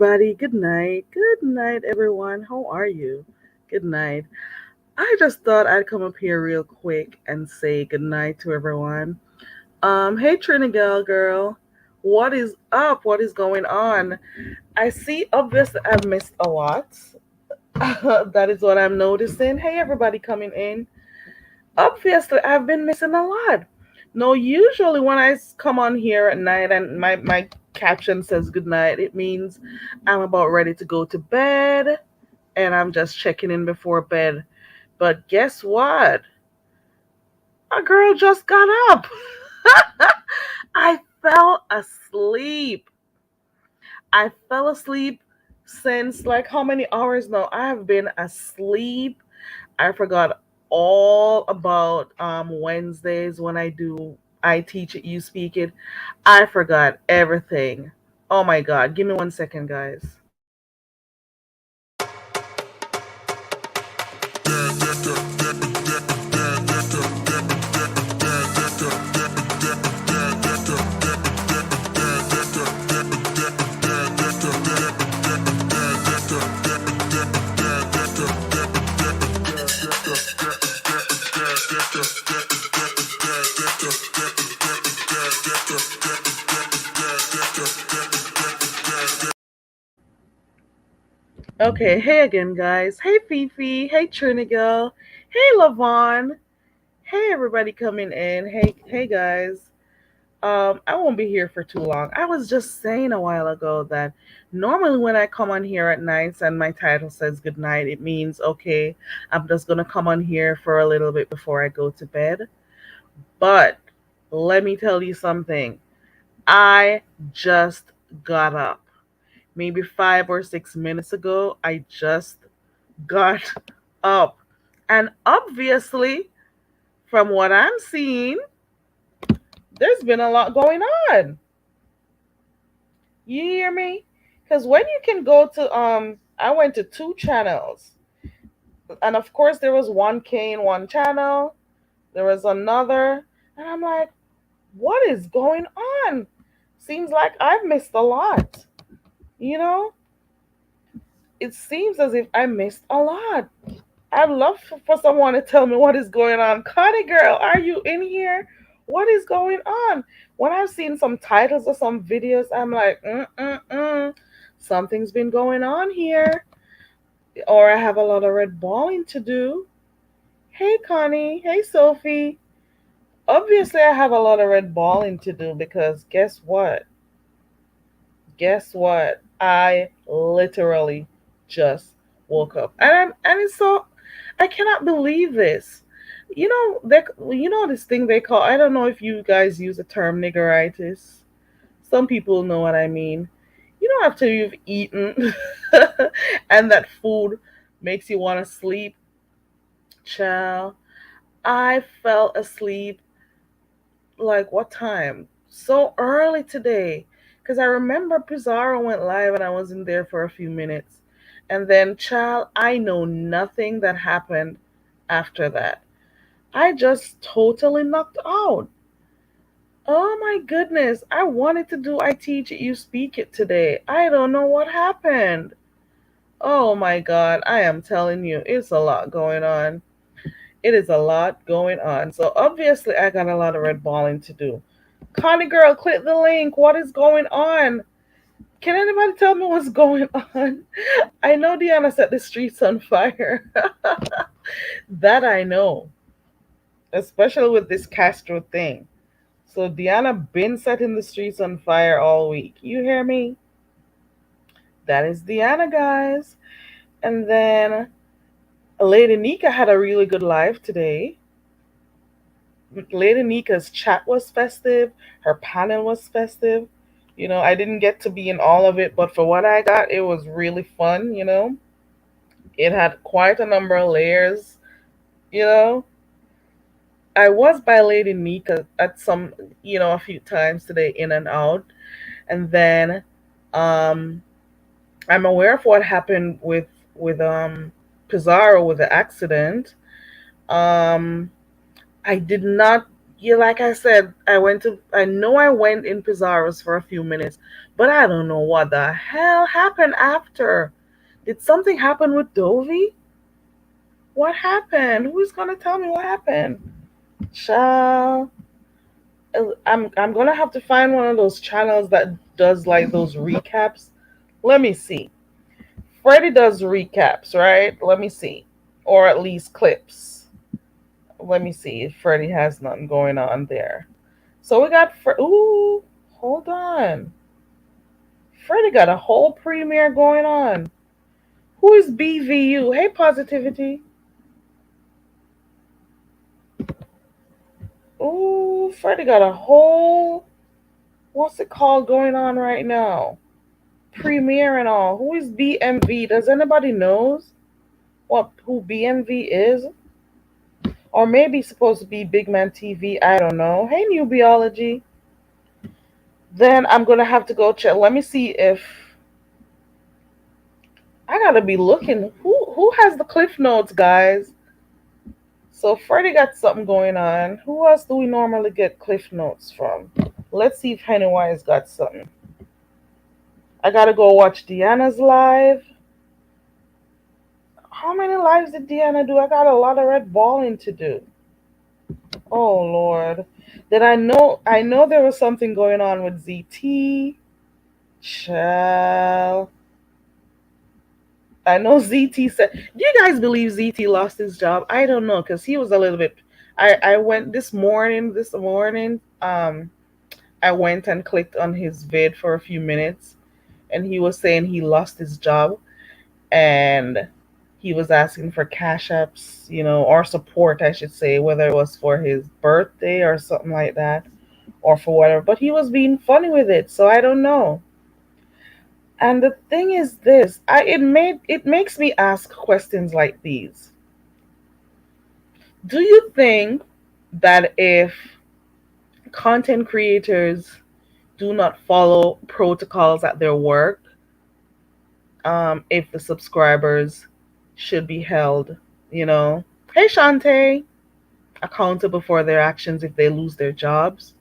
everybody. Good night. Good night, everyone. How are you? Good night. I just thought I'd come up here real quick and say good night to everyone. Hey Trinidad girl, what is up? What is going on? I see. Obviously, I've missed a lot. That is what I'm noticing. Hey, everybody coming in. Obviously, I've been missing a lot. No, usually when come on here at night and my caption says good night, it means I'm about ready to go to bed and I'm just checking in before bed. But guess what? A girl just got up. I fell asleep. I fell asleep since like how many hours now? I have been asleep. I forgot all about Wednesdays when I teach it, you speak it. I forgot everything. Oh my god, give me 1 second, guys. Okay, hey again, guys. Hey Fifi. Hey Trinigal. Hey Lavon. Hey everybody coming in. Hey guys. I won't be here for too long. I was just saying a while ago that normally when I come on here at nights and my title says good night, it means okay, I'm just gonna come on here for a little bit before I go to bed. But let me tell you something. I just got up. Maybe 5 or 6 minutes ago, I just got up. And obviously, from what I'm seeing, there's been a lot going on. You hear me? Because when you can go to I went to two channels. And of course there was one K in one channel. There was another. And I'm like, what is going on? Seems like I've missed a lot. You know? It seems as if I missed a lot. I'd love for someone to tell me what is going on. Connie girl, are you in here? What is going on? When I've seen some titles or some videos, I'm like, something's been going on here. Or I have a lot of red balling to do. Hey Connie, hey Sophie. Obviously I have a lot of red balling to do because guess what? Guess what? I literally just woke up. And it's so I cannot believe this. You know this thing they call, I don't know if you guys use the term niggeritis. Some people know what I mean. You know, after you've eaten and that food makes you want to sleep, child. I fell asleep like what time? So early today. Because I remember Pizarro went live and I was in there for a few minutes. And then, child, I know nothing that happened after that. I just totally knocked out. Oh my goodness. I wanted to do I Teach It, You Speak It today. I don't know what happened. Oh my God. I am telling you, it's a lot going on. It is a lot going on. So obviously, I got a lot of red balling to do. Connie girl, click the link. What is going on? Can anybody tell me what's going on? I know Deanna set the streets on fire. That I know, especially with this Castro thing. So Deanna been setting the streets on fire all week. You hear me? That is Deanna, guys. And then Lady Nika had a really good live today. Lady Nika's chat was festive. Her panel was festive. You know, I didn't get to be in all of it, but for what I got, it was really fun. You know, it had quite a number of layers. You know, I was by Lady Nika at some, a few times today, in and out, and then um, I'm aware of what happened with Pizarro with the accident. Um, I did not Yeah, like I said, I know I went in Pizarro's for a few minutes, but I don't know what the hell happened after. Did something happen with Dovey? What happened? Who's gonna tell me what happened? Child, I'm gonna have to find one of those channels that does like those recaps. Let me see. Freddie does recaps, right? Let me see, or at least clips. Let me see if Freddie has nothing going on there. So we got ooh, hold on. Freddie got a whole premiere going on. Who is BVU? Hey, Positivity. Ooh, Freddie got a whole, what's it called, going on right now? Premiere and all. Who is BMV? Does anybody knows what who BMV is? Or maybe supposed to be Big Man TV. I don't know. Hey, New Biology. Then I'm gonna have to go check. Let me see if I gotta be looking. Who has the cliff notes, guys? So Freddie got something going on. Who else do we normally get cliff notes from? Let's see if Pennywise got something. I gotta go watch Deanna's live. How many lives did Deanna do? I got a lot of red balling to do. Oh Lord. Then I know there was something going on with ZT. Child. I know ZT said. Do you guys believe ZT lost his job? I don't know because he was a little bit. I went this morning. This morning, I went and clicked on his vid for a few minutes, and he was saying he lost his job, and he was asking for cash apps, or support, I should say, whether it was for his birthday or something like that, or for whatever. But he was being funny with it, so I don't know. And the thing is this, it makes me ask questions like these. Do you think that if content creators do not follow protocols at their work, if the subscribers should be held, you know, hey Shantae, accountable for their actions if they lose their jobs?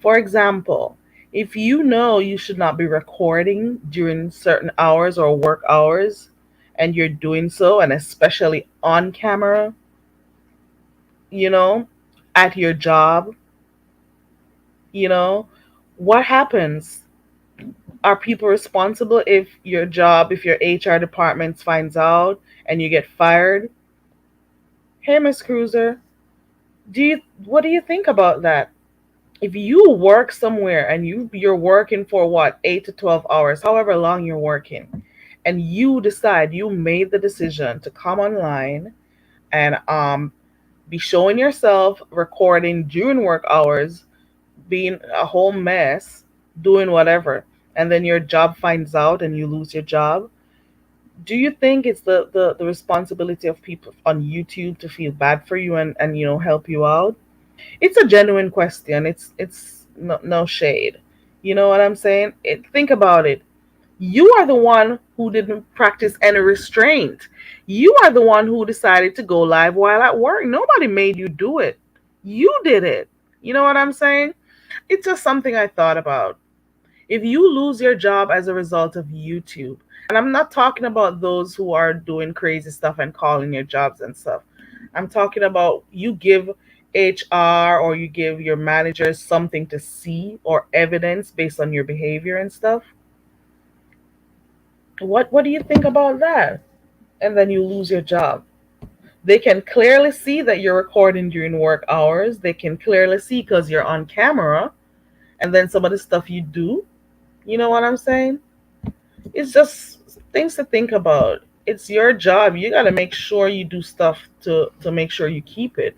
For example, if you know you should not be recording during certain hours or work hours, and you're doing so, and especially on camera, you know, at your job, you know, what happens? Are people responsible if your HR department finds out and you get fired? Hey, Miss Cruiser, what do you think about that? If you work somewhere and you're working for what, 8 to 12 hours, however long you're working, and you made the decision to come online and be showing yourself recording during work hours, being a whole mess, doing whatever, and then your job finds out and you lose your job, do you think it's the responsibility of people on YouTube to feel bad for you and help you out? It's a genuine question. It's no shade. You know what I'm saying? Think about it. You are the one who didn't practice any restraint. You are the one who decided to go live while at work. Nobody made you do it. You did it. You know what I'm saying? It's just something I thought about. If you lose your job as a result of YouTube, and I'm not talking about those who are doing crazy stuff and calling your jobs and stuff. I'm talking about you give HR or you give your managers something to see or evidence based on your behavior and stuff. What do you think about that? And then you lose your job. They can clearly see that you're recording during work hours. They can clearly see because you're on camera. And then some of the stuff you do, you know what I'm saying? It's just things to think about. It's your job. You got to make sure you do stuff to make sure you keep it.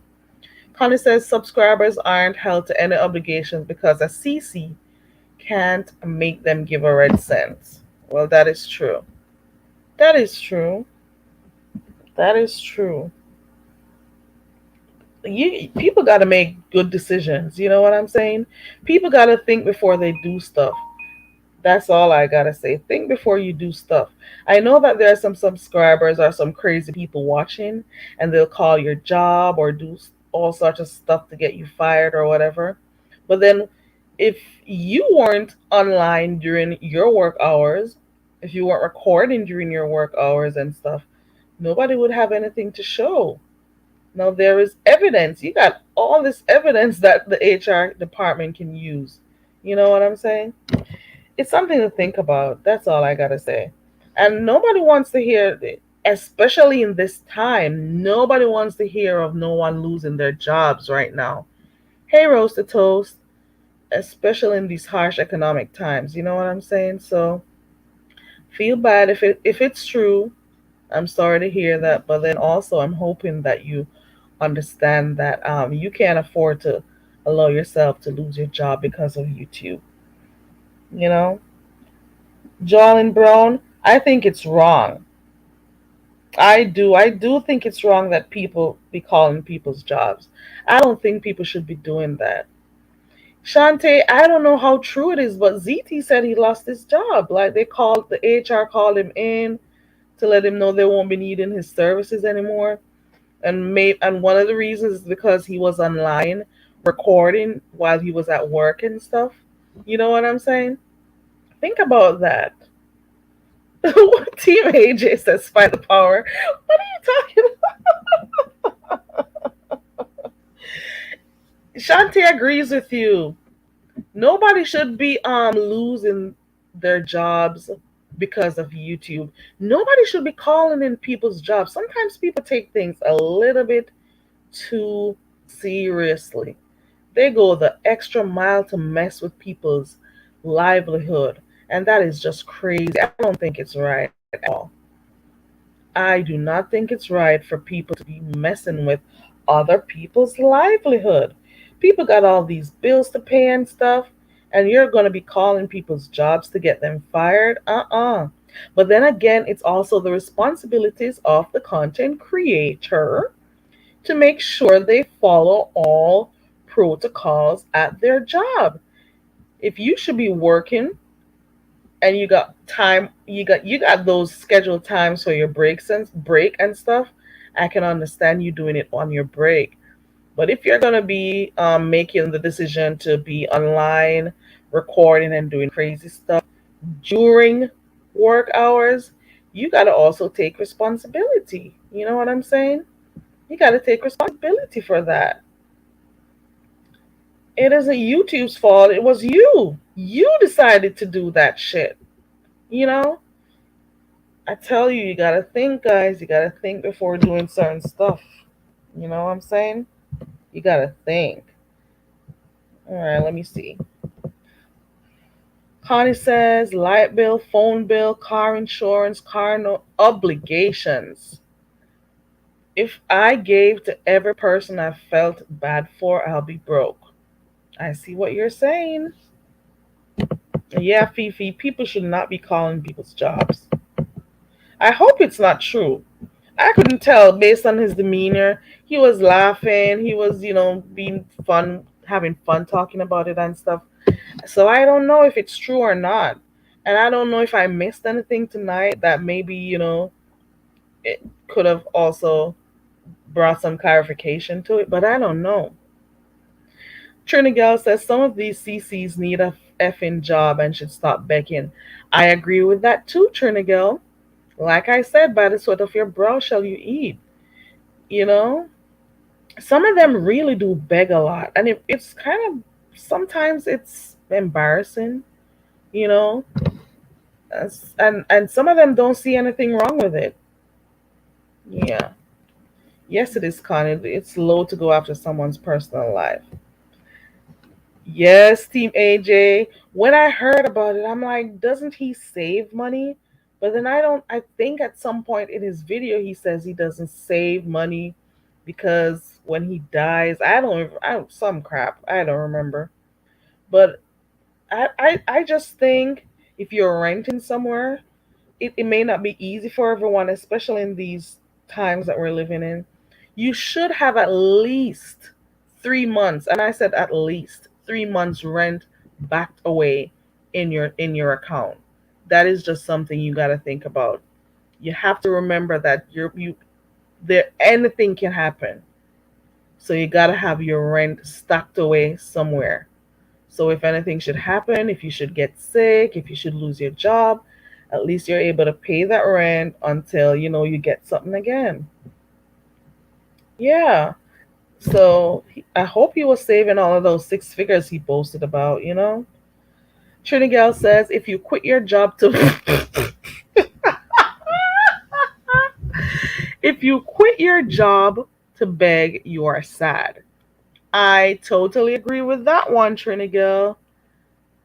Connie says subscribers aren't held to any obligations because a CC can't make them give a red cent. Well, that is true. That is true. That is true. People got to make good decisions. You know what I'm saying? People got to think before they do stuff. That's all I gotta say. Think before you do stuff. I know that there are some subscribers or some crazy people watching, and they'll call your job or do all sorts of stuff to get you fired or whatever. But then if you weren't online during your work hours, if you weren't recording during your work hours and stuff, nobody would have anything to show. Now there is evidence. You got all this evidence that the HR department can use. You know what I'm saying? It's something to think about. That's all I gotta say. And nobody wants to hear, especially in this time, nobody wants to hear of no one losing their jobs right now. Hey, Roast the Toast, especially in these harsh economic times. You know what I'm saying? So feel bad if it's true. I'm sorry to hear that, but then also I'm hoping that you understand that you can't afford to allow yourself to lose your job because of YouTube. You know, Jolin Brown, I think it's wrong. I do think it's wrong that people be calling people's jobs. I don't think people should be doing that. Shante, I don't know how true it is, but ZT said he lost his job. Like the HR called him in to let him know they won't be needing his services anymore. And one of the reasons is because he was online recording while he was at work and stuff. You know what I'm saying? Think about that. Team AJ says fight the power. What are you talking about? Shanti agrees with you. Nobody should be losing their jobs because of YouTube. Nobody should be calling in people's jobs. Sometimes people take things a little bit too seriously. They go the extra mile to mess with people's livelihood. And that is just crazy. I don't think it's right at all. I do not think it's right for people to be messing with other people's livelihood. People got all these bills to pay and stuff, and you're going to be calling people's jobs to get them fired? But then again, it's also the responsibilities of the content creator to make sure they follow all protocols at their job. If you should be working and you got time, you got those scheduled times for your break and stuff, I can understand you doing it on your break. But if you're gonna be making the decision to be online recording and doing crazy stuff during work hours, you got to also take responsibility. You know what I'm saying? You got to take responsibility for that. It isn't YouTube's fault. It was you decided to do that shit. You know, I tell you, you gotta think, guys. You gotta think before doing certain stuff. You know what I'm saying? You gotta think. All right, let me see. Connie says light bill, phone bill, car insurance, car no obligations. If I gave to every person I felt bad for, I'll be broke. I see what you're saying. Yeah, Fifi, people should not be calling people's jobs. I hope it's not true. I couldn't tell based on his demeanor. He was laughing. He was, being fun, having fun talking about it and stuff. So I don't know if it's true or not. And I don't know if I missed anything tonight that maybe, it could have also brought some clarification to it, but I don't know. Trinigal says some of these CCs need a effing job and should stop begging. I agree with that too, Trinigal. Like I said, by the sweat of your brow shall you eat. You know, some of them really do beg a lot, and it's kind of sometimes it's embarrassing. You know, and some of them don't see anything wrong with it. Yeah, yes, it is, Connie. It's low to go after someone's personal life. Yes, Team AJ. When I heard about it, I'm like, doesn't he save money? But then I think at some point in his video, he says he doesn't save money because when he dies, some crap. I don't remember. But I just think if you're renting somewhere, it may not be easy for everyone, especially in these times that we're living in. You should have at least 3 months, and I said at least 3 months rent backed away in your account. That is just something you got to think about. You have to remember that you there anything can happen. So you got to have your rent stocked away somewhere. So if anything should happen, if you should get sick, if you should lose your job, at least you're able to pay that rent until you get something again. Yeah. So I hope he was saving all of those six figures he boasted about. Trinigale says if you quit your job to if you quit your job to beg, you are sad. I totally agree with that one, Trinigale.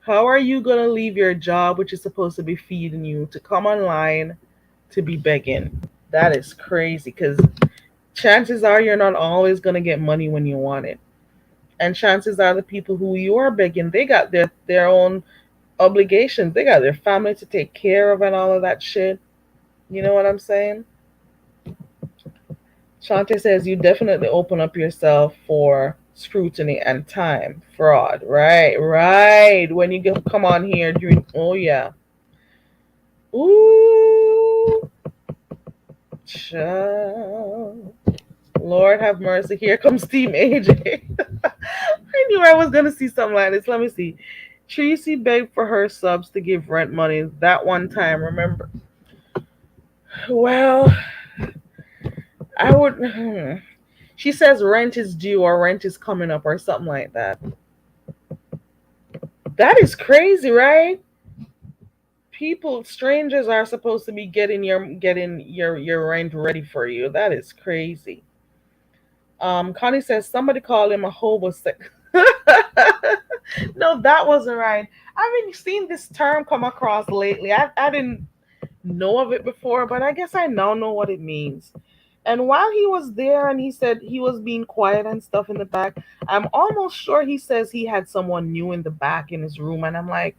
How are you gonna leave your job, which is supposed to be feeding you, to come online to be begging? That is crazy. Because chances are you're not always gonna get money when you want it, and chances are the people who you are begging, they got their own obligations. They got their family to take care of and all of that shit. You know what I'm saying? Shante says you definitely open up yourself for scrutiny and time fraud. Right, right. When you come on here during, oh yeah, ooh, child. Lord have mercy. Here comes Team AJ. I knew I was gonna see something like this. Let me see. Tracy begged for her subs to give rent money that one time. Remember? Well, I would. She says rent is due or rent is coming up or something like that. That is crazy, right? People, strangers are supposed to be getting your rent ready for you. That is crazy. Connie says somebody called him a hobo. No, that wasn't right. I've been seeing this term come across lately. I didn't know of it before, but I guess I now know what it means. And while he was there and he said he was being quiet and stuff in the back, I'm almost sure he says he had someone new in the back in his room. And I'm like,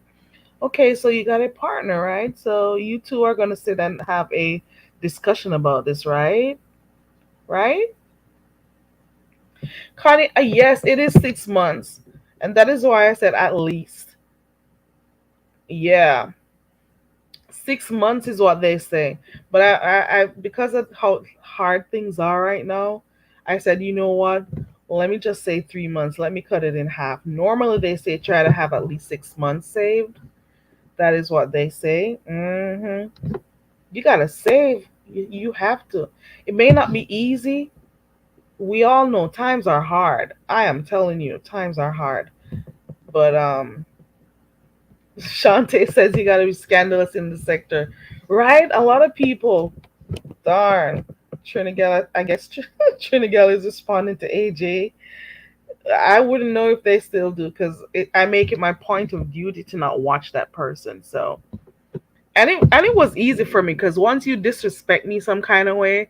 okay, so you got a partner, right? So you two are going to sit and have a discussion about this, right? Right? Connie, yes, it is 6 months. And that is why I said at least. Yeah. 6 months is what they say. But I because of how hard things are right now, I said, you know what? Let me just say 3 months. Let me cut it in half. Normally they say try to have at least 6 months saved. That is what they say. You gotta save. You have to. It may not be easy. We all know times are hard. I am telling you, times are hard. But Shantae says you gotta be scandalous in the sector, right? A lot of people. Darn. Trinigel, I guess Trinigel is responding to AJ. I wouldn't know if they still do because I make it my point of duty to not watch that person. So, and it was easy for me because once you disrespect me some kind of way,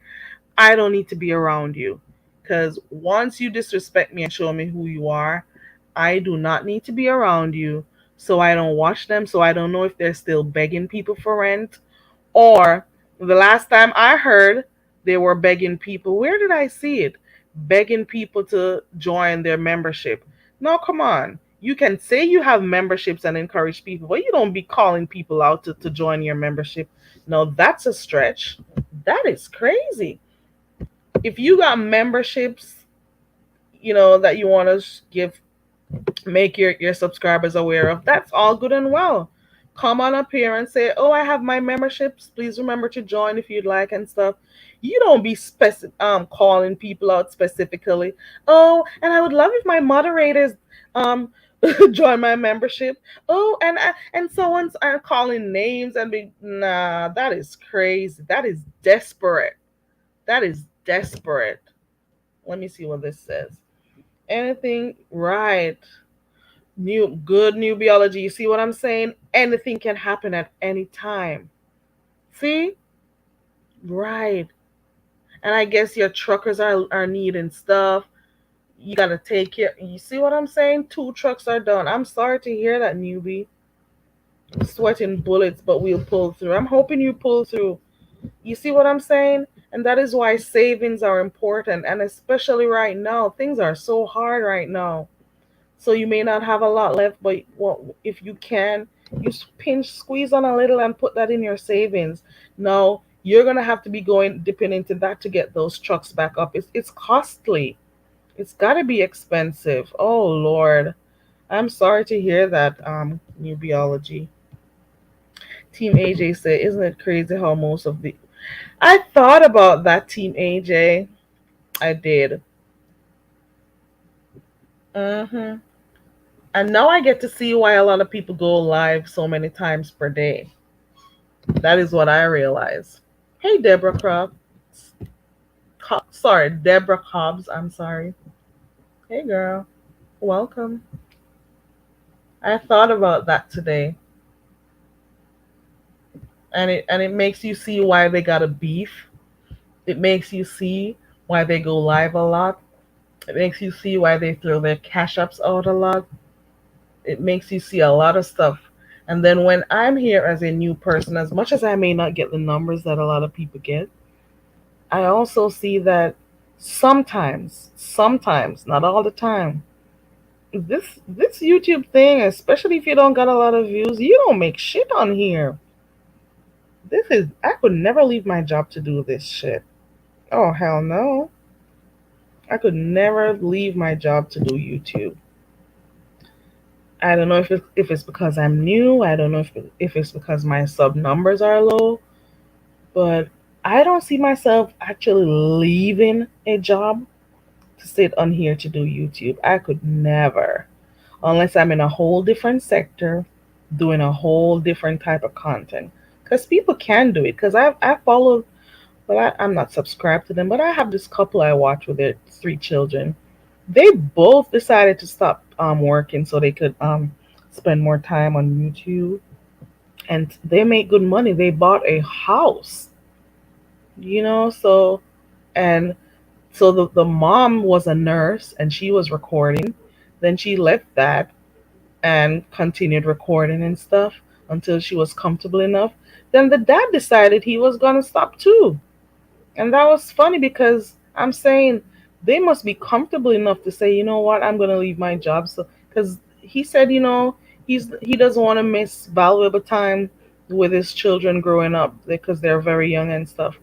I don't need to be around you. Because once you disrespect me and show me who you are, I do not need to be around you. So I don't watch them. So I don't know if they're still begging people for rent. Or the last time I heard, they were begging people. Where did I see it? Begging people to join their membership. No, come on. You can say you have memberships and encourage people, but you don't be calling people out to join your membership. No, that's a stretch. That is crazy. If you got memberships, that you want to give make your subscribers aware of, that's all good and well. Come on up here and say, oh, I have my memberships, please remember to join if you'd like and stuff. You don't be calling people out specifically. Oh, and I would love if my moderators um join my membership. Oh, and someone's are calling names and be, nah, that is crazy. That is desperate. That is desperate. Let me see what this says. Anything, right? New biology. You see what I'm saying? Anything can happen at any time. See? Right. And I guess your truckers are needing stuff. You gotta take care. You see what I'm saying? Two trucks are done. I'm sorry to hear that, newbie. Sweating bullets, but we'll pull through. I'm hoping you pull through. You see what I'm saying? And that is why savings are important. And especially right now, things are so hard right now. So you may not have a lot left, but if you can, you pinch, squeeze on a little and put that in your savings. Now, you're going to have to be going dipping into that to get those trucks back up. It's costly. It's got to be expensive. Oh Lord, I'm sorry to hear that. New biology. Team AJ said, "Isn't it crazy how most of the?" I thought about that, Team AJ. I did. Mhm. And now I get to see why a lot of people go live so many times per day. That is what I realize. Hey, Deborah Croft. Sorry, Deborah Cobbs. I'm sorry. Hey, girl. Welcome. I thought about that today, and it makes you see why they got a beef. It makes you see why they go live a lot. It makes you see why they throw their cash ups out a lot. It makes you see a lot of stuff. And then when I'm here as a new person, as much as I may not get the numbers that a lot of people get, I also see that sometimes, not all the time, this YouTube thing, especially if you don't got a lot of views, you don't make shit on here. I could never leave my job to do this shit. Oh hell no. I could never leave my job to do YouTube. I don't know if it's because I'm new. I don't know if it's because my sub numbers are low, but I don't see myself actually leaving a job to sit on here to do YouTube. I could never, unless I'm in a whole different sector, doing a whole different type of content. Because people can do it. Because I follow, well, I'm not subscribed to them, but I have this couple I watch with their three children. They both decided to stop working so they could spend more time on YouTube, and they make good money. They bought a house, so and so the mom was a nurse and she was recording. Then she left that and continued recording and stuff until she was comfortable enough. Then the dad decided he was going to stop too. And that was funny because I'm saying they must be comfortable enough to say, you know what, I'm gonna leave my job. So because he said, he doesn't want to miss valuable time with his children growing up because they're very young and stuff.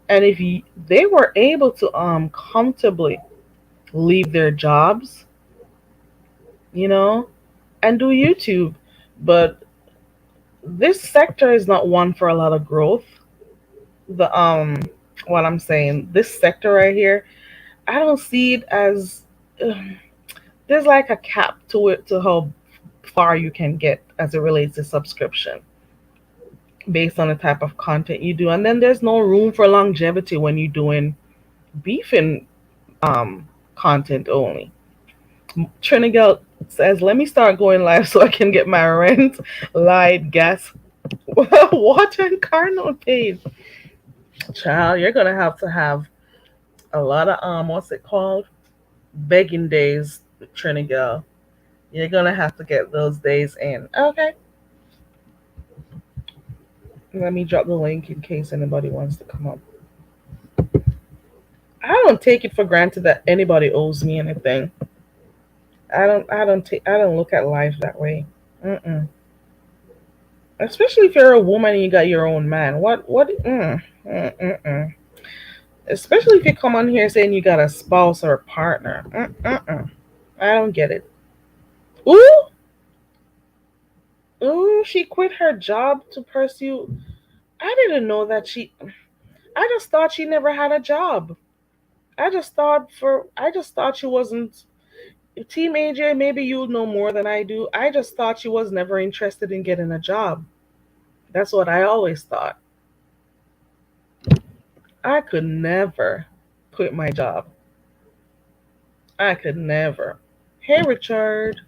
And if they were able to comfortably leave their jobs, you know, and do YouTube, but this sector is not one for a lot of growth. The what I'm saying, this sector right here, I don't see it as there's like a cap to it to how far you can get as it relates to subscription based on the type of content you do. And then there's no room for longevity when you're doing beefing content only. Trinigal says, let me start going live so I can get my rent, light, gas, water, and car note paid. Child, you're gonna have to have a lot of what's it called? Begging days, Trinigal. You're gonna have to get those days in. Okay. Let me drop the link in case anybody wants to come up. I don't take it for granted that anybody owes me anything. I don't look at life that way. Mm-mm. Especially if you're a woman and you got your own man. Mm. Especially if you come on here saying you got a spouse or a partner. I don't get it. Ooh, ooh, she quit her job to pursue. I didn't know that she. I just thought she never had a job. I just thought she wasn't. Team AJ, maybe you'll know more than I do. I just thought she was never interested in getting a job. That's what I always thought. I could never quit my job. I could never. Hey, Richard.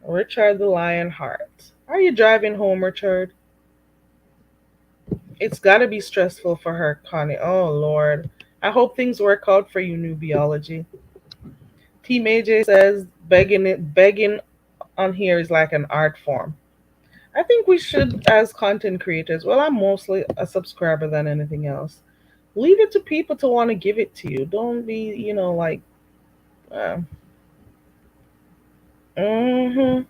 Richard the Lionheart. Are you driving home, Richard? It's got to be stressful for her, Connie. Oh, Lord. I hope things work out for you, new biology. Team AJ says begging on here is like an art form. I think we should, as content creators, well, I'm mostly a subscriber than anything else. Leave it to people to want to give it to you. Don't be, like, uh, hmm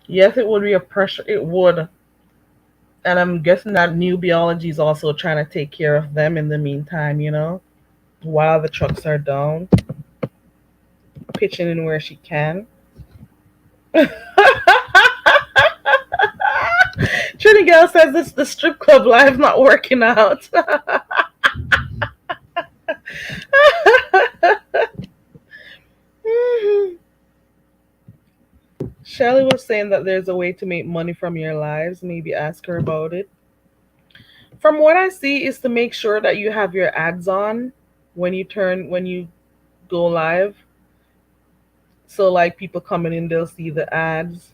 yes, it would be a pressure. It would. And I'm guessing that new biology is also trying to take care of them in the meantime, while the trucks are down. pitching in where she can. Trini Girl says this the strip club life not working out. Shelly was saying that there's a way to make money from your lives. Maybe ask her about it. From what I see, is to make sure that you have your ads on when you go live. So like people coming in, they'll see the ads.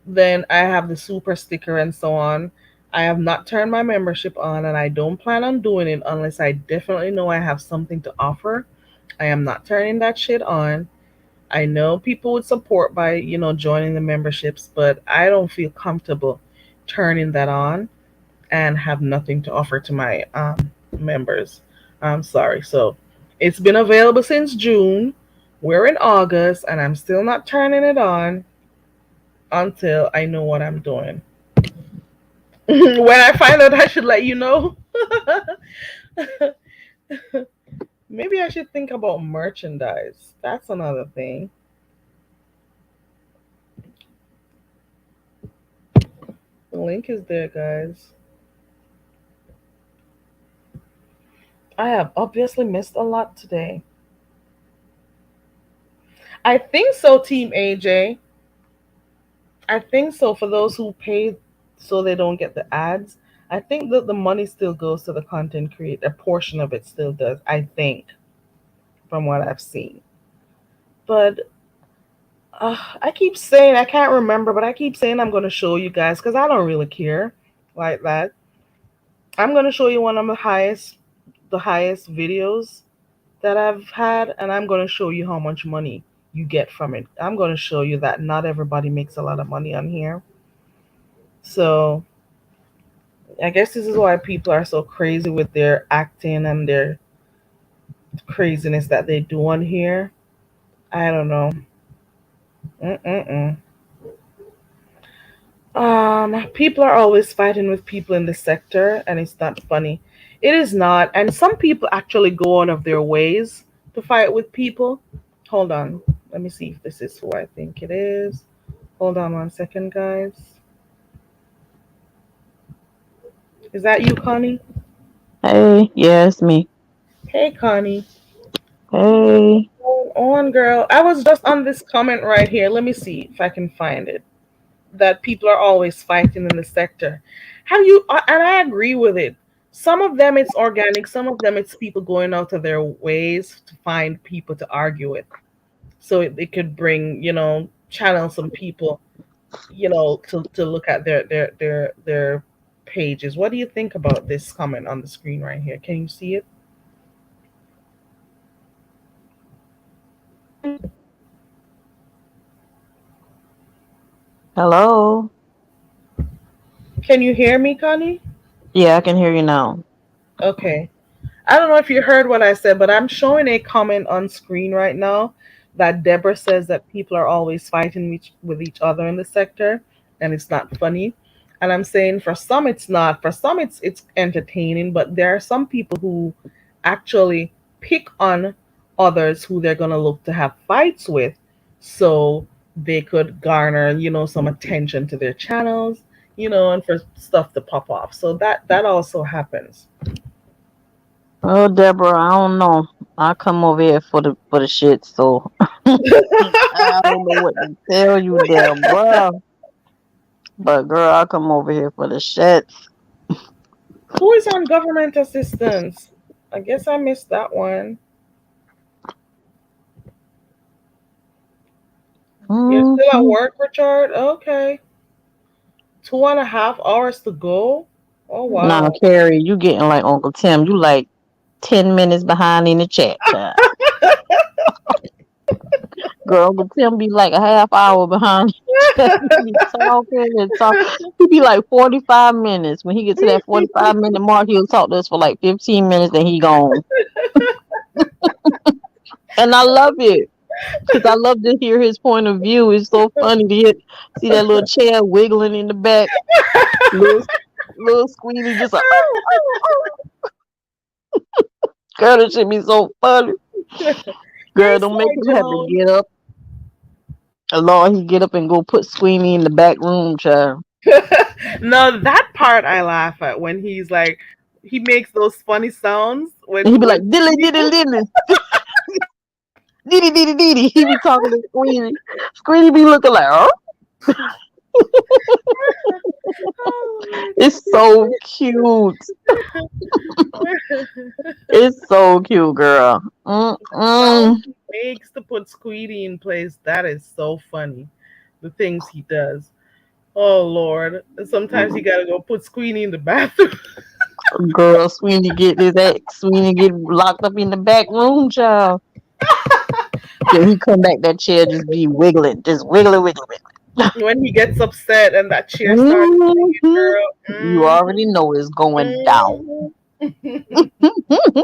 Then I have the super sticker and so on. I have not turned my membership on, and I don't plan on doing it unless I definitely know I have something to offer. I am not turning that shit on. I know people would support by, joining the memberships, but I don't feel comfortable turning that on and have nothing to offer to my members. I'm sorry. So it's been available since June. We're in August, and I'm still not turning it on until I know what I'm doing. When I find out, I should let you know. Maybe I should think about merchandise. That's another thing. The link is there, guys. I have obviously missed a lot today. I think so, Team AJ. I think so for those who pay so they don't get the ads. I think that the money still goes to the content creator. A portion of it still does, I think, from what I've seen. But I keep saying, I can't remember, but I keep saying I'm going to show you guys because I don't really care like that. I'm going to show you one of the highest videos that I've had, and I'm going to show you how much money you get from it. I'm going to show you that not everybody makes a lot of money on here. So I guess this is why people are so crazy with their acting and their craziness that they do on here. I don't know. Mm-mm-mm. People are always fighting with people in the sector, and it's not funny. It is not, and some people actually go out of their ways to fight with people. Hold on, let me see if this is who I think it is. Hold on 1 second, guys. Is that you, Connie? Hey, yeah, it's me. Hey, Connie. Hey. Hold on, girl. I was just on this comment right here. Let me see if I can find it. That people are always fighting in the sector. Have you? And I agree with it. Some of them it's organic. Some of them it's people going out of their ways to find people to argue with, so it could bring, channel some people, to look at their pages. What do you think about this comment on the screen right here? Can you see it? Hello. Can you hear me, Connie? Yeah, I can hear you now. Okay. I don't know if you heard what I said, but I'm showing a comment on screen right now that Deborah says that people are always fighting with each other in the sector, and it's not funny. And I'm saying for some it's not. For some it's entertaining, but there are some people who actually pick on others who they're gonna look to have fights with, so they could garner, some attention to their channels, and for stuff to pop off. So that also happens. Oh, Deborah, I don't know. I come over here for the shit, so I don't know what to tell you, Deborah. But girl, I come over here for the shit. Who is on government assistance? I guess I missed that one. You're still at Hmm. work, Richard? Okay. 2.5 hours to go? Oh, Now, wow. Carrie, you getting like Uncle Tim. You like 10 minutes behind in the chat, child. Girl, Uncle Tim be like a half hour behind. He be talking and talk. He be like 45 minutes. When he get to that 45 minute mark, he'll talk to us for like 15 minutes, then he gone. And I love it because I love to hear his point of view. It's so funny to see that little chair wiggling in the back, little little squealy, just like oh. Girl, that should be so funny. Hey, Girl, don't make Sly him have to Jones. get up. Lord, he get up and go put Squeamy in the back room, child. No, that part I laugh at when he's like, he makes those funny sounds And he be when like, dilly, dilly, dilly, diddy, diddy, diddy. He be talking to Squeamy. Squeamy be looking like, oh, oh it's so cute. Lord. It's so cute, girl. Sounds Mm-mm. he makes to put Squeedy in place, that is so funny. The things he does. Oh Lord. And sometimes you gotta go put Squeedy in the bathroom. Girl, Sweeney get his ex. Sweeney get locked up in the back room, child. Then he come back, that chair just be wiggling, just wiggling, wiggling, When he gets upset and that chair starts swinging, wiggling. You girl. already know it's going down. Mm-hmm.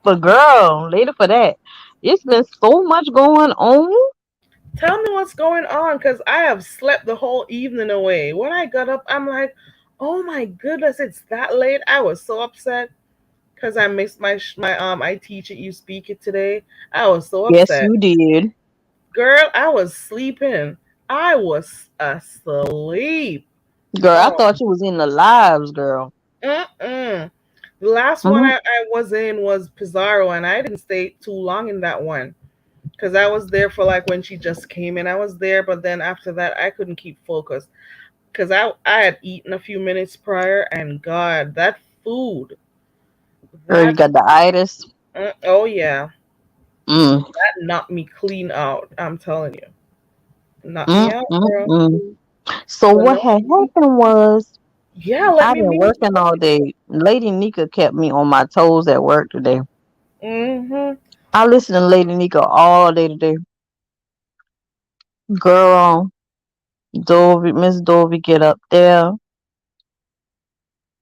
But girl, later for that, it's been so much going on. Tell me what's going on, because I have slept the whole evening away. When I got up, I'm like, oh my goodness, it's that late. I was so upset because I missed my I teach it, you speak it today. I was so Yes, upset. you did. Girl, I was sleeping. I was asleep. Girl, I Oh, thought you was in the lives, girl. mm-mm. The last one Mm, I was in was Pizarro, and I didn't stay too long in that one because I was there for like when she just came in. I was there, but then after that, I couldn't keep focused because I had eaten a few minutes prior, and God, that food, girl, you that got the itis. oh yeah, Mm, that knocked me clean out. I'm telling you, knocked me mm, out, mm, girl. mm. So But what no, had happened was yeah, let I've me been meet you. working all day. Lady Nika kept me on my toes at work today. Mm-hmm. I listened to Lady Nika all day today. Girl, Dovey, Miss Dovey get up there.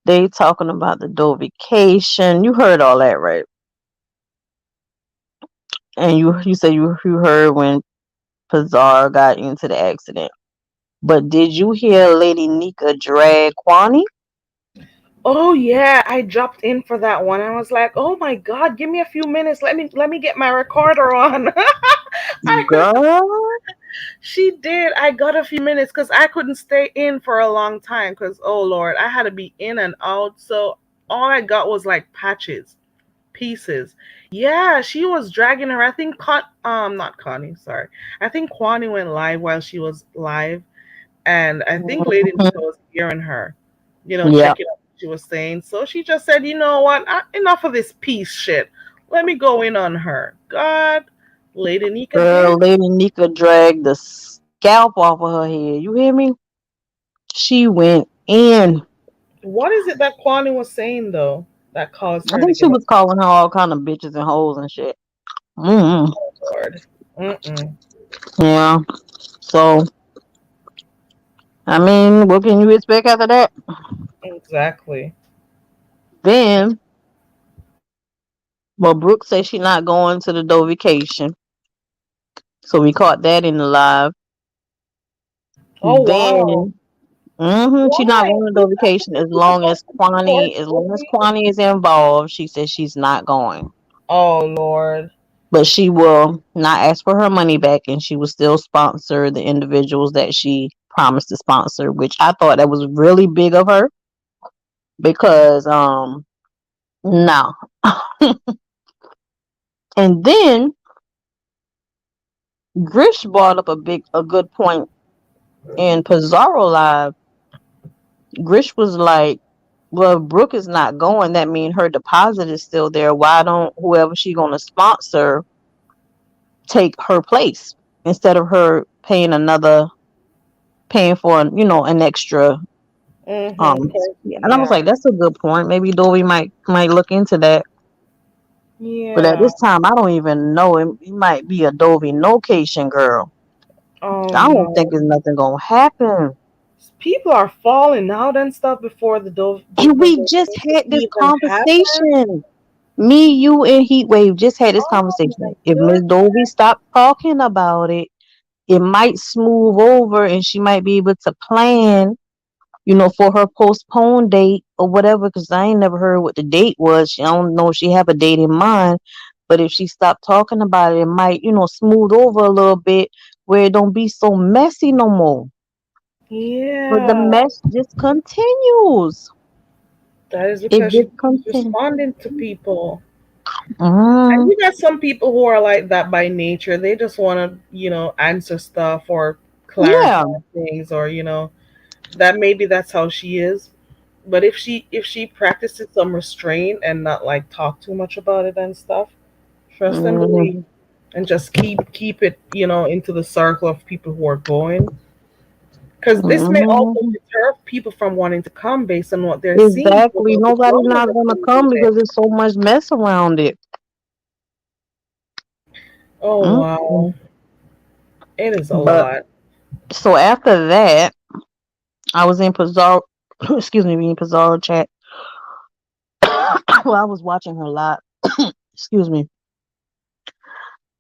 They talking about the Dovication. You heard all that, right? And you say you heard when Pizarro got into the accident. But did you hear Lady Nika drag Kwani? Oh yeah, I dropped in for that one. I was like, "Oh my god, give me a few minutes. Let me get my recorder on." I, Girl. she did. I got a few minutes cuz I couldn't stay in for a long time cuz oh lord, I had to be in and out. So all I got was like patches, pieces. Yeah, she was dragging her. I think not Connie, sorry. I think Kwani went live while she was live, and I think Lady Mhm. Nika was hearing her, Yep. checking out what she was saying. So she just said, you know what? Enough of this peace shit. Let me go in on her. God, Lady Nika Girl, did. Lady Nika dragged the scalp off of her head. You hear me? She went in. What is it that Kwani was saying though that caused I her to think she get up? was calling her all kind of bitches and hoes and shit. Mm. Lord. Mm-mm. Yeah. So, I mean, what can you expect after that? Exactly. Then, well, Brooke said she not going to the Dovication. So we caught that in the live. Oh wow. Then, she not Why? going to Who's Dovication who's supposed to support As long as Sophie? Kwani is involved, she says she's not going. Oh Lord. But she will not ask for her money back, and she will still sponsor the individuals that she promised to sponsor, which I thought that was really big of her because no. And then Grish brought up a good point in Pizarro Live. Grish was like, well, if Brooke is not going, that means her deposit is still there. Why don't whoever she gonna sponsor take her place instead of her paying for an extra. Mm-hmm. Yeah, and I was Yeah. like, that's a good point. Maybe Dovey might look into that. But at Yeah. this time, I don't even know. It might be a Dovey nocation, girl. Oh I don't think no. there's nothing gonna happen. People are falling out and stuff before And the we just donation had this even happen. conversation. Me, you, and Heatwave just had this Oh my conversation. If Miss goodness. Dovey stopped talking about it, it might smooth over, and she might be able to plan, for her postponed date or whatever. Because I ain't never heard what the date was. I don't know if she have a date in mind. But if she stopped talking about it, it might, smooth over a little bit where it don't be so messy no more. But the Yeah, mess just continues. that is It because she just keeps continues. responding to people. And Mm, you got some people who are like that by nature. They just want to, answer stuff or clarify yeah. things, or that maybe that's how she is. But if she practices some restraint and not like talk too much about it and stuff, trust and believe, Mm, and just keep it, into the circle of people who are going. Because this may also mm. deter people from wanting to come based on what they're seeing Exactly. about the Nobody's drama not that's gonna come included. because there's so much mess around it. Oh wow, Mm. it is a But lot. so after that, I was in Pizarro, excuse me, in Pizarro chat. Well, I was watching her live, excuse me,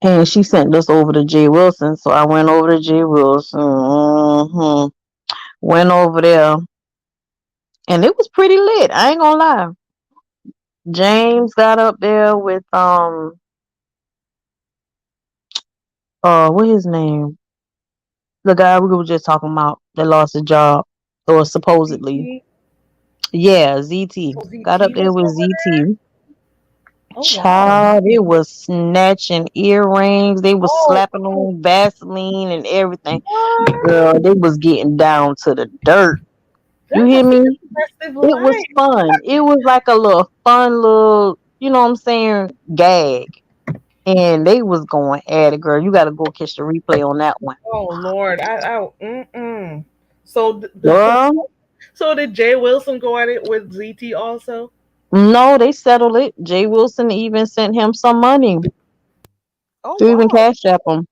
and she sent us over to Jay Wilson. So I went over to Jay Wilson. Went over there, and it was pretty lit. I ain't gonna lie. James got up there with what his name? The guy we were just talking about that lost his job, or supposedly. ZT, Yeah, ZT. so Got up ZT there was with over there. ZT. Oh wow. Child, it was snatching earrings. They was Oh, slapping on Vaseline and everything. what? Girl, they was getting down to the dirt. You That hear must be me? an impressive It was life. fun. It was like a little fun little, you know what I'm saying, gag. And they was going at it, girl. You got to go catch the replay on that one. Oh Lord, mm-mm. So Girl, so did Jay Wilson go at it with ZT also? no, they settled it. Jay Wilson even sent him some money Oh to even wow. cash app him.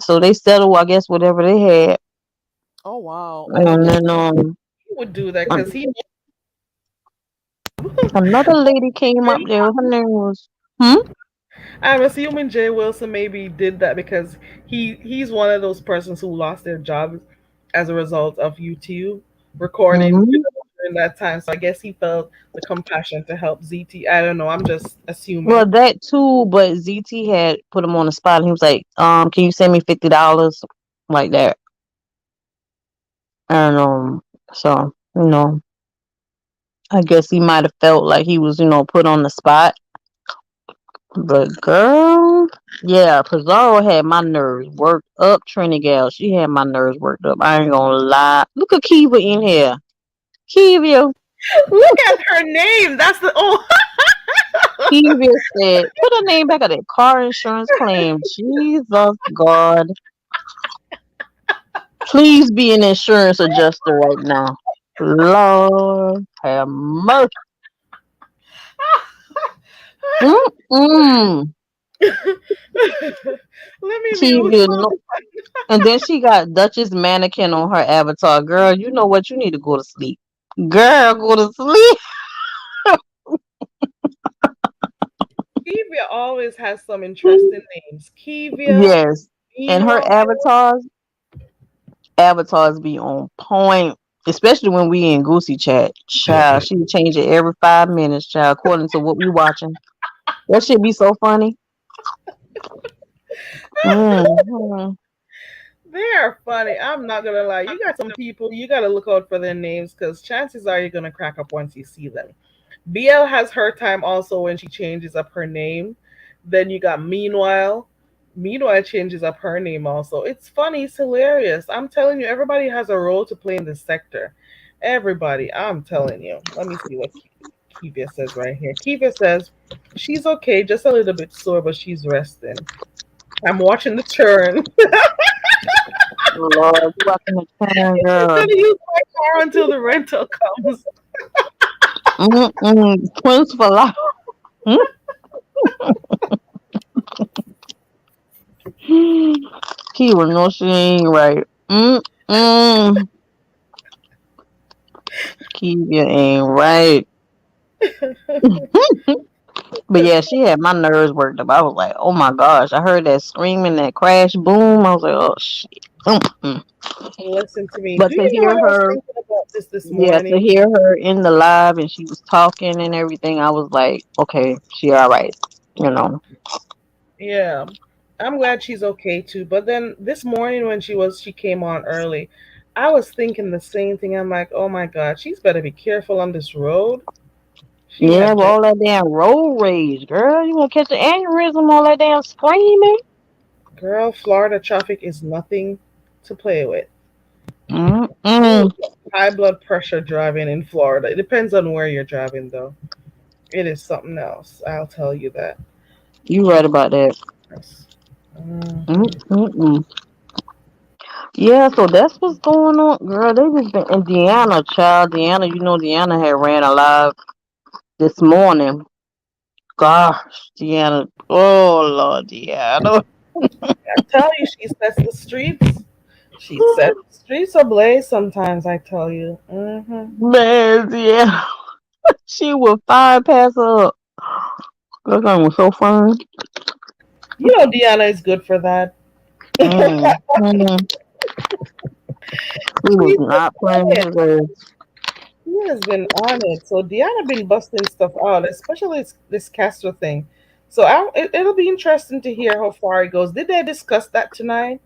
So they settled, I guess, whatever they had. Oh wow. I And guess then he would do that an- because he. another lady came up there. Her name was I'm assuming Jay Wilson maybe did that because he's one of those persons who lost their jobs as a result of YouTube recording, hmm during that time. So I guess he felt the compassion to help ZT. I don't know. I'm just assuming. Well, that too, but ZT had put him on the spot, and he was like, can you send me $50 like that?" And so I guess he might have felt like he was, put on the spot. But girl, yeah, Pizarro had my nerves worked up. Trini Gal, she had my nerves worked up. I ain't gonna lie. Look at Kiva in here. Kiva, Look at her name. That's the oh. Kiva said, "Put her name back on that car insurance claim." Jesus God, please be an insurance adjuster right now. Lord have mercy. Mm-mm. Let me mute. Kiva, no. And then she got Duchess mannequin on her avatar. Girl, you know what? You need to go to sleep. Girl, go to sleep. Kivia always has some interesting names. Kivia, Yes. And her meanwhile. avatars be on point. Especially when we in Goosey chat. Child, she change it every 5 minutes, child, according to what we watching. That should be so funny. Hmm They are funny. I'm not gonna lie. You got some people you gotta look out for their names because chances are you're gonna crack up once you see them. BL has her time also when she changes up her name. Then you got Meanwhile. Meanwhile changes up her name also. It's funny, it's hilarious. I'm telling you, everybody has a role to play in this sector. Everybody, I'm telling you. Let me see what Kivia says right here. Kivia says she's okay, just a little bit sore, but she's resting. I'm watching the churn. Lord, you watching the turn, She's girl. gonna use my car until the rental comes. Mm-mm. Twins for life. Kiva, no, she ain't right. Mm-mm. Kiva ain't right. But yeah, she had my nerves worked up. I was like, oh my gosh. I heard that screaming, that crash, boom. I was like, oh shit. Mm-mm. Listen to me. But Do to you know hear what I was her, thinking about this yeah, to morning? hear her in the live and she was talking and everything, I was like, okay, she all right. you know. Yeah. I'm glad she's okay too. But then this morning when she came on early, I was thinking the same thing. I'm like, oh my God, she's better be careful on this road. She Yeah, had but better. all that damn road rage, girl. You gonna catch an aneurysm, all that damn screaming. Girl, Florida traffic is nothing to play with. You will Mm-mm. get high blood pressure driving in Florida. It depends on where you're driving, though. It is something else. I'll tell you that. You right about that. Yes. Mhm. Mm-mm. Yeah, so that's what's going on, girl. They just been in Deanna, child. Deanna, you know, Deanna had ran alive this morning. Gosh, Deanna. Oh Lord, Deanna. I tell you, she sets the streets. She sets the streets ablaze sometimes, I tell you. Man, Deanna. She was fine pass up. That thing was so fun. You know Deanna is good for that. Mm. Mm. He was She's been not on playing it. his ass. She has been on it. So Deanna been busting stuff out, especially this Castro thing. So it'll be interesting to hear how far it goes. Did they discuss that tonight?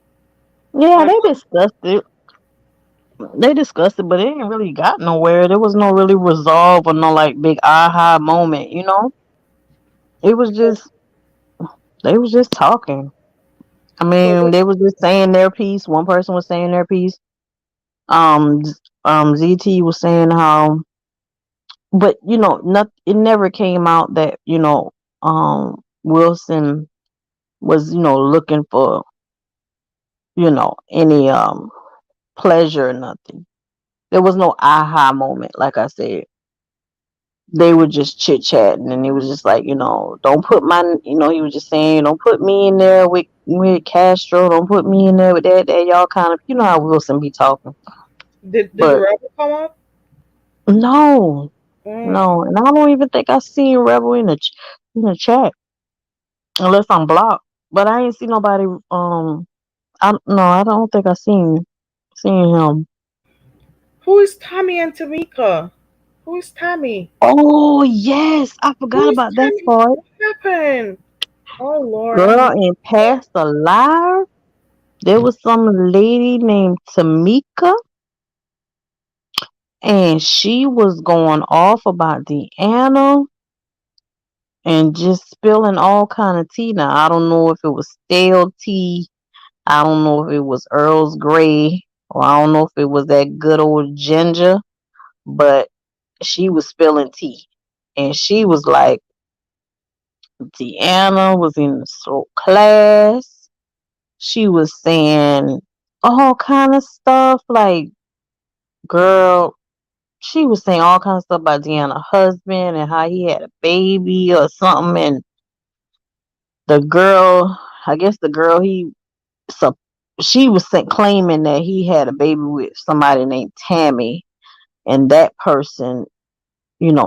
Yeah, On they discussed it. They discussed it, but it ain't really got nowhere. There was no really resolve or no like big aha moment, you know? It was just they was just talking. I so mean, they was just saying their piece. One person was saying their piece. ZT was saying how, but not it never came out that Wilson was looking for any pleasure or nothing. There was no aha moment, like I said. They were just chit chatting, and it was just like, don't put he was just saying, don't put me in there with Castro, don't put me in there with that y'all kind of, how Wilson be talking. did But Rebel come up? no, Mm. no, and I don't even think I seen Rebel in the chat unless I'm blocked. But I ain't see nobody. I no, I don't think I seen him. Who is Tommy and Tamika? Who is Tommy? Oh yes, I Who forgot is about that Tommy? part. What happened? Oh Lord, Girl, in Past the Live, there was some lady named Tamika, and she was going off about Deanna and just spilling all kind of tea. Now I don't know if it was stale tea. I don't know if it was Earl's Grey, or I don't know if it was that good old ginger, but she was spilling tea. And she was like, Deanna was in the so class. She was saying all kind of stuff like, girl, she was saying all kind of stuff about Deanna's husband and how he had a baby or something. And the girl, I guess the girl so she was claiming that he had a baby with somebody named Tammy, and that person,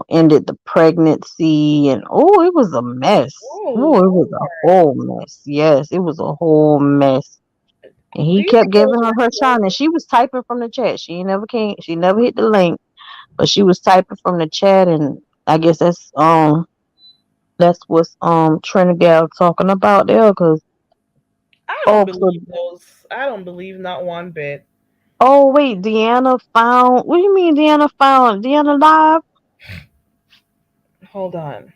ended the pregnancy, and oh, it was a mess. oh Oh, it was a Lord. whole mess. Yes, it was a whole mess. And he These kept girls giving her her are shine, and she was typing from the chat. She never hit the link, but she was typing from the chat, and I guess that's what's Trinidad talking about there, cause I don't oh, so believe those. I don't believe not one bit. oh wait, Deanna found. What do you mean, Deanna found Deanna live? Hold on.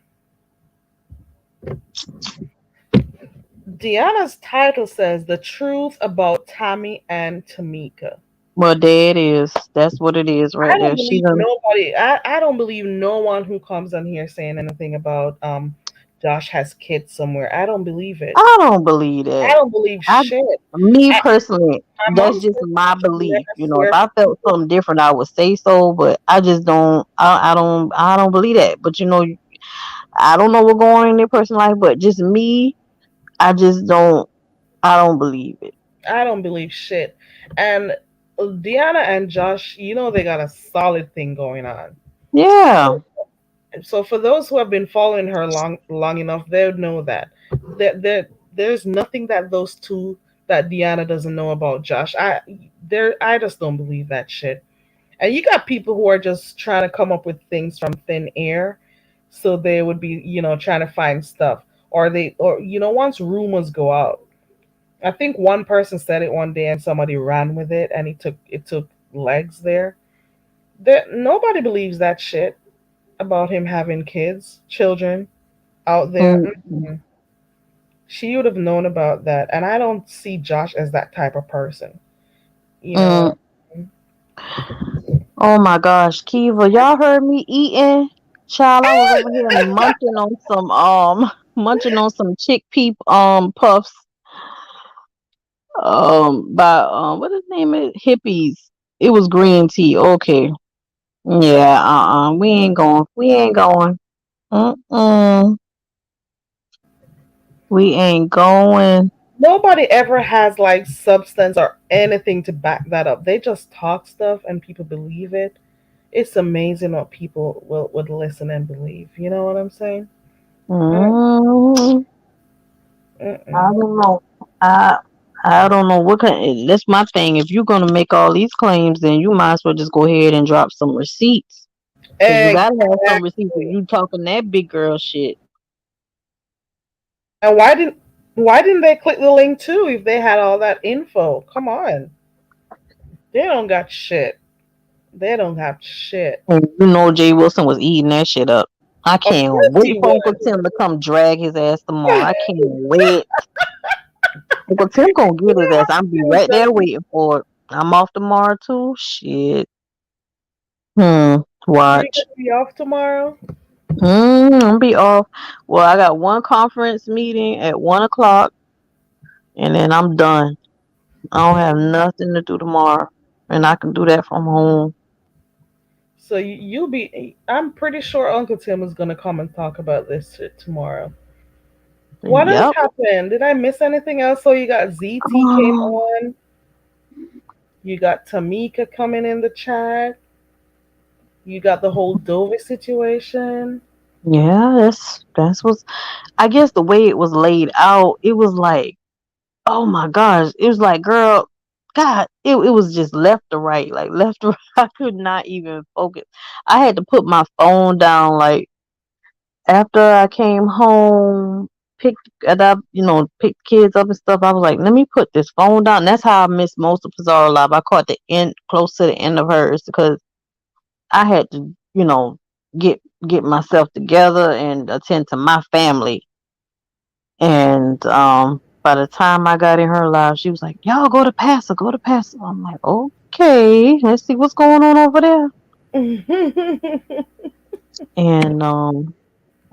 Deanna's title says the truth about Tommy and Tamika. Well, there it is. That's what it is I right don't there. She believe done. nobody. I don't believe no one who comes on here saying anything about Josh has kids somewhere. I don't believe it. I don't believe I that. don't believe I, shit. me I, personally, my that's mom just says my she'll belief. never If swear I for felt people. something different, I would say so. But I just don't. I don't believe that. But I don't know what's going on in their personal life. But just me, I just don't. I don't believe it. I don't believe shit. And Deanna and Josh, they got a solid thing going on. Yeah. So for those who have been following her long enough, they would know that there's nothing that those two that Deanna doesn't know about Josh. I just don't believe that shit. And you got people who are just trying to come up with things from thin air, so they would be trying to find stuff. or once rumors go out. I think one person said it one day and somebody ran with it and it took legs there. Nobody believes that shit about him having kids, children out there. Mm. Mm-mm. She would have known about that, and I don't see Josh as that type of person. You know. Mm. Oh my gosh, Kiva, y'all heard me eating? Child, I was over here munching on some munching on some chickpea puffs by what his name is, hippies. It was green tea. Okay. Yeah, we ain't going. We ain't going. Mm-mm. We ain't going. Nobody ever has like substance or anything to back that up. They just talk stuff and people believe it. It's amazing what people would listen and believe. You know what I'm saying? Mm, Mm, I mm-mm. don't know. I I don't know what kind. That's my thing. If you're gonna make all these claims, then you might as well just go ahead and drop some receipts. Cause you gotta have some receipts if Exactly. you talking that big girl shit. And why didn't they click the link too if they had all that info? Come on. They don't got shit. They don't have shit. And you know Jay Wilson was eating that shit up. I Of can't course wait he for Uncle would. Tim to come drag his ass tomorrow. I can't wait. Uncle Tim gonna get his ass. I'll be He was right there gonna waiting for it. I'm off tomorrow too. Shit. You're Watch. gonna be off tomorrow? I'll be off. Well, I got one conference meeting at 1 o'clock, and then I'm done. I don't have nothing to do tomorrow, and I can do that from home. So you'll be. I'm pretty sure Uncle Tim is gonna come and talk about this shit tomorrow. What else Yep. happened? Did I miss anything else? So you got ZT came Um, on. You got Tamika coming in the chat. You got the whole Dover situation. yeah, that's what's. I guess the way it was laid out, it was like, oh my gosh, it was like, girl, God, it was just left to right, like left to right. I could not even focus. I had to put my phone down, like after I came home, picked and I, picked kids up and stuff. I was like, let me put this phone down. That's how I missed most of Pizarro Live. I caught the end, close to the end of hers, because I had to, get get myself together and attend to my family. And by the time I got in her live, she was like, "Y'all go to Paso, go to Paso." I'm like, "Okay, let's see what's going on over there." And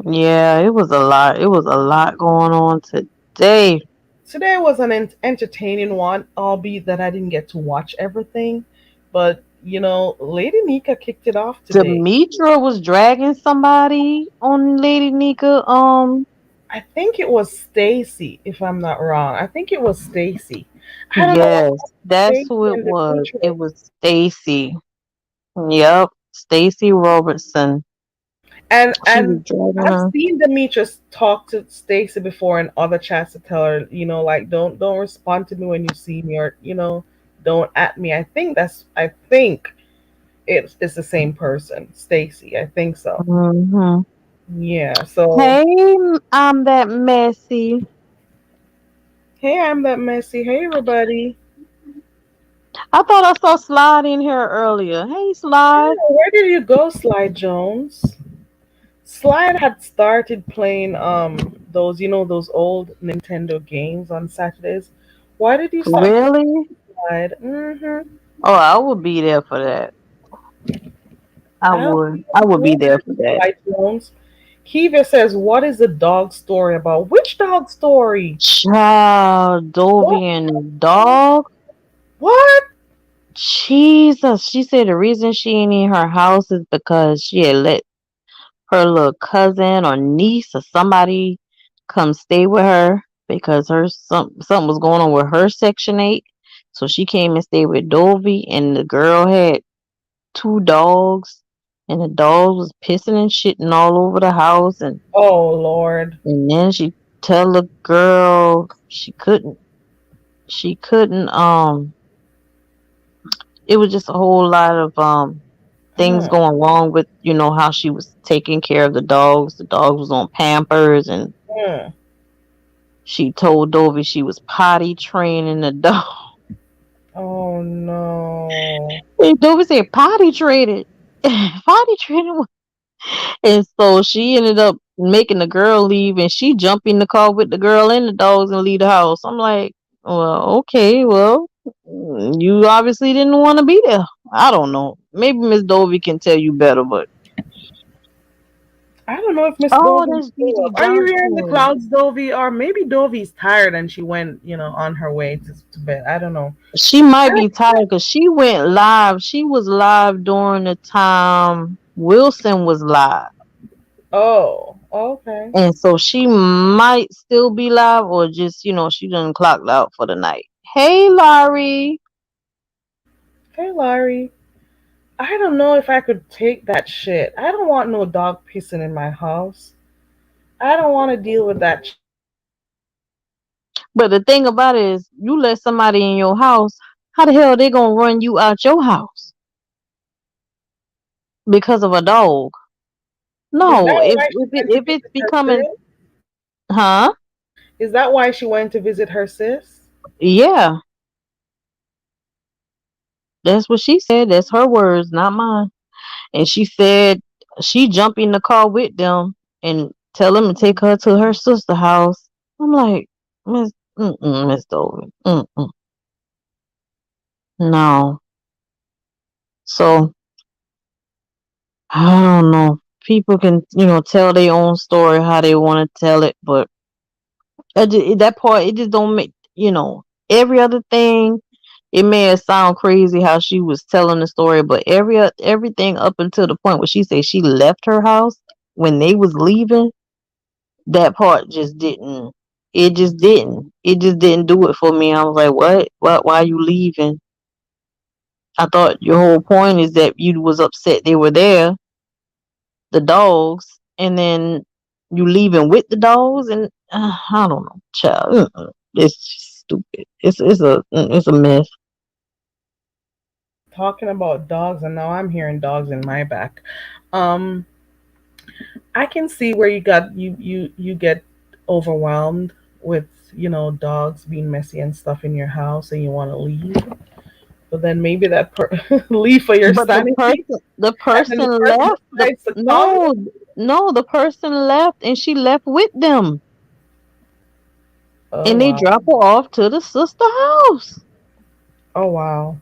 yeah, it was a lot. It was a lot going on today. Today was an entertaining one, albeit that I didn't get to watch everything. But Lady Nika kicked it off today. Demetra was dragging somebody on Lady Nika. I think it was Stacy, if I'm not wrong. I think it was Stacy. I don't know what Yes, that's Stacy who it and was. Demetra. It was Stacy. Yep, Stacy Robertson. She And was dragging I've her. seen Demetrius talk to Stacy before in other chats to tell her, like don't respond to me when you see me, or don't at me. I think it's the same person, Stacy. I think so. Hmm. Yeah. So Hey, I'm that messy. hey, I'm that messy. Hey, everybody. I thought I saw Slide in here earlier. Hey, Yeah, Slide. where did you go, Sly Jones? Slide had started playing those old Nintendo games on Saturdays. Why did you start playing Really? Slide? Mm-hmm. Oh, I would be there for that. I I don't would. I even would be know there that, for that. Sly Jones. Kiva says, "What is the dog story about? Which dog story? Child, What? Dovey and the dog. What? Jesus. She said the reason she ain't in her house is because she had let her little cousin or niece or somebody come stay with her, because something was going on with her Section 8. So she came and stayed with Dovey, and the girl had two dogs, and the dogs was pissing and shitting all over the house, Oh Lord. and then she tell the girl she couldn't. It was just a whole lot of things Hmm. going wrong with how she was taking care of the dogs. The dogs was on Pampers, and Hmm. She told Dovey she was potty training the dog. Oh no. And Dovey said potty training. Potty training. And so she ended up making the girl leave, and she jumped in the car with the girl and the dogs and leave the house. I'm like, well, okay, well, you obviously didn't want to be there. I don't know. Maybe Miss Dovey can tell you better, but I don't know if Miss oh, Dovey's there's still DJ up. Are you here in the Johnson. clouds, Dovey? Or maybe Dovey's tired and she went, on her way to bed. I don't know. She might be tired because she went live. She was live during the time Wilson was live. Oh, okay. And so she might still be live or just, she done clocked out for the night. Hey, Laurie. Hey, Larry. I don't know if I could take that shit. I don't want no dog pissing in my house. I don't want to deal with that shit. But the thing about it is, you let somebody in your house, how the hell they gonna run you out your house because of a dog? Is No, that if why she if it, went to if it's visit her becoming, sis? huh? Is that why she went to visit her sis? Yeah, that's what she said. That's her words, not mine. And she said she jump in the car with them and tell them to take her to her sister house. I'm like, Miss Dover, no. So I don't know. People can, tell their own story how they want to tell it, but that part, it just don't make, every other thing. It may have sound crazy how she was telling the story, but everything up until the point where she said she left her house when they was leaving, that part just didn't. It just didn't. It just didn't do it for me. I was like, what? What? Why are you leaving? I thought your whole point is that you was upset they were there, the dogs, and then you leaving with the dogs, and I don't know, child. It's stupid. It's a mess. Talking about dogs, and now I'm hearing dogs in my back. Um, I can see where you get overwhelmed with dogs being messy and stuff in your house, and you want to leave. But then maybe leave for your But sanity, the and then the person person left. decides to come. No, the person left, and she left with them, Oh and they wow! drop her off to the sister house. Oh wow!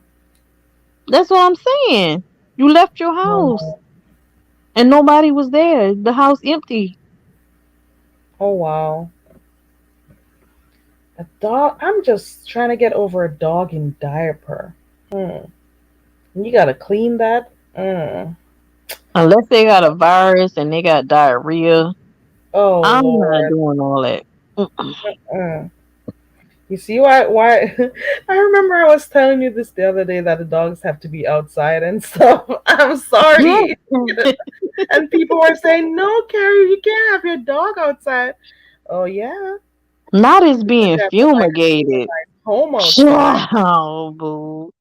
That's what I'm saying. You left your house, Oh, and nobody was there. The house empty. oh wow! A dog. I'm just trying to get over a dog in diaper. Hmm. You gotta clean that. Mm. Unless they got a virus and they got diarrhea. Oh I'm not Lord. doing all that. Mm. You see why I remember I was telling you this the other day that the dogs have to be outside and stuff. I'm Yeah. sorry. And people were saying, "No, Carrie, you can't have your dog outside." Oh yeah. Not as You have being to have a fumigated. nice home outside. Child, boo.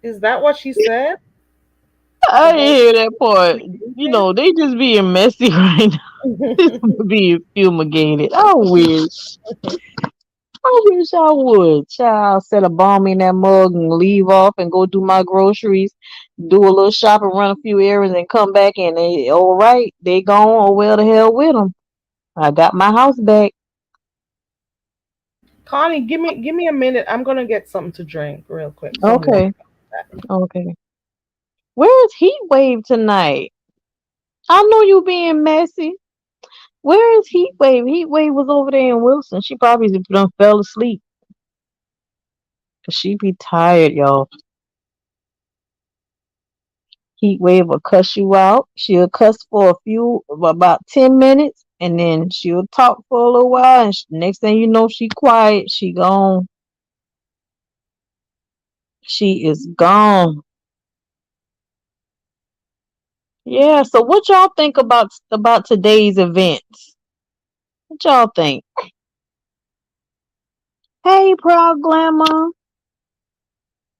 Is that what she said? I Is that didn't what hear that part. fumigation? They just being messy right now. Being fumigated. I wish I would. Child, set a bomb in that mug and leave off and go do my groceries, do a little shopping, run a few errands, and come back and they all right. They gone. Oh well, the hell with them. I got my house back. Connie, give me a minute. I'm gonna get something to drink real quick. Don't be long. Okay, okay. Where is Heat Wave tonight? I know you being messy. Where is Heat Wave? Heat Wave was over there in Wilson. She probably done fell asleep. 'Cause she be tired, y'all. Heat Wave will cuss you out. She'll cuss for about 10 minutes, and then she'll talk for a little while. And next thing you know, she quiet. She gone. She is gone. Yeah. So what y'all think about today's events? What y'all think? Hey, Proud Glamour.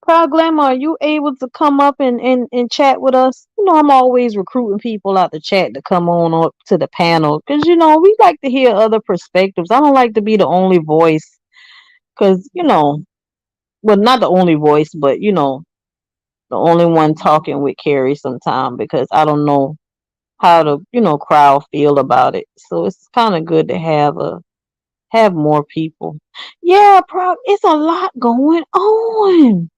Proud Glamour, are you able to come up and chat with us? I'm always recruiting people out the chat to come on up to the panel because, we like to hear other perspectives. I don't like to be the only voice because, well, not the only voice, but, the only one talking with Carrie sometime because I don't know how the, crowd feel about it. So it's kind of good to have more people. Yeah, it's a lot going on.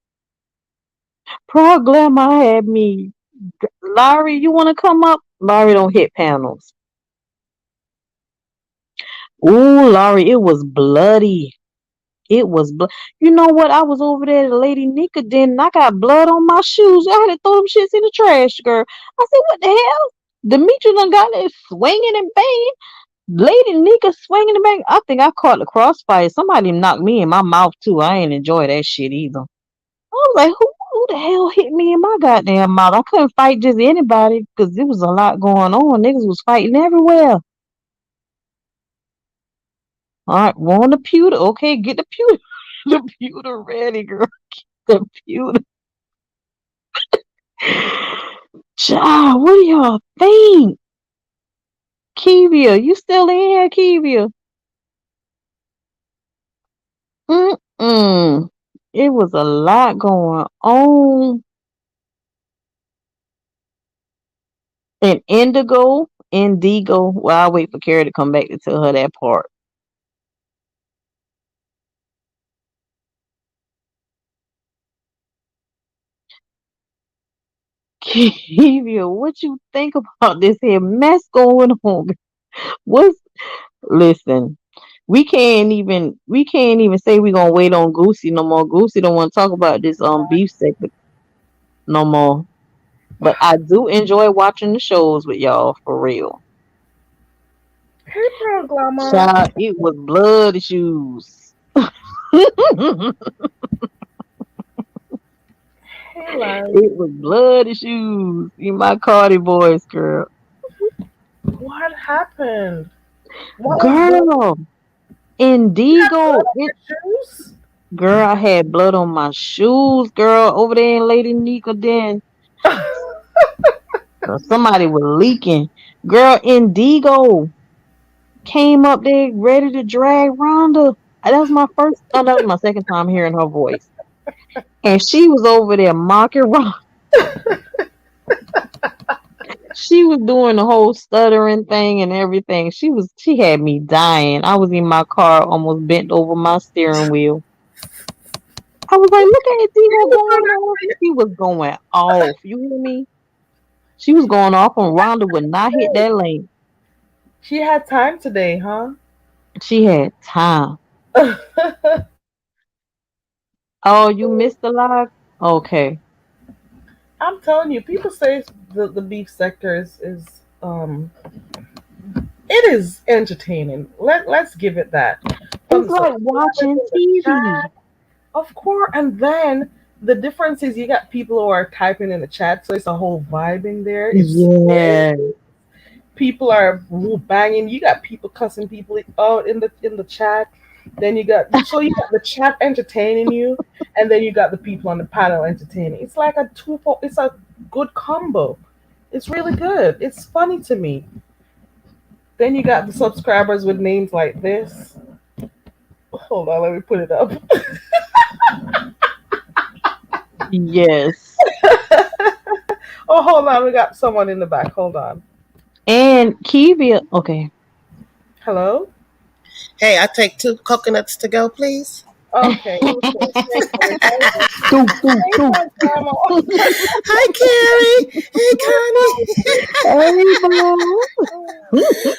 Proud Glamour had me. Larry, you want to come up? Larry don't hit panels. Ooh, Larry, it was bloody. It was blood. You know what? I was over there at Lady Nika den and I got blood on my shoes. I had to throw them shits in the trash, girl. I said, what the hell? Demetri done got it swinging and banging. Lady Nika swinging and banging. I think I caught the crossfire. Somebody knocked me in my mouth too. I ain't enjoy that shit either. I was like, who the hell hit me in my goddamn mouth? I couldn't fight just anybody because there was a lot going on. Niggas was fighting everywhere. All right, want the pewter? Okay, get the pewter. The pewter ready, girl. The pewter. Child, what do y'all think? Kivia, you still in here, Kivia? Mm-mm. It was a lot going on. And Indigo. Well, I'll wait for Carrie to come back to tell her that part. Kivia, what you think about this here mess going on? What's listen? We can't even say we're gonna wait on Goosey no more. Goosey don't want to talk about this beef segment no more. But I do enjoy watching the shows with y'all for real. Hey, Proud Glamour. Child, it was blood issues. It Hey, Larry. was blood issues in my Cardi voice, girl. What happened? What was blood? Girl, You had blood Indigo. on your shoes? Girl, I had blood on my shoes, girl, over there in Lady Nika then. Somebody was leaking. Girl, Indigo came up there ready to drag Rhonda. That was my first, oh, that was my second time hearing her voice. And she was over there mocking Rhonda. She was doing the whole stuttering thing and everything. She had me dying. I was in my car, almost bent over my steering wheel. I was like, look at Indigo going off. She was going off. You hear me? She was going off and Rhonda would not hit that lane. She had time today, huh? She had time. Oh, you missed the live? Okay. I'm telling you, people say the beef sector is it is entertaining. Let's give it that. From It's the like subscribers watching in the TV. chat, of course, and then the difference is you got people who are typing in the chat, so it's a whole vibe in there. It's Yeah. people are banging. You got people cussing people out in the chat. Then you got the chat entertaining you, and then you got the people on the panel entertaining. It's like a it's a good combo. It's really good. It's funny to me. Then you got the subscribers with names like this. Hold on, let me put it up. Yes. Oh, hold on, we got someone in the back. Hold on. And Kivia, okay. Hello. Hey, I take 2 coconuts to go, please. Okay. Okay. Thank you. Doop, doop, Hey, doop. Grandma. Hi, Carrie. Hey, Connie. Hey, boo.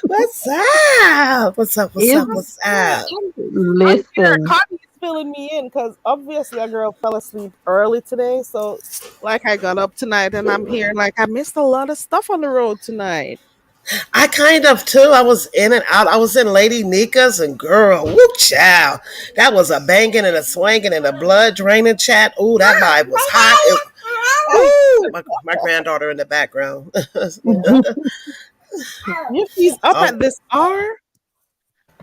What's up? What's up? What's It's up? What's up? I'm here. listen. Connie's filling me in because obviously a girl fell asleep early today. So, like, I got up tonight and I'm here. Like, I missed a lot of stuff on the road tonight. I kind of too. I was in and out. I was in Lady Nika's and girl, whoop chow. That was a banging and a swinging and a blood draining chat. Ooh, that vibe was hot. Ooh, my granddaughter in the background. She's up Oh, at this hour.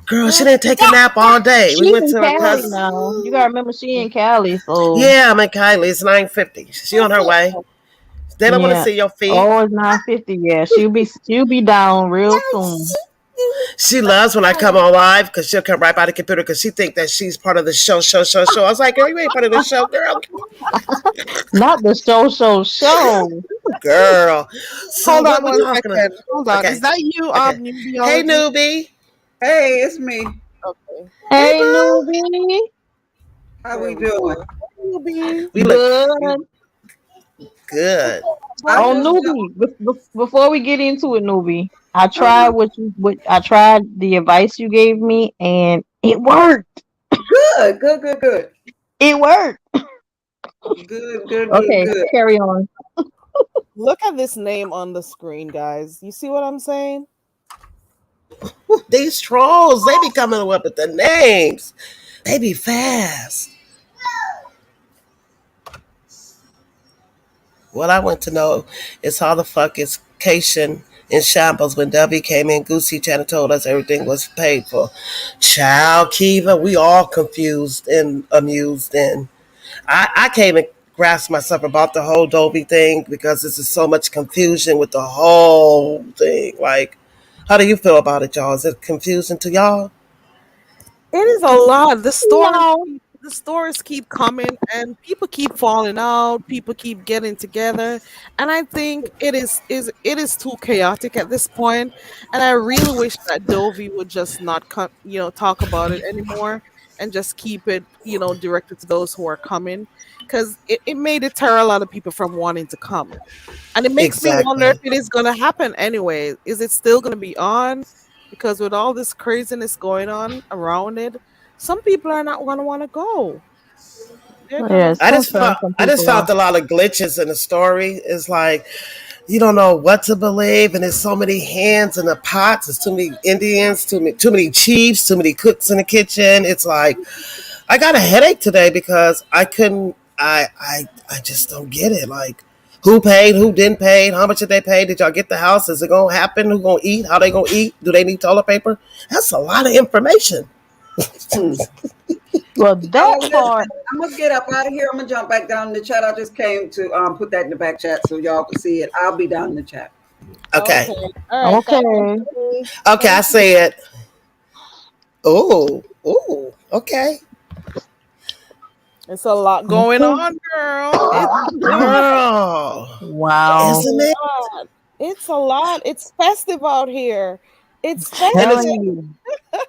Girl, she didn't take a nap all day. We She went in to her Cali cousin. now. You gotta remember she in Cali, so Yeah, I'm in Kylie. It's 9:50. She on her way. They don't want to yeah. see your feet. Oh, it's 9:50. Yeah, she'll be down real soon. She loves when I come on live because she'll come right by the computer because she think that she's part of the show. I was like, girl, you ain't part of the show, girl. Not the show. Girl. So Hold what on we one talking about? second. Hold on. Is Okay. that you, Okay. Hey, newbieology? newbie. Hey, it's me. Okay. Hey, Hey, boo. newbie. How There we we doing? go. Hey, newbie. We look Good. good. I Oh, just jumped. newbie. Before we get into it, newbie, I tried Uh-huh. I tried the advice you gave me, and it worked. Good. It worked. Okay, Good. carry on. Look at this name on the screen, guys. You see what I'm saying? These trolls, they be coming up with the names. They be fast. What I want to know is how the fuck is Cation in shambles when Debbie came in. Goosey Channel told us everything was paid for. Child, Kiva, we all confused and amused. And I can't even grasp myself about the whole Dobie thing because this is so much confusion with the whole thing. Like, how do you feel about it, y'all? Is it confusing to y'all? It is a lot. No. The stories keep coming, and people keep falling out. People keep getting together, and I think it is too chaotic at this point. And I really wish that Dovey would just not come, talk about it anymore, and just keep it, directed to those who are coming, because it may deter a lot of people from wanting to come. And it makes me wonder if Exactly. it is going to happen anyway. Is it still going to be on? Because with all this craziness going on around it, some people are not going to want to go. They're going Yeah, to it's concerned some I just people found are. a lot of glitches in the story. It's like you don't know what to believe, and there's so many hands in the pots. There's too many Indians, too many chiefs, too many cooks in the kitchen. It's like I got a headache today because I couldn't. I just don't get it. Like who paid, who didn't pay, how much did they pay? Did y'all get the house? Is it gonna happen? Who gonna eat? How they gonna eat? Do they need toilet paper? That's a lot of information. Hmm. Well, that Listen, part. I'm gonna get up out of here. I'm gonna jump back down in the chat. I just came to put that in the back chat so y'all can see it. I'll be down in the chat. Okay, Okay. All right. Thank you. Okay. Tiffany. okay, I Thank you. see it. Oh, okay. It's a lot going Okay. on, girl. It's Girl, it's Wow. isn't a it? lot. It's a lot. It's festive out here. It's And it's Telling festive. you. and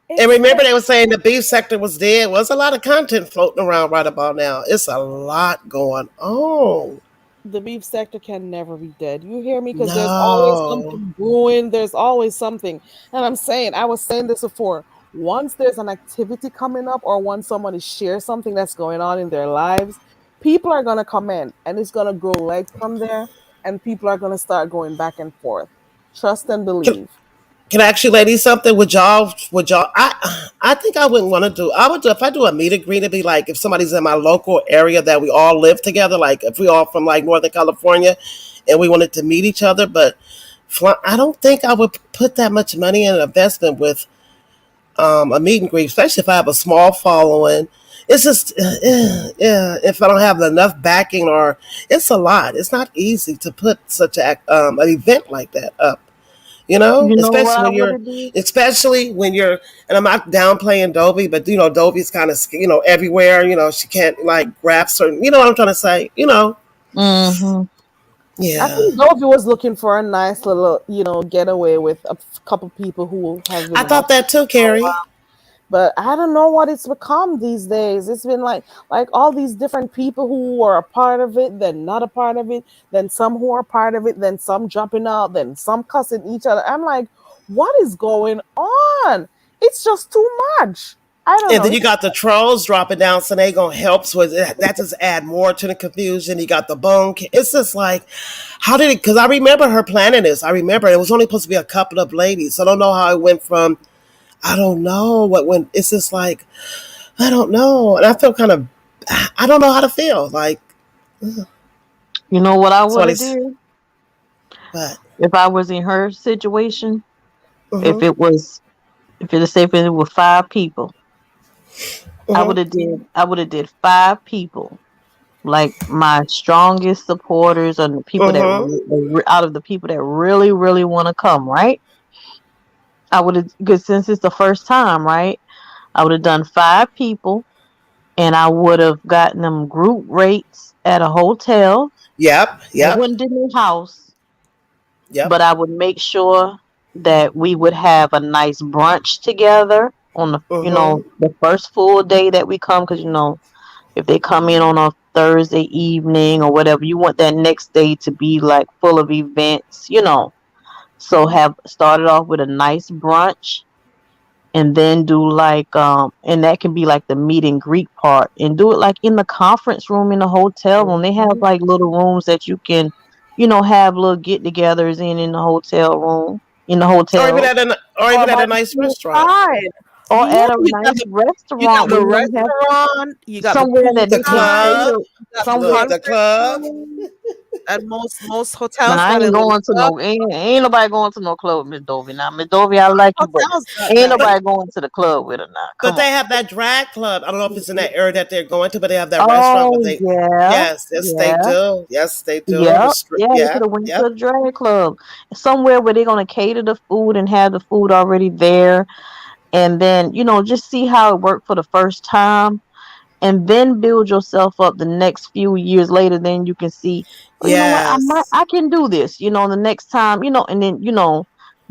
It's remember they were saying the beef sector was dead. Well, there's a lot of content floating around right about now. It's a lot going on. the beef sector can never be dead. You hear me? Because there's always No. something brewing. There's always something. And I was saying this before. Once there's an activity coming up, or once somebody shares something that's going on in their lives, people are going to comment, and it's going to grow legs from there. And people are going to start going back and forth. Trust and Can, believe. can I actually ladies something? Would y'all I think I wouldn't want to do I would do if I do a meet and greet, it'd be like if somebody's in my local area that we all live together, like if we all from like Northern California and we wanted to meet each other, but I don't think I would put that much money in an investment with a meet and greet, especially if I have a small following. It's just, yeah, if I don't have enough backing, or it's a lot. It's not easy to put such an event like that up. You know what I would have did? Especially when you're, and I'm not downplaying Dovey, but Dovey's kind of, everywhere. She can't like grab certain. You know what I'm trying to say? Mm-hmm. I Yeah. think Dovey was looking for a nice little, getaway with a couple people who have I been thought watching. that too, Carrie. But I don't know what it's become these days. It's been like all these different people who are a part of it, then not a part of it, then some who are part of it, then some dropping out, then some cussing each other. I'm like, what is going on? It's just too much. I don't And know. then you got the trolls dropping down, so they gonna help. So that just add more to the confusion. You got the bone. It's just like, how did it? Because I remember her planning this. I remember it was only supposed to be a couple of ladies. So I don't know how it went from. I don't know what went. It's just like I don't know, and I feel kind of. I don't know how to feel. Like You know what I so would have it's did but if I was in her situation? If mm-hmm. it was If it's say if it was 5 people, Mhm. I would have did 5 people, like my strongest supporters and the people that Mhm. out of the people that really really want to come, right? I would have, because since it's the first time, right? I would have done 5 people, and I would have gotten them group rates at a hotel. Yep. I Yep. wouldn't do no house, Yep. but I would make sure that we would have a nice brunch together on the, Mhm. the first full day that we come, because if they come in on a Thursday evening or whatever, you want that next day to be like full of events. So have started off with a nice brunch, and then do like and that can be like the meet and greet part, and do it like in the conference room in the hotel room. They have Mhm. like little rooms that you can have little get-togethers in the hotel room, in the Or even hotels, at or Or even at by a the nice restaurant. poolside. or Yeah, at a nice you got restaurant where the you don't have restaurant, you got the somewhere that The they can poolside, club. cater, you got the somewhere. Look, the conference club. room. And most Now hotels I got ain't a little going to club. no, ain't nobody going to no club with Miss Dovey. Now Miss Dovey, I like you, but Hotels got ain't that. nobody going to the club with her now. But Come they on. have that drag club. I don't know if it's in that area that they're going to, but they have that restaurant. But Oh they, yeah, yes, yes, they yeah. do. Yes, they do. Yep, yeah, they Yeah, could have went to yep, a drag club somewhere where they're gonna cater the food and have the food already there, and then just see how it worked for the first time, and then build yourself up the next few years later. Then you can see, oh, you know what, yes. I can do this. The next time, and then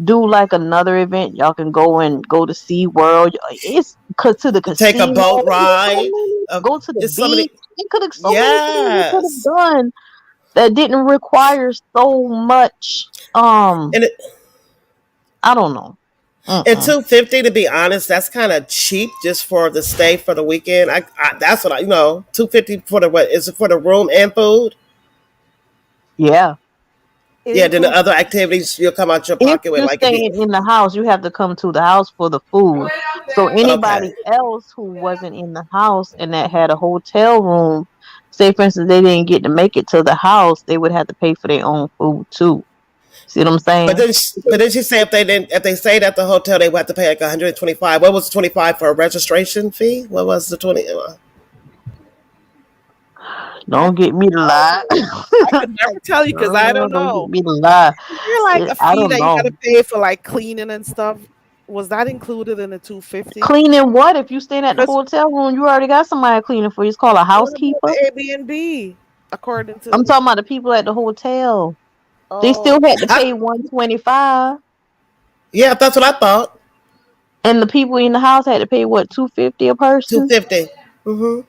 do like another event. Y'all can go to Sea World. It's cause to the Take a casino. boat It's so ride. many. Uh, Go to the it's so many. beach. It could have so many things we could have Yes, done that didn't require so much. and I don't know. and Mm-mm. 250, to be honest, that's kind of cheap just for the stay for the weekend. That's what 250 for the what is it for the room and food? Yeah. It Yeah, then the includes other activities you'll come out your If pocket with, you're like if you staying in the house, you have to come to the house for the food. So okay. anybody else who wasn't in the house and that had a hotel room, say for instance they didn't get to make it to the house, they would have to pay for their own food too. See what I'm But saying? then she said if they stayed at the hotel they would have to pay like 125. What was 25 for a registration fee? What was the 20? I Don't get me to lie. I could never tell you because I don't Don't get know. me to lie. Is there like a I fee don't that you know. gotta pay for like cleaning and stuff? Was that included in the 250? Cleaning what? If you staying at the Because hotel room, you already got somebody cleaning for you. It's called a what about housekeeper. the Airbnb? According I'm to talking about the people at the hotel. They still oh, had to I, pay 125, yeah, that's what I thought. and the people in the house had to pay what, 250 a person. 250. Mm-hmm.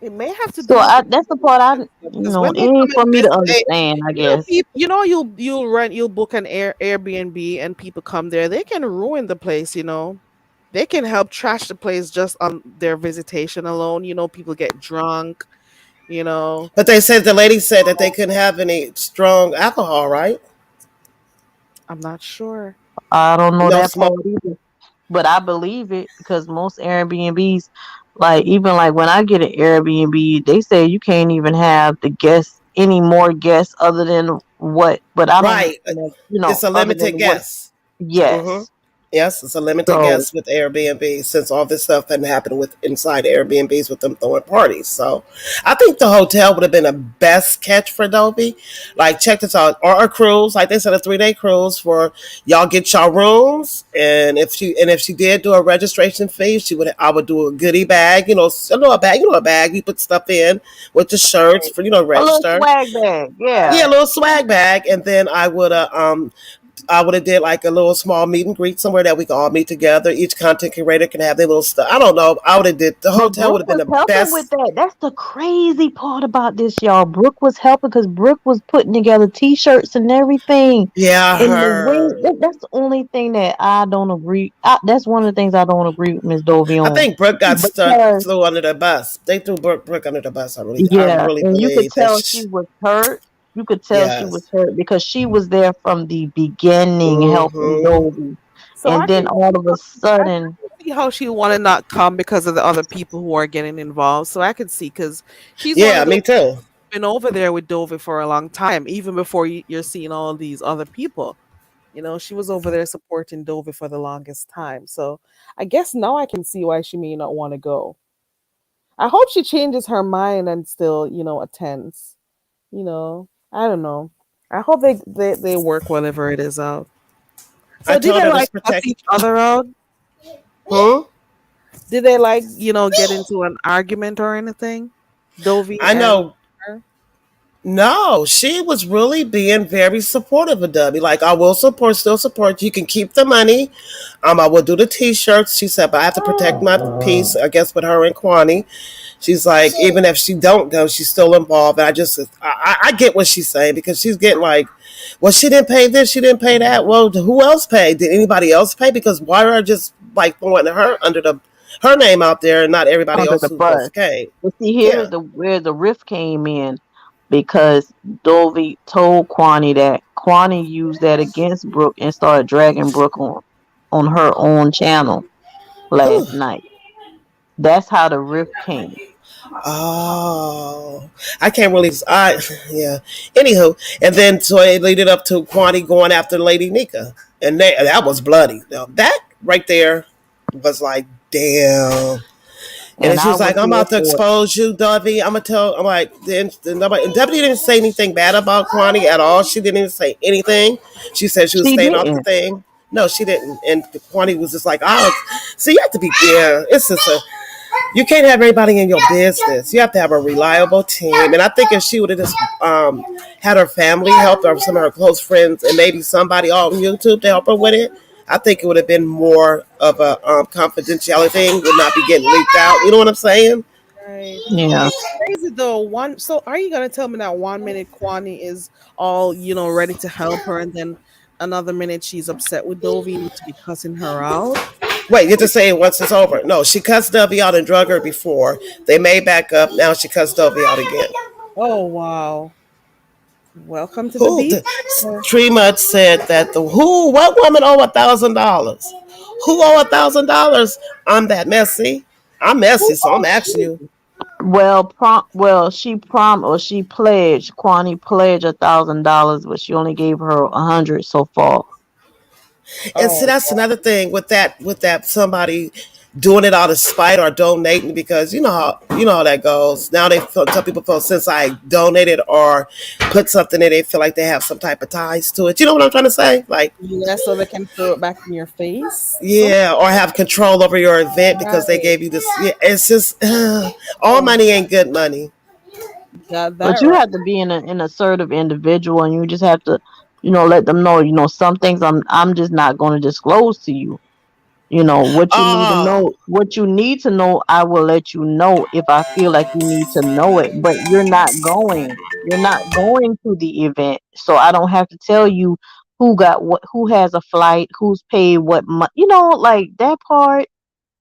it may have to So do with the that's the part because when it they come ain't for and me to visit, understand, I guess. people, you'll book an Airbnb and people come there. They can ruin the place. They can help trash the place just on their visitation alone. People get drunk. You know, But they said the lady said that they couldn't have any strong alcohol, right? I'm not sure. I don't know No that part smoke. either, but I believe it because most Airbnbs, like even like when I get an Airbnb, they say you can't even have the guests any more guests other than what, but I don't, Right. It's a other than limited what. guess. Mm-hmm. Yes. Yes, it's a limited So guess with Airbnb since all this stuff hadn't happened with inside Airbnbs with them throwing parties. So I think the hotel would have been a best catch for Dolby. Like check this out. Or a cruise, like they said, a 3-day cruise for y'all get y'all rooms. And if she did do a registration fee, I would do a goodie bag, a bag, a bag you put stuff in with the shirts for, a little register. swag bag, yeah. Yeah, a little swag bag, and then I would have did like a little small meet and greet somewhere that we can all meet together. Each content curator can have their little stuff. I don't know. I would have did the But hotel would Brooke have been was the helping with best. that. That's the crazy part about this, y'all. Brooke was helping because Brooke was putting together T-shirts and everything. Yeah, In the way, her. that's the only thing that I don't agree. That's one of the things I don't agree with Miss Dovey I on, think Brooke got stuck, because flew under the bus. They threw Brooke under the bus. I yeah, really and you could believe that. tell she was hurt. You could tell she was Yes. hurt because she was there from the beginning helping Mm-hmm. Dovey, So and then all of a I sudden, can see how she want to not come because of the other people who are getting involved. So I can see because she's one Yeah, of those me too. been over there with Dover for a long time, even before you're seeing all these other people. She was over there supporting Dovey for the longest time. So I guess now I can see why she may not want to go. I hope she changes her mind and still, attends. I don't know. I hope they work whatever it is out. I So did told they her to like cuss protect. each other out? Hmm? Did they like, get into an argument or anything? Dovey I and know. her? No, she was really being very supportive of Debbie. Like, I will support, still support. You can keep the money. I will do the T-shirts. She said, but I have to protect my peace. I guess with her and Kwani. She's like, even if she don't go, she's still involved. And I get what she's saying because she's getting like, well, she didn't pay this, she didn't pay that. Well, who else paid? Did anybody else pay? Because why are just like throwing her name out there and not everybody Under else the who bus. was came? But see, Yeah. here's the where the rift came in because Dovey told Kwani that Kwani used that against Brooke and started dragging Brooke on her own channel last night. That's how the rift came. Oh, I can't really. Yeah. Anywho, and then so it leaded up to Kwani going after Lady Nika, and that was bloody. Now, that right there was like, damn. And then And she I was was like, "I'm here about to for it. expose you, Dovey. I'm gonna tell." I'm like, then nobody. And Debbie didn't say anything bad about Kwani at all. She didn't even say anything. She said she was She staying off the didn't. thing. No, she didn't. And Kwani was just like, "Oh, so you have to be yeah." It's just you can't have everybody in your business. You have to have a reliable team. And I think if she would have just had her family help or some of her close friends and maybe somebody on YouTube to help her with it, I think it would have been more of a confidentiality thing, would not be getting leaked out. You know what I'm saying? Right. Yeah. It's crazy though. So are you gonna tell me that 1 minute Kwani is all, ready to help her, and then another minute she's upset with Dovey and to be cussing her out? Wait, you have to say it once it's over. No, she cussed Dovey out and drug her before. They made back up. Now she cussed Dovey out again. Oh wow. Welcome to the Who? beef. Maker. Tree Mud said that what woman owe $1,000? Who owe $1,000? I'm that messy. I'm Who messy, so I'm owes asking who? you. She pledged Kwani pledged $1,000, but she only gave her 100 so far. And see, Oh, that's another thing with that somebody doing it out of spite or donating because you know how that goes. Now some people feel since I donated or put something in, they feel like they have some type of ties to it. You know what I'm trying to say? Like, yeah, so they can throw it back in your face. So yeah, or have control over your event because they right. gave you this. Yeah, it's just all Oh, money ain't good money. got that But you right. have to be an assertive individual, and you just have to, let them know, some things I'm just not going to disclose to you. What you need to Oh, know, I will let you know if I feel like you need to know it. But you're not going to the event, so I don't have to tell you who has a flight, who's paid what money. Like that part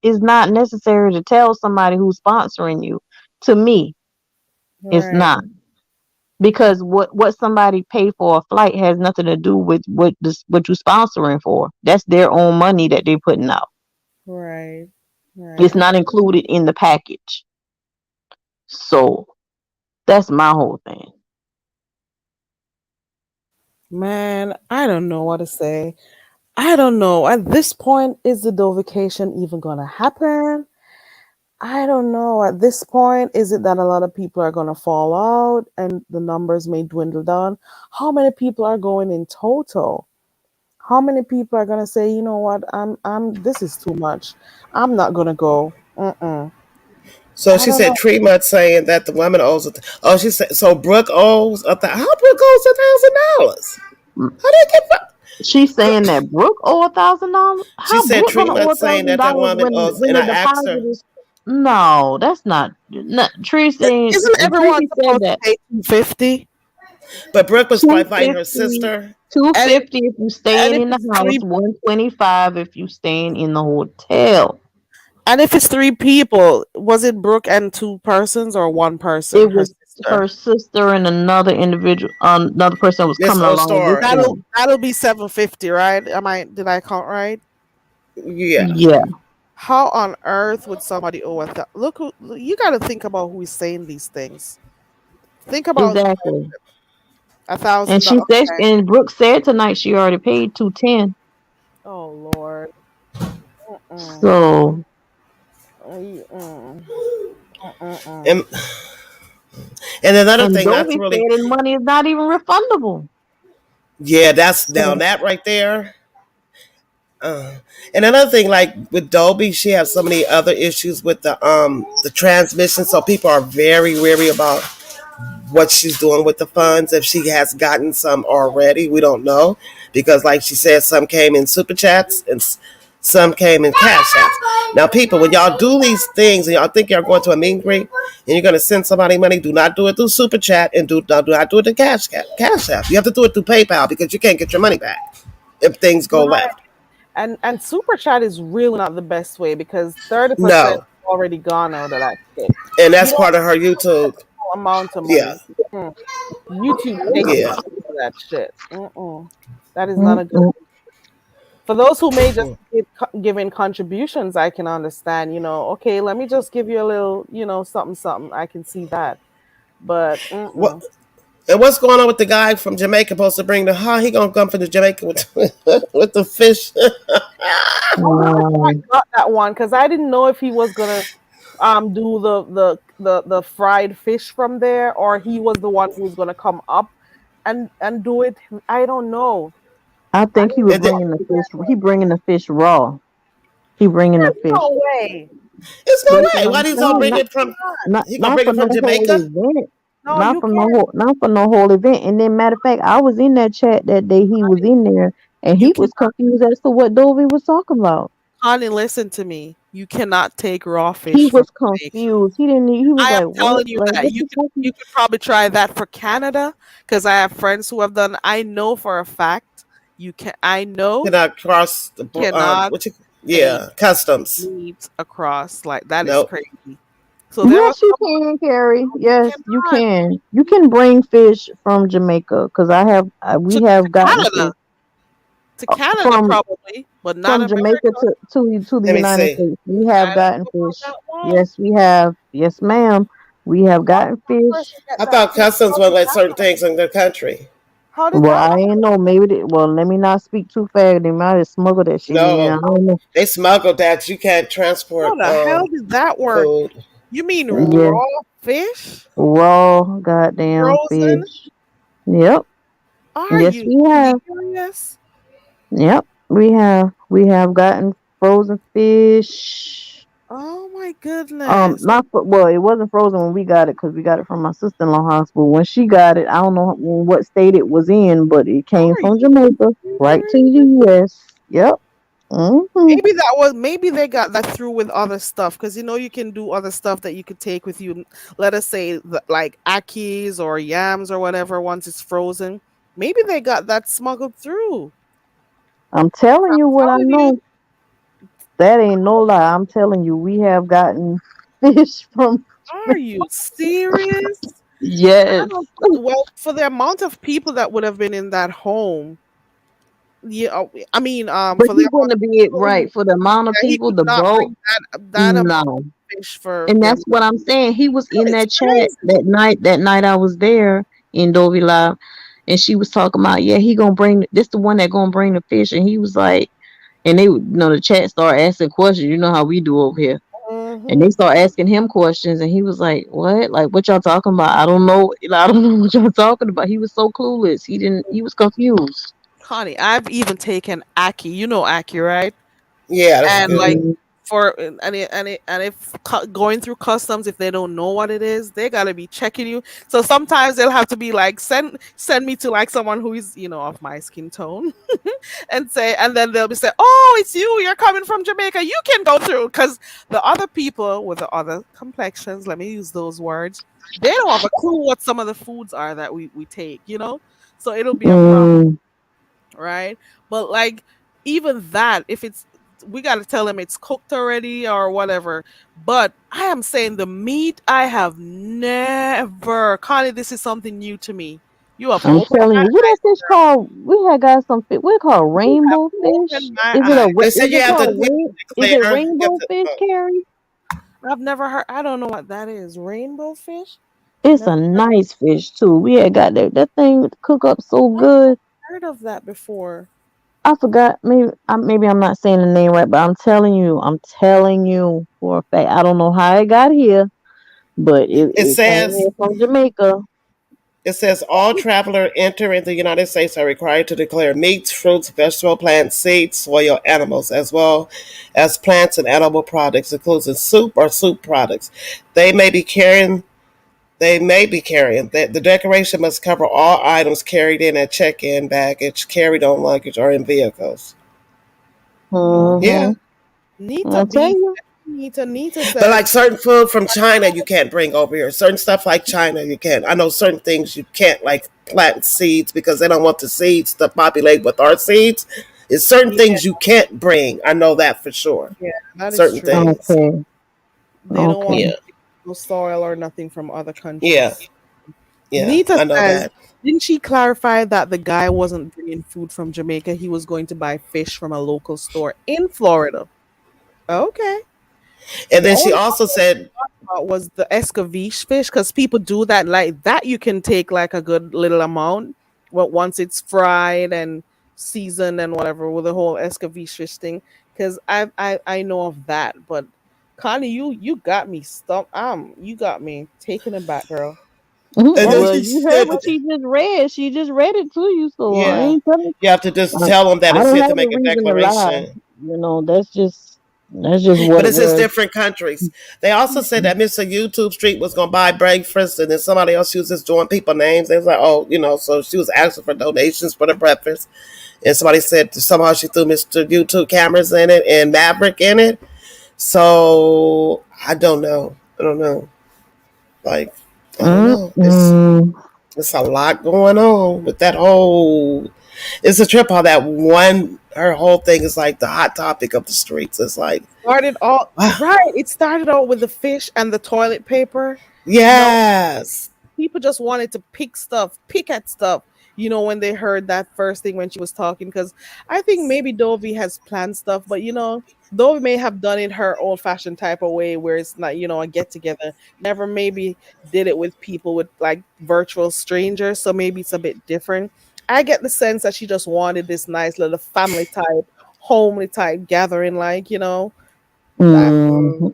is not necessary to tell somebody who's sponsoring you. To me, it's Right, not because what somebody pay for a flight has nothing to do with what you sponsoring for. That's their own money that they putting out. right, It's right. not included in the package. So that's my whole thing. Man, I don't know what to say. I don't know. At this point, is the vacation even gonna happen? I don't know. At this point, is it that a lot of people are gonna fall out and the numbers may dwindle down? How many people are going in total? How many people are gonna say, you know what, this is too much. I'm not gonna go. Mm-mm. so I she don't said know. Tree Mud saying that the woman owes it. Oh, she said so. Brooke owes how Brooke owes $1,000? Mm, How did it get? She's saying that Brooke owe $1,000. She How said Brooke Tree gonna owe Mud a saying thousand that that dollars woman owes, when and the I asked deposit her. is? No, that's not Tracy. Isn't everyone Tracy said supposed to that pay 250? But Brooke was two fighting her fifty, sister. two And if fifty if you and staying if in the it's house, 125 if you staying in the hotel. three people, was it Brooke and two persons or one person, It her was sister? her sister and another individual, another person that was This coming whole along with story. That'll them. that'll be 750, right? Did I count right? Yeah. Yeah, How on earth would somebody owe look you got to think about who is saying these things. Think about the exactly. And $1,000. she said, Okay. and Brooke said tonight she already paid 210. Oh Lord. Mm-mm. So, Mm-mm. Mm-mm. And another and thing, not to Dovey said really, the money is not even refundable. yeah, that's down So, that right there. Uh, and another thing, like with Dolby, she has so many other issues with the transmission. So people are very wary about what she's doing with the funds. If she has gotten some already, we don't know because, like she said, some came in super chats and some came in cash apps. Now, people, when y'all do these things and y'all think y'all going to a meet and greet and you're going to send somebody money, do not do it through super chat and do not do it to cash app. You have to do it through PayPal because you can't get your money back if things go Right. left. And super chat is really not the best way because 30% No, already gone out of that shit. and You that's don't part of her YouTube. know amount of Yeah, money. Mm. YouTube takes a yeah. piece of that shit. Mm-mm. That is not a good. mm-mm. For those who may just give in contributions, I can understand. Okay, let me just give you a little, something, something. I can see that, but What mm-mm. and what's going on with the guy from Jamaica supposed to bring the he gonna come from the Jamaica with with the fish? Oh, I Um, got that one because I didn't know if he was gonna do the fried fish from there, or he was the one who's gonna come up and do it. I don't know. I I think he didn't was And know. bringing the fish. He bringing the fish raw. He bringing the There's fish. no way. it's That's no way. what Why I'm he's gonna saying. bring Not it from? not He gonna not bring for it no from whole Jamaica? event. No, you can't. Not for no whole event. And then matter of fact, I was in that chat that day. He was in there, and You he can. was confused as to what Dovey was talking about. Honey, listen to me. You cannot take raw He fish from was Jamaica. confused. He didn't. He was I am like, "What? telling you Like, that what you you talking?" could probably try that for Canada because I have friends who have done. I know for a fact you can. I know Cannot cross the cannot what you? take Yeah, customs. meat across like that is Nope. crazy. So there are Yes, you some can, Carrie. you Yes, you cannot can. You can bring fish from Jamaica because we to have gotten Canada fish to Canada from probably, but not Jamaica America. to the Let me United see. States. We I have don't gotten know about fish. that one. Yes, we have. Yes, ma'am. We have How did gotten that person fish. get I that thought fish customs out would of let certain Canada? things in their country. How did Well, that I ain't know. Maybe well, let me not speak too fast. They might have smuggled that shit in there. I No, don't know. they smuggled that. You can't how transport the hell did that work? food. You mean Yeah, raw fish? raw goddamn Frozen? fish. Yep. Are Yes, you we have. serious? Yep, we have. We have gotten frozen fish. Oh my goodness. Not well. It wasn't frozen when we got it because we got it from my sister-in-law hospital. When she got it, I don't know what state it was in, but it came Are from you Jamaica right to the serious? U.S. Yep. Hmm. Maybe they got that through with other stuff because you can do other stuff that you could take with you. Let us say like akis or yams or whatever once it's frozen. Maybe they got that smuggled through. I'm telling you what I Telling you, know. That ain't no lie. I'm telling you, we have gotten fish from. are you serious? I Yes. don't. Well, for the amount of people that would have been in that home, yeah. I mean, But for the he amount wouldn't of be it people right for the amount of he people, could the not boat. bring that amount No. of fish for And them. that's what I'm saying. He was That in is that chat crazy. that night I was there in Dovey Live, and she was talking about, yeah, he gonna bring this the one that gonna bring the fish, and he was like, and they the chat start asking questions. You know how we do over here, and Hmm. they start asking him questions, and he was like, what? Like what y'all talking about? I don't know. I don't know what y'all talking about. He was so clueless. He didn't. He was confused. Honey, I've even taken Aki. You know Aki, right? Yeah, that's And like good. Mm, and if going through customs, if they don't know what it is, they gotta be checking you. So sometimes they'll have to be like send me to like someone who is of my skin tone, and then they'll be say, oh, it's you. You're coming from Jamaica. You can go through because the other people with the other complexions, let me use those words, they don't have a clue what some of the foods are that we take. So it'll be a problem, mm. right? But like even that, if it's we got to tell them it's cooked already or whatever. But I am saying the meat, I have never, Connie, this is something new to me. You have I'm opened telling my you, what that eyes. fish called? We had got some fish. What it called? You have Rainbow fish? opened my Is it eyes. They said is you it have to called is it declare. You have rainbow to. fish, Carrie? I've never heard. I don't know what that is. Rainbow fish. It's Never a nice fish too. We had got that thing cook up so good. heard of that before. I forgot. Maybe I'm not saying the name right, but I'm telling you for a fact. I don't know how it got here, but It it came says here from Jamaica. it says all travelers entering the United States are required to declare meats, fruits, vegetable, plants, seeds, soil, animals, as well as plants and edible products, including soup or soup products. They may be carrying the declaration must cover all items carried in at check-in, baggage, carried on luggage, or in vehicles. Yeah. Mm-hmm. Nita I tell B. you. Nita But says, like certain food from China, you can't bring over here. Certain stuff like China, you can't. I know certain things you can't, like plant seeds, because they don't want the seeds to populate with our seeds. It's certain yeah, things you can't bring. I know that for sure. yeah, that is Certain true. things. Okay. They don't want Okay. Yeah. no soil or nothing from other Yeah. countries. Yeah. Nita I know says, that. didn't she clarify that the guy wasn't bringing food from Jamaica? He was going to buy fish from a local store in Florida. Okay. And The then she only also said, was the escabeche fish because people do that like that. You can take like a good little amount, but once it's fried and seasoned and whatever with the whole escabeche fish thing. Because I know of that, but Connie, you got me stumped. You got me taken aback, girl. and What then was Well, she you heard said, what she just read. She just read it to you, so I yeah, ain't telling. you have to just I, tell them that I it's don't it to have a make a reason to lie. declaration. That's just what But it it's just was. different countries. They also said that Mr. YouTube Street was going to buy breakfast, and then somebody else, she was just doing people names. They was like, oh, so she was asking for donations for the breakfast. And somebody said somehow she threw Mr. YouTube cameras in it and Maverick in it. So I don't know. I don't know. Like, I don't know. Mm-mm. It's a lot going on with that whole. It's a trip how that one her whole thing is like the hot topic of the streets. It's like, started all wow, right? It started out with the fish and the toilet paper. You know, yes. people just wanted to pick at stuff, when they heard that first thing when she was talking. Because I think maybe Dovey has planned stuff, but Dovey may have done it her old fashioned type of way where it's not, a get together. Never maybe did it with people with like virtual strangers. So maybe it's a bit different. I get the sense that she just wanted this nice little family type, homely type gathering, like, that.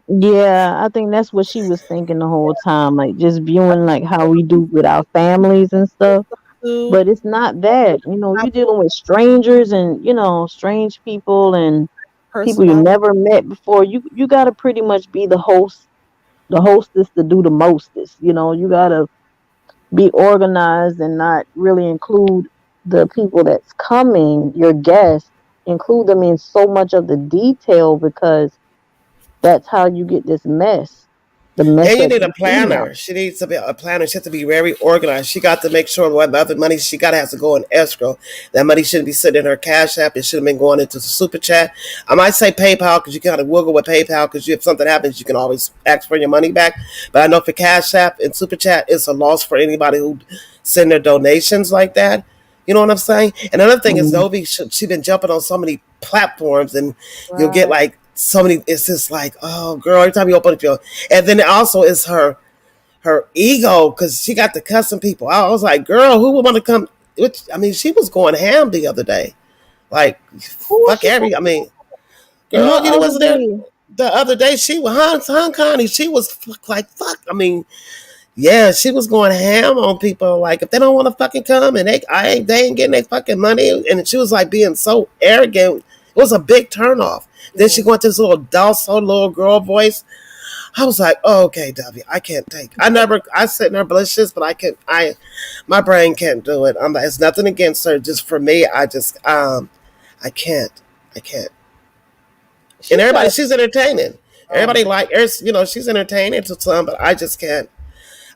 Yeah, I think that's what she was thinking the whole time, like just viewing like how we do with our families and stuff. Food, But it's not that. You're dealing with strangers and strange people and people you personal. never met before. You gotta pretty much be the hostess to do the mostest. You gotta be organized and not really include the people that's coming, your guests, include them in so much of the detail because that's how you get this mess. The mess And you that need a you see now. planner. She needs to be a planner. She has to be very organized. She got to make sure what other money she got has to go in escrow. That money shouldn't be sitting in her cash app. It should have been going into the super chat. I might say PayPal because you kind of wiggle with PayPal because if something happens, you can always ask for your money back. But I know for cash app and super chat, it's a loss for anybody who send their donations like that. You know what I'm saying? And another thing is Mm, Novi, she been jumping on so many platforms, and you'll get Right. like so many. It's just like, oh, girl, every time you open up your, and then it also is her ego because she got to cussing people. I was like, girl, who would want to come? Which I mean, she was going ham the other day. Like, Who was fuck she every. I talking mean, girl, what you other wasn't there day? the other day. She was Hong Connie. She was like, fuck. I mean, yeah, she was going ham on people. Like, if they don't want to fucking come and they ain't getting their fucking money, and she was like being so arrogant. It was a big turnoff. Then she about? went to this little docile little girl voice. I was like, oh, okay, W, I can't take. I sit in her blushes, but my brain can't do it. It's nothing against her. Just for me, I can't, I can't. She And everybody, said, she's entertaining. Everybody um, like her, she's entertaining to some, but I just can't.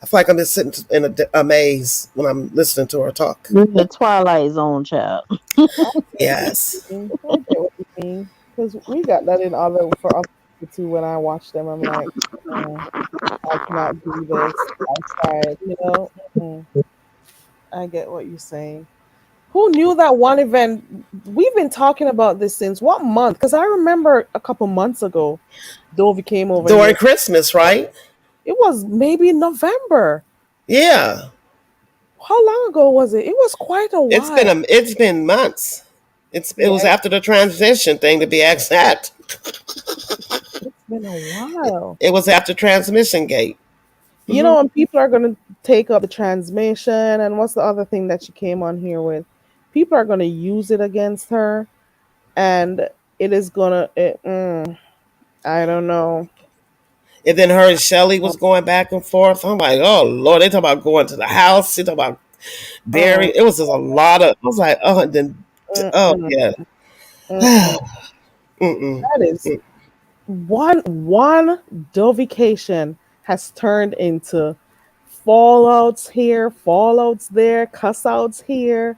I feel like I'm just sitting in a maze when I'm listening to her talk. This is the Twilight Zone, child. I get what you Yes. mean. I get what you mean. Because we got that in other for other people too. When I watch them, I'm like, "Mm, I cannot do this outside. Mm-mm. I get what you're saying. Who knew that one event? We've been talking about this since what month? Because I remember a couple months ago, Dovey came over During here. Christmas, right? It was maybe November. Yeah, How long ago was it? It was quite a while. it's been months. It was Yeah, after the transition thing to be exact. it's been a while. It was after transmission gate. You know, and people are gonna take up the transmission, and what's the other thing that she came on here with? People are gonna use it against her, and it is gonna. I don't know. And then her and Shelly was going back and forth. I'm like, oh Lord, they talk about going to the house. They talk about Oh, burying. It was just a lot of. I was like, oh, and then, oh mm-mm, yeah. mm-mm. Mm-mm. That is one vacation has turned into fallouts here, fallouts there, cussouts here.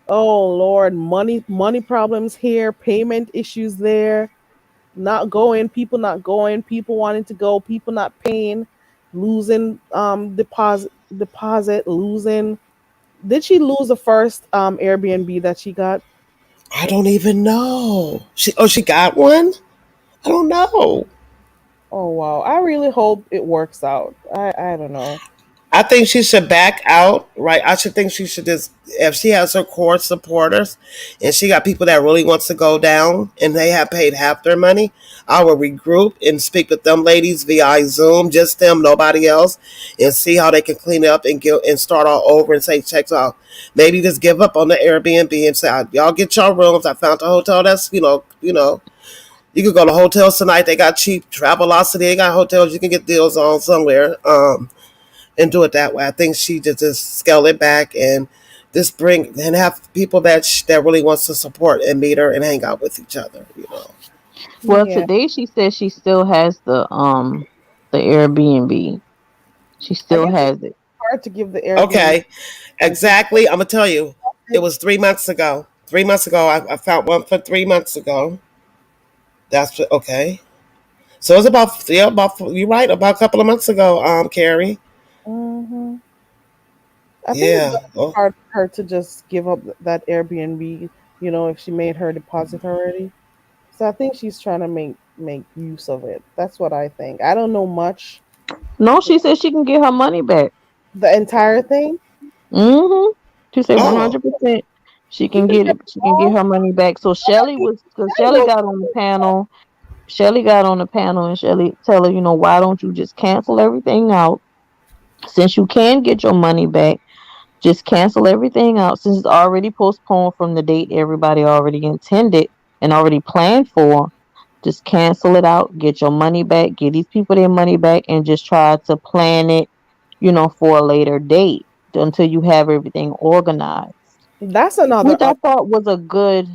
Oh Lord, money problems here, payment issues there, not going, people not going, people wanting to go, people not paying, losing deposit, losing. Did she lose the first Airbnb that she got? I don't even know. She got one. I don't know. Oh wow. I really hope it works out. I don't know. I think she should back out, right? I should think she should just, if she has her core supporters and she got people that really wants to go down and they have paid half their money, I will regroup and speak with them ladies via Zoom, just them, nobody else, and see how they can clean it up and get and start all over and say, check out. Maybe just give up on the Airbnb and say, y'all get your rooms. I found a hotel that's, you could go to hotels tonight. They got cheap Travelocity. They got hotels you can get deals on somewhere. And do it that way. I think she just scale it back and just bring and have people that really wants to support and meet her and hang out with each other. Well, Yeah. today she said she still has the Airbnb. She I still guess it's has it. hard to give the Airbnb Okay, and people exactly. I'm gonna tell you, it it. was 3 months ago. 3 months ago, I found one for 3 months ago. Okay. So it's about about you're right, about a couple of months ago, Carrie. Hmm. I think it's Yeah. gonna be Oh, hard for her to just give up that Airbnb, if she made her deposit already. So I think she's trying to make use of it. That's what I think. I don't know much. No, she said she can get her money back. The entire thing, Mm-hmm. She said oh, 100%. She she can could get get it. She can get all. her money back. So Shelly was, because Shelly Shelly will. got on the panel. Shelly got on the panel, and Shelly tell her, why don't you just cancel everything out? Since you can get your money back, just cancel everything out. Since it's already postponed from the date everybody already intended and already planned for, just cancel it out, get your money back, get these people their money back, and just try to plan it, for a later date until you have everything organized. That's another Which I option. thought was a good,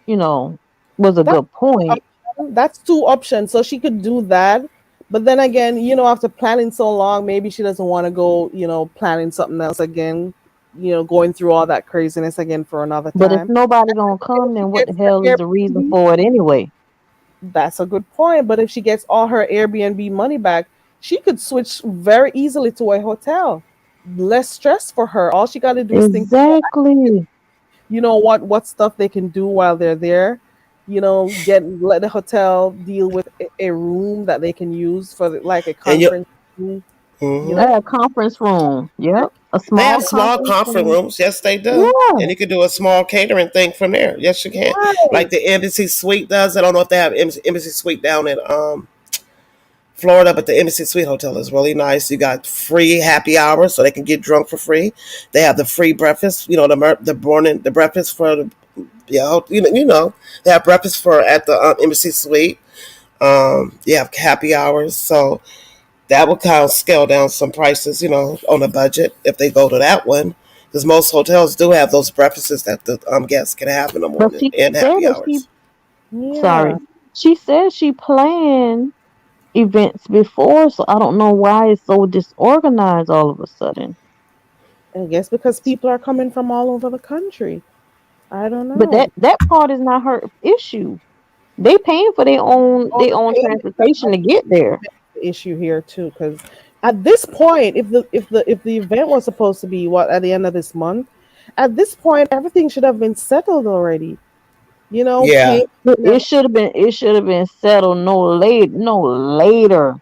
you know, was a That's good point. option. That's two options. So she could do that. But then again, after planning so long, maybe she doesn't want to go, planning something else again, going through all that craziness again for another But if time. nobody gonna come, If she then what the gets her hell is the reason Airbnb, for it anyway? that's a good point. But if she gets all her Airbnb money back, she could switch very easily to a hotel. Less stress for her. All she got to do is think, Exactly. what stuff they can do while they're there. Let the hotel deal with a room that they can use for like a and you. conference room. You know, Mm-hmm. A conference room. Yep. A They small have small conference conference room. rooms. Yes, they do. Yeah. And you can do a small catering thing from there. Yes, you can. Like right? the Embassy Suite does. I don't know if they have Embassy Suite down in Florida, but the Embassy Suite Hotel is really nice. You got free happy hours, so they can get drunk for free. They have the free breakfast. The morning the breakfast for the they have breakfast for at the Embassy Suite. You have happy hours, so that would kind of scale down some prices, on a budget if they go to that one. Because most hotels do have those breakfasts that the guests can have in the But morning she and said happy that she hours. Yeah. sorry. She said she planned events before, so I don't know why it's so disorganized all of a sudden. I guess because people are coming from all over the country. I don't But know. that part is not her issue. They paying for Oh, their the own payment. transportation to get there. The issue here too, because at this point, if the event was supposed to be what at the end of this month, at this point everything should have been settled already. Yeah. Payment But and everything. it should have been settled no later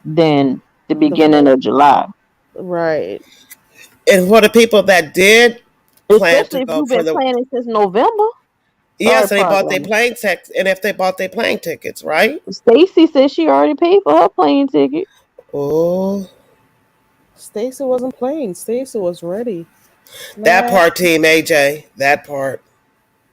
than the The beginning of July. Right. And for the people that did plan to Especially if go you've for been the planning since November. Sorry, yes, and they Private bought their Line. plane tickets, and if they bought their plane tickets, right? Stacy said she already paid for her plane ticket. Oh, Stacy wasn't playing. Stacy was ready. that Man, part, Team AJ, that part.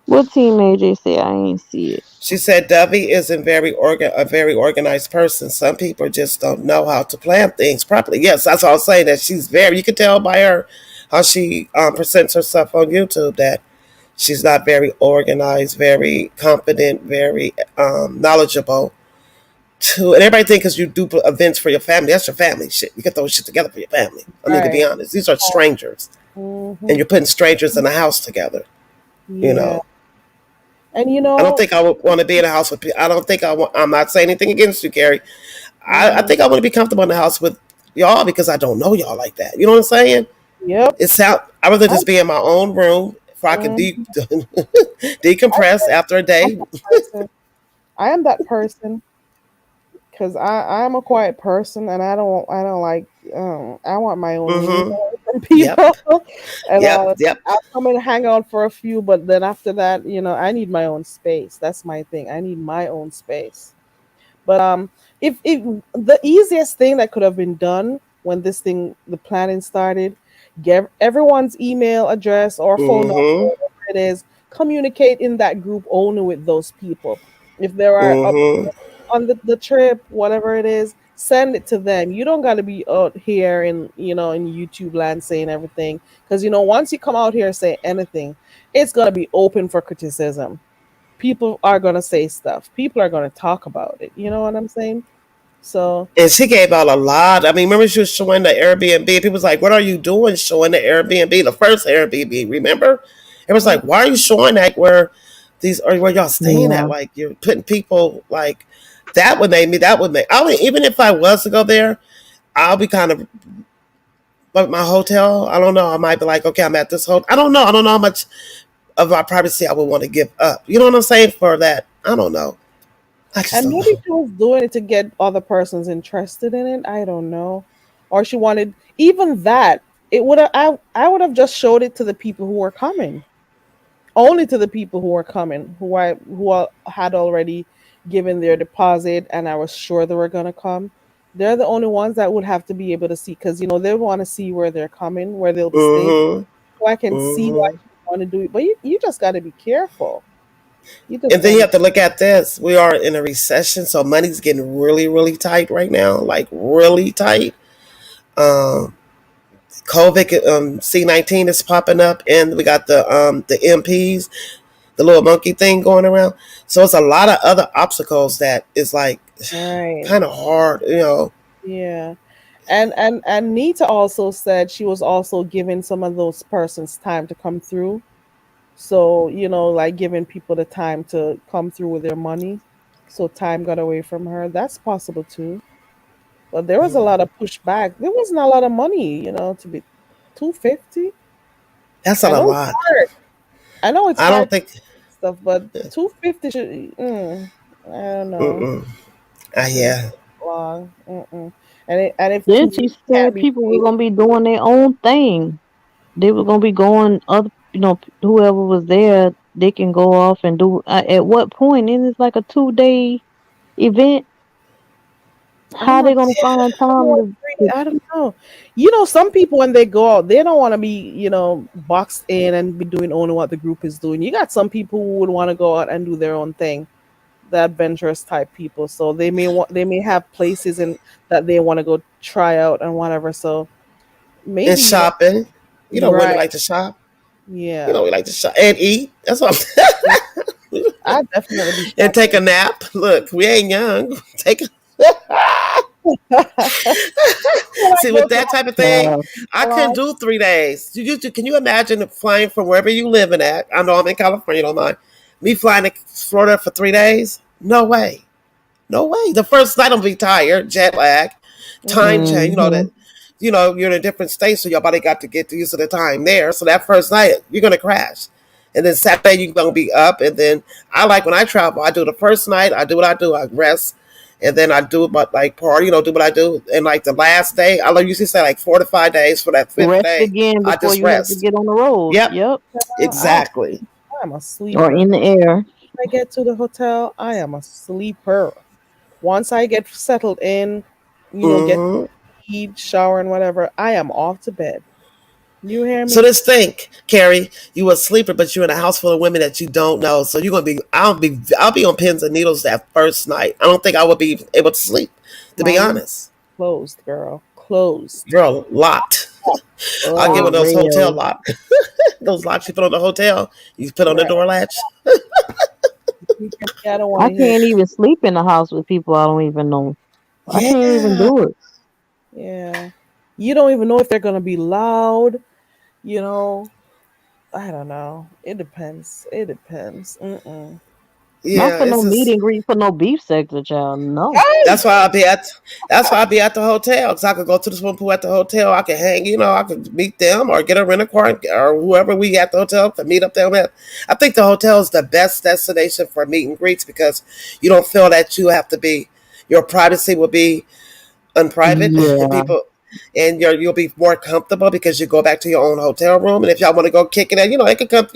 What team AJ said? I ain't see it. She said Dovey isn't a very organized person. Some people just don't know how to plan things properly. Yes, that's all I'm saying. That she's very. You can tell by her how she presents herself on YouTube that she's not very organized, very competent, very knowledgeable. And everybody think because you do events for your family, that's your family shit. You get those shit together for your family. I mean, to be right. honest, these are strangers, and Hmm. you're putting strangers in a house together. You Yeah. know, And I don't think I would want to be in a house with people. I don't think I want. I'm not saying anything against you, Gary. I mhm. think I want to be comfortable in the house with y'all because I don't know y'all like that. You know what I'm saying? Yep. It's out. I rather I, just be in my own room where I can mhm. I decompress after a I'm day. that person. I am that person because I'm a quiet person and I don't like I want my own me Mm-hmm. away from Yep. people and Yep. Yep. I'll come and hang out for a few, but then after that, I need my own space. That's my thing. I need my own space. But if the easiest thing that could have been done when the planning started, get everyone's email address or phone number, Mm-hmm. whatever it is, communicate in that group only with those people. If there are Mm-hmm. on the trip, whatever it is, send it to them. You don't got to be out here in YouTube land saying everything, because once you come out here and say anything, it's gonna be open for criticism. People are gonna say stuff. People are gonna talk about it. You know what I'm saying? So And she gave out a lot. I mean, remember she was showing the Airbnb. People was like, "What are you doing showing the Airbnb? The first Airbnb, remember?" It was mm, like, "Why are you showing that where these or where y'all staying at? Yeah. Like you're putting people like that would make me. That would make. I mean, even if I was to go there, I'll be kind of like my hotel. I don't know. I might be like, okay, I'm at this hotel. I don't know. I don't know how much of my privacy I would want to give up. You know what I'm saying? For that, I don't know. I just and don't maybe know. she was doing it to get other persons interested in it. I don't know, or she wanted even that. It would have. I would have just showed it to the people who were coming. Only to the people who were coming, had already given their deposit, and I was sure they were gonna come. They're the only ones that would have to be able to see, because they want to see where they're coming, where they'll be staying, Mm-hmm. so I can see why Mm-hmm. you want to do it. But you just got to be careful. You just And then got you to. have to look at this. We are in a recession, so money's getting really, really tight right now, like really tight. Um, COVID, C-19 is popping up, and we got the MPs, the little monkey thing going around. So it's a lot of other obstacles that is like Right. kind of hard, you know. Yeah. And Nita also said she was also giving some of those persons time to come through. So, like giving people the time to come through with their money. So time got away from her. That's possible too. But there was a lot of pushback. There wasn't a lot of money, to be 250. That's I not a know it's lot. hard. I know it's I hard don't to think. do stuff, but 250 should I don't know. Mm-mm. It's Yeah, long. Mm-mm. And if Then 250 she can't said be people were paid, gonna be doing their own thing. They were gonna be going other, whoever was there, they can go off and do. At what point? And it's like a 2 day event. I'm How they not gonna find two time or three. to? I don't know. Some people when they go out, they don't want to be, boxed in and be doing only what the group is doing. You got some people who would want to go out and do their own thing, the adventurous type people. So they may have places in that they want to go try out and whatever. So and maybe, shopping. You know, you're women right. like to shop. You know, Yeah. we like to shop and eat. That's what. Yeah. I'd definitely be And take a shopping. nap. Look, we ain't young. Take a When I see go with to that type of thing. Uh, I couldn't salon, do 3 days. Can you imagine flying from wherever you living at? I know I'm in California, don't mind me flying to Florida for 3 days. No way, no way. The first night I'm gonna be tired, jet lag, time mm, change. You know that. hmm You're in a different state, so your body got to get used to the time there. So that first night you're gonna crash, and then Saturday you're gonna be up. And then I like when I travel, I do the first night, I do what I do, I rest, and then I do my like party, do what I do. And like the last day, I usually say like 4 to 5 days. For that fifth Rest day, again I before just you have to rest. get on the road. Yep, Yep. I, exactly. I'm a Or sleeper. in the air. I get to the hotel, I am a sleeper. Once I get settled in, get Hmm. eat, shower, and whatever, I am off to bed. You hear So me? just think, Carrie, you a sleeper, but you're in a house full of women that you don't know. So you're gonna be, I'll be on pins and needles that first night. I don't think I would be able to sleep, to My be room honest. closed, girl. Closed. Girl, locked. I'll get For one of Locked. those hotel real. locks. Those locks you put on the hotel, you put on the Right. door latch. You hear me? I don't want I to hear. can't even sleep in the house with people I don't even know. I can't even Yeah. do it. Yeah. You don't even know if they're gonna be loud. You know. I don't know. It depends. It depends. Mm-mm. Not Yeah, for it's no meet just and greet for no beef sector, child. No. Right. that's why I'll be at the hotel because I could go to the swimming pool at the hotel. I could hang, I could meet them or get a rental car or whoever we at the hotel to meet up there. With. I think the hotel is the best destination for meet and greets because you don't feel that you have to be. Your privacy will be unprivate. Yeah. People, and you'll be more comfortable because you go back to your own hotel room. And if y'all want to go kick it, it could come.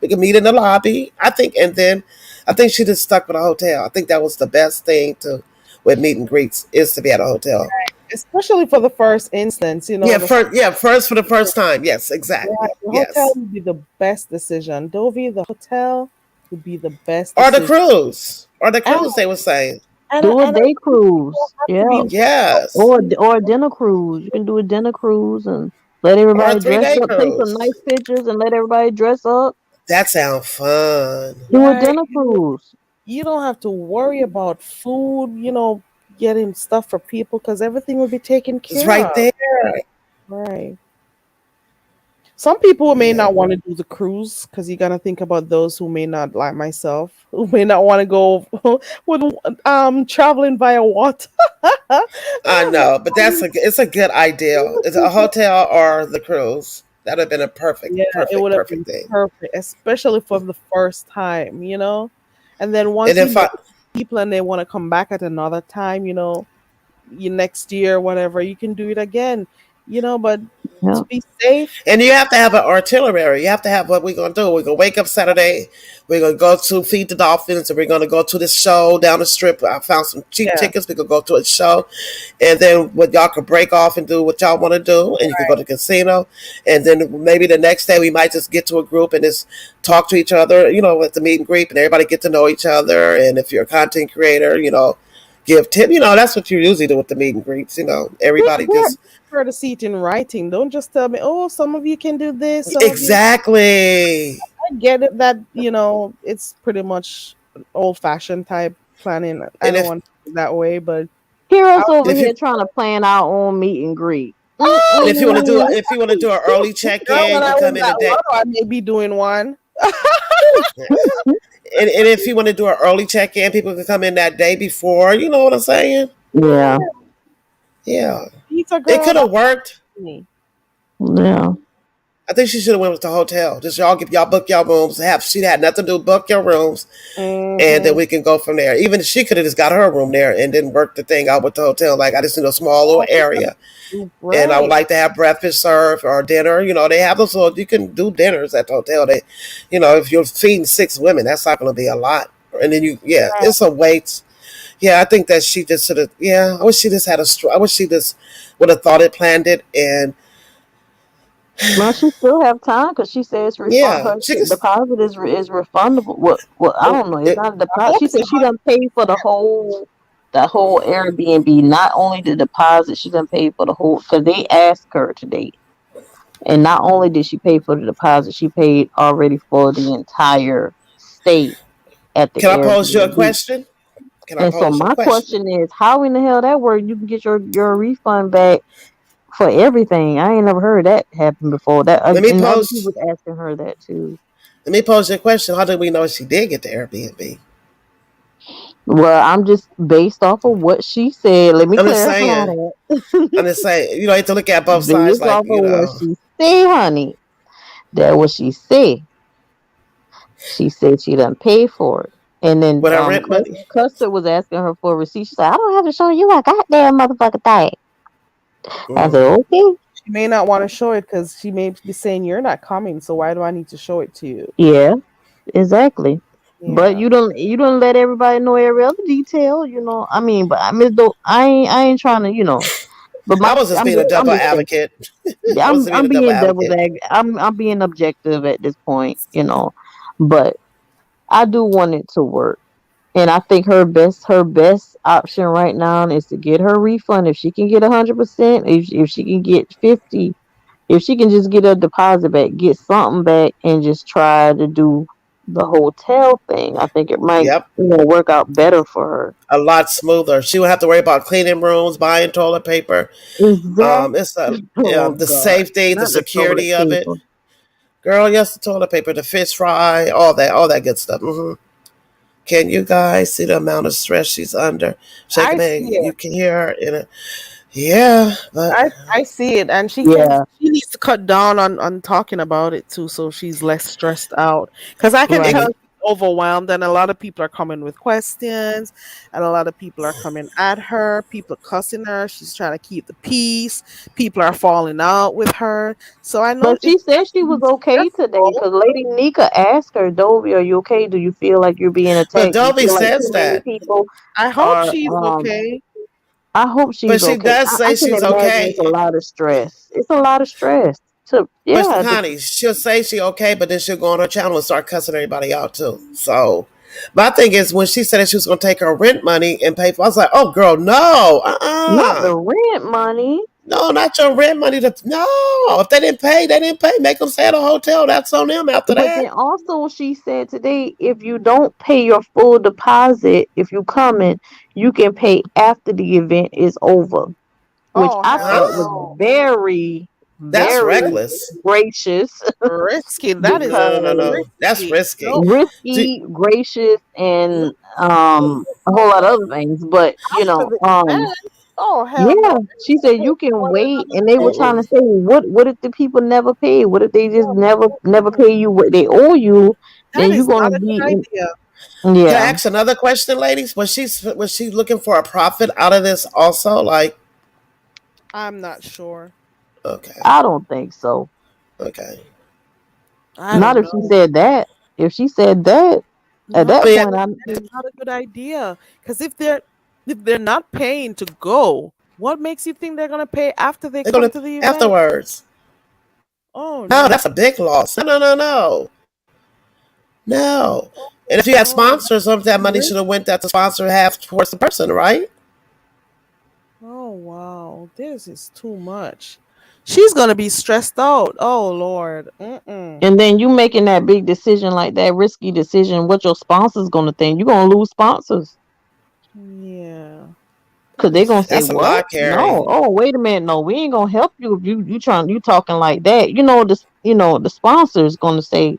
We can meet in the lobby. I think, and then I think she just stuck with a hotel. I think that was the best thing to with meet and greets is to be at a hotel. Especially for the first instance, Yeah, the first for the first time. Yes, right, exactly. the hotel Yes, would be the best decision. Dovey, the hotel would be the best or the decision. cruise, or the And cruise. They were saying Do a and day you don't cruise. have to Yeah. be yes, Or a dinner cruise. You can do a dinner cruise and let or a everybody three dress day up, take some cruise. nice pictures and let everybody dress up. That sounds fun. Do a right. dinner cruise. You don't have to worry about food, getting stuff for people because everything will be taken It's care right of. there. Right. Some people may Yeah. not want to do the cruise because you got to think about those who may not, like myself, who may not want to go with traveling via water. I know, but it's a good idea. It's a hotel or the cruise. That'd have been a Yeah, it would have been perfect thing. perfect, especially for the first time. And then And once you if know I people and they want to come back at another time, you next year, whatever, you can do it again. But Yeah. to be safe, and you have to have an artillery. You have to have what we're gonna do. We're gonna wake up Saturday. We're gonna go to feed the dolphins, and we're gonna go to this show down the strip. I found some cheap yeah, tickets. We could go to a show, and then what y'all could break off and do what y'all want to do, and you could go to the casino, and then maybe the next day we might just get to a group and just talk to each other. At the meet and greet, and everybody get to know each other. And if you're a content creator, give tip. That's what you usually do with the meet and greets. Everybody yeah, just prefer to see it in writing. Don't just tell me, oh, some of you can do this, some of you. exactly. I get it that it's pretty much old fashioned type planning. I And don't if want to that way, but Hear I us would over and if here you trying to plan our own meet and greet. and if you want to do Mm-mm. if you want to do an early check girl, in, when you I come win in a that day. lotto, I may be doing one. And if you want to do an early check in, people can come in that day before. You know what I'm saying? Yeah. Yeah, Pizza it girl, could have that's worked. me. Yeah. I think she should have went with the hotel. Just y'all book y'all rooms. She had nothing to do. Book your rooms, and then Mm-hmm. we can go from there. Even she could have just got her room there and then work the thing out with the hotel. Like I just need a small little area, and I would Right. like to have breakfast served or dinner. They have those little. You can do dinners at the hotel. If you're feeding 6 women, that's not going to be a lot. And then yeah, it's a wait. Yeah, I think that she just sort of. Yeah, I wish she just had a. I wish she just would have thought it, planned it, and Well, she still have time because she says yeah, her she just. deposit is refundable. Well, I don't know. It's It, not a I deposit. hope She so. said she done paid for the whole Airbnb. Not only the deposit, she done paid for the whole because they asked her today. And not only did she pay for the deposit, she paid already for the entire stay at the can I pose you a Airbnb. question? Can I And so pose you a my question? question is, how in the hell that work? You can get your refund back for everything. I ain't never heard that happen before. That Let me and other pose. people was asking her that too. Let me pose you a question. How do we know she did get the Airbnb? Well, I'm just based off of what she said. Let me I'm just clarify saying. that. I'm just saying. You have to look at both sides. Based Like off of what she said, honey. That what she said. She said she done paid for it. And then With her rent money. Custer was asking her for a receipt. She said, "I don't have to show you a goddamn motherfucking thing." I said, Mm. "Okay, She may not want to show it because she may be saying you're not coming. So why do I need to show it to you? yeah, exactly." But Yeah. you don't let everybody know every other detail, you know. I mean, but I miss though I ain't trying to, you know. But I was just being a I'm double just saying, advocate. yeah, I was being I'm a double being advocate. I'm being objective at this point, you know. But I do want it to work. And I think her best option right now is to get her refund. If she can get 100%, if she can get 50, if she can just get her deposit back, get something back, and just try to do the hotel thing, I think it might, Yep. work out better for her. A lot smoother. She would have to worry about cleaning rooms, buying toilet paper. Exactly. It's a Oh the God, safety, the not the toilet security of it. paper. Girl, yes, the toilet paper, the fish fry, all that good stuff. Can you guys see the amount of stress she's under? I Shaking see egg, it. you can hear her in it. Yeah, but I see it, and Yeah, she needs to cut down on talking about it too, so she's less stressed out. Because I can tell it, right. she's overwhelmed, and a lot of people are coming with questions, and a lot of people are coming at her. People are cussing her. She's trying to keep the peace. People are falling out with her. So I know but she said she was it's okay today stressful. because Lady Nika asked her, "Dovey, are you okay? Do you feel like you're being but attacked? Do you Dobie feel like says too many that. people I hope are she's okay. I hope But she's she okay. does I say can she's imagine it's a okay. lot of stress. It's a lot of stress. To But yeah, honey, she'll say she okay, but then she'll go on her channel and start cussing everybody out too. So my thing is when she said that she was gonna take her rent money and pay for, I was like, oh girl, no, not the rent money. no, not your rent money. No, if they didn't pay, they didn't pay. Make them stay at a hotel. That's on them after But then that. also she said today, if you don't pay your full deposit, if you come in, you can pay after the event is over, which Oh I hell thought was Huh? no. very, That's very reckless. gracious Risky. That is because No. That's risky. risky. No, See, risky, gracious, no. and a whole lot of other things. But After the event. Oh hell yeah, no. she said you can wait, and they were trying to say, what if the people never pay? What if they just never pay you what they owe you? That Then you're is not gonna a good be idea. in, can I yeah. ask another question, ladies? Was she looking for a profit out of this also? Like, I'm not sure. okay, I don't think so. okay. I Not don't if she know. said that. If she said that, at No, that But yeah, point, I'm that's not a good idea. Because if they're not paying to go, what makes you think they're gonna pay after they they're come gonna to the event? afterwards. Oh No, that's a no. big loss. No. And if you had Oh, sponsors, some of that money that's should have went that the sponsor have towards the person, right? oh wow. This is too much. She's gonna be stressed out. Oh Lord. Mm-mm. and then you making that big decision like that risky decision. What your sponsor's gonna think? You're gonna lose sponsors Yeah. because That they're is gonna say, That's a "What? lot, Carrie. No, oh wait a minute, no, we ain't gonna help you if you talking like that." The sponsor's gonna say,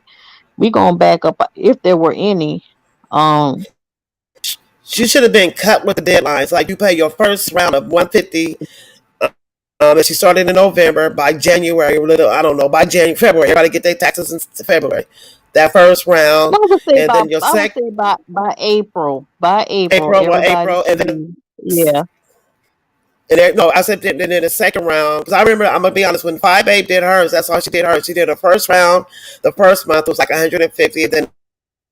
"We gonna back up if there were any." Um, She should have been cut with the deadlines. Like you pay your first round of 150. And she started in November. By January, I don't know, by January, February, everybody get their taxes in February. That first round, and then your I would second say by April. By April, April, well, everybody April, and should then be, yeah. no, I said then in the second round because I remember I'm gonna be honest when Five Babe did hers. That's all she did hers. She did her first round. The first month was like 150. And then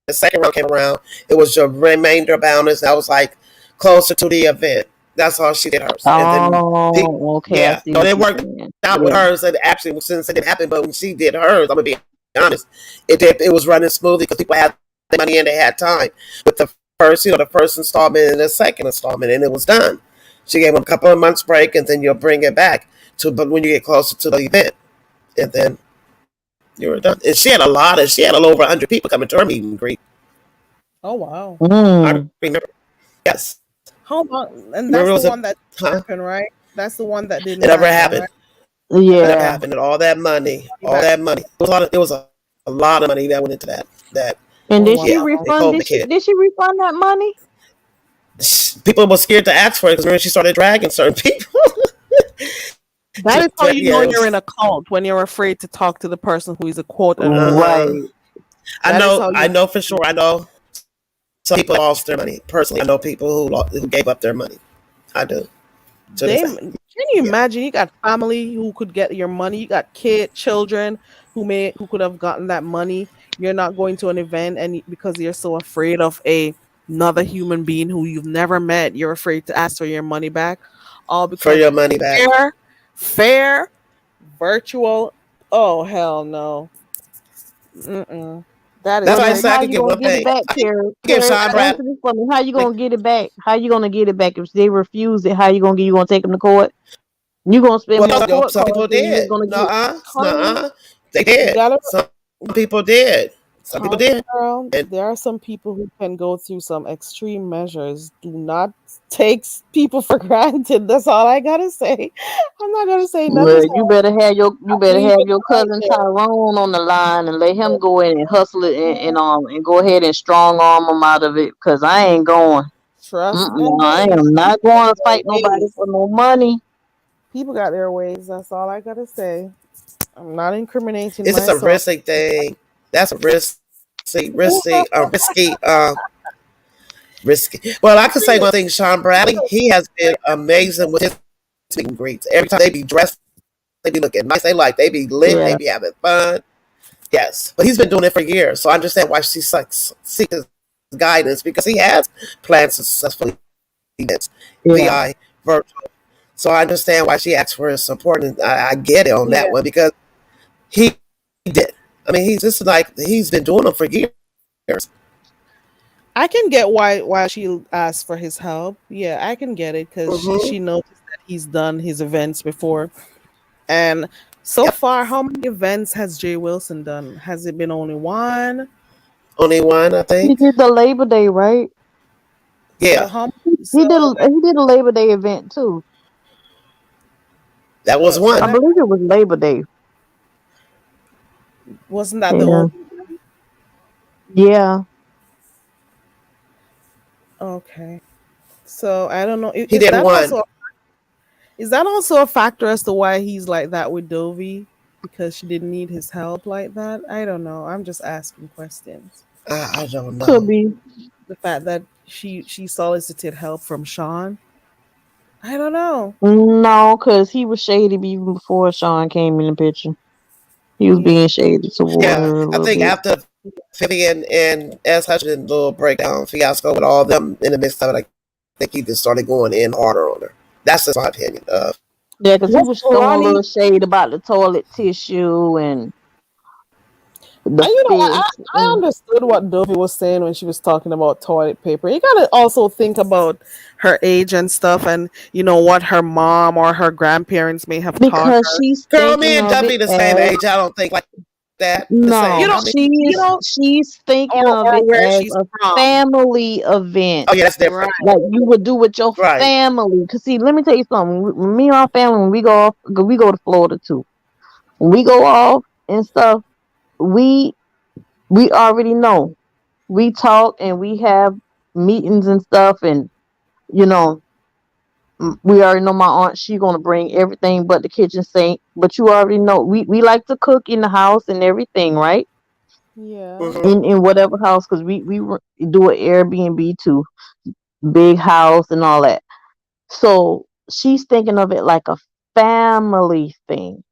the second round came around. It was your remainder balance. That was like closer to the event. That's all she did hers. And then Oh, okay. I yeah, see so what it you're worked saying. out with Yeah. hers. And actually, since it didn't happen, but when she did hers, I'm gonna be honest, it did. It was running smoothly because people had the money and they had time with the first, the first installment and the second installment, and it was done. She gave them a couple of months break, and then you'll bring it back to. But when you get closer to the event, and then you were done. And she had a little over 100 people coming to her meet and greet. Oh wow. I Mm. remember. Yes, How long? And remember that's it the was a one that huh? happened, right? That's the one that It didn't never happen, happened. right? It never Yeah. happened. And all Back. that money. It was a lot of money that went into that. That And Oh did she yeah, wow. and refund? COVID hit. Did she refund that money? People were scared to ask for it because when she started dragging certain people. That is how you Yeah, know it you're was. in a cult when you're afraid to talk to the person who is a quote an Uh enemy. huh. Right. That is how I you. know for sure. I know some people lost their money. Personally, I know people who gave up their money. I do They to this day. can you Yeah. imagine? You got family who could get your money. You got children who could have gotten that money. You're not going to an event, and because you're so afraid of another human being who you've never met, you're afraid to ask for your money back, all For because your money back. fair, fair, virtual. Oh hell no! Mm-mm. That is That's why I Well, say crazy. I how could you give gonna one get it thing. back, I give Carrie? Sean Carrie, Bradley. answer this for me. How you gonna get it back? How you gonna get it back if they refuse it? How you gonna get? You gonna take them to court? You gonna spend Well, more court some costs people than you did. gonna get. Honey, They you did. gotta Some people did. Some people Honey did. girl, And there are some people who can go through some extreme measures. Do not take people for granted. That's all I gotta say. I'm not gonna say nothing. Well, So you I'll better leave have it your right cousin there. Tyrone on the line and let him go in and hustle it and go ahead and strong arm him out of it. Cause I ain't going. Trust and Mm-mm, I believe. am not People going got to fight their nobody ways. for no money. People got their ways. That's all I gotta say. I'm not incriminating it's just a myself. risky thing. That's a risky. Well, I can say one thing, Sean Bradley, he has been amazing with his meet and greets. Every time they be dressed, they be looking nice. They be lit. Yeah, They be having fun. Yes, but he's been doing it for years, so I understand why she seeks his guidance because he has planned successful events, yeah, VI virtual. So I understand why she asked for his support, and I get it on Yeah, that one because he did. I mean, he's just like he's been doing them for years. I can get why she asked for his help. Yeah, I can get it because Mm-hmm. she noticed that he's done his events before. And so Yep. far, how many events has Jay Wilson done? Has it been only one? Only one, I he think. did the Labor Day, right? So Yeah, how He did so he did a Labor Day event too. that was so I one. that believe it was Labor Day. wasn't that the Yeah, only yeah. okay. So I don't know. He did one. Is that also a factor as to why he's like that with Dovey? Because she didn't need his help like that? I don't know. I'm just asking questions. I don't Could know. be. The fact that she solicited help from Sean. I don't know. No, because he was shady even before Sean came in the picture. He was Yeah. being shady toward Yeah, her a I little think bit. after Vivian and S. Hutchinson little breakdown fiasco with all of them in the midst of it, I think he just started going in harder on her. That's just my opinion. Yeah, because he Was was throwing a Ronnie little shade about the toilet tissue and the I fish. I understood what Dovey was saying when she was talking about toilet paper. You gotta also think about her age and stuff, and what her mom or her grandparents may have taught Because her. she's Girl, me thinking and of it Duffy the same as age. I don't think like that. The You same. no, I don't, mean, you don't, she's thinking of or it where as she's a from, family event. oh yeah, that's right? different. Like you would do with your Right. family. Cause see, let me tell you something. Me and my family, when we go to Florida too. When we go off and stuff, we we already know. We talk and we have meetings and stuff, and you know, we already know my aunt. She gonna bring everything but the kitchen sink. But you already know we like to cook in the house and everything, right? Yeah. Mm-hmm. In whatever house, cause do an Airbnb too, big house and all that. So she's thinking of it like a family thing.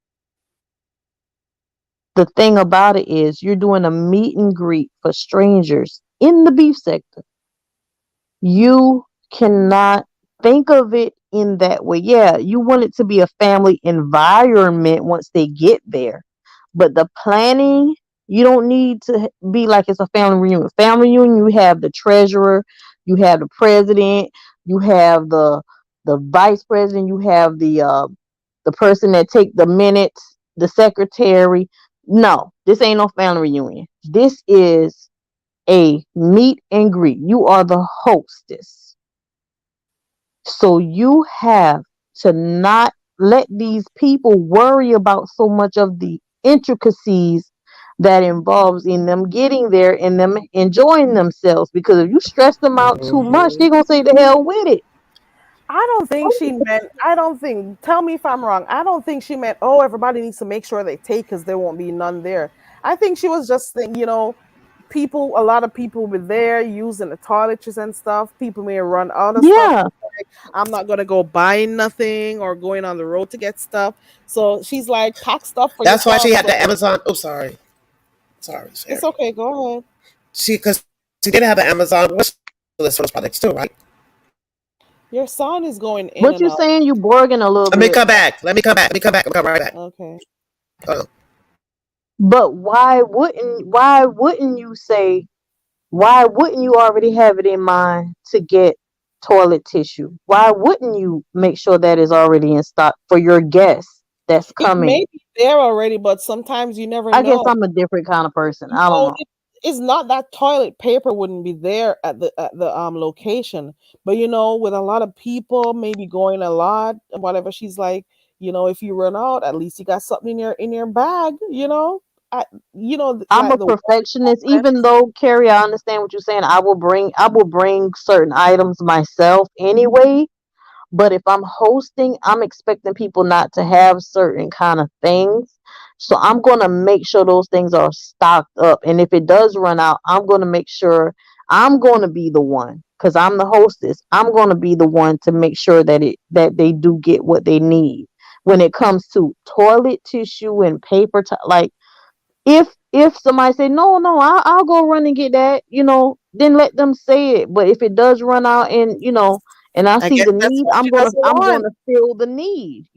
The thing about it is you're doing a meet and greet for strangers in the beef sector. You cannot think of it in that way. Yeah, you want it to be a family environment once they get there. But the planning, you don't need to be like it's a family reunion. Family reunion, you have the treasurer, you have the president, you have the vice president, you have the person that take the minutes, the secretary. No, this ain't no family reunion. This is a meet and greet. You are the hostess. So you have to not let these people worry about so much of the intricacies that involves in them getting there and them enjoying themselves. Because if you stress them out too much, Mm-hmm. they're gonna say the hell with it. I don't think she meant. I don't think. Tell me if I'm wrong. I don't think she meant. Oh, everybody needs to make sure they take because there won't be none there. I think she was just thinking. people, a lot of people were there using the toiletries and stuff. People may run out of stuff. Yeah, I'm not gonna go buying nothing or going on the road to get stuff. So she's like, pack stuff for That's why she yourself. had So the Amazon. Oh, sorry, sorry, it's Sherry. okay. Go ahead. She did have an Amazon wish list for those products too, right? Your sound is going in what and you out. saying? You bargain a little Let me bit. come back. Let me come back. Let me come back. I'm coming right back. Okay. Hold on. But why wouldn't you say, why wouldn't you already have it in mind to get toilet tissue? Why wouldn't you make sure that is already in stock for your guests that's It coming? may be there already, but sometimes you never I guess know. I'm a different kind of person. I don't No, know. it's not that toilet paper wouldn't be there at the location, but with a lot of people maybe going a lot and whatever. She's like, if you run out, at least you got something in your bag. I, I'm a like the perfectionist, even though Carrie, I understand what you're saying. I will bring certain items myself anyway. But if I'm hosting, I'm expecting people not to have certain kind of things. So I'm going to make sure those things are stocked up. And if it does run out, I'm going to make sure I'm going to be the one, cuz I'm the hostess. I'm going to be the one to make sure that they do get what they need. When it comes to toilet tissue and paper like if somebody say no, I'll go run and get that, then let them say it. But if it does run out, and I I see guess the that's need, what i'm she gonna doesn't i'm want. gonna fill the need.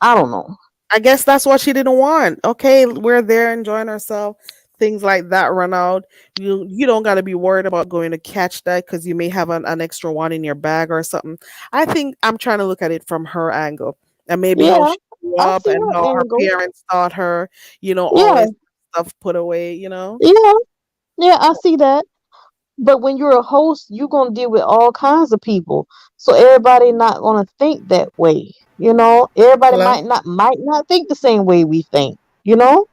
I don't know. I guess that's what she didn't want. Okay, we're there enjoying ourselves. Things like that run out. You don't got to be worried about going to catch that because you may have an extra one in your bag or something. I think I'm trying to look at it from her angle and maybe how Yeah, she grew I up see and how her her angle. parents taught her. Yeah, Always stuff put away. yeah, yeah, I see that. But when you're a host, you're gonna deal with all kinds of people, so everybody not gonna think that way. Everybody Hello. might not think the same way we think. you know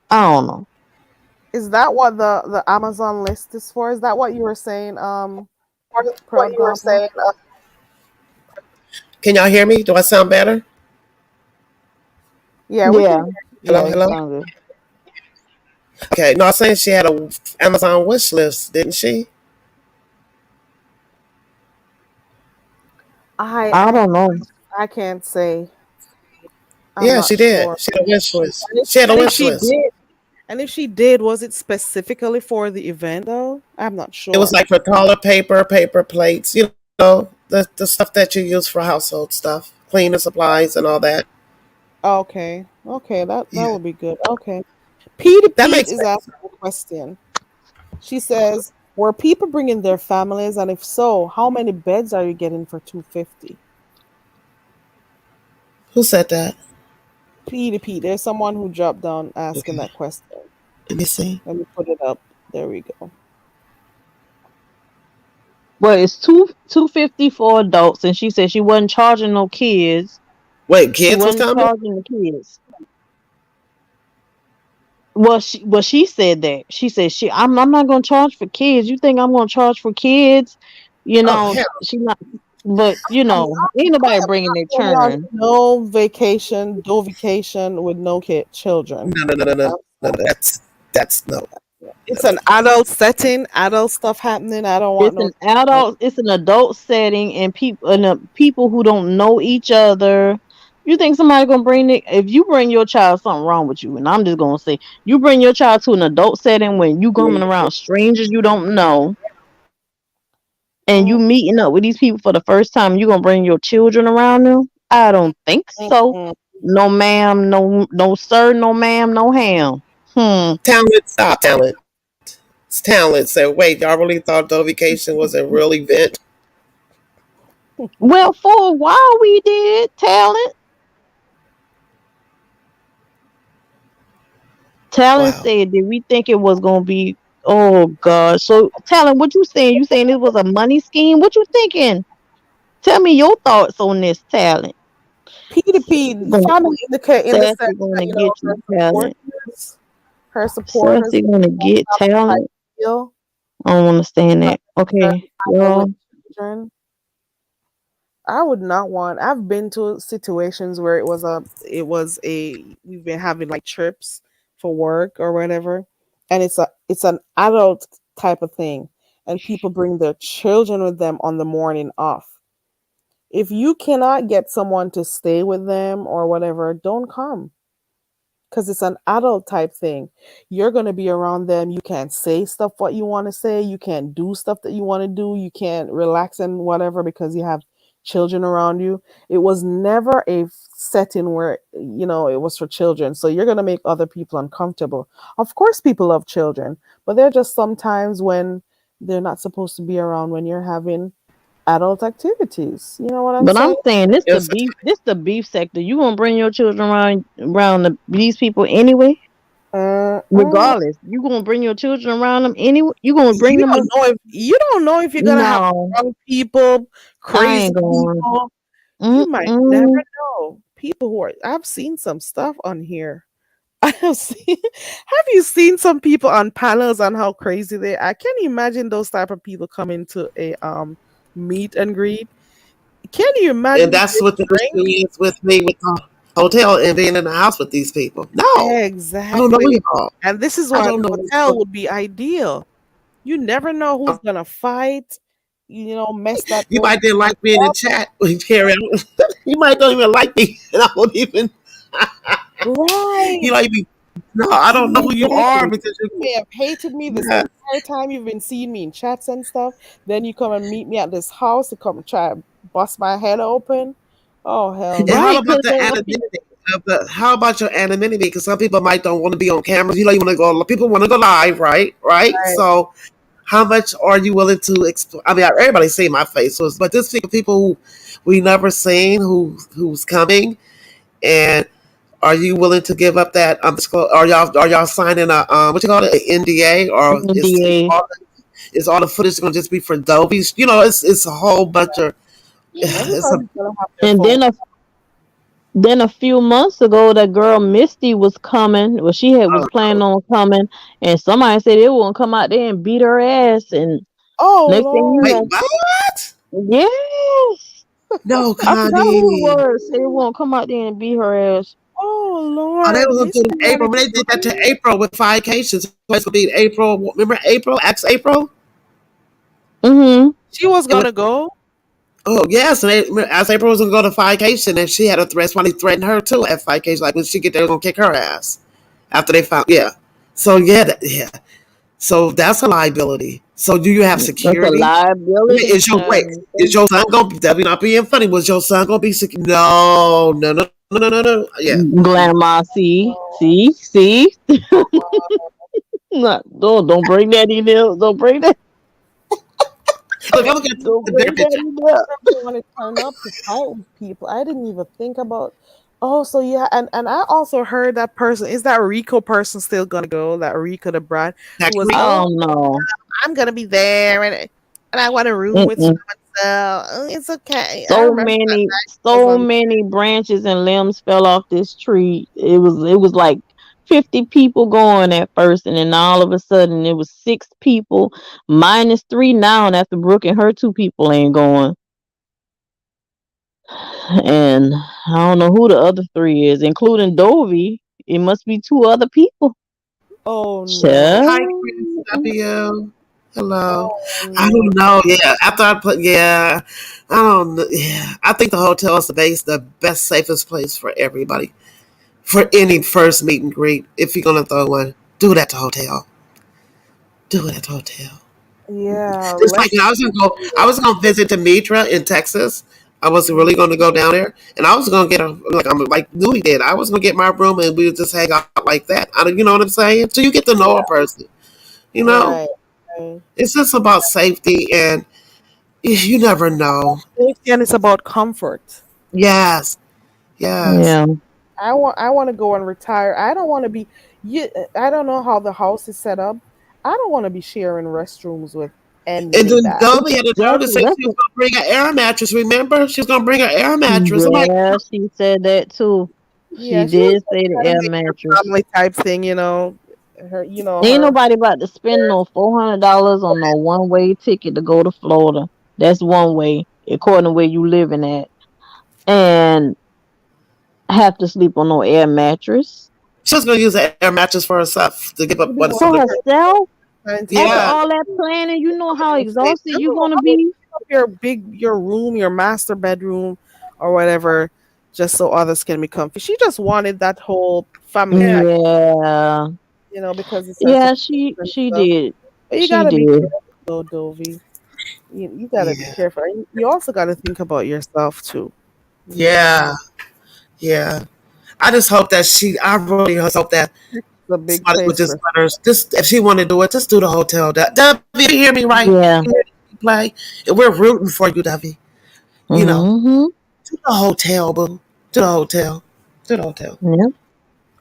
I don't know. Is that what the Amazon list is for? Is that what you were saying? What Proud you were Grandpa. saying? Can y'all hear me? Do I sound better? Yeah, we can Yeah, hear. yeah, Hello, you hello. sound good. Okay. No, I was saying she had a Amazon wish list, didn't she? I I don't know. I can't say. I'm Yeah, not she did. sure. She had a wish list. And if, She had a and if wish she list. did, was it specifically for the event though? I'm not It was sure. like for toilet paper, paper plates, the stuff that you use for household stuff, cleaning supplies and all that. Okay, okay, that Yeah, would be good. Okay, Peter that Pete makes is sense. asking a question. She says, "Were people bringing their families, and if so, how many beds are you getting for 250?" Who said that? Peter Pete, there's someone who dropped down asking Okay, that question. let me see. Let me put it up. There we go. Well, it's two fifty for adults, and she said she wasn't charging no kids. Wait, She kids was wasn't coming? charging the kids. Well, she said that. She said I'm not gonna charge for kids. You think I'm gonna charge for kids? Oh hell, She not. But ain't I nobody am bringing their not going on churn. no vacation with no children. no, I'm no. sorry. That's no, It's no. an adult setting, adult stuff happening. I don't want It's no. an adult setting, and people who don't know each other. You think somebody gonna bring it? If you bring your child, something wrong with you. And I'm just gonna say, you bring your child to an adult setting when you coming around strangers you don't know, and Mm, you meeting up with these people for the first time. You gonna bring your children around them? I don't think mm, so. mm. No, ma'am. No, no, sir. No, ma'am. No, ham. Talent, stop talent. It's talent. So wait, y'all really thought the vacation was a real event? Well, for a while we did talent. Talent Wow. said, did we think it was gonna be? Oh God! So, Talent, what you saying? You saying it was a money scheme? What you thinking? Tell me your thoughts on this, Talent. PDP Gonna- family in the sense Sassy that gonna get you, Talent. her supporters, Sassy gonna get type Talent. deal, I don't understand like that. certain Okay, family with y'all. children. I would not want. I've been to situations where we've been having like trips for work or whatever, and it's an adult type of thing, and people bring their children with them on the morning off. If you cannot get someone to stay with them or whatever, don't come, because it's an adult type thing. You're going to be around them. You can't say stuff what you want to say. You can't do stuff that you want to do. You can't relax and whatever because you have children around you. It was never a setting where, it was for children. So you're going to make other people uncomfortable. Of course, people love children, but there are just sometimes when they're not supposed to be around when you're having adult activities. You know what I'm But I'm saying? saying Yes, this the beef sector. You gonna bring your children these people anyway? Mm-mm. Regardless, you gonna bring your children around them anyway. You gonna bring them up? You don't know if you're gonna have No, drunk people, I crazy ain't going. people. You might never Mm-mm. know. People who are I've seen some stuff on here. I have seen have you seen some people on panels on how crazy they are? Can you imagine those type of people coming to a meet and greet? Can you and imagine if that's they what the drink? issue is with me with the hotel and being in the house with these people. No, I don't know Exactly. y'all. And this is I why don't the know what's hotel going would be ideal. You never know who's on. gonna fight, mess that You might didn't romance like being in up. chat with Carrie. You might don't even like me, and I won't even. Right. You know, you be no, I don't know You who you may are because you may have hated me this yeah. entire time you've been seeing me in chats and stuff. Then you come and meet me at this house to come and try and bust my head open. Oh hell And how no. Right, about because the anonymity of the? How about your anonymity? Because some people might don't want to be on cameras. You know, you want to go. People want to go live, right? Right. Right. So, how much are you willing to? I mean, everybody's seen my face, so but this people who we never seen, who's coming, and are you willing to give up that? Are y'all signing a what you call it, an NDA, or NDA. is all the footage going to just be for Dovies? You know, it's a whole bunch of it's a Everybody's gonna have their And phone. then a few months ago, that girl Misty was coming. Well, was planning on coming, and somebody said they won't come out there and beat her ass. And Oh next thing you Lord. wait, know, what? yes, No, I forgot who it Connie. was. Said they won't come out there and beat her ass. Oh Oh, they Lord. was gonna do Misty it in April. wanted When to they did that to go. April with Five Cations, it was gonna be in April. Remember April? Ex April? Mm-hmm. She was It was. gonna go. Oh yes, and as April was gonna go to Five Cation, and she had a threat. Somebody threatened her too at Five Cation. Like when she get there, they're gonna kick her ass. After they found, yeah. So yeah, yeah. So that's a liability. So do you have That's a security? liability, Is your wait? child. Is your son gonna? That be not being funny. Was your son gonna be secure? No, no, no, no, no, no, no. Yeah. Grandma, see. Don't bring that in there. Don't bring that. Look, I'm looking at Don't the bigger bring that picture. in there. They want to turn up to fight with people. I didn't even think about. Oh, so yeah, and I also heard that person is that Rico person still gonna go? That Rico the bride who That was Rico. Oh no. I'm gonna be there and I want a room with so Mm-mm. and so. It's okay. I remember that was So on. many branches and limbs fell off this tree. It was like 50 people going at first, and then all of a sudden it was 6 people minus 3 now. And after Brooke and her 2 people ain't going, and I don't know who the other 3 is, including Dovey. It must be 2 other people. Oh no. Hi, Chris Child. W. Hello. Oh I no. don't know. Yeah, after I put, yeah, I don't know. Yeah, I think the hotel is the best, safest place for everybody for any first meet and greet. If you're gonna throw one, do it at the hotel. Do it at the hotel. Yeah, Just like less I was gonna go. I was gonna visit Demetra in Texas. I was really gonna go down there, and I was gonna get a like I'm like Louis did. I was gonna get my room, and we would just hang out like that. You know what I'm saying? So you get to know a person. You know, right. Right. it's just about safety, and you never know. Safety and it's about comfort. Yes, yes. Yeah. I want to go and retire. I don't want to be you I don't know how the house is set up. I don't want to be sharing restrooms with And then anybody. Dolby had the nerve to Exactly. say she was gonna bring an air mattress. Remember, she was gonna bring an air mattress. I'm like, Yeah, she said that too. She Yeah, she was did say the trying to air make her mattress. family type thing, her Ain't her nobody about to spend no $400 on no one way ticket to go to Florida. That's one way, according to where you living at, and have to sleep on no air mattress. She was gonna use an air mattress for herself to give up Maybe what one some For of the. of herself? trying to After get Yeah, all that planning, you know how I exhausted don't you're know gonna how would be? you give up your room, your master bedroom, or whatever, just so others can be comfy. She just wanted that whole family yeah, pack, Yeah. because the sense of Yeah, peace and she stuff. did. But you She gotta be did. careful, though, Dovie. You gotta be yeah, careful. And you also gotta think about yourself too. You know, yeah, yeah. I just hope that I really just hope that it's a big somebody would place, just Chris. let her, just if she want to do it, just do the hotel. Debbie, you hear me right? Yeah. You hear me play? And we're rooting for you, Debbie. You know, Mm-hmm. to the hotel, boo. To the hotel. To the hotel. Yep.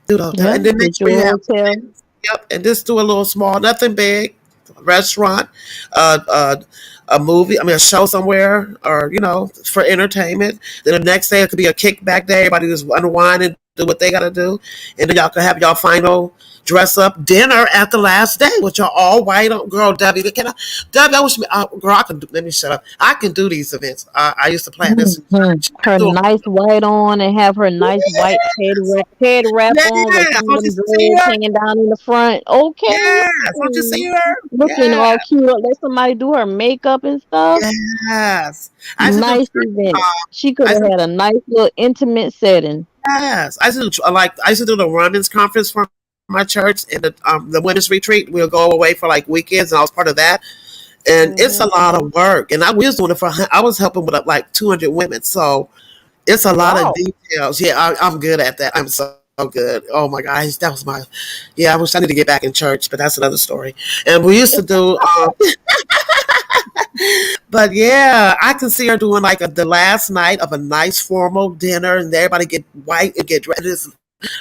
To the hotel. Yep. And then make Get sure your you have hotel. friends. Yep. And just do a little small, nothing big. Restaurant, uh, uh, a movie, I mean, a show somewhere, or, for entertainment. Then the next day, it could be a kickback day. Everybody just unwind and do what they got to do. And then y'all can have y'all final dress up dinner at the last day with y'all all white on. Girl, Debbie, Debbie, I wish me, girl, let me shut up. I can do these events. I used to plan this in Hmm. church. Her Do 'em. nice white on and have her nice white head wrap on with Yes. some of Don't you them see dreads her? hanging down in the front. Okay. Yes. Don't you see her? Looking Yes. all cute. Let somebody do her makeup and stuff. Yes. I used to do Nice church. event. She I could used have to had a nice little intimate setting. Yes, I used to do the women's conference for my church and the women's retreat. We'll go away for like weekends, and I was part of that. And it's a Hmm. lot of work. And we was doing it I was helping with like 200 women, so it's a lot of Wow. details. Yeah, I'm good at that. I'm so good. Oh my gosh, that was my. Yeah, I wish I need to get back in church, but that's another story. And we used to do. But yeah, I can see her doing like the last night of a nice formal dinner, and everybody get white and get dressed.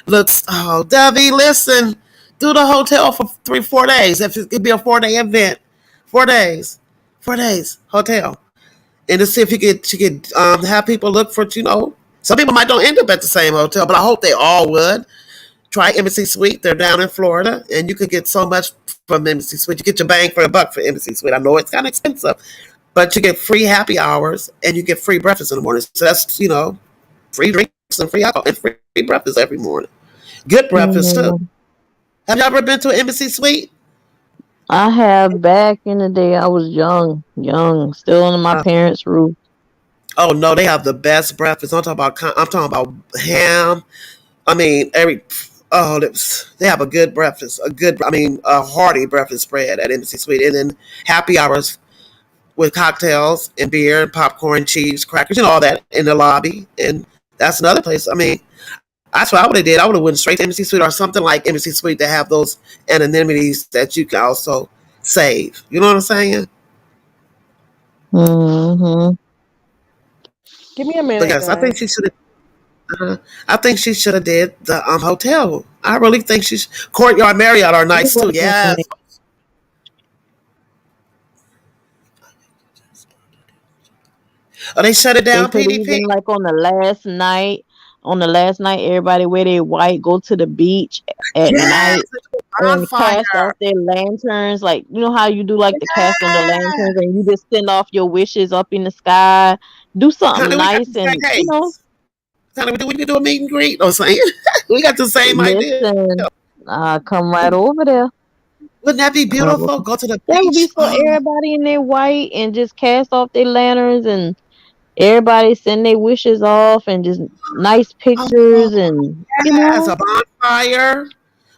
Looks, oh, Debbie, listen, do the hotel for 3, 4 days. If it could be a 4 day event, 4 days, 4 days hotel, and to see if you could have people look for Some people might don't end up at the same hotel, but I hope they all would try Embassy Suite. They're down in Florida, and you could get so much from Embassy Suite. You get your bang for the buck for Embassy Suite. I know it's kind of expensive, but you get free happy hours and you get free breakfast in the morning. So that's free drinks and free alcohol and free breakfast every morning. Good breakfast too. Mm, Have you ever been to an Embassy Suite? I have back in the day. I was young, still under my Uh, parents' roof. oh no, they have the best breakfast. I'm talking about ham. I mean they have a good breakfast, a hearty breakfast spread at Embassy Suite, and then happy hours with cocktails and beer and popcorn, cheese, crackers, and all that in the lobby. And that's another place. I mean, that's what I would have did. I would have went straight to Embassy Suite or something like Embassy Suite to have those anonymities that you can also save. You know what I'm saying? Hmm. Give me a But minute, yes, I think guys. she should have. I think she should have did the hotel. I really think Courtyard Marriott are It nice too. wasn't Yes. like Oh, they shut it they down. could PDP. even like on the last night, everybody wear their white, go to the beach at Yes. night and cast Bonfire. off their lanterns. Like you know how you do like the casting of the lanterns, Yes. and you just send off your wishes up in the sky. Do Honey, something we got nice, the same and case. Honey, we can do a meet and greet. I'm saying we got the same idea. listen, come right over there. Wouldn't that be I would, beautiful? Go to the that would be beach. so everybody in their white and just cast off their lanterns and everybody send their wishes off and just nice Oh, pictures and yes, a bonfire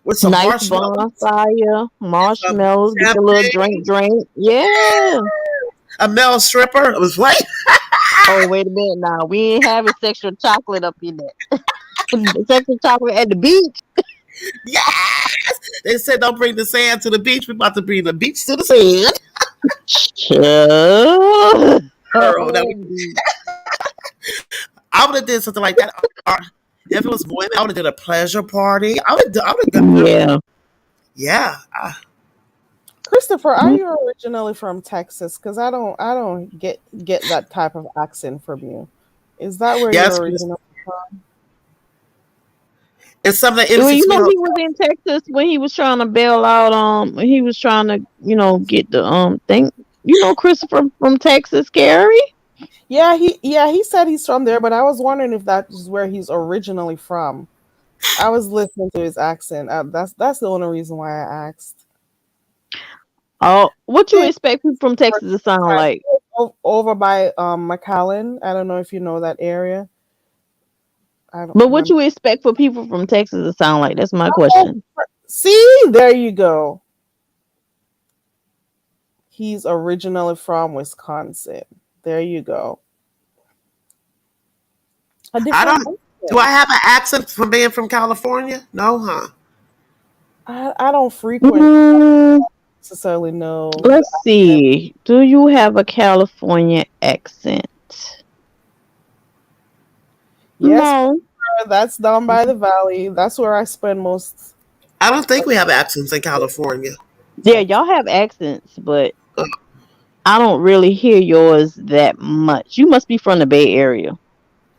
with some nice marshmallows bonfire, and some marshmallows, get your little champagne. drink. Yeah. A male stripper. It was like, Oh, wait a minute now. We ain't having sexual chocolate up in there. Sexual chocolate at the beach. yes. They said don't bring the sand to the beach. We're about to bring the beach to the sand. Sure. Girl, that Oh, I would have did something like that. Or if it was women, I would have did a pleasure party. I would have. I mean, yeah. yeah. Christopher, are you originally from Texas? Because I don't get that type of accent from you. Is that where Yes. you're originally from? And some of the Well, MC you Sweet know, he Hotel. was in Texas when he was trying to bail out. He was trying to, get the thing. You know, Christopher from Texas, Gary. Yeah, he said he's from there, but I was wondering if that is where he's originally from. I was listening to his accent. That's the only reason why I asked. Oh, what you He expect people from Texas to sound like? was over by McAllen. I don't know if you know that area. I don't But what remember. you expect for people from Texas to sound like? That's my question. See, there you go. He's originally from Wisconsin. There you go. A I different don't. Do I accent. have an accent from being from California? No, huh? I don't frequent Mm, necessarily know the let's accent. see. Do you have a California accent? Yes, No. that's down by the valley. That's where I spend most I don't think of we have accents in California. Yeah, Texas. y'all have accents, but I don't really hear yours that much. You must be from the Bay Area.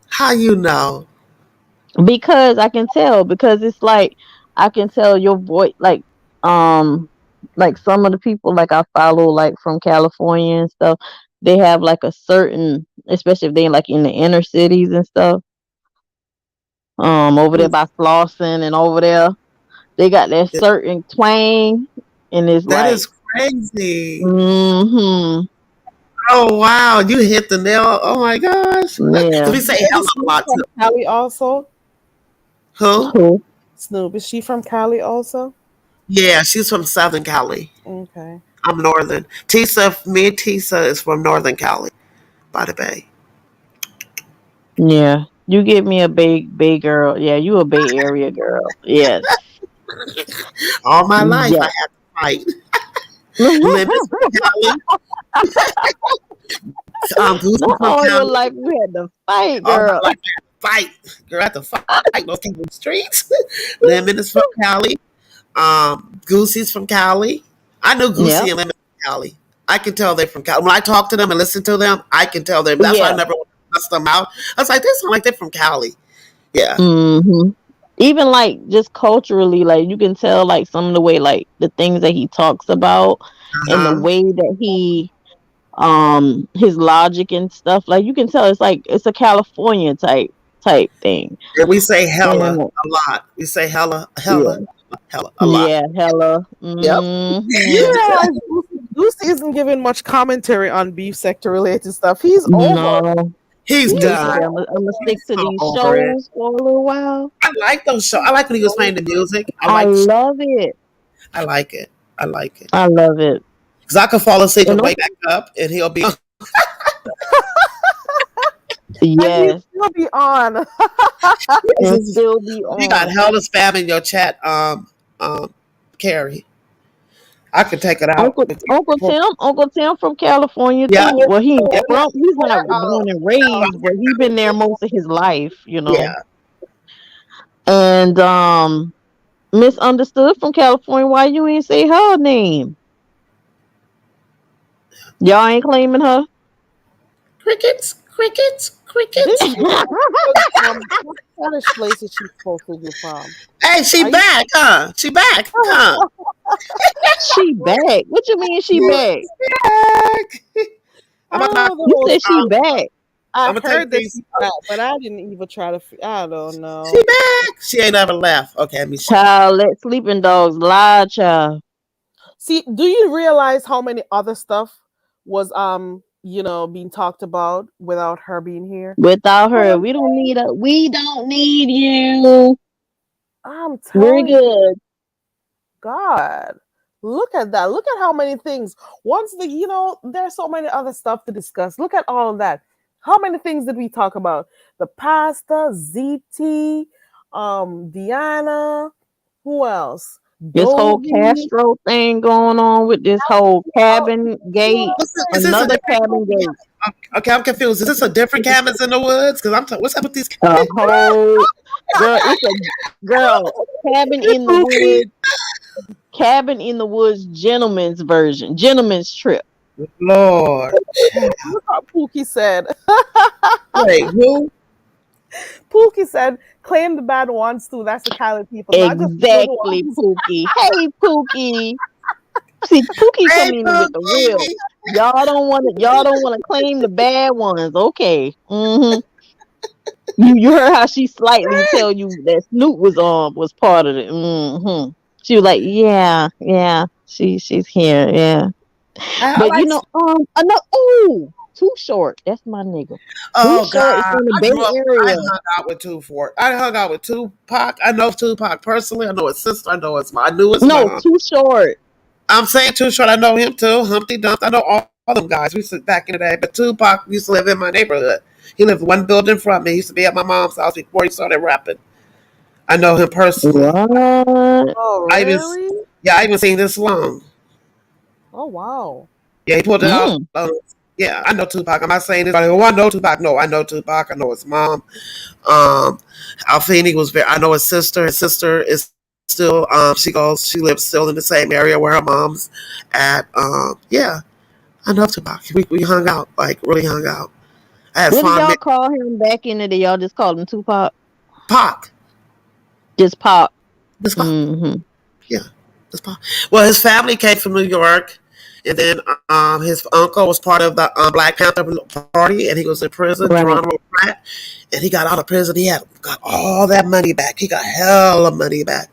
How you know? Because I can tell, because it's like I can tell your voice, um like some of the people like I follow like from California and stuff, they have like a certain, especially if they like in the inner cities and stuff, over there by Flossin and over there, they got that certain twang, and it's That like is crazy. mm-hmm. Oh wow, you hit the nail. Oh my gosh. Because Yeah. we say Is hello a Snoop lot from too. Cali also? Who? Cool. Snoop, is she from Cali also? Yeah, she's from Southern Cali. Okay. I'm Northern. Tisa, me and Tisa is from Northern Cali, by the Bay. Yeah. You give me a Bay girl. Yeah, you a Bay Area girl. Yes. All my life I Yeah. had to fight. Lemons from Cali. Goosey Not from all your Cali. life you had to fight, All girl. my life I had to fight. Girl, I had to fight those Cali streets. Lemon is from Cali. Goosey's from Cali. I knew Yep. Goosey and Lemon from Cali. I can tell they're from Cali. When I talk to them and listen to them, I can tell them. That's why I Yeah. never messed them out. I was like, they sound like they're from Cali. Yeah. Hmm. Even like just culturally, like you can tell like some of the way like the things that he talks about and the Uh-huh. way that he his logic and stuff, like you can tell it's like it's a California type thing. And we say hella And a lot. We say hella, yeah. hella, hella a lot. Yeah, hella. Yep. You Hmm. realize Goose isn't giving much commentary on beef sector related stuff. He's over. No. He's He He is done. said, over I'm gonna it. stick to So these over it. shows for a little while. I like those shows. I like when he was playing the music. I I like. love it. I like it. I like it. I love it. Because I could fall asleep And and those, wake back up, and he'll be. And he yes, still be on. and still be You got on. hella spam in your chat, Carrie. I could take it out. Uncle Tim from California Yeah, too. Well, he ain't yeah, from. He's not Um, born and raised, but he been there most of his life, you know. yeah. And misunderstood from California. Why you ain't say her name? Y'all ain't claiming her. Crickets, crickets, didn't crickets. she what Spanish place is she supposed to be from? Hey, she Are you back, huh? She back, huh? She back. What you mean she She's back? back. I'm I about. know You those said she back. I I'm gonna take heard that these. she's back, but I didn't even try to I don't She know. back. She ain't ever left. Okay, let me shut up. Child, let sleeping dogs lie, child. See, do you realize how many other stuff was being talked about without her being here? Without You know what her, I'm saying? we don't need you. I'm We're telling you, good. God. Look at that. Look at how many things. Once there's so many other stuff to discuss. Look at all of that. How many things did we talk about? The pasta, ZT, Diana, who else? This whole Dovey. Castro thing going on with this whole cabin gate, Is this a another different? cabin gate, Okay, I'm confused. Is this a different cabins in the woods? Because what's up with these? a whole girl. It's a girl Pookie. cabin in the woods, gentleman's version, gentleman's trip. Lord, Look what Pookie said. wait, who? Pookie said, claim the bad ones too. That's the Cali people, not just the good Exactly, ones. Pookie. Hey, Pookie. See, Pookie Hey, coming in with the real. Pookie. Y'all don't want to. Y'all don't want to claim the bad ones. Okay. Mm-hmm. You heard how she slightly tell you that Snoop was part of it. She was like, yeah, yeah, she's here, yeah. I But like. I know. Oh, Too Short. That's my nigga. Too Oh God, Short is from the I grew Bay up. I Area. hung out with Tupac. I hung out with Tupac. I know Tupac personally. I know his sister. I know his mom. I knew his No, mom. Too Short. I'm saying Too Short. I know him too. Humpty Dumpty. I know all them guys. We used to back in the day. But Tupac used to live in my neighborhood. He lived one building from me. He used to be at my mom's house before he started rapping. I know him personally. What? Oh, I even, really? yeah, I even seen this long. Oh, wow. Yeah, he pulled it out. Mm. Yeah, I know Tupac. I'm not saying this. Oh, I know Tupac. No, I know Tupac. I know his mom. Um, Alfini was very. I know his sister. His sister is still. She goes. She lives still in the same area where her mom's at. Yeah, I know Tupac. We hung out, like really hung out. I had What did fond y'all call him back in the day? Y'all just called him Tupac? Pac. Just Pop. This Pac. Mm-hmm. Yeah, this Pac. Well, his family came from New York, and then his uncle was part of the Black Panther Party, and he was in prison. Right. Geronimo Pratt, and he got out of prison. He had got all that money back. He got hell of money back.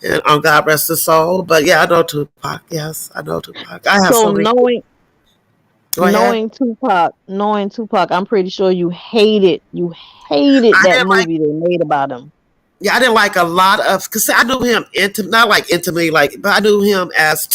And God rest his soul. But yeah, I know Tupac. Yes, I know Tupac. I have So so many. Go ahead. knowing Tupac, I'm pretty sure you hated I that didn't like. movie they made about him. Yeah, I didn't like a lot of because I knew him not like intimately, like, but I knew him as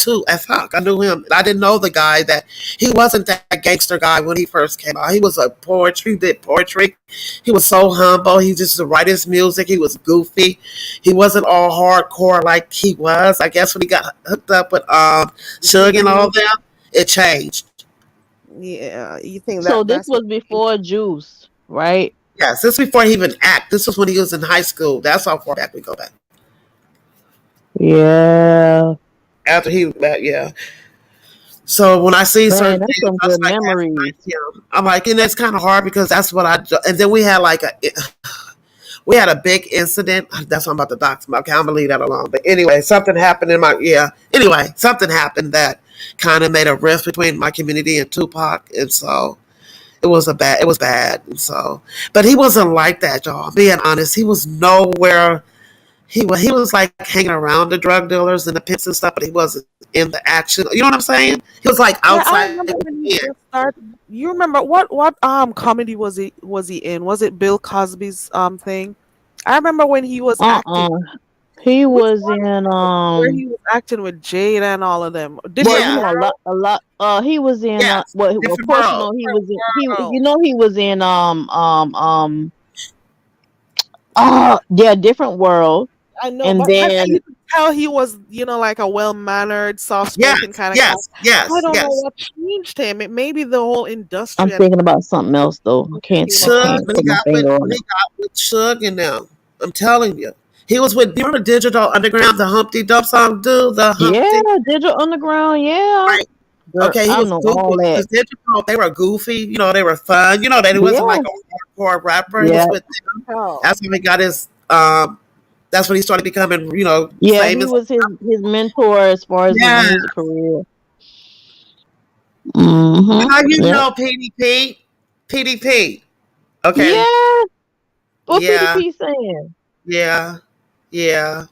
Huck. I knew him. I didn't know the guy that he wasn't that gangster guy when he first came out. He was a poetry, did poetry. He was so humble. He just to write his music. He was goofy. He wasn't all hardcore like he was. I guess when he got hooked up with Suge and all them, it changed. Yeah, you think So this that's what was before Juice, right? Yes, this was before he even act. This was when he was in high school. That's how far back we go back. Yeah. After he, yeah. So when I see Man, certain that's things, some I good was like, that's memories. like him. I'm like, and that's kind of hard because that's what I. And then we had like we had a big incident. That's what I'm about to dox. Okay, I'm gonna leave that alone. But anyway, something happened in my yeah. Anyway, something happened that kind of made a rift between my community and Tupac, and so it was bad, and so. But he wasn't like that, y'all. Being honest, he was nowhere. He was like hanging around the drug dealers and the pimps and stuff, but he wasn't in the action. You know what I'm saying? He was like Yeah, I outside remember looking when he in. first started. You remember what comedy was he in? Was it Bill Cosby's thing? I remember when he was acting. Uh-uh. He Which was one in was it? Where he was acting with Jada and all of them. well, Different you know, world. a lot he was in Yes, well, of different course, you world. know, he Different was in world. he was in yeah, Different World. I know, And but then you could tell he was, like a well mannered, soft spoken Yes, kind of guy. yes, I yes, don't know yes. what changed him. It may be the whole I'm industry and thinking about something else though. I Suge can't put my finger when on he it. got with Suge and them. I'm telling you. He was with, you remember Digital Underground, the Humpty Dump song, dude? The Yeah, Humpty. Digital Underground, yeah. Right. Girl, Okay, he I was know goofy all that. because Digital, they were goofy. They were fun. That he wasn't Yeah, like a hardcore rapper. He yeah, was with them. hell. That's when he got his, that's when he started becoming, yeah. He famous. was his mentor as far as his Yeah. music career. Mm-hmm. How you Yep. know PDP? PDP. Okay. Yeah. What Yeah. PDP saying? Yeah. Yeah.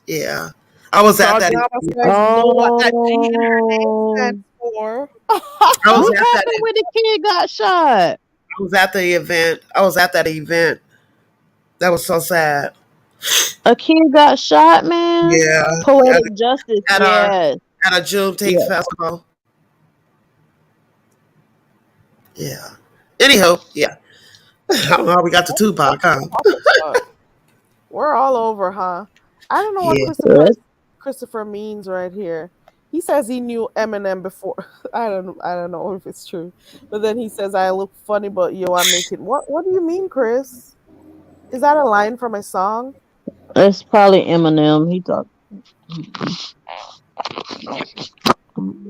Yeah. I was at Tall that. Drama says know what that G in her name Oh, stands for. I was what at that. happened when the kid got shot? I was at the event. I was at that event. That was so sad. A kid got shot, man. Yeah. At, Poetic justice, at our yes. at a Juneteenth Yeah. festival. Yeah. Anyhow, yeah. I don't know how we got to Tupac, huh? What the fuck? We're all over, huh? I don't know what Yeah. Yes. Christopher means right here. He says he knew Eminem before. I don't know if it's true. But then he says I look funny, but yo, I'm making what do you mean, Chris? Is that a line from a song? That's probably Eminem. He thought.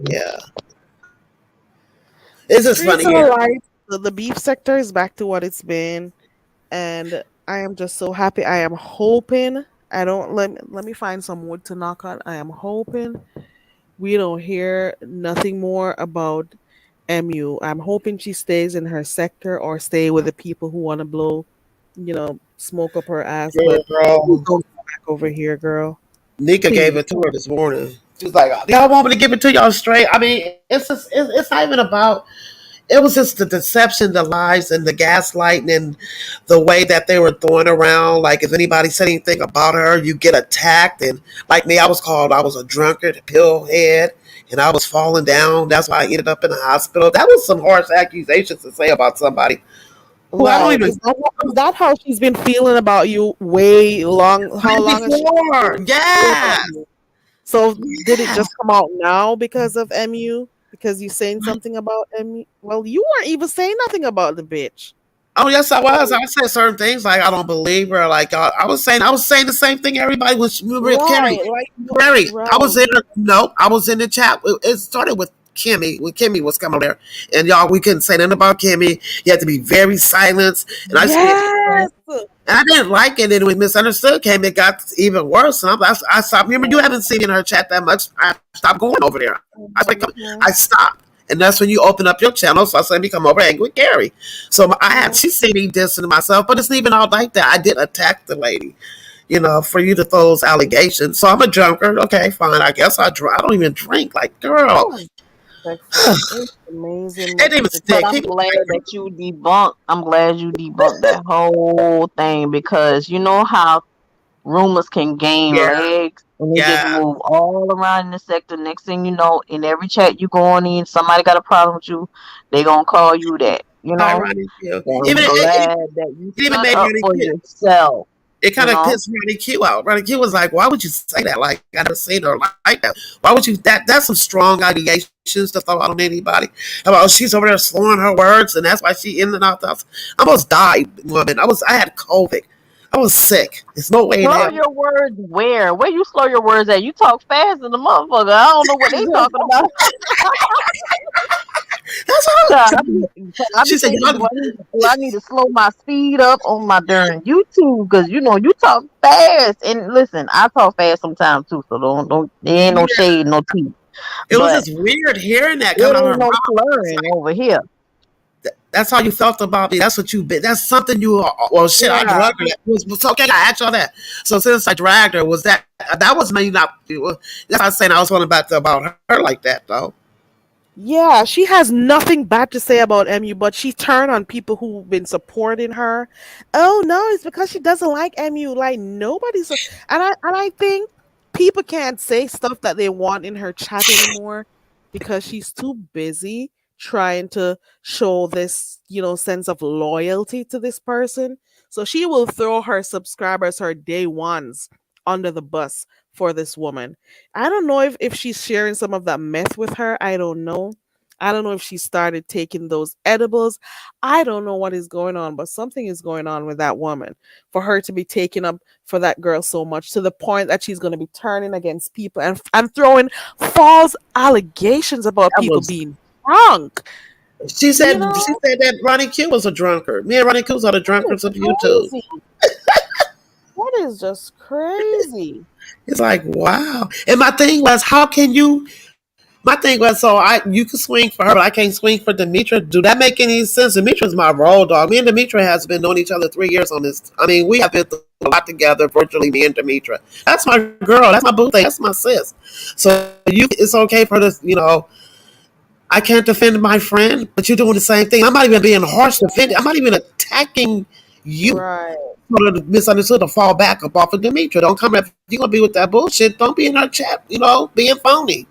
Yeah. It's just funny Streets are here. alive. The beef sector is back to what it's been, and I am just so happy. I am hoping. I don't let me find some wood to knock on. I am hoping we don't hear nothing more about MU. I'm hoping she stays in her sector or stay with the people who want to blow, smoke up her ass. But please Girl, don't come back over here, girl. Nika gave Please. it to her this morning. She was like, "Y'all want me to give it to y'all straight?" I mean, it's not even about. It was just the deception, the lies, and the gaslighting, and the way that they were throwing around. Like, if anybody said anything about her, you get attacked. And like me, I was called. I was a drunkard, a pill head, and I was falling down. That's why I ended up in the hospital. That was some harsh accusations to say about somebody who I don't Right. even. Is that how she's been feeling about you way long? How long has she Before, been feeling about yes, you? So did it yes. just come out now because of MU? Because you saying something about MU? Well, you weren't even saying nothing about the bitch. Oh yes, I was. So I said certain things like I don't believe her. Like I was saying the same thing everybody was with Carrie. right, like no, Carrie, I was right. in. No, I was in the chat. It started with Kimmy when Kimmy was coming there, and y'all we couldn't say nothing about Kimmy. You had to be very silent, and I said. Yes. And I didn't like it, and when misunderstood came, it got even worse. And I stopped. Remember, you haven't seen me in her chat that much. I stopped going over there. I Mhm. stopped. And that's when you open up your channel. So I said, me come over and hang with Gary. So I had, she seen me dissing myself, but it's not even all like that. I did attack the lady, for you to throw those allegations. So I'm a junker. Okay, fine. I guess I don't even drink. Like, girl, Oh, sexy. It's amazing it what didn't even people can But stick. I'm People do. glad say, that you debunked. I'm glad you debunked that whole thing because you know how rumors can gain yeah, legs and they just yeah. move all around in the sector. Next thing you know, in every chat you go on in, somebody got a problem with you, they gonna call you that, you know? Ironic, yeah. So I'm Even glad that you it even stood made up Ronnie for Q. yourself, It you kind of know? pissed Ronnie Q out. Ronnie Q was like, "Why would you say that? Like, I never seen her like that. Why would you? That's some strong allegations to throw out on anybody. About she's over there slurring her words, and that's why she in and out the house. I almost died, woman. I had COVID. I was sick. There's no way in Slow hell. your words where? Where you slow your words at? You talk fast as a motherfucker. I don't know what they talking about. That's God, how. I be She said, thinking, "Y'all." do I need to slow my speed up on my darn YouTube? Because you know you talk fast, and listen, I talk fast sometimes too. So don't there ain't no Yeah. shade, no teeth, It was but just weird hearing that it coming out of her ain't no mouth. It's slurring like over here. that's how you felt about me. That's what you been. That's something you. Well, shit. I Yeah. drugged her. It was okay. I asked y'all that. So since I dragged her, was that was me not? That's not saying I was going back to about her like that though. Yeah, she has nothing bad to say about MU, but she turned on people who've been supporting her. Oh no, it's because she doesn't like MU. Like nobody's, and I think people can't say stuff that they want in her chat anymore because she's too busy trying to show this, sense of loyalty to this person. So she will throw her subscribers, her day ones, under the bus for this woman. I don't know if she's sharing some of that meth with her. I don't know. I don't know if she started taking those edibles. I don't know what is going on, but something is going on with that woman for her to be taking up for that girl so much to the point that she's going to be turning against people and throwing false allegations about That people was. being drunk. She You said. know, She said that Ronnie Q was a drunkard. Me and Ronnie Q are the that is drunkards of YouTube. crazy. That is just crazy. It's like wow. And my thing was, how can you? My thing was, so you can swing for her, but I can't swing for Demetra. Do that make any sense? Demetra's my road dog. Me and Demetra has been knowing each other 3 years on this. I mean, we have been through a lot together virtually. Me and Demetra. That's my girl. That's my boo thing. That's my sis. So it's okay for this. I can't defend my friend, but you're doing the same thing. I'm not even being harsh defending. I'm not even attacking you. Right, For the misunderstood to fall back up off of Demetra. Don't come if you're gonna be with that bullshit. Don't be in her chat. Being phony.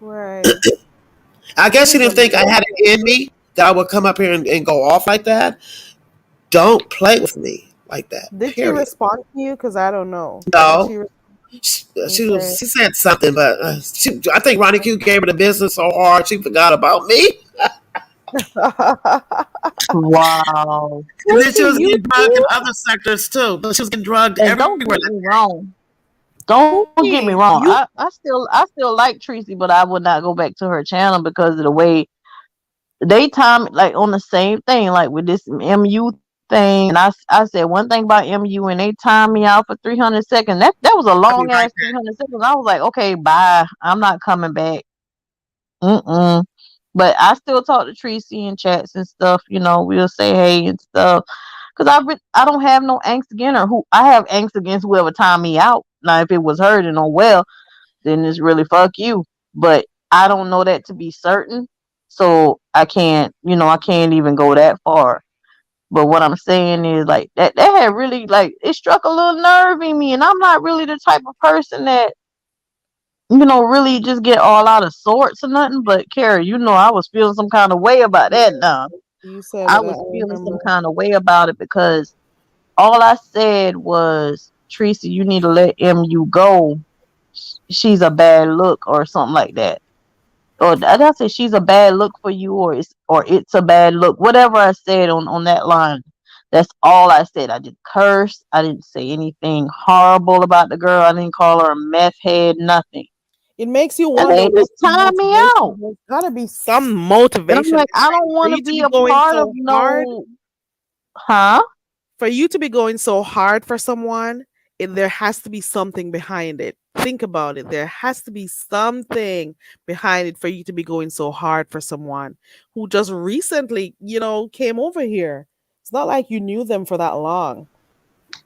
right. I That guess she is didn't think I had amazing. it in me that I would come up here and go off like that. Don't play with me like that. Did she Period. respond to you? Because I don't know. Did No. she? She Okay. said something, but I think Ronnie Q gave her the business so hard she forgot about me. Wow. And then she Whoopie, was you getting drugged in too? other sectors too. But she was getting drugged And don't everywhere. get me wrong. Don't get me wrong. Whoopie, you I still like Tracy, but I would not go back to her channel because of the way they time like on the same thing, like with this MU thing. And I said one thing about MU, and they timed me out for 300 seconds. That was a I'll be long right ass 300 seconds. I was like, okay, bye. I'm not coming back. Mm-mm. But I still talk to Tracy in chats and stuff. We'll say hey and stuff. Cause I don't have no angst against her. Who I have angst against whoever timed me out. Now, if it was her, then oh well, then it's really fuck you. But I don't know that to be certain, so I can't even go that far. But what I'm saying is like that had really like it struck a little nerve in me, and I'm not really the type of person that really just get all out of sorts or nothing. But Carrie, I was feeling some kind of way about that now. You said I it. I was feeling some remember. kind of way about it because all I said was, Teresa, you need to let MU go. She's a bad look or something like that. Or did I say she's a bad look for you, or it's a bad look. Whatever I said on that line. That's all I said. I didn't curse. I didn't say anything horrible about the girl. I didn't call her a meth head, nothing. It makes you And wonder they what's just the timed me motivation. out. There's gotta be some And I'm motivation like, I behind don't it. For want to you to be be a going part of so hard, no, huh? for you to be going so hard for someone, there has to be something behind it. Think about it. There has to be something behind it for you to be going so hard for someone who just recently, came over here. It's not like you knew them for that long.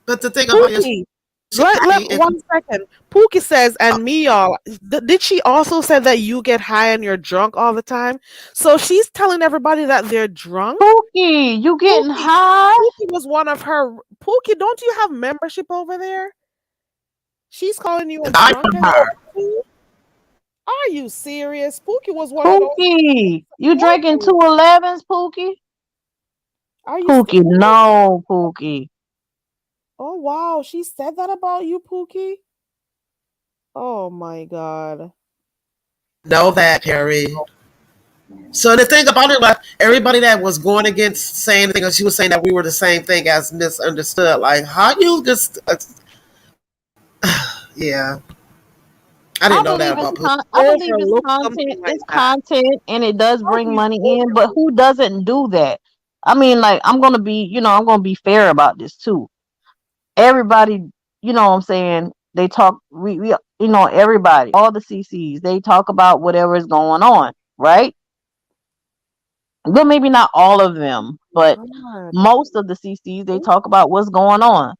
But the thing about it, Pookie, she let happy if 1 second. Pookie says, and me, y'all. Did she also say that you get high and you're drunk all the time? So she's telling everybody that they're drunk. Pookie, you getting Pookie, high? Pookie was one of her. Pookie, don't you have membership over there? She's calling you a buy from drunken her. old fool. Are you serious? Pookie was one of those. Pookie, you drinking Pookie, 211s, Pookie? are you Pookie, serious? no, Pookie. Oh wow, she said that about you, Pookie. Oh my god. Know that, Carrie. So the thing about it, like everybody that was going against saying anything, she was saying that we were the same thing as misunderstood. Like, how you just, yeah, I didn't I know that believe about Pooh. I believe it's Overlook content. something like It's that. content, and it does How bring do you money in. But overlook? who doesn't do that? I mean, like I'm gonna be fair about this too. Everybody, what I'm saying, they talk. We everybody, all the CCs, they talk about whatever is going on, right? But maybe not all of them, but God. most of the CCs, they talk about what's going on,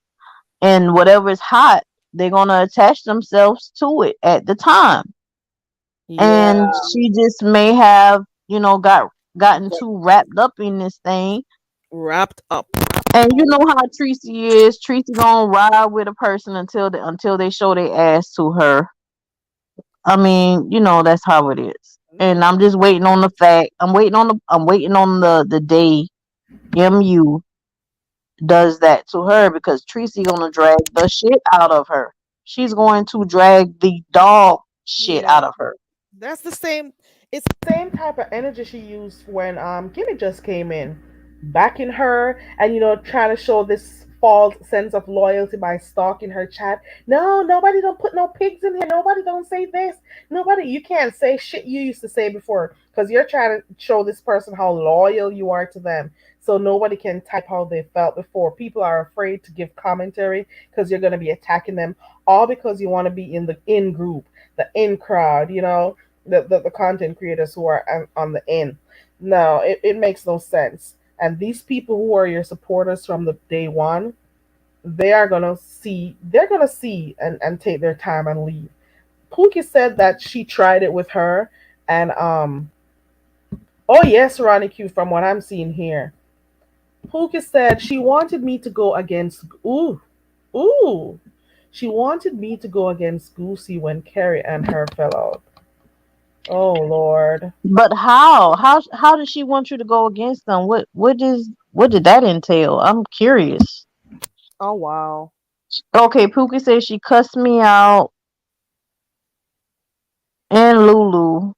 and whatever is hot, they're gonna attach themselves to it at the time. Yeah, And she just may have gotten too wrapped up in this thing. wrapped up. And you know how Tracy is. Tracy gonna ride with a person until they show their ass to her. I mean, that's how it is. And I'm just waiting on the fact. I'm waiting on the day MU does that to her, because Tracy gonna drag the shit out of her. She's going to drag the dog shit Yeah. out of her. That's the same. It's the same type of energy she used when Gimme just came in, backing her and trying to show this false sense of loyalty by stalking her chat. No, nobody don't put no pigs in here. Nobody don't say this. Nobody. You can't say shit you used to say before because you're trying to show this person how loyal you are to them. So nobody can type how they felt before. People are afraid to give commentary because you're going to be attacking them, all because you want to be in the in group, the in crowd. The content creators who are on the end. No, it makes no sense. And these people who are your supporters from the day one, they're gonna see and take their time and leave. Pookie said that she tried it with her, and oh yes, Ronnie Q, from what I'm seeing here. Pookie said she wanted me to go against ooh. She wanted me to go against Goosey when Carrie and her fell out. Oh Lord. But how does she want you to go against them? What did that entail? I'm curious. Oh wow. Okay, Pookie says she cussed me out and Lulu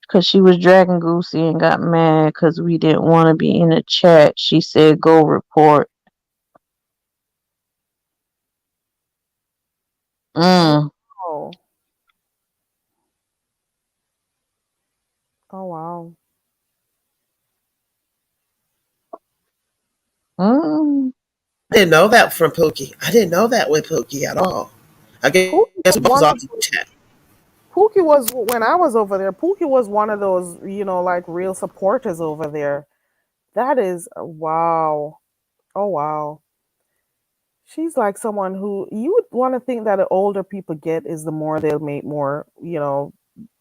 because she was dragging Goosey and got mad because we didn't want to be in the chat. She said go report. Mm. Oh. Oh wow. Mm. I didn't know that from Pookie. I didn't know that with Pookie at all. I guess Pookie we both was wanted off the chat. Pookie was when I was over there. Pookie was one of those, like real supporters over there. That is wow. Oh wow. She's like someone who you would want to think that the older people get is the more they'll make more, you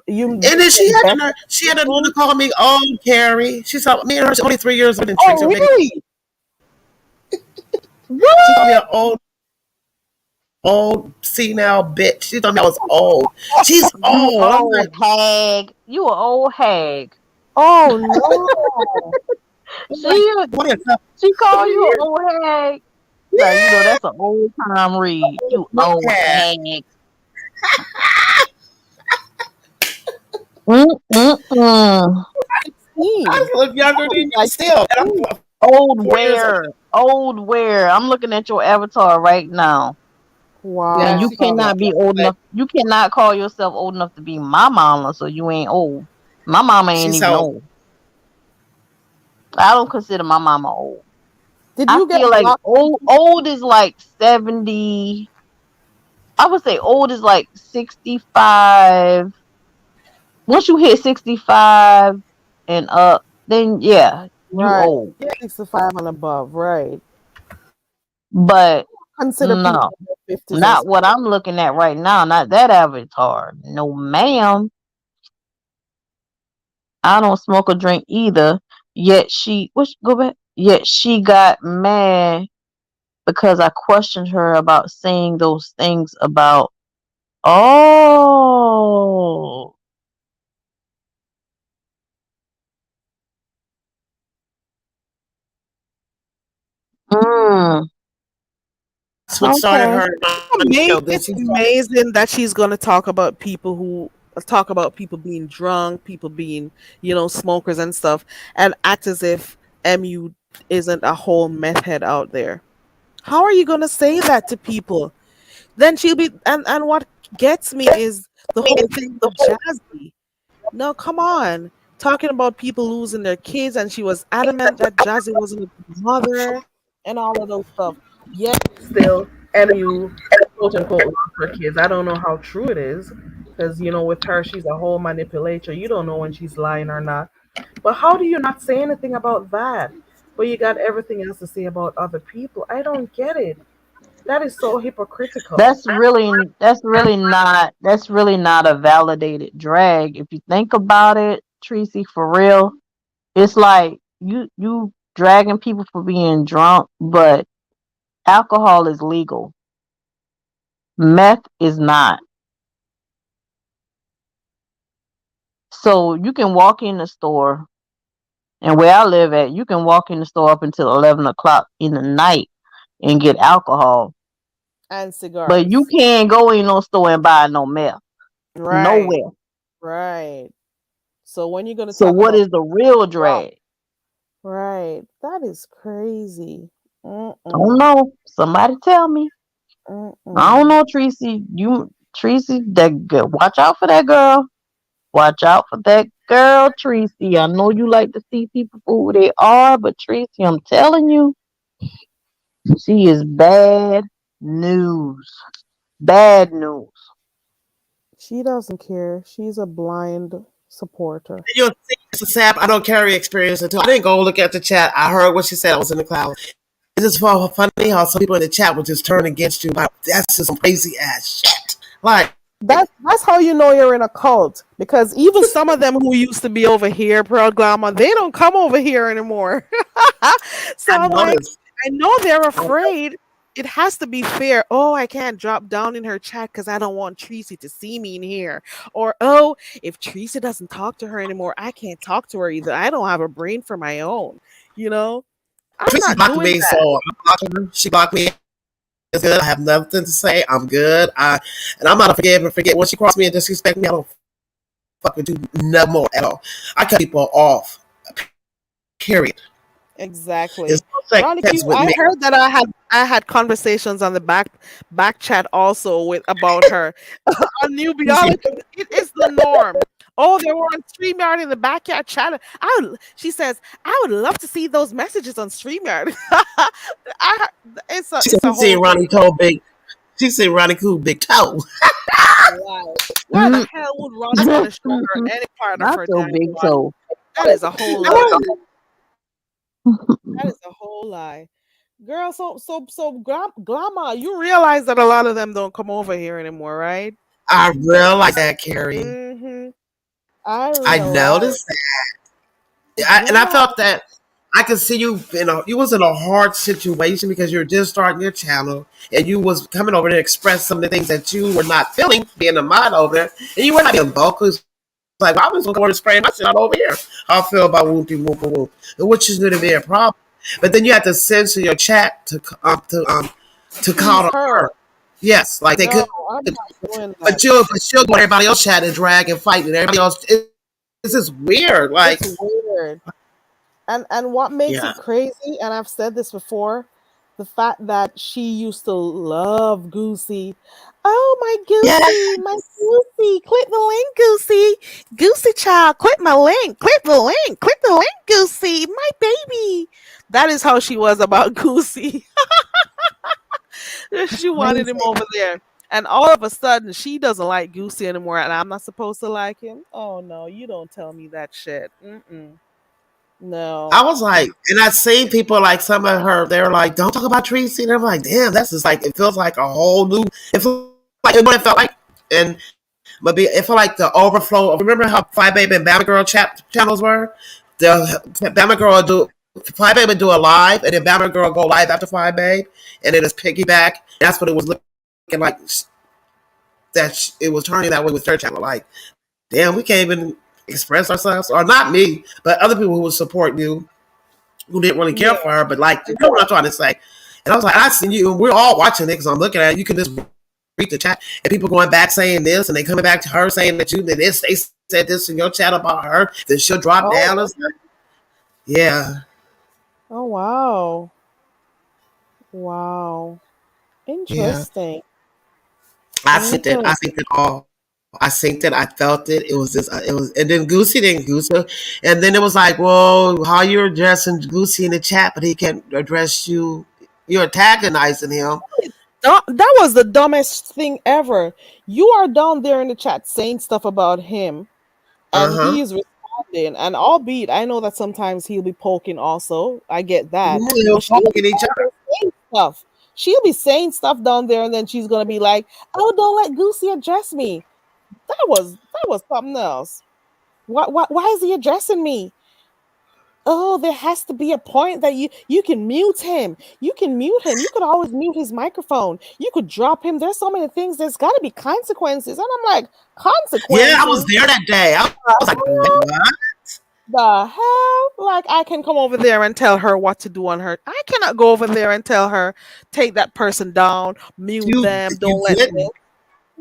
And then get better she had another decisions. call me old Carrie. She saw me and her only 3 years older than Tracy. Oh Making really? she called me an What? old senile bitch. She told me I was old. She's You old. I'm like, old hag. You a old hag. Oh no. I'm like She 20 or something. she call you an Serious? old hag. Like, Yeah, that's an old time read. You look old at. hag. Mm-mm-mm. I 16. look I younger was than you like still, and 16. I'm Old 4 years old. where? Old where? I'm looking at your avatar right now. And Yeah, you Wow. she called me cannot be old old. enough. You cannot call yourself old enough to be my mama, so you ain't old. My mama ain't She's even so old. I don't consider my mama old. Did I you get feel like blocked? old is like 70. I would say old is like 65. Once you hit 65 and up, then yeah, you Right. old. 65 and above, right. But Consider people no, in their 50s and not stuff. what I'm looking at right now. Not that avatar. No, ma'am. I don't smoke or drink either. Yet go back. Yet she got mad because I questioned her about saying those things about. Oh, mm, that's what started okay. her running show. Then It's she started. amazing that she's going to talk about people being drunk, people being, smokers and stuff, and act as if MU isn't a whole meth head out there. How are you going to say that to people? Then she'll be, and what gets me is the whole thing with Jazzy. No, come on. Talking about people losing their kids, and she was adamant that Jazzy wasn't a good mother and all of those stuff. Yet still, MU quote unquote lost her kids. I don't know how true it is, because with her, she's a whole manipulator. You don't know when she's lying or not. But how do you not say anything about that? But you got everything else to say about other people. I don't get it. That is so hypocritical. That's really not a validated drag. If you think about it, Tracy, for real, it's like you dragging people for being drunk, but alcohol is legal. Meth is not. So you can walk in the store, and where I live at, you can walk in the store up until 11 o'clock in the night and get alcohol. And But you cigars. can't go in no store and buy no meth. Right, Nowhere. right. So when you're going to So talk what about is the real drunk, drag? right? That is crazy. I don't Mm-mm, know. Somebody tell me. I don't mm-mm. know, Tracy. Tracy, watch out for that girl. Watch out for that girl, Tracy. I know you like to see people for who they are, but Tracy, I'm telling you, she is bad news. Bad news. She doesn't care. She's a blind supporter. You'll see it's a sap. I don't carry experience until I didn't go look at the chat. I heard what she said. I was in the cloud. It's just funny how some people in the chat would just turn against you. Like, that's just some crazy ass shit. Like, That's how you know you're in a cult, because even some of them who used to be over here, Pearl Glamour, they don't come over here anymore. So I I'm like, noticed. I know they're afraid. It has to be fair. Oh, I can't drop down in her chat because I don't want Tracy to see me in here. Or, oh, if Tracy doesn't talk to her anymore, I can't talk to her either. I don't have a brain for my own. You know, I'm Tracy not blocked doing me, so that. I'm blocking her. She blocked me. It's good. I have nothing to say. I'm good. And I'm not a forgive and forget. When she crossed me and disrespect me, I don't fuck with you no more at all. I cut people off. Period. There's Exactly. no second Ronnie Q, chance with I me. heard that I had conversations on the back chat also with about her. On Nubiala, it is the norm. Oh, they were on StreamYard in the backyard chat. She says, I would love to see those messages on StreamYard. It's a She said it's a she whole seen thing. Ronnie Cole big. She seen Ronnie Cool big toe. Wow. Why the hell would Ross want to show her any part of Not her your damn big body? toe. That is a whole lie. I That is a whole lie. Girl, Glama, you realize that a lot of them don't come over here anymore, right? realized that, Carrie. Mm-hmm. I I realize. noticed that. And I Yeah. felt that I could see you you was in a hard situation because you're just starting your channel and you was coming over to express some of the things that you were not feeling being a mod over there. And you were not being vocal. It's like, well, I was going to spraying my shit out over here. How I feel about whoopie whoop whoop whoop. And which is going to be a problem. But then you have to censor your chat to call Please to her. her. Yes, like they No, could, I'm not doing that. but she'll go to everybody else chat and drag and fight, and everybody else. This is weird. Like, It's weird. And what makes yeah, it crazy, and I've said this before, the fact that she used to love Goosey. Oh my yeah. Goosey, my Goosey, click the link, Goosey. Goosey child, click my link, click the link, click the link, Goosey, my baby. That is how she was about Goosey. She wanted him Crazy. over there. And all of a sudden, she doesn't like Goosey anymore, and I'm not supposed to like him. Oh no, you don't tell me that shit. Mm-mm. I No. was like, and I seen people like some of her. They were like, "Don't talk about Tracy," and I'm like, "Damn, that's just like it feels like a whole new." It feels like what it felt like, and but it felt like the overflow. Remember how Five Baby and Bama Girl channels were? The Bama Girl would do Five Baby would do a live, and then Bama Girl go live after Five Babe, and then it's piggyback. That's what it was looking like. That it was turning that way with their channel. Like, damn, we can't even express ourselves, or not me, but other people who would support you who didn't really care Yeah. for her, but like, you know what I'm trying to say. And I was like, I seen you, and we're all watching it because I'm looking at it. You can just read the chat, and people going back saying this, and they coming back to her saying that you did this, they said this in your chat about her, then she'll drop down. Oh, It's like, yeah, oh wow. Wow. yeah. Interesting. I Interesting. think it all. I think that I felt it. It was just, it was, and then Goosey didn't Goosey, and then it was like, well, how you're addressing Goosey in the chat, but he can't address you. You're antagonizing him. That was the dumbest thing ever. You are down there in the chat saying stuff about him, and Uh huh. he is responding. And albeit, I know that sometimes he'll be poking also. I get that. They're But she'll be poking each down there saying stuff. She'll be saying stuff down there, and then she's gonna be like, "Oh, don't let Goosey address me." That was something else. Why is he addressing me? Oh, there has to be a point that you can mute him. You can mute him. You could always mute his microphone. You could drop him. There's so many things. There's got to be consequences. And I'm like, Yeah, I was consequences? there that day. I The was like, wait, hell? what? The hell? Like I can come over there and tell her what to do on her. I cannot go over there and tell her take that person down, mute You them, you don't let this. didn't.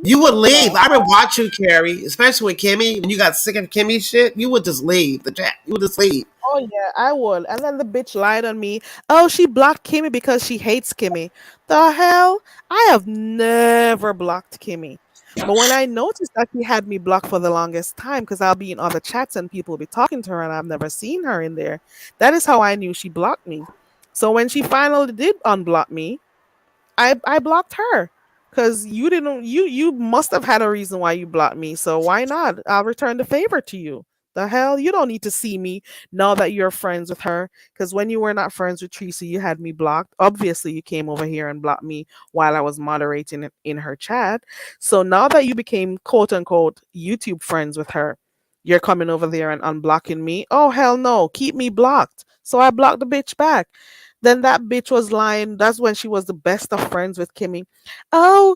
You would leave. The I would watch you, Carrie, especially with Kimmy. When you got sick of Kimmy shit, you would just leave the chat. You would just leave. Oh yeah, I would. And then the bitch lied on me. Oh, she blocked Kimmy because she hates Kimmy. The hell? I have never blocked Kimmy. But when I noticed that she had me blocked for the longest time, because I'll be in other chats and people will be talking to her and I've never seen her in there, that is how I knew she blocked me. So when she finally did unblock me, I blocked her. Cause you must have had a reason why you blocked me. So why not? I'll return the favor to you. The hell? You don't need to see me now that you're friends with her. Because when you were not friends with Tracy, you had me blocked. Obviously, you came over here and blocked me while I was moderating it in her chat. So now that you became quote unquote YouTube friends with her, you're coming over there and unblocking me. Oh hell no. Keep me blocked. So I blocked the bitch back. Then that bitch was lying. That's when she was the best of friends with Kimmy. Oh,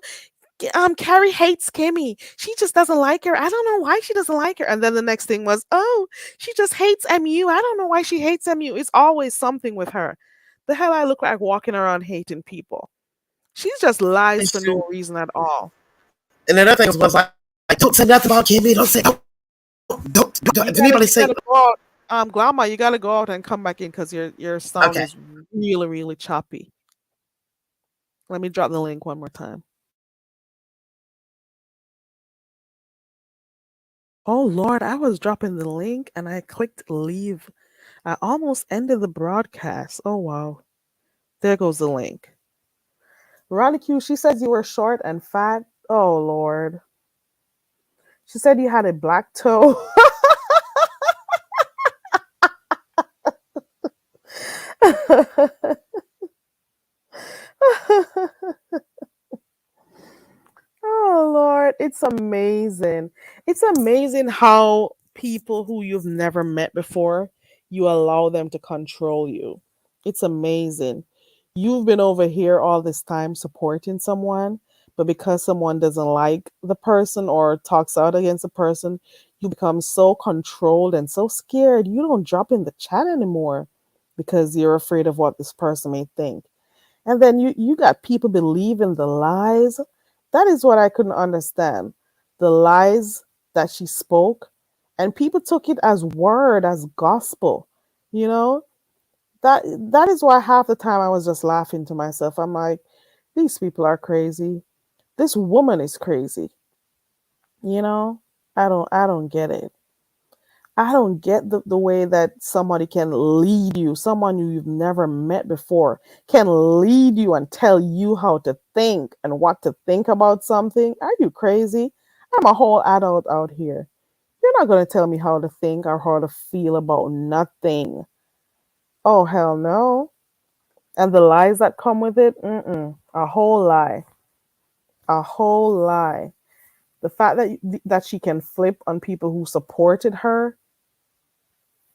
Carrie hates Kimmy. She just doesn't like her. I don't know why she doesn't like her. And then the next thing was, oh, she just hates MU. I don't know why she hates MU. It's always something with her. The hell I look like walking around hating people. She just lies for no reason at all. And another thing was like, don't say nothing about Kimmy. Don't say, don't You if gotta anybody you say, gotta go out. Glama, you gotta go out and come back in because your sound okay. is really, really choppy. Let me drop the link one more time. Oh Lord, I was dropping the link and I clicked leave. I almost ended the broadcast. Oh wow. There goes the link. Ronnie Q, she says you were short and fat. Oh Lord. She said you had a black toe. Oh Lord, it's amazing. It's amazing how people who you've never met before, you allow them to control you. It's amazing. You've been over here all this time supporting someone, but because someone doesn't like the person or talks out against the person, you become so controlled and so scared. You don't drop in the chat anymore because you're afraid of what this person may think. And then you got people believing the lies. That is what I couldn't understand. The lies that she spoke, and people took it as word, as gospel. You know? That is why half the time I was just laughing to myself. I'm like, these people are crazy. This woman is crazy. You know? I don't get it. I don't get the way that somebody can lead you, someone you've never met before, can lead you and tell you how to think and what to think about something. Are you crazy? I'm a whole adult out here. You're not going to tell me how to think or how to feel about nothing. Oh, hell no. And the lies that come with it, a whole lie. A whole lie. The fact that she can flip on people who supported her,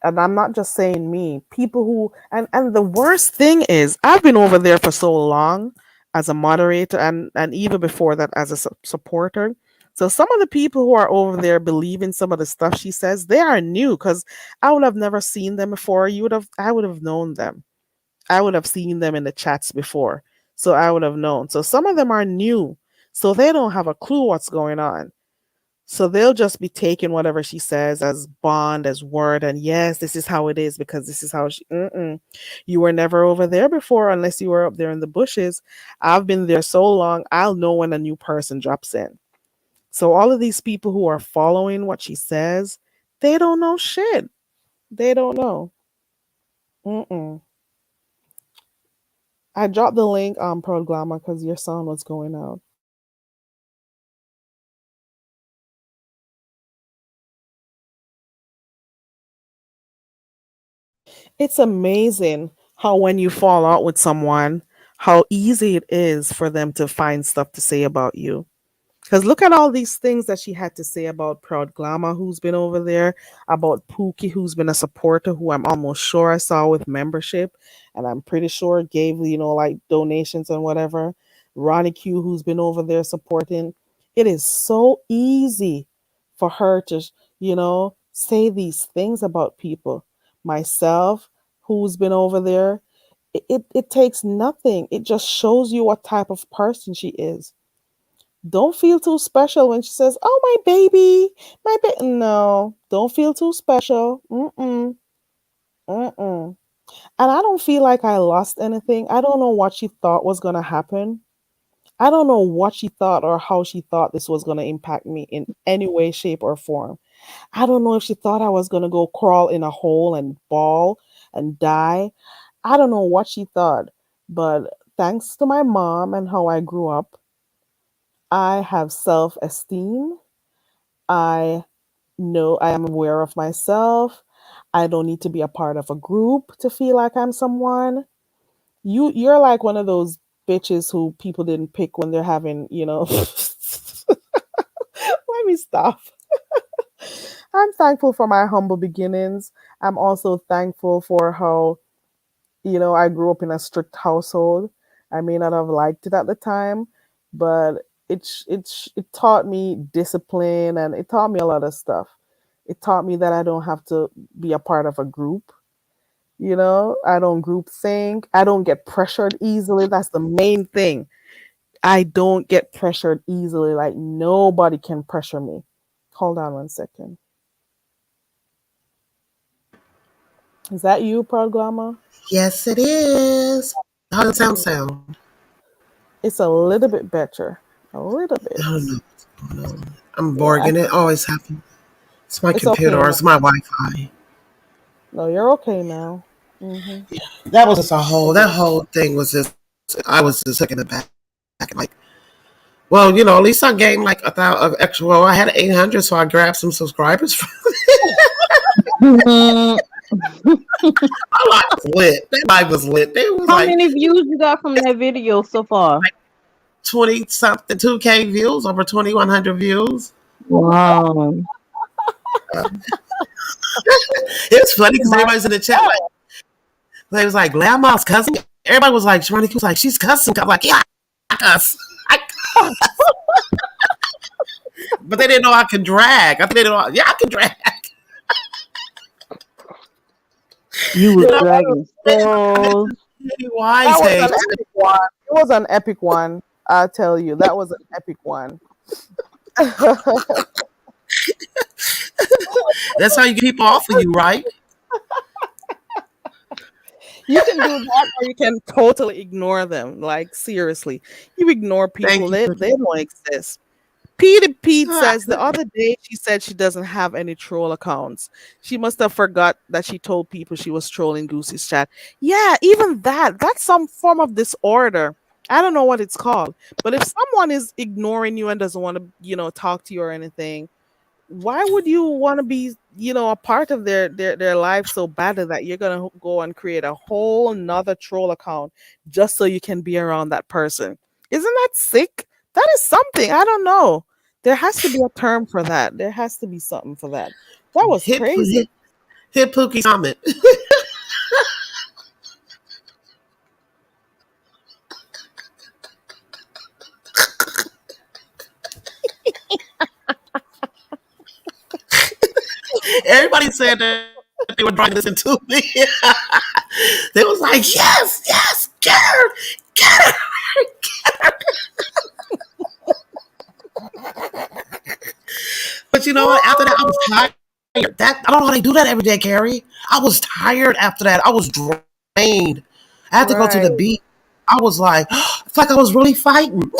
and I'm not just saying me, people who, and the worst thing is I've been over there for so long as a moderator, and even before that as a supporter. So some of the people who are over there believing some of the stuff she says, they are new, because I would have never seen them before. I would have known them. I would have seen them in the chats before. So I would have known. So some of them are new. So they don't have a clue what's going on. So they'll just be taking whatever she says as bond, as word, and yes, this is how it is because this is how she. You were never over there before unless you were up there in the bushes. I've been there so long, I'll know when a new person drops in. So all of these people who are following what she says, they don't know shit. They don't know. Mm-mm. I dropped the link on Pro Glamour because your sound was going out. It's amazing how when you fall out with someone, how easy it is for them to find stuff to say about you. Because look at all these things that she had to say about Proud Glamour, who's been over there, about Pookie, who's been a supporter, who I'm almost sure I saw with membership, and I'm pretty sure gave, like donations and whatever. Ronnie Q, who's been over there supporting. It is so easy for her to, say these things about people. Myself, who's been over there, it takes nothing. It just shows you what type of person she is. Don't feel too special when she says, "Oh, my baby, my baby." No, don't feel too special. Mm-mm, mm-mm. And I don't feel like I lost anything. I don't know what she thought was going to happen. I don't know what she thought or how she thought this was going to impact me in any way, shape, or form. I don't know if she thought I was going to go crawl in a hole and bawl and die. I don't know what she thought. But thanks to my mom and how I grew up, I have self esteem. I know I am aware of myself. I don't need to be a part of a group to feel like I'm someone. You're like one of those bitches who people didn't pick when they're having, let me stop. I'm thankful for my humble beginnings. I'm also thankful for how, I grew up in a strict household. I may not have liked it at the time, but it taught me discipline, and it taught me a lot of stuff. It taught me that I don't have to be a part of a group. I don't group think. I don't get pressured easily. That's the main thing. I don't get pressured easily. Like nobody can pressure me. Hold on one second. Is that you, Proud Glamour? Yes, it is. How does the sound sound? It's a little bit better. A little I bit. don't know what's going on. I'm Yeah, bargaining. It always happens. It's my it's computer okay or now. it's my Wi-Fi. No, you're okay now. Hmm. That was just a It's whole. That okay. whole thing was just. I was just taken aback. Like Well, at least I gained like extra. Well, I had 800, so I grabbed some subscribers. How My life was lit. That life was lit. They was like many views you got from that video so far? 20 something, 2K views, over 2,100 views. Wow. It's funny because My everybody's in the chat like they was like, "Grandma's cousin." Everybody was like, "Sharonda was like, she's cussing." I'm like, "Yeah, I cuss." But they didn't know I can drag. I think they didn't know. Yeah, I can drag. You was You know, dragging souls. that Wise was an age. epic one. It was an epic one. I tell you, that was an epic one. That's how you get people off of you, right? You can do that, or you can totally ignore them. Like seriously, you ignore people; Thank you. they don't exist. Peter Pete Ah, says the other day she said she doesn't have any troll accounts. She must have forgot that she told people she was trolling Goosey's chat. Yeah, even that's some form of disorder. I don't know what it's called. But if someone is ignoring you and doesn't want to, talk to you or anything, why would you want to be, a part of their life so badly that you're gonna go and create a whole nother troll account just so you can be around that person? Isn't that sick? That is something. I don't know. There has to be a term for that. There has to be something for that. That was hit, hit, crazy. hit Pookie's comment. Everybody said that they were trying to listen to me. They was like, yes, yes, get her. But you know what? After that, I was tired. I don't know how they do that every day, Carrie. I was tired after that. I was drained. I had to go to Right. the beach. I was like, it's like I was really fighting.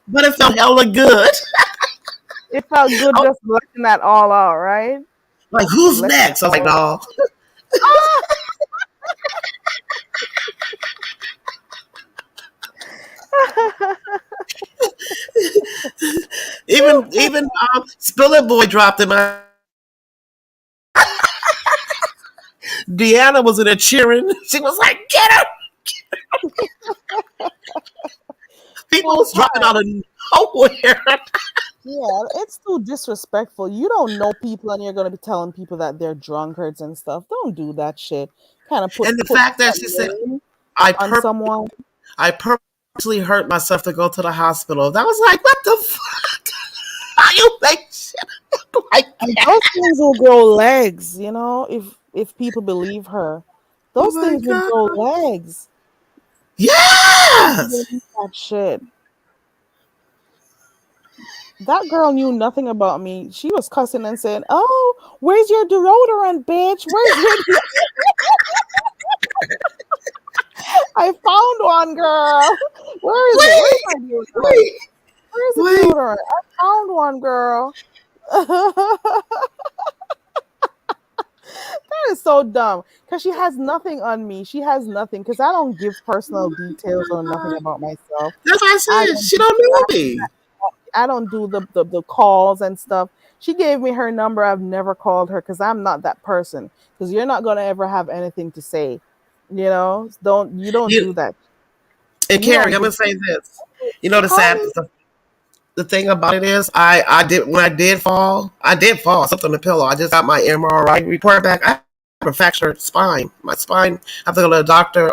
But it felt hella good. It felt good I was just letting that all out, right? like, who's Letting it next? I was like, all no. out. Even Spiller Boy dropped him. Deanna was in there cheering. She was like, get her. People Well, was dropping out of nowhere. yeah, it's too disrespectful. You don't know people and you're gonna be telling people that they're drunkards and stuff. Don't do that shit. Kind of put And the put fact that that she said, name I on pur- someone. I purposely hurt myself to go to the hospital. That was like, what the fuck? How you make shit like And that? those things will grow legs, if people believe her. Oh Those my things will grow god. legs. People Yes. believe that shit. That girl knew nothing about me. She was cussing and saying, "Oh, where's your deodorant, bitch? Where's your I found one, girl. Where is it? Where's Wait, my deodorant? wait, Where's the wait. deodorant? I found one, girl." That is so dumb because she has nothing on me. She has nothing because I don't give Oh personal details or my nothing god. about myself. That's what I I said. don't She do don't know me. I don't do the calls and stuff. She gave me her number. I've never called her because I'm not that person. Because you're not gonna ever have anything to say. Don't You do that. and You Carrie, don't I'm give gonna say this. You know the call sad me. the thing about it is I did when I did fall. I slept on the pillow. I just got my MRI report back. I have a fractured spine. My spine. I have to go to the doctor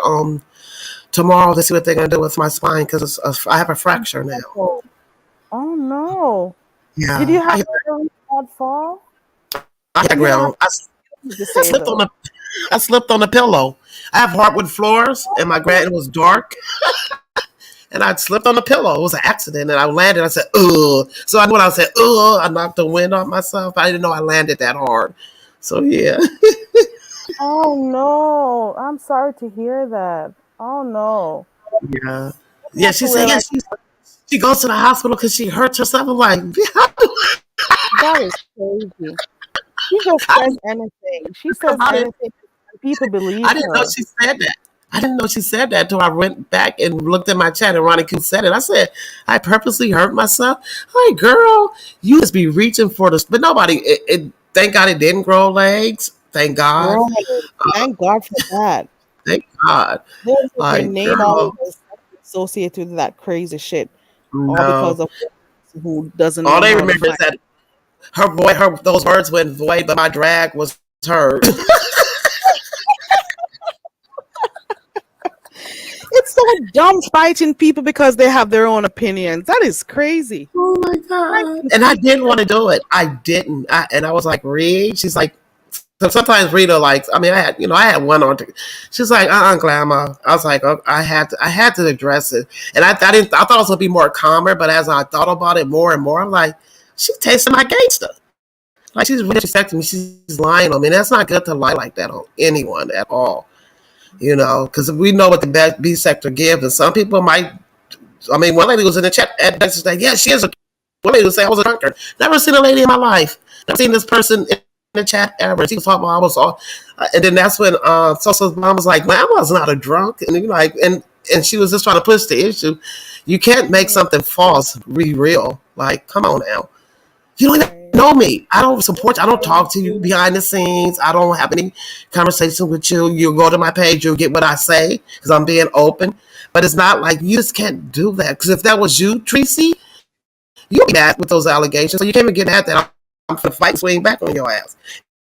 tomorrow to see what they're gonna do with my spine because I have a fracture now. Oh, oh no. Did Yeah, you have like a really bad fall? I hit the You don't have ground. to I say slipped on though. the pillow. I have hardwood floors, and my grand it was dark, and I slipped on the pillow. It was an accident, and I landed. I said, "Ugh." So I when I said, "Ugh," I knocked the wind off myself. I didn't know I landed that hard. So yeah, Oh no. I'm sorry to hear that. Oh no. yeah, You yeah. have She to said, wear "Yeah." like She goes to the hospital because she hurts herself. I'm like, that is crazy. She just I says didn't anything. She think says about it. anything and people I believe didn't know her. she said that. I didn't know she said that until I went back and looked at my chat and Ronnie Q said it. I said, I purposely hurt myself. I'm like, girl, you just be reaching for this. But nobody, thank God it didn't grow legs. Thank God. Right. Thank God for that. Thank God. There's like your Like, name always girl, associated with that crazy shit, all because no. of who doesn't All know they how to remember is fight. that her those words went void, but my drag was heard. It's so dumb fighting people because they have their own opinions. That is crazy. Oh my Like, God. And I didn't want to do it. I didn't. And I was like, Reed? She's like, so sometimes Rita likes, I mean, I had one on, she's like, Glamour. I was like, oh, I had to address it. And I thought it was going to be more calmer, but as I thought about it more and more, I'm like, she's tasting my gangster. Like, she's really respecting me. She's lying on me. And that's not good to lie like that on anyone at all. Because we know what the B sector gives. And some people might, I mean, one lady was in the chat at Texas like, yeah, she is a, one lady would say I was a drunkard. Never seen a lady in my life. Never seen this person in the chat ever. She was talking about I was all, and then that's when Sosa's mom was like, "Man, I was not a drunk," and like, and she was just trying to push the issue. You can't make something false be real. Like, come on now. You don't even right. know me. I don't support you. I don't talk to you behind the scenes. I don't have any conversation with you. You go to my page, you'll get what I say because I'm being open. But it's not like you just can't do that. Because if that was you, Tracy, you'll be mad with those allegations. So you can't even get at that. I'm going to fight and swing back on your ass.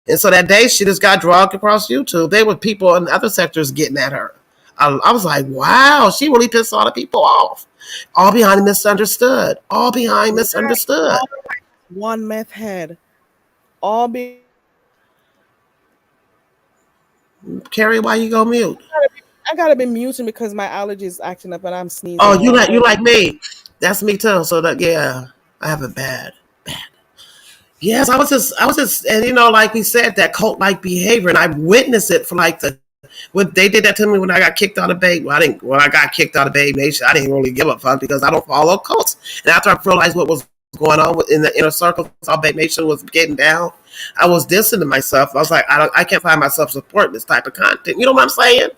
And so that day, she just got dragged across YouTube. There were people in other sectors getting at her. I was like, wow, she really pissed all the people off. All behind misunderstood. All behind Right. misunderstood. All one meth head. All because Carrie, why you go mute? I gotta be muting because my allergy is acting up and I'm sneezing Oh, a lot. you like me? That's me too. So that yeah, I have it bad. Yes, I was just, and like we said, that cult like behavior, and I witnessed it for like when they did that to me when I got kicked out of Babe. Well, I didn't. When I got kicked out of Babe Nation, I didn't really give a fuck because I don't follow cults. And after I realized what was going on in the inner circle, how Babe Nation was getting down, I was dissing to myself. I was like, I can't find myself supporting this type of content. You know what I'm saying?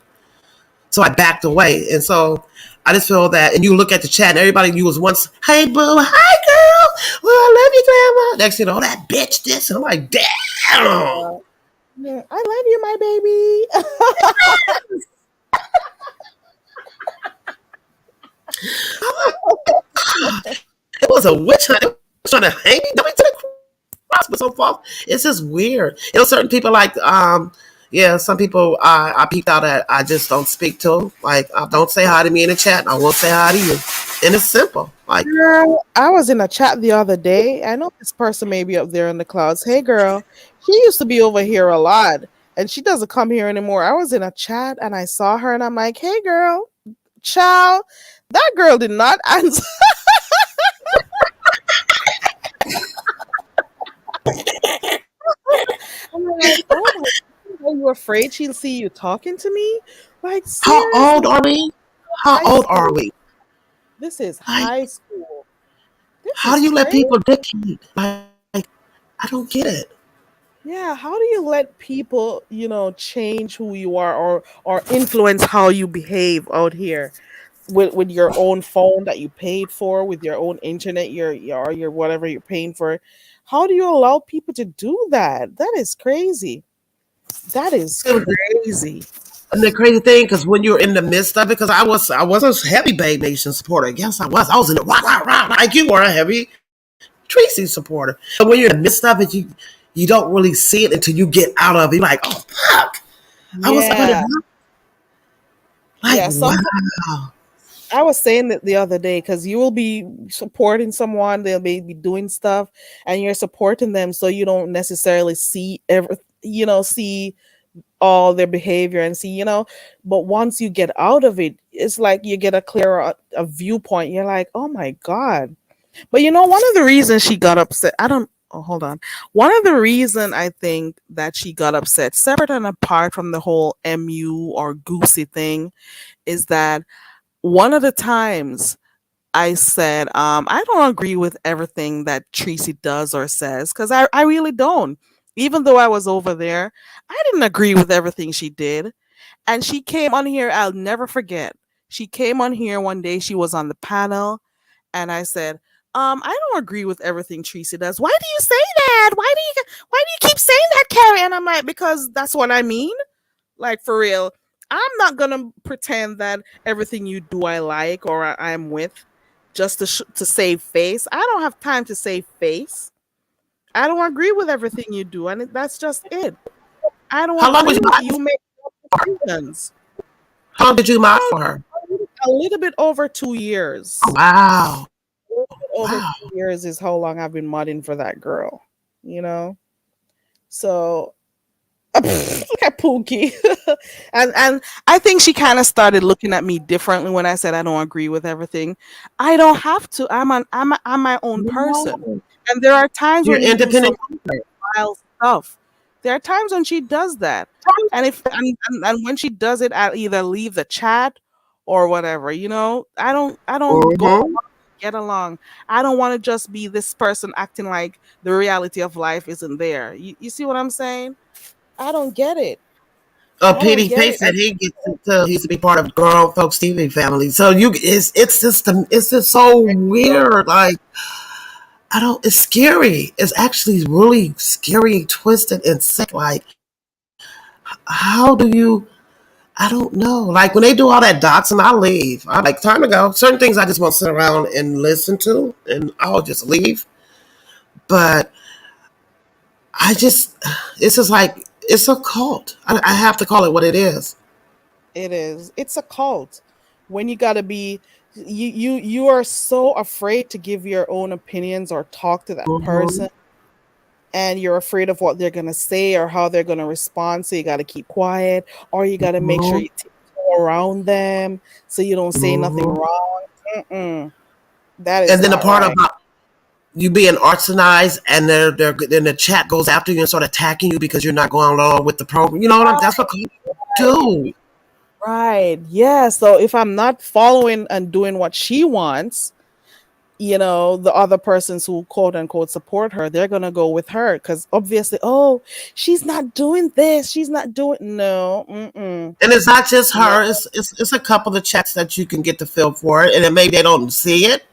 So I backed away. And so I just feel that, and you look at the chat, and everybody, you was once, hey, boo, hi, girl. Well, I love you, grandma. Next, that bitch, this. And I'm like, damn. Yeah. Yeah. I love you, my baby. It was a witch hunt. It was trying to hang me. Nobody to the cross, but so far, it's just weird. Certain people like, yeah, some people I peeped out at, I just don't speak to. Like, don't say hi to me in the chat, and I won't say hi to you. And it's simple. Like, Girl, I was in a chat the other day. I know this person may be up there in the clouds. Hey, girl, she used to be over here a lot, and she doesn't come here anymore. I was in a chat and I saw her, and I'm like, "Hey, girl, child." That girl did not answer. I'm like, "Oh my, are you afraid she'll see you talking to me?" Like, how old seriously, are we? How high old are school. we? This is Like, high school. This how do is you let crazy. people dictate? Like, I don't get it. Yeah, how do you let people, change who you are or influence how you behave out here with your own phone that you paid for, with your own internet, your whatever you're paying for? How do you allow people to do that? That is crazy. That is crazy. And the crazy thing, because when you're in the midst of it, because I was a heavy Babe Nation supporter. Yes, I was. I was in the rock, rock, rock, like you were a heavy Tracy supporter. But when you're in the midst of it, you don't really see it until you get out of it. You're like, oh fuck, I was up in Yeah. it. Like, Yeah, wow. I was saying that the other day because you will be supporting someone, they'll be doing stuff, and you're supporting them, so you don't necessarily see see all their behavior and see, but once you get out of it, it's like you get a clearer a viewpoint. You're like, oh my God. But one of the reasons she got upset, I don't. Oh, hold on. One of the reason I think that she got upset, separate and apart from the whole MU or Goosey thing, is that one of the times I said, I don't agree with everything that Tracy does or says because I really don't. Even though I was over there, I didn't agree with everything she did. And she came on here, I'll never forget. She came on here one day, she was on the panel, and I said, I don't agree with everything Tracy does. Why do you say that? Why do you keep saying that, Carrie? And I'm like, because that's what I mean. Like for real. I'm not gonna pretend that everything you do I like or I'm with just to save face. I don't have time to save face. I don't agree with everything you do, and that's just it. I don't How long was agree you with modding? you make decisions. How long did you mod About for her? a little bit over 2 years. Oh, A little bit wow. over 2 years is how long I've been modding for that girl. You know, so look at Pookie, and I think she kind of started looking at me differently when I said I don't agree with everything. I don't have to. I'm my own person, No. and there are times You're when you do some independent. wild stuff. There are times when she does that, and if and when she does it, I'll either leave the chat or whatever. You know, I don't go Mm-hmm. get along. I don't want to just be this person acting like the reality of life isn't there. You see what I'm saying? I don't get it. I don't Petey get Face it. said he gets it too. He used to be part of Grown Folks TV family. So it's just so weird. Like I don't. It's scary. It's actually really scary, twisted, and sick. Like how do you? I don't know. Like when they do all that docs, and I leave. I like time to go. Certain things I just want to sit around and listen to, and I'll just leave. But I just, it's just like it's a cult. I have to call it what it is. It is. It's a cult. When you gotta be, you are so afraid to give your own opinions or talk to that Mm-hmm. person, and you're afraid of what they're gonna say or how they're gonna respond. So you gotta keep quiet, or you gotta make sure Mm-hmm. you tiptoe around them so you don't say nothing Mm-hmm. wrong. Mm-mm, that is And then the not part right. about you being arsonized, and then the chat goes after you and start attacking you because you're not going along with the program. You know what I'm? That's what people do. Right. Yeah. So if I'm not following and doing what she wants, the other persons who quote unquote support her, they're gonna go with her because obviously, oh, she's not doing this, she's not doing no, And it's not just no, her. It's a couple of chats that you can get to feel for it, and then maybe they don't see it,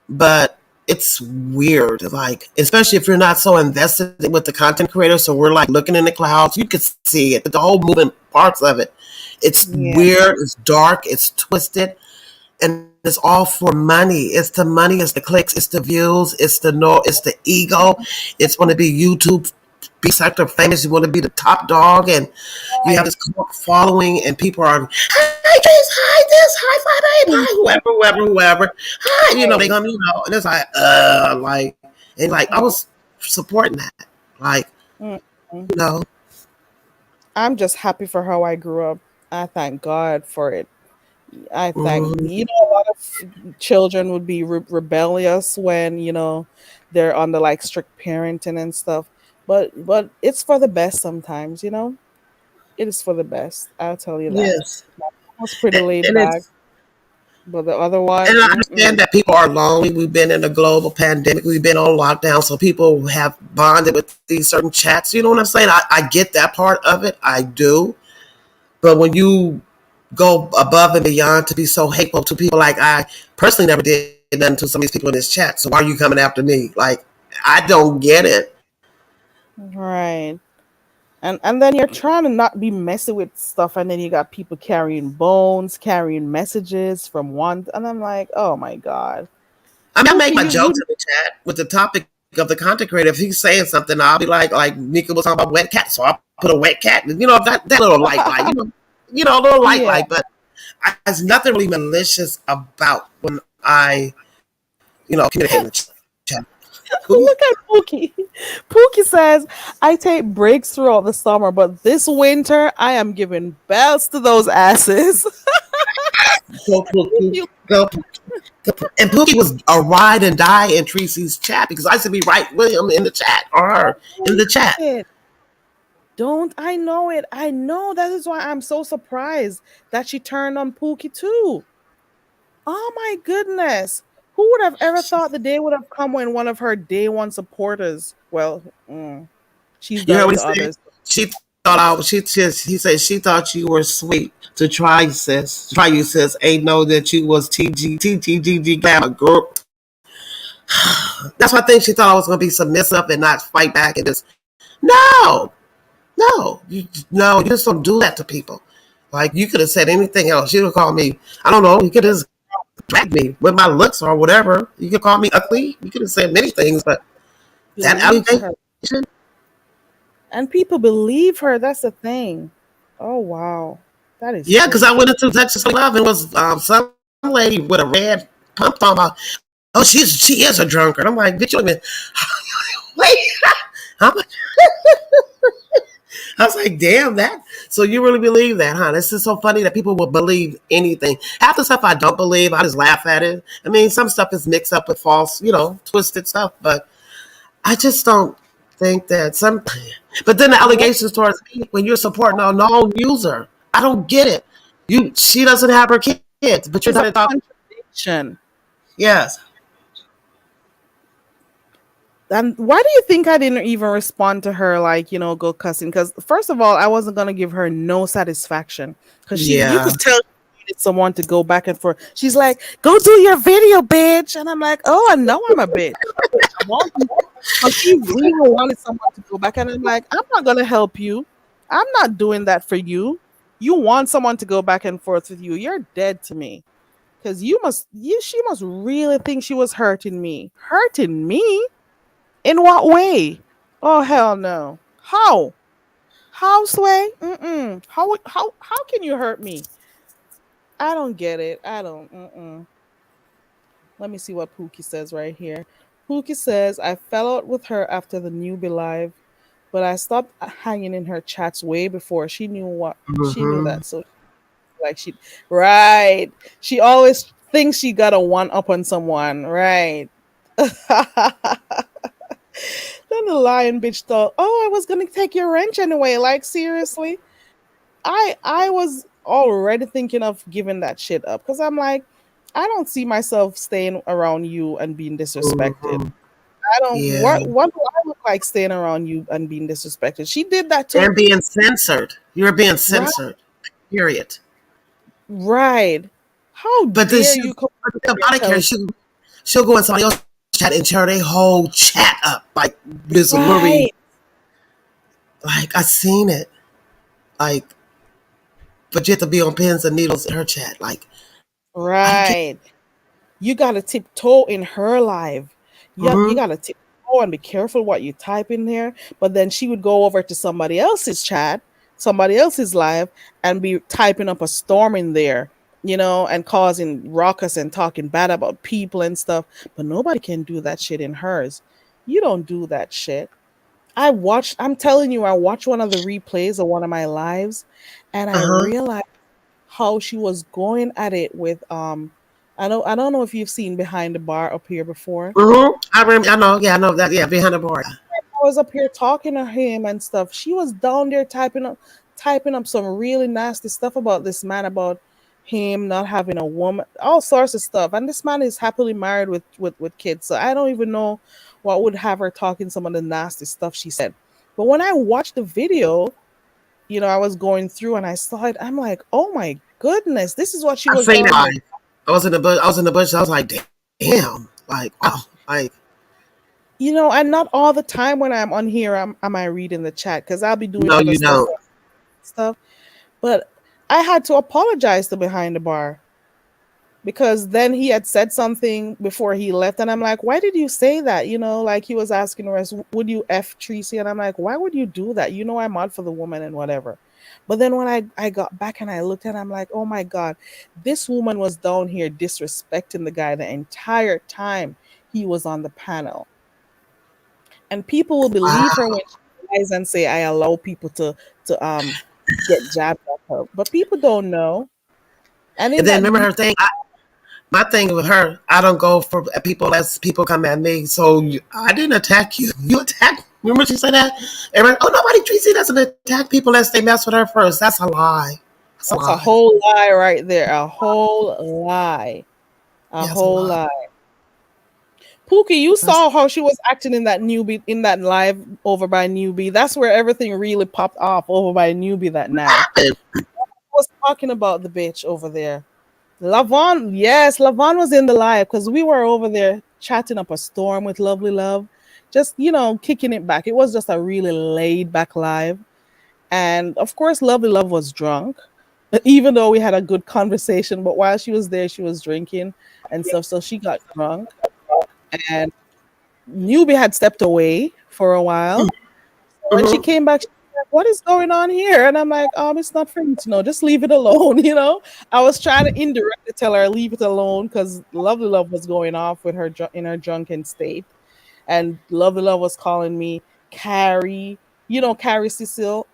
but it's weird. Like especially if you're not so invested with the content creator. So we're like looking in the clouds. You could see it, the whole moving parts of it. It's yeah, weird. It's dark. It's twisted. And it's all for money. It's the money. It's the clicks. It's the views. It's the no. It's the ego. It's want to be YouTube B sector famous. You want to be the top dog, and you have right. this cult following, and people are hi Jace, hi this, hi Friday, hi whoever. Hi, they Right. come, and it's like, and like I was supporting that, like, Mm-mm. you know, I'm just happy for how I grew up. I thank God for it. I thank mm, a lot of children would be rebellious when they're under like strict parenting and stuff, but it's for the best sometimes. It is for the best. I'll tell you that. yes, I was pretty laid and back, it's but the other one, and I understand that people are lonely. We've been in a global pandemic. We've been on lockdown, so people have bonded with these certain chats. You know what I'm saying? I get that part of it. I do. But when you go above and beyond to be so hateful to people, like I personally never did nothing to some of these people in this chat. So why are you coming after me? Like I don't get it. right? And then you're trying to not be messy with stuff, and then you got people carrying bones, carrying messages from one, and I'm like, oh my god, I mean, I make Pookie, my you jokes in the chat with the topic of the content creator. If he's saying something, I'll be like Nika was talking about wet cat, so I'll put a wet cat. That little light, a little light, yeah. but there's nothing really malicious about when I, communicate in the chat. Who? Look at Pookie. Pookie says, I take breaks throughout the summer, but this winter I am giving belts to those asses. Go Pookie. You Go Pookie. And Pookie was a ride and die in Tracy's chat because I used to be right with him in the chat or her in the chat. it. Don't I know it? I know that is why I'm so surprised that she turned on Pookie too. Oh my goodness. Who would have ever thought the day would have come when one of her day one supporters, well, she's You done heard it what he to said? others. She thought I was. He said she thought you were sweet to try, sis. Try you, sis. Ain't know that you was TGTTGG gamma girl. That's why I think she thought I was gonna be submissive and not fight back and just no, no, no. You just don't do that to people. Like you could have said anything else. You could call me. I don't know. You could have dragged me with my looks or whatever. You could call me ugly. You could have said many things, but that Believe allegation. her. And people believe her. That's the thing. Oh wow. That is Yeah, because I crazy. went into Texas Love and was some lady with a red pump on about, oh, she is a drunkard. I'm like, bitch, you don't even wait. I'm like, I was like, damn that. So you really believe that, huh? This is so funny that people will believe anything. Half the stuff I don't believe, I just laugh at it. I mean, some stuff is mixed up with false, twisted stuff, but I just don't think that some. But then the What allegations towards me when you're supporting a known user, I don't get it. She doesn't have her kids, but you're is trying a to talk. contradiction? Yes. And why do you think I didn't even respond to her like, go cussing? Because first of all, I wasn't gonna give her no satisfaction. Because you Yeah. could tell she needed someone to go back and forth. She's like, "Go do your video, bitch," and I'm like, "Oh, I know I'm a bitch. I want you." But she really wanted someone to go back, and I'm like, "I'm not gonna help you. I'm not doing that for you. You want someone to go back and forth with you? You're dead to me." Because she must really think she was hurting me. Hurting me? In what way? Oh hell no. How? How, Sway? Mm-mm. How can you hurt me? I don't get it. I don't. Mm-mm. Let me see what Pookie says right here. Pookie says I fell out with her after the newbie live, but I stopped hanging in her chats way before she knew Hmm. that. So like she right. She always thinks she got a one up on someone, right? Then the lion bitch thought, "Oh, I was gonna take your wrench anyway." Like seriously, I was already thinking of giving that shit up because I'm like, I don't see myself staying around you and being disrespected. Hmm. I don't. Yeah. What do I look like staying around you and being disrespected? She did that to And being censored. You're being right, censored. Period. right. How But then dare you come but the here and body tell care, me she'll go in somebody else's chat and tear their whole chat up. Like this Marie. right, Like I seen it. Like, but you have to be on pins and needles in her chat. Like, I don't get. right? You gotta tiptoe in her life. You Mm-hmm. gotta tiptoe and be careful what you type in there. But then she would go over to somebody else's chat, somebody else's live, and be typing up a storm in there, and causing ruckus and talking bad about people and stuff. But nobody can do that shit in hers. You don't do that shit. I'm telling you, I watched one of the replays of one of my lives, and I Uh-huh. realized how she was going at it with I don't know if you've seen Behind the Bar up here before. Mm-hmm. I remember. I know. Yeah, I know that. Yeah, behind the board. I was up here talking to him and stuff. She was down there typing up some really nasty stuff about this man, about him not having a woman, all sorts of stuff. And this man is happily married with kids. So I don't even know what would have her talking some of the nasty stuff she said. But when I watched the video, I was going through and I saw it. I'm like, oh my goodness, this is what she I was seen it down there. live. I was in the bush. I was in the bush. I was like, damn. Like, wow. Like, And not all the time when I'm on here am I reading the chat because I'll be doing no, other you stuff don't. stuff. But I had to apologize to Behind the Bar because then he had said something before he left, and I'm like, why did you say that? Like he was asking us, would you F Tracy? And I'm like, why would you do that? I'm out for the woman and whatever. But then when I got back and I looked at it, I'm like, oh my God, this woman was down here disrespecting the guy the entire time he was on the panel. And people will believe her Wow. when she lies and say, I allow people to get jabbed at her. But people don't know. And in And then that remember video, her thing. My thing with her, I don't go for people as people come at me. So I didn't attack you. You attacked. Remember she said that? Everybody, oh, nobody Tracy doesn't attack people unless they mess with her first. That's a lie. That's a that's a lie. whole lie right there. A whole lie. A Yeah, that's a whole lie. lie. Pookie, you That's saw how she was acting in that newbie in that live over by newbie. That's where everything really popped off over by newbie that night. it. I was talking about the bitch over there. Lavon, yes, Lavon was in the live because we were over there chatting up a storm with Lovely Love, just kicking it back. It was just a really laid back live, and of course, Lovely Love was drunk, even though we had a good conversation. But while she was there, she was drinking and stuff, so she got drunk. And Newbie had stepped away for a while. When she Mhm. came back, she was like, "What is going on here?" And I'm like, "It's not for you to know. Just leave it alone." I was trying to indirectly tell her leave it alone because Lovely Love was going off with her in her drunken state, and Lovely Love was calling me Carrie. Carrie Cecil,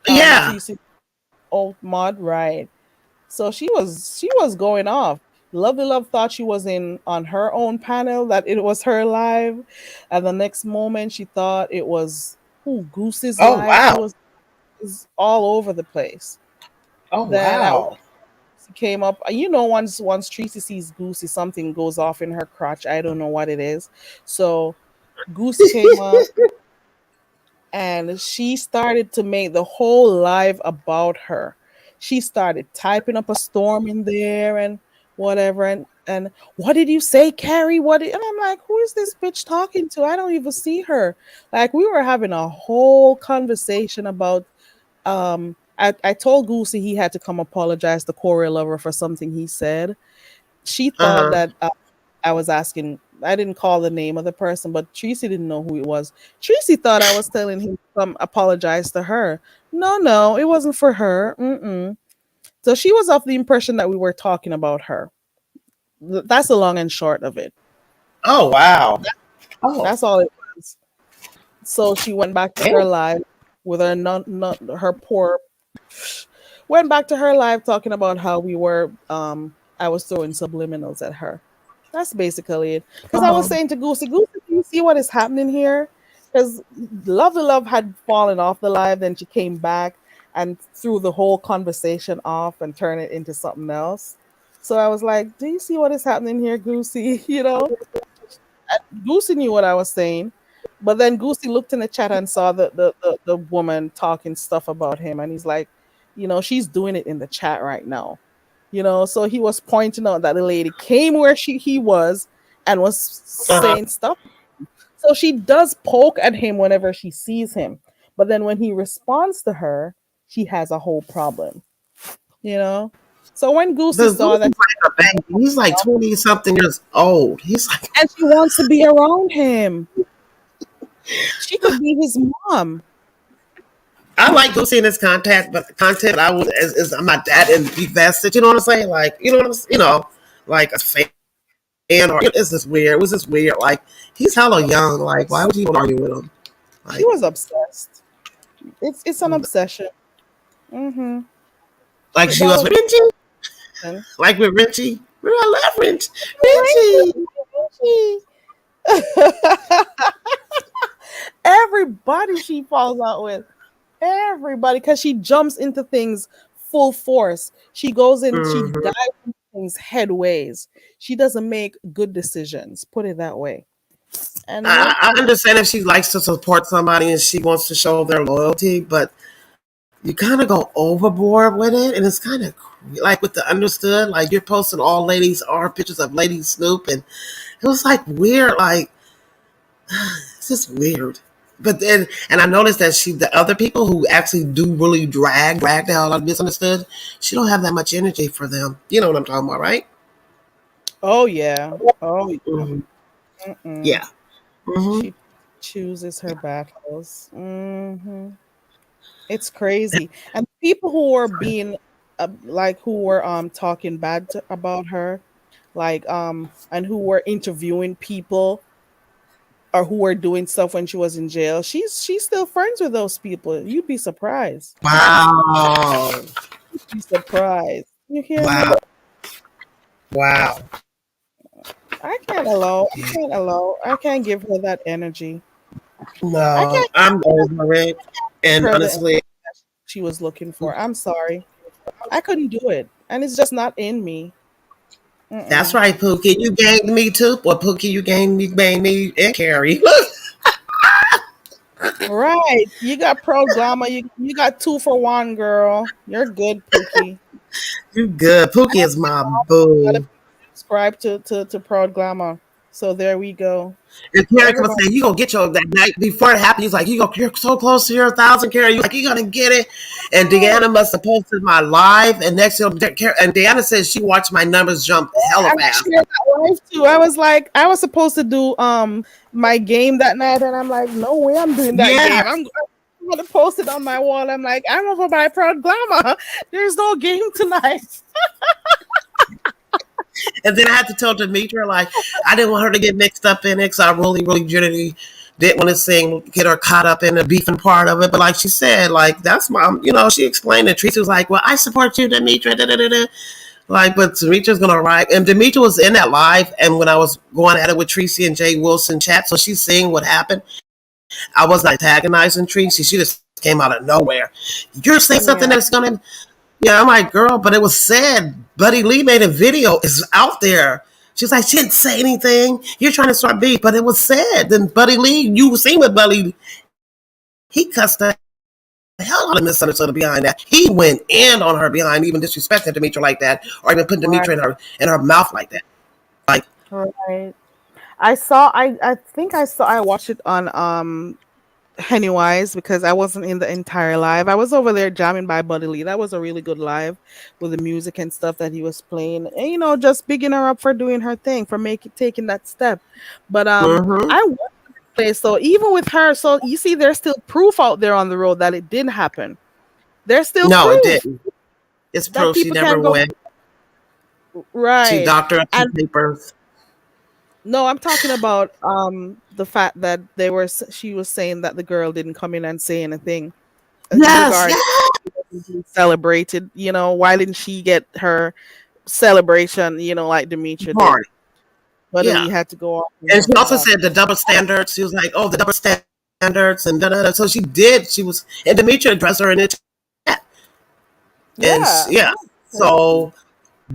Yeah. Tracy old mod, right? So she was going off. Lovely Love thought she was in on her own panel, that it was her live, and the next moment she thought it was Goose's Oh live. She wow. was all over the place. Oh Then wow. she came up. Once Tracy sees Goosey, something goes off in her crotch. I don't know what it is. So Goosey came up and she started to make the whole live about her. She started typing up a storm in there and whatever, and what did you say, Carrie? And I'm like, who is this bitch talking to? I don't even see her. Like we were having a whole conversation about I told Goosey he had to come apologize to Corey Lover for something he said. She thought Uh-huh. that I was asking. I didn't call the name of the person, but Tracy didn't know who it was. Tracy thought I was telling him to come apologize to her. No, no, it wasn't for her. Mm-mm. So she was of the impression that we were talking about her. That's the long and short of it. Oh wow. Oh. That's all it was. So she went back to her Damn. live with her not her poor went back to her live talking about how we were I was throwing subliminals at her. That's basically it. Because I was Oh. saying to Goosey, do you see what is happening here? Because Lovely Love had fallen off the live, then she came back and threw the whole conversation off and turned it into something else. So I was like, do you see what is happening here, Goosey? Goosey knew what I was saying. But then Goosey looked in the chat and saw the woman talking stuff about him. And he's like, she's doing it in the chat right now. So he was pointing out that the lady came where he was and was Uh-huh. saying stuff. So she does poke at him whenever she sees him. But then when he responds to her, she has a whole problem, you know? So when Goosey The saw Goose that is like a baby. He's like 20 something years old. He's like and she wants to be around him, she could be his mom. I like Goosey in his content, but I would is I'm not that invested. You know what I'm saying? Like like a fan or it's just weird. It was just weird. Like he's hella young. Like why would you even argue with him? She Like was obsessed. It's an obsession. Mm-hmm. like she That was was with Renchi. an Like with Renchi. I love Renchi. Renchi. Everybody she falls out with. Everybody, because she jumps into things full force. She goes in, she Mm-hmm. dives into things headways. She doesn't make good decisions, put it that way. And yep. I understand if she likes to support somebody and she wants to show their loyalty, but you kind of go overboard with it, and it's kind of like with the understood, like you're posting all ladies are pictures of Lady Snoop, and it was like weird, like it's just weird. But then, and I noticed that the other people who actually do really drag the hell out of misunderstood, she don't have that much energy for them. You know what I'm talking about, right? Oh yeah. Oh yeah. Mm-hmm. Mm-mm. Yeah. Mm-hmm. She chooses her battles. It's crazy. And people who were being like who were talking about her, like and who were interviewing people or who were doing stuff when she was in jail. She's still friends with those people. You'd be surprised. Wow. You'd be surprised. You hear Wow. me? Wow. I can't give her that energy. I No, can't I'm over it. give And her the energy honestly, she was looking for. I'm sorry. I couldn't do it. And it's just not in me. That's Mm-mm. right, Pookie. You gained me too. Well, Pookie, you gained me and Carrie. Right. You got Pro Glamour. You got 2 for 1, girl. You're good, Pookie. You good. Pookie is my A lot of boo. people subscribe to Proud Glamour. So there we go. And Carrie was Everybody. saying, you gonna get your that night before it happened. He's like, you're so close to your 1,000, Carrie. You like, you gonna get it. And Deanna must have posted my live, and next thing, and Deanna says she watched my numbers jump hella I fast. shared that live too. I was like, I was supposed to do my game that night, and I'm like, no way, I'm doing that Yeah. game. I'm gonna post it on my wall. I'm like, I'm over by Proud Glamour. There's no game tonight. And then I had to tell Demetra, like, I didn't want her to get mixed up in it because I really, genuinely didn't want to get her caught up in the beefing part of it. But like she said, like, that's she explained it. Tracy was like, well, I support you, Demetra. Da, da, da, da. Like, but Demetra's going to write. And Demetra was in that live. And when I was going at it with Tracy and Jay Wilson chat, so she's seeing what happened. I was not antagonizing Tracy. She just came out of nowhere. You're saying something Yeah, that's going to yeah, I'm like, girl, but it was said. Buddy Lee made a video. It's out there. She's like, she didn't say anything. You're trying to start beef, but it was said. Then Buddy Lee, you seen what Buddy, he cussed the hell out of Miss Anderson behind that. He went in on her behind, even disrespecting Demetra like that, or even putting right, Demetra in her mouth like that. Like, right. I think I watched it on Pennywise because I wasn't in the entire live. I was over there jamming by Buddy Lee. That was a really good live with the music and stuff that he was playing. And just bigging her up for doing her thing, for making taking that step. But mm-hmm. I want to play, so even with her, so you see there's still proof out there on the road that it didn't happen. There's still No, it proof didn't. It's that proof she people never can go went. She right. doctored up some And papers. no, I'm talking about the fact that she was saying that the girl didn't come in and say anything in Yes, regard yes. celebrated. Why didn't she get her celebration? Like Demetria did, Hard. but Yeah. Lee had to go off on And her she for also that. said the double standards. She was like, oh, the double standards and da da da. So she did. She was, and Demetria addressed her in the chat. And Yeah, yeah. So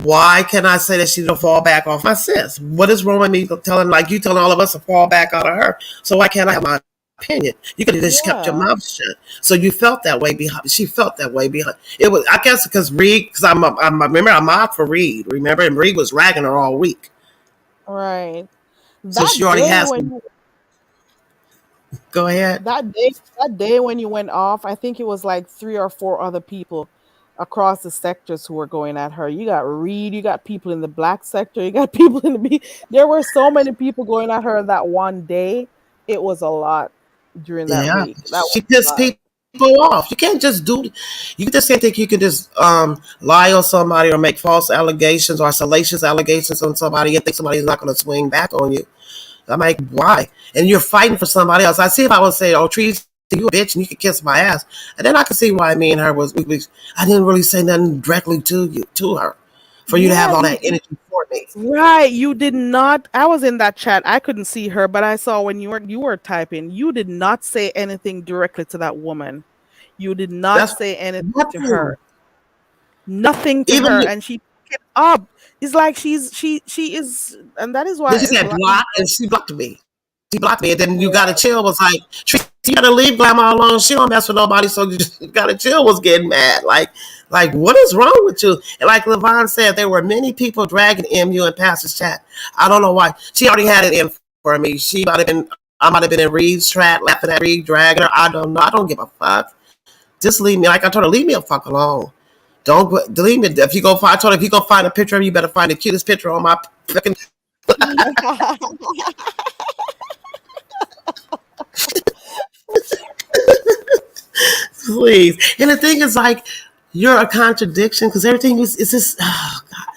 why can I say that she don't fall back off my sis? What is wrong with me telling all of us to fall back out of her? So why can't I have my opinion? You could have just kept your yeah, mouth shut. So you felt that way behind. She felt that way behind. It was, I guess, because Reed. Because remember I'm out for Reed. Remember, and Reed was ragging her all week. right. So she That already day has. when you Go ahead. that day when you went off, I think it was like 3 or 4 other people across the sectors who were going at her. You got Reed, you got people in the black sector, you got people in the B. There were so many people going at her that one day. It was a lot during that Yeah, week. That was she a pissed lot. people off. You can't just do. You just can't think you can just lie on somebody or make false allegations or salacious allegations on somebody and think somebody's not going to swing back on you. I'm like, why? And you're fighting for somebody else. I see if I would say, "Oh, Trees, you a bitch," and you could kiss my ass, and then I could see why me and her was. I didn't really say nothing directly to her, for you to have Yeah, all that energy for me. right. You did not. I was in that chat. I couldn't see her, but I saw when you were typing. You did not say anything directly to that woman. You did not That's say anything to nothing. her. Nothing to Even her, and she picked it up. It's like she is, and that is then why she it's a said lot. block, and she blocked me. She blocked me, and then you gotta Right. chill. Was like, Tracy, you gotta leave Grandma alone. She don't mess with nobody, so you just gotta chill. Was getting mad, like what is wrong with you? And like Levon said, there were many people dragging MU and Pastor's chat. I don't know why. She already had it in for me. I might have been in Reed's chat, laughing at Reed, dragging her. I don't know. I don't give a fuck. Just leave me. Like I told her, leave me a fuck alone. Don't delete me. If you go find, I told her, if you go find a picture of me, you better find the cutest picture on my fucking. Please. And the thing is, like, you're a contradiction because everything is just, oh, God.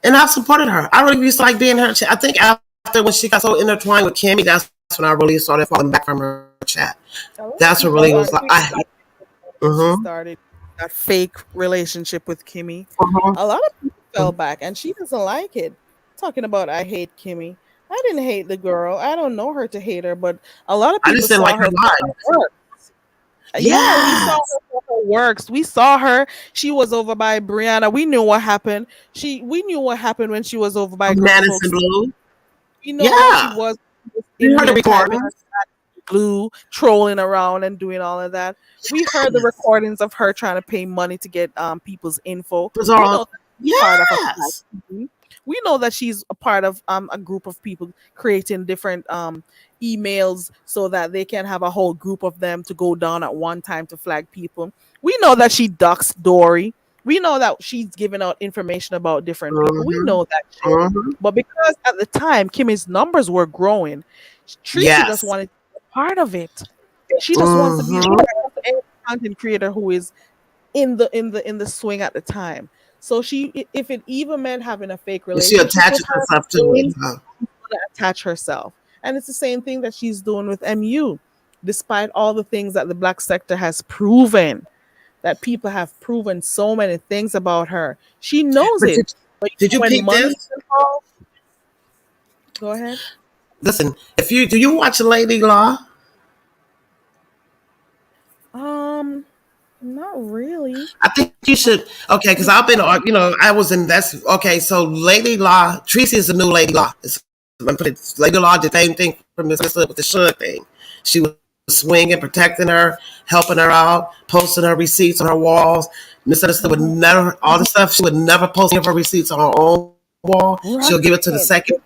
And I've supported her. I really used to like being her chat. I think after when she got so intertwined with Kimmy, that's when I really started falling back from her chat. A lot of That's what people really was started like, doing that when she mm-hmm, started that fake relationship with Kimmy. mm-hmm. A lot of people fell back, and she doesn't like it. Talking about, I hate Kimmy. I didn't hate the girl. I don't know her to hate her, but a lot of I people just didn't saw like her her for vibe. her work. Yeah, we saw Yes. her for her works. We saw her. She was over by Brianna. We knew what happened. We knew what happened when she was over by grown Madison folks. Blue. We know how she Yeah. was We in heard the here typing her recordings. glue, trolling around and doing all of that. We heard the Yes. recordings of her trying to pay money to get people's info. Was We know all that she's part of a flag. yes. Mhm. We know that she's a part of a group of people creating different emails so that they can have a whole group of them to go down at one time to flag people. We know that she ducks Dory. We know that she's giving out information about different people. We Mm-hmm. know that shit. Mm-hmm. But because at the time Kimmy's numbers were growing, Tracy just Yes. wanted to be a part of it. She just wants to be Mm-hmm. part of any content creator who is in the swing at the time. So if it even meant having a fake And she relationship with attaches her, herself to it. going Huh? to attach herself. And it's the same thing that she's doing with MU, despite all the things that the black sector has proven, that people have proven so many things about her. She knows But it. But did you when peep money is this? involved, go ahead. Listen, if you do you watch Lady Law? Um, not really. I think you should. Okay, because I've been, I was invest. Okay, so Lady Law, Tracy is the new Lady Law. Lady Law did the same thing from Miss Lisa with the Suge thing. She was swinging, protecting her, helping her out, posting her receipts on her walls. Miss Lisa would Mhm. never, all the stuff, she would never post any of her receipts on her own wall. Right. She'll give it to the second.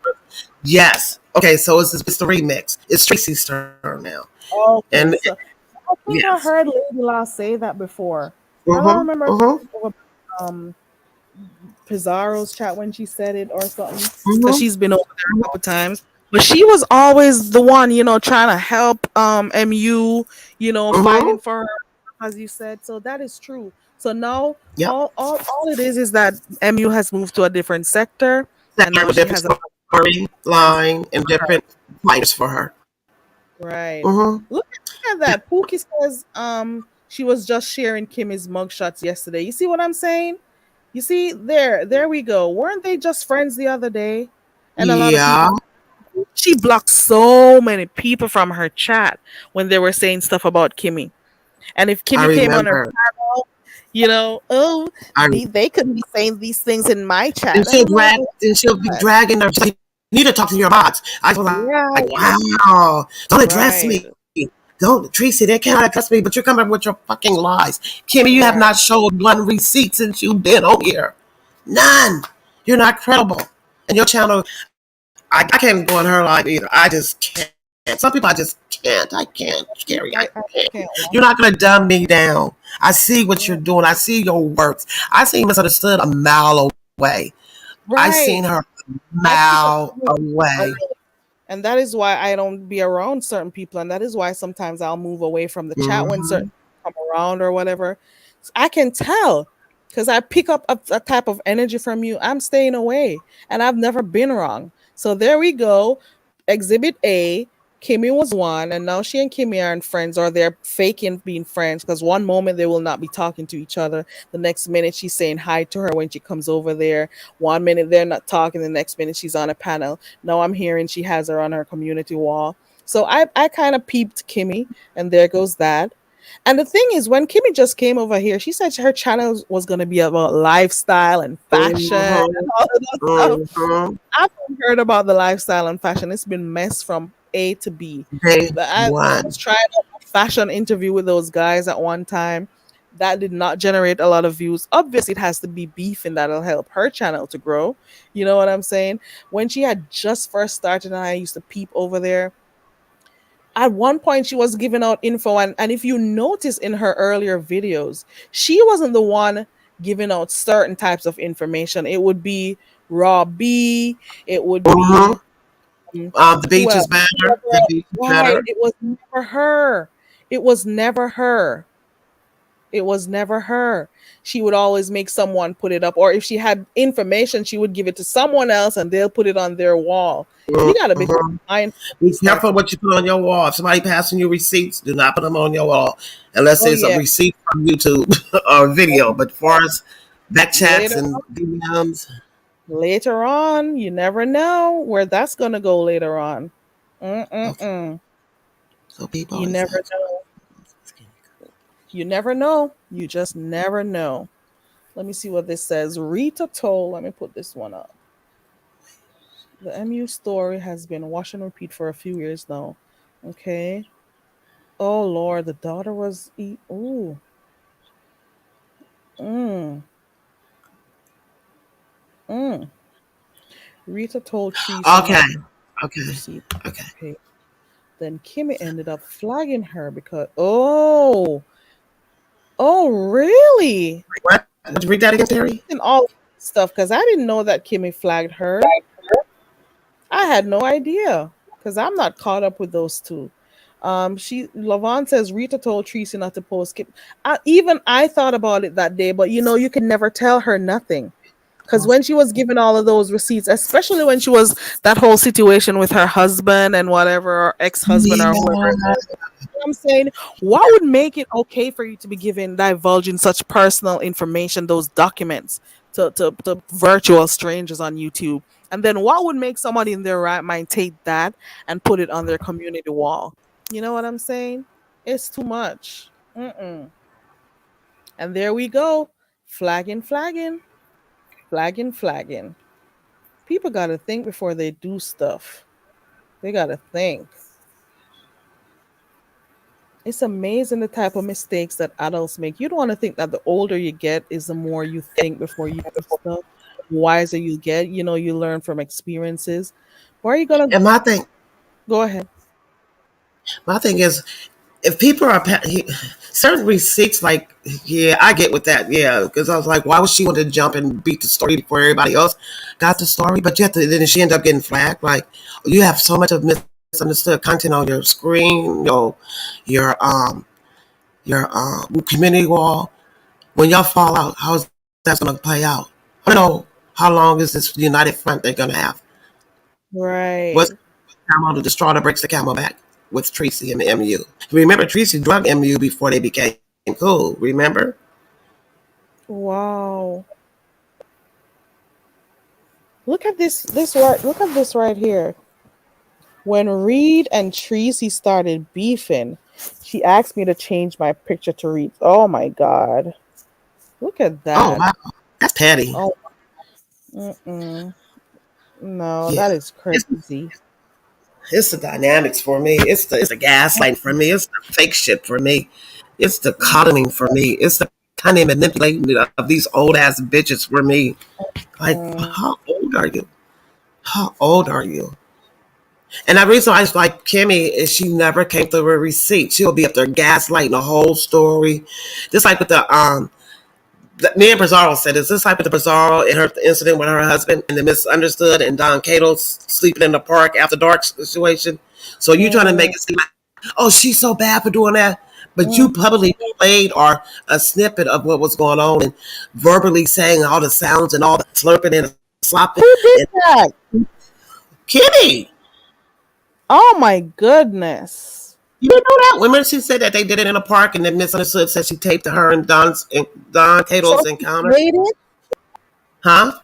Yes. Okay, so it's the remix. It's Tracy's turn now. Okay, And so I think I yes. heard Lady La say that before. I don't Mm-hmm. remember if Mm-hmm. it was um Pizarro's chat when she said it or something, because Mm-hmm. she's been over there a couple times. But she was always the one, trying to help MU, fighting Mm-hmm. for her, as you said. So that is true. So now Yep. all it is that MU has moved to a different sector, and Sector now with she different has a storyline and different fighters for her. right. Mm-hmm. Look at that. Pookie says she was just sharing Kimmy's mugshots yesterday. You see what I'm saying? You see, there we go. Weren't they just friends the other day? And a lot of Yeah, people, she blocked so many people from her chat when they were saying stuff about Kimmy. And if I Kimmy came on her remember. panel, oh, I they couldn't be saying these things in my chat. and And I'm like, she'll be what? dragging her. She's like, you need to talk to your bots. I was like, Right, wow, don't address right, me. Don't, Tracy, they cannot address me, but you're coming up with your fucking lies. Kimmy, you have right. not showed one receipt since you've been on here. None. You're not credible. And your channel, I can't go on her live either. I just can't. Some people I just can't. I can't. Scary. I I can't. can't You're watch not gonna dumb me down. I see what you're it. doing. I see your works. I see misunderstood a mile away. I Right. seen her a I pick up mile away. and that is why I don't be around certain people, and that is why sometimes I'll move away from the chat when certain Mm-hmm. people come around or whatever. I can tell because I pick up a type of energy from you. I'm staying away, and I've never been wrong. So there we go. Exhibit A. Kimmy was one, and now she and Kimmy aren't friends, or they're faking being friends. Because one moment they will not be talking to each other, the next minute she's saying hi to her when she comes over there. One minute they're not talking, the next minute she's on a panel. Now I'm hearing she has her on her community wall. So I kind of peeped Kimmy, and there goes that. And the thing is, when Kimmy just came over here, she said her channel was going to be about lifestyle and fashion and Mm-hmm. all of that stuff. Mm-hmm. I haven't heard about the lifestyle and fashion. It's been messed from A to B. Day I was one. trying a fashion interview with those guys at one time. That did not generate a lot of views. Obviously, it has to be beef, and that'll help her channel to grow. You know what I'm saying? When she had just first started, and I used to peep over there, at one point she was giving out info, and if you notice in her earlier videos, she wasn't the one giving out certain types of information. It would be Raw B, it would Mm-hmm. be The who beach is else? better. The Whoever- beach is right, better. it was never her. It was never her. It was never her. She would always make someone put it up, or if she had information, she would give it to someone else and they'll put it on their wall. You got to be Mm-hmm. mindful of Be these type careful of. what you put on your wall. If somebody passing you receipts, do not put them on your wall unless Oh it's a yeah, receipt from YouTube or video. But for us, back chats later and DMs, later on, you never know where that's gonna go later on. okay. Mm-mm-mm. So people You always never ask. know. You never know. You just never know. Let me see what this says. Rita told, let me put this one up. The MU story has been wash and repeat for a few years now. Okay. Oh Lord, the daughter was ooh. Mm. Mm. Rita told Tracy Okay. not to Okay. proceed. Okay. Okay. Then Kimmy ended up flagging her because oh really? What? Would you read that again, Terry? And all stuff because I didn't know that Kimmy flagged her. I had no idea because I'm not caught up with those two. She Lavon says Rita told Tracy not to post. Even I thought about it that day, but you could never tell her nothing because when she was given all of those receipts, especially when she was that whole situation with her husband and whatever, or ex-husband or whoever it Yeah. was, I'm saying, what would make it okay for you to be given divulging such personal information, those documents, to virtual strangers on YouTube? And then what would make somebody in their right mind take that and put it on their community wall? You know what I'm saying? It's too much. Mm-mm. And there we go. Flagging, flagging, flagging, flagging. People got to think before they do stuff. They got to think. It's amazing the type of mistakes that adults make. You don't want to think that the older you get is the more you think before you do stuff. The wiser you get, you learn from experiences. Why are you gonna And go ahead? my thing is, if people are certain receipts, like, yeah, I get with that, yeah, because I was like, why would she want to jump and beat the story before everybody else got the story? But you have to, then she ended up getting flagged. Like, you have so much of misunderstood content on your screen, your community wall. When y'all fall out, how is that going to play out? I don't know how long is this united front they're going to have. What's Right. camel to the straw that breaks the camel back with Tracy and the MU? Remember, Tracy drug MU before they became cool. Remember? Wow. Look at this right here. When Reed and Tracy started beefing, she asked me to change my picture to Reed. Oh my god. Look at Oh that. wow, that's petty. Oh, mm-mm. No, Yeah, that is it's, crazy. it's the dynamics for me. It's the gaslighting for me. It's the fake shit for me. It's the coddling for me. It's the kind of manipulating of these old ass bitches for me. Like, Mm, how old are you? How old are you? And the reason I like Kimmy is she never came through a receipt. She'll be up there gaslighting the whole story. Just like with me and Brazzaro said, is this like with the Brazzaro and her incident with her husband and the misunderstood and Don Cato sleeping in the park after dark situation. So you trying to make mm, it seem like, oh, she's so bad for doing that. But you mm. publicly played or a snippet of what was going on and verbally saying all the sounds and all the slurping and slopping. Who did And that? Kimmy, Oh my goodness. you didn't know that? Remember she said that they did it in a park and then misunderstood said she taped to her and Don So Cato's she encounter. played it? Huh?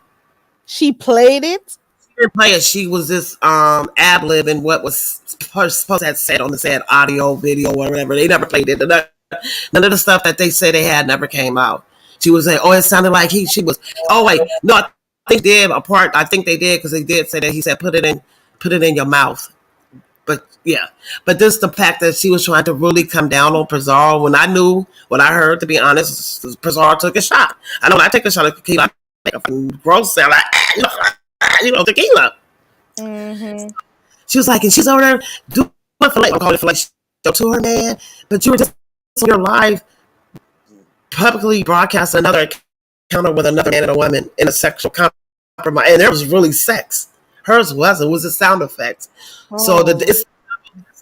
She played it? Didn't play it. She was just ad lib and what was supposed to have said on the said audio, video, or whatever. They never played it. None of the stuff that they said they had never came out. She was saying, "Oh, it sounded like she was." Oh wait, no, I think they did a part. I think they did because they did say that he said, put it in your mouth." But yeah, but this the fact that she was trying to really come down on Pizarro when I knew what I heard. To be honest, Pizarro took a shot. I know when I take a shot of tequila, I take a fucking gross sound like tequila. Mm-hmm. She was like, and she's over there doing filet. I'm calling it filet to her, man. But you were just on your live publicly broadcasting another encounter with another man and a woman in a sexual compromise, and there was really sex. Hers wasn't. It was a sound effect. So Oh. it's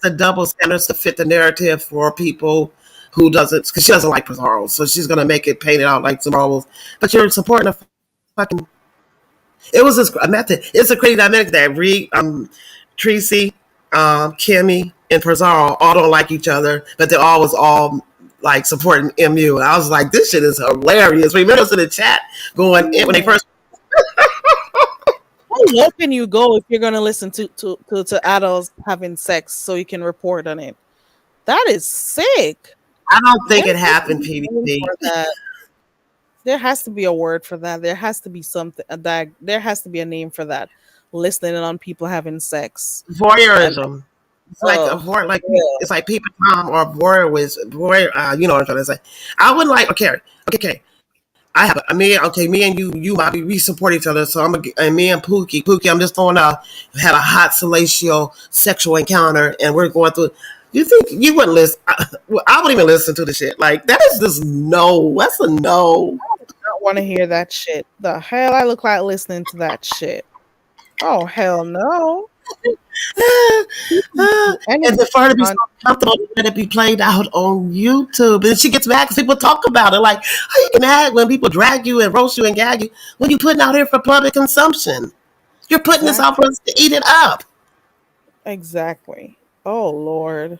the double standards to fit the narrative for people who doesn't, because she doesn't like Pizarro, so she's gonna make it painted out like Pizarro. But you're supporting a fucking. It was just a method. It's a crazy dynamic that Tracy, Kimmy, and Pizarro all don't like each other, but they all was all like supporting MU. And I was like, this shit is hilarious. Remember us in the chat going in when they Mm. first. How low can you go if you're gonna listen to adults having sex so you can report on it? That is sick. I don't There think it has to happened, be a name PDP. for that. There has to be a word for that. There has to be something. There has to be a name for that. Listening on people having sex and Voyeurism. It's like a oh, voyeur, like yeah, it's like people Tom or voyeur. You know what I'm trying to say. I wouldn't like. Okay. I have me and you, Bobby, we support each other. So and me and Pookie, I'm just throwing out. Had a hot salacial sexual encounter, and we're going through. You think you wouldn't listen? I wouldn't even listen to the shit. Like that is just no. That's a no. I don't want to hear that shit. The hell I look like listening to that shit. Oh hell no. People do And anything for her to be so on comfortable to let it be played out on YouTube, and she gets mad because people talk about it. Like, how you can act when people drag you and roast you and gag you when you're putting out here for public consumption? You're putting this out exactly. for us to eat it up. Exactly. Oh Lord.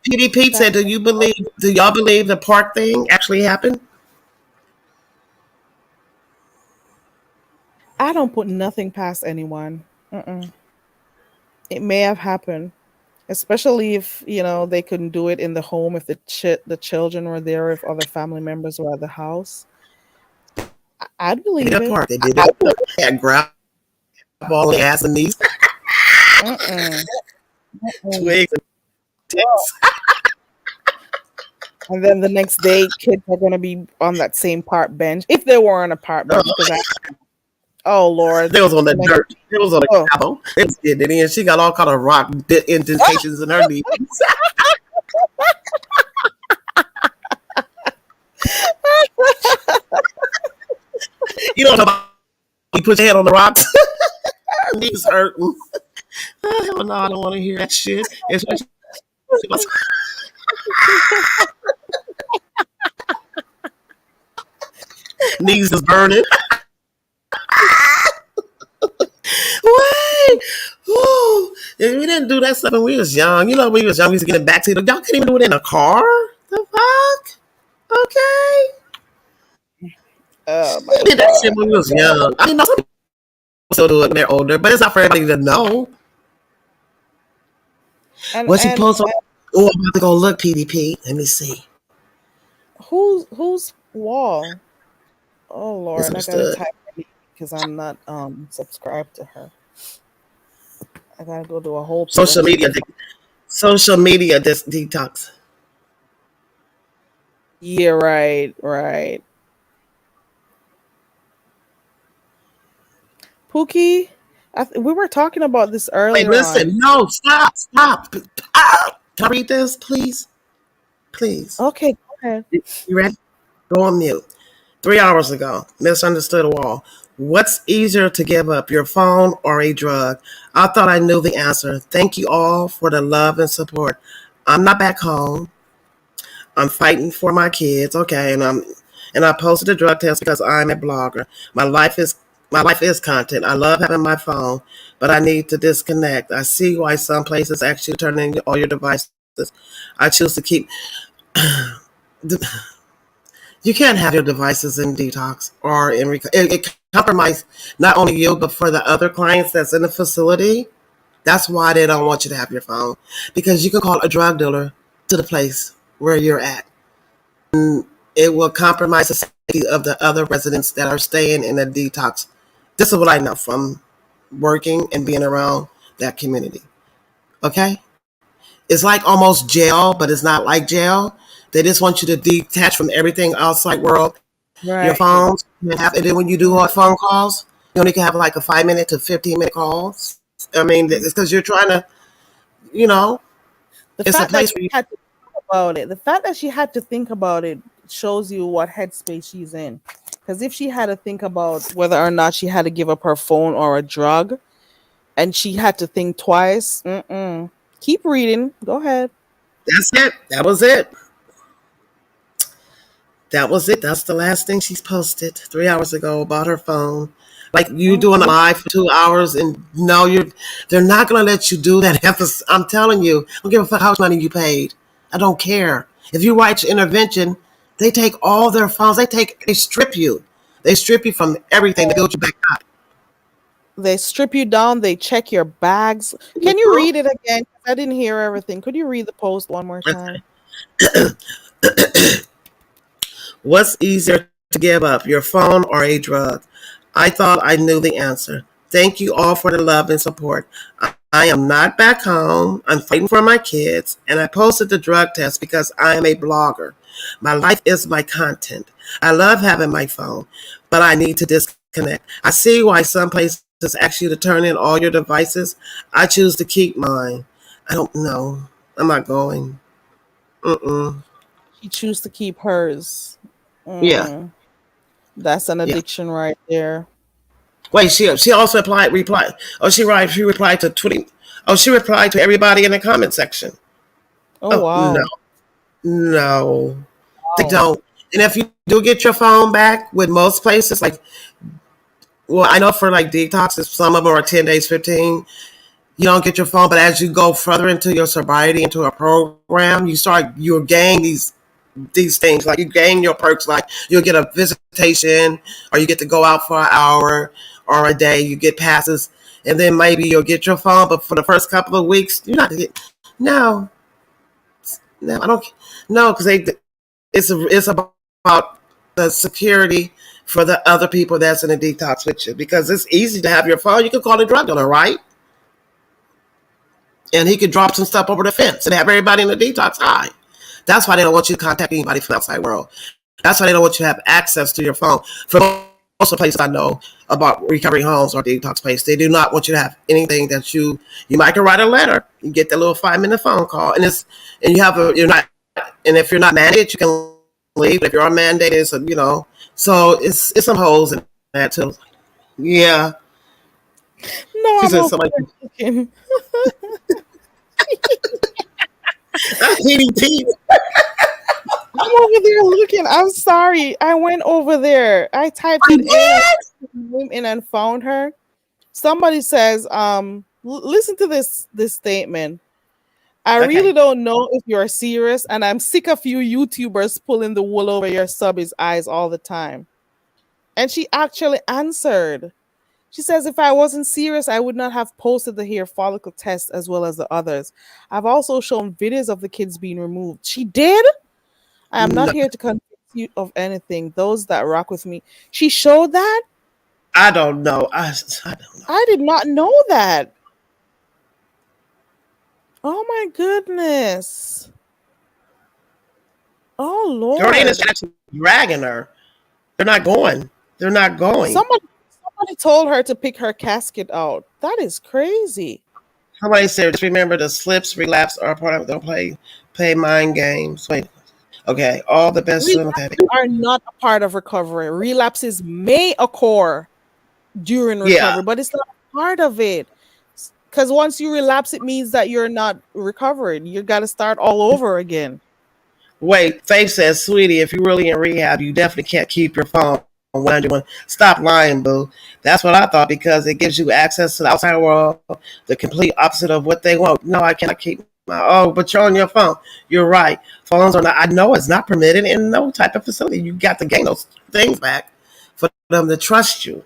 PDP That said, do y'all believe the park thing actually happened? I don't put nothing past anyone. Mm-mm. It may have happened, especially if they couldn't do it in the home. If the children were there, if other family members were at the house, I'd They believe did a it. park. They did it. They had grab all the ass and knees, Mm-mm. Mm-mm. twigs and tits. And then the next day, kids are gonna be on that same park bench if they were on a park bench. Because oh Lord, They was on the the next dirt. It was on the oh. gravel. It was getting in. She got all kind of rock indentations in her knees. You know what I'm about? You put your head on the rocks. Her knees hurting. Hell no, I don't want to hear that shit. Especially knees is burning. Wait. Woo. We didn't do that stuff when we was young. You know, when we was young, we used to get in the backseat. Y'all couldn't even do it in a car. The fuck? Okay. Oh my We did that shit God. when we was young. I mean, no, some people still do it when they're older, but it's not for everybody to know. And What she and post on? Oh, I'm about to go look, PDP. Let me see. whose wall? Oh Lord, I gotta Misunderstood. type her name because I'm not subscribed to her. I gotta go do a whole Social media, search. social media detox. Yeah, right, right. Pookie, we were talking about this Wait, earlier listen. on. No, stop. Ah, can I read this, please? Please. Okay, go ahead. You ready? Go on mute. 3 hours ago, misunderstood a wall. What's easier to give up, your phone or a drug? I thought I knew the answer. Thank you all for the love and support. I'm not back home. I'm fighting for my kids, okay, and I posted a drug test because I'm a blogger. My life is my life is content. I love having my phone, but I need to disconnect. I see why some places ask you to turn in all your devices. I choose to keep. You can't have your devices in detox or it compromise not only you but for the other clients that's in the facility. That's why they don't want you to have your phone because you can call a drug dealer to the place where you're at. It will compromise the safety of the other residents that are staying in a detox. This is what I know from working and being around that community. Okay? It's like almost jail, but it's not like jail. They just want you to detach from everything outside world, your Right. phones, and then when you do phone calls, you only can have like a 5 minute to 15 minute calls. I mean, it's because you're trying to, you know, The it's a fact that place she where you. had to think about it, the fact that she had to think about it shows you what headspace she's in. Because if she had to think about whether or not she had to give up her phone or a drug, and she had to think twice, keep reading. Go ahead. That's it. That was it. That was it. That's the last thing she's posted 3 hours ago about her phone. Like you doing a Mm-mm. live for 2 hours, and no, they're not gonna let you do that. I'm telling you, I don't give a fuck how much money you paid. I don't care. If you write your intervention, they take all their phones. They strip you. They strip you from everything to build you back up. They strip you down. They check your bags. Can you read it again? I didn't hear everything. Could you read the post one more time? What's easier to give up, your phone or a drug? I thought I knew the answer. Thank you all for the love and support. I am not back home. I'm fighting for my kids, and I posted the drug test because I am a blogger. My life is my content. I love having my phone, but I need to disconnect. I see why some places ask you to turn in all your devices. I choose to keep mine. I don't know. I'm not going. Mm-mm. She choose to keep hers. Yeah, Mm, that's an yeah. addiction right there. Wait, she also replied. Oh, she replied to 20. Oh, she replied to everybody in the comment section. Oh Oh no, wow. no, they Wow. don't. And if you do get your phone back, with most places, like, well, I know for like detoxes, some of them are 10 days, 15. You don't get your phone, but as you go further into your sobriety, into a program, you gain these things. Like, you gain your perks. Like, you'll get a visitation, or you get to go out for an hour or a day. You get passes, and then maybe you'll get your phone. But for the first couple of weeks, you're not get. No, no, I don't. No, because it's about the security for the other people that's in a detox with you. Because it's easy to have your phone. You can call the drug dealer, right? And he could drop some stuff over the fence and have everybody in the detox high. That's why they don't want you to contact anybody from the outside world. That's why they don't want you to have access to your phone. For most of the places I know about recovery homes or detox places, they do not want you to have anything that you might can write a letter. You get that little 5 minute phone call, and you're not, and if you're not mandated, you can leave. But if you're on mandated, so it's some holes in that too. Yeah, she No, said I'm over somebody. there looking. DDT. I'm over there looking. I'm sorry. I went over there. I typed I it in, did. and found her. Somebody says, listen to this statement. I really Okay. don't know if you're serious, and I'm sick of you YouTubers pulling the wool over your subbies' eyes all the time. And she actually answered. She says, if I wasn't serious, I would not have posted the hair follicle test as well as the others. I've also shown videos of the kids being removed. She did? I am not No, here to convince you of anything. Those that rock with me. She showed that? I don't know. I don't know. I did not know that. Oh my goodness. Oh Girl, they in this Lord. actually dragging her. They're not going. They're not going. Somebody told her to pick her casket out. That is crazy. Somebody said, just remember the slips, relapse are a part of it. Don't play mind games. Wait. Okay. All the best. Okay. Relapses are not a part of recovery. Relapses may occur during Yeah. recovery, but it's not part of it. Because once you relapse, it means that you're not recovering. You got to start all over again. Wait. Faith says, sweetie, if you're really in rehab, you definitely can't keep your phone on 101. Stop lying, boo. That's what I thought, because it gives you access to the outside world, the complete opposite of what they want. No, I cannot keep my. Oh, but you're on your phone. You're right. Phones are not. I know it's not permitted in no type of facility. You got to gain those things back for them to trust you.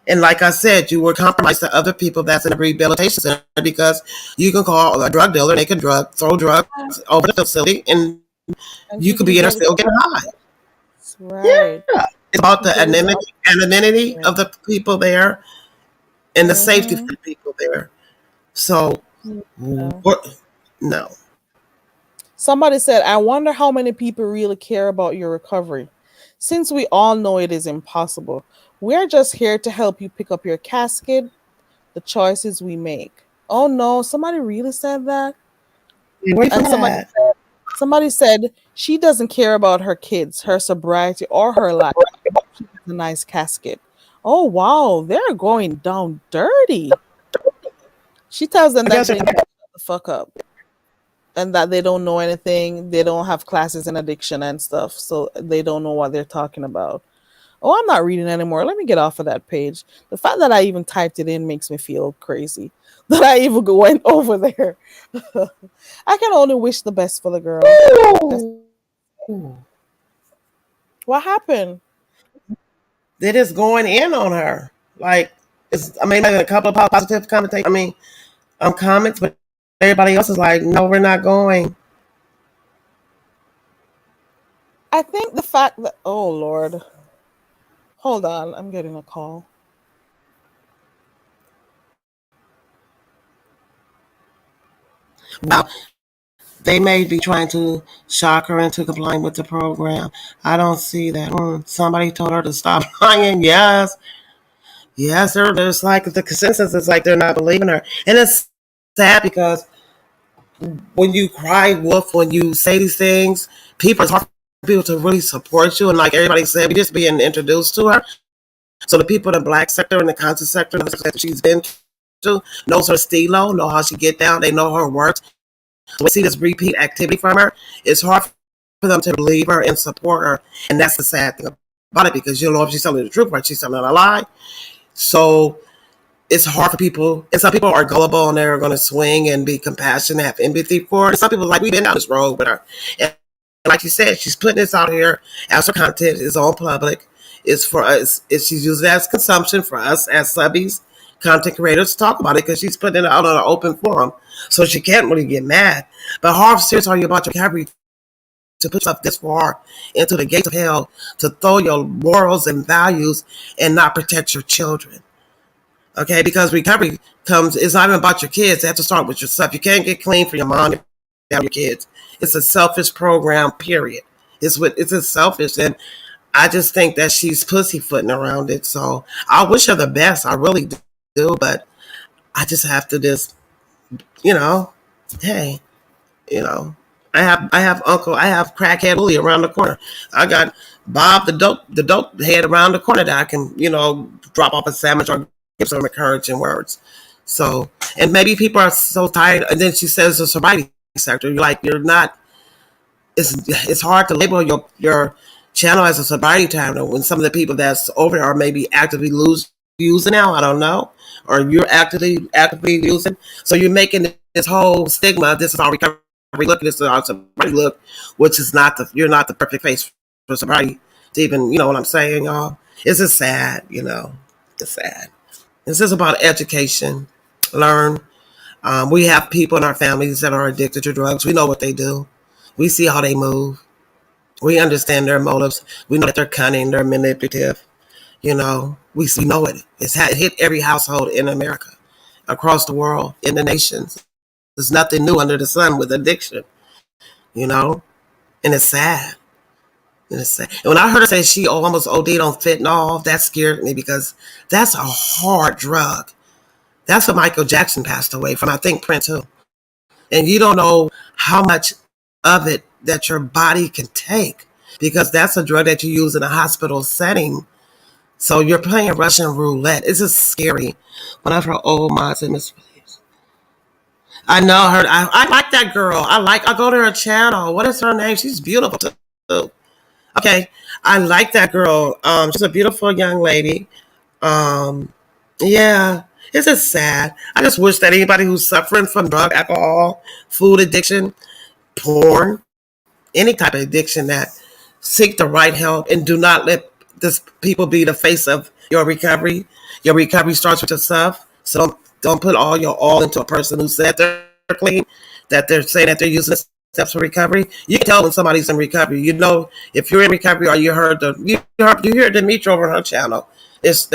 And like I said, you were compromised to other people that's in a rehabilitation center, because you can call a drug dealer, they can throw drugs over the facility, and And you keep could be you in there there still with getting high. right. Yeah. It's about Keep the the result. anonymity Yeah. of the people there and the safety for Mm-hmm. the people there. So, Yeah. what? No. Somebody said, I wonder how many people really care about your recovery. Since we all know it is impossible, we're just here to help you pick up your casket, the choices we make. Oh no, somebody really said that? Wait for And that. somebody said she doesn't care about her kids, her sobriety, or her life. She has a nice casket. Oh wow, they're going down dirty. She tells them I that guess they need to shut the fuck up and that they don't know anything. They don't have classes in addiction and stuff, so they don't know what they're talking about. Oh, I'm not reading anymore. Let me get off of that page. The fact that I even typed it in makes me feel crazy that I even went over there. I can only wish the best for the girl. That's Ooh. what happened. They're just going in on her. Like, I mean, like a couple of positive comments. I mean, comments, but everybody else is like, no, we're not going. I think the fact that, oh Lord, hold on, I'm getting a call. Well, they may be trying to shock her into complying with the program. I don't see that. Somebody told her to stop lying. Yes. Yes, there's like the consensus is like they're not believing her. And it's sad because when you cry wolf, when you say these things, people, it's hard for people to really support you. And like everybody said, we just being introduced to her. So the people in the black sector and the concert sector that she's been to knows her stilo, know how she get down. They know her works. So we see this repeat activity from her. It's hard for them to believe her and support her. And that's the sad thing about it because you don't know if she's telling the truth or she's telling a lie. So it's hard for people, and some people are gullible and they're going to swing and be compassionate, have empathy for her. And some people are like, we've been down this road with her. And like you said, she's putting this out here as her content is on public. It's for us. She's using it as consumption for us as subbies, content creators to talk about it because she's putting it out on an open forum. So she can't really get mad. But how serious are you about your recovery to put yourself this far into the gates of hell to throw your morals and values and not protect your children? Okay, because recovery comes, it's not even about your kids. They have to start with yourself. You can't get clean for your mom and your kids. It's a selfish program, period. It's just selfish. And I just think that she's pussyfooting around it. So I wish her the best. I really do. But I just have to you know, hey, you know, I have crackhead Willie around the corner. I got Bob the dope head around the corner that I can, drop off a sandwich or give some encouraging words. So, and maybe people are so tired. And then she says the sobriety sector. You're not. It's hard to label your channel as a sobriety channel when some of the people that's over there are maybe actively using now. I don't know, or you're actively using. So you're making this whole stigma. This is our recovery look. This is our sobriety look, which is you're not the perfect face for sobriety. To even, you know what I'm saying, y'all. It's just sad. It's sad. This is about education. Learn. We have people in our families that are addicted to drugs. We know what they do. We see how they move. We understand their motives. We know that they're cunning, they're manipulative. We know it. It's hit every household in America, across the world, in the nations. There's nothing new under the sun with addiction, you know? And it's sad. And when I heard her say she almost OD'd on fentanyl, that scared me because that's a hard drug. That's what Michael Jackson passed away from. I think Prince too. And you don't know how much of it that your body can take because that's a drug that you use in a hospital setting. So you're playing Russian roulette. It's just scary. When I've heard old mods and misbeliefs. I know her. I like that girl. I go to her channel. What is her name? She's beautiful too. Okay. I like that girl. She's a beautiful young lady. Um, yeah, it's just sad. I just wish that anybody who's suffering from drug, alcohol, food addiction, porn, any type of addiction, that seek the right help and do not let this people be the face of your recovery. Your recovery starts with yourself. So don't put all your all into a person who said they're clean, that they're saying that they're using steps for recovery. You can tell when somebody's in recovery. If you're in recovery or you hear Demetri over her channel. There's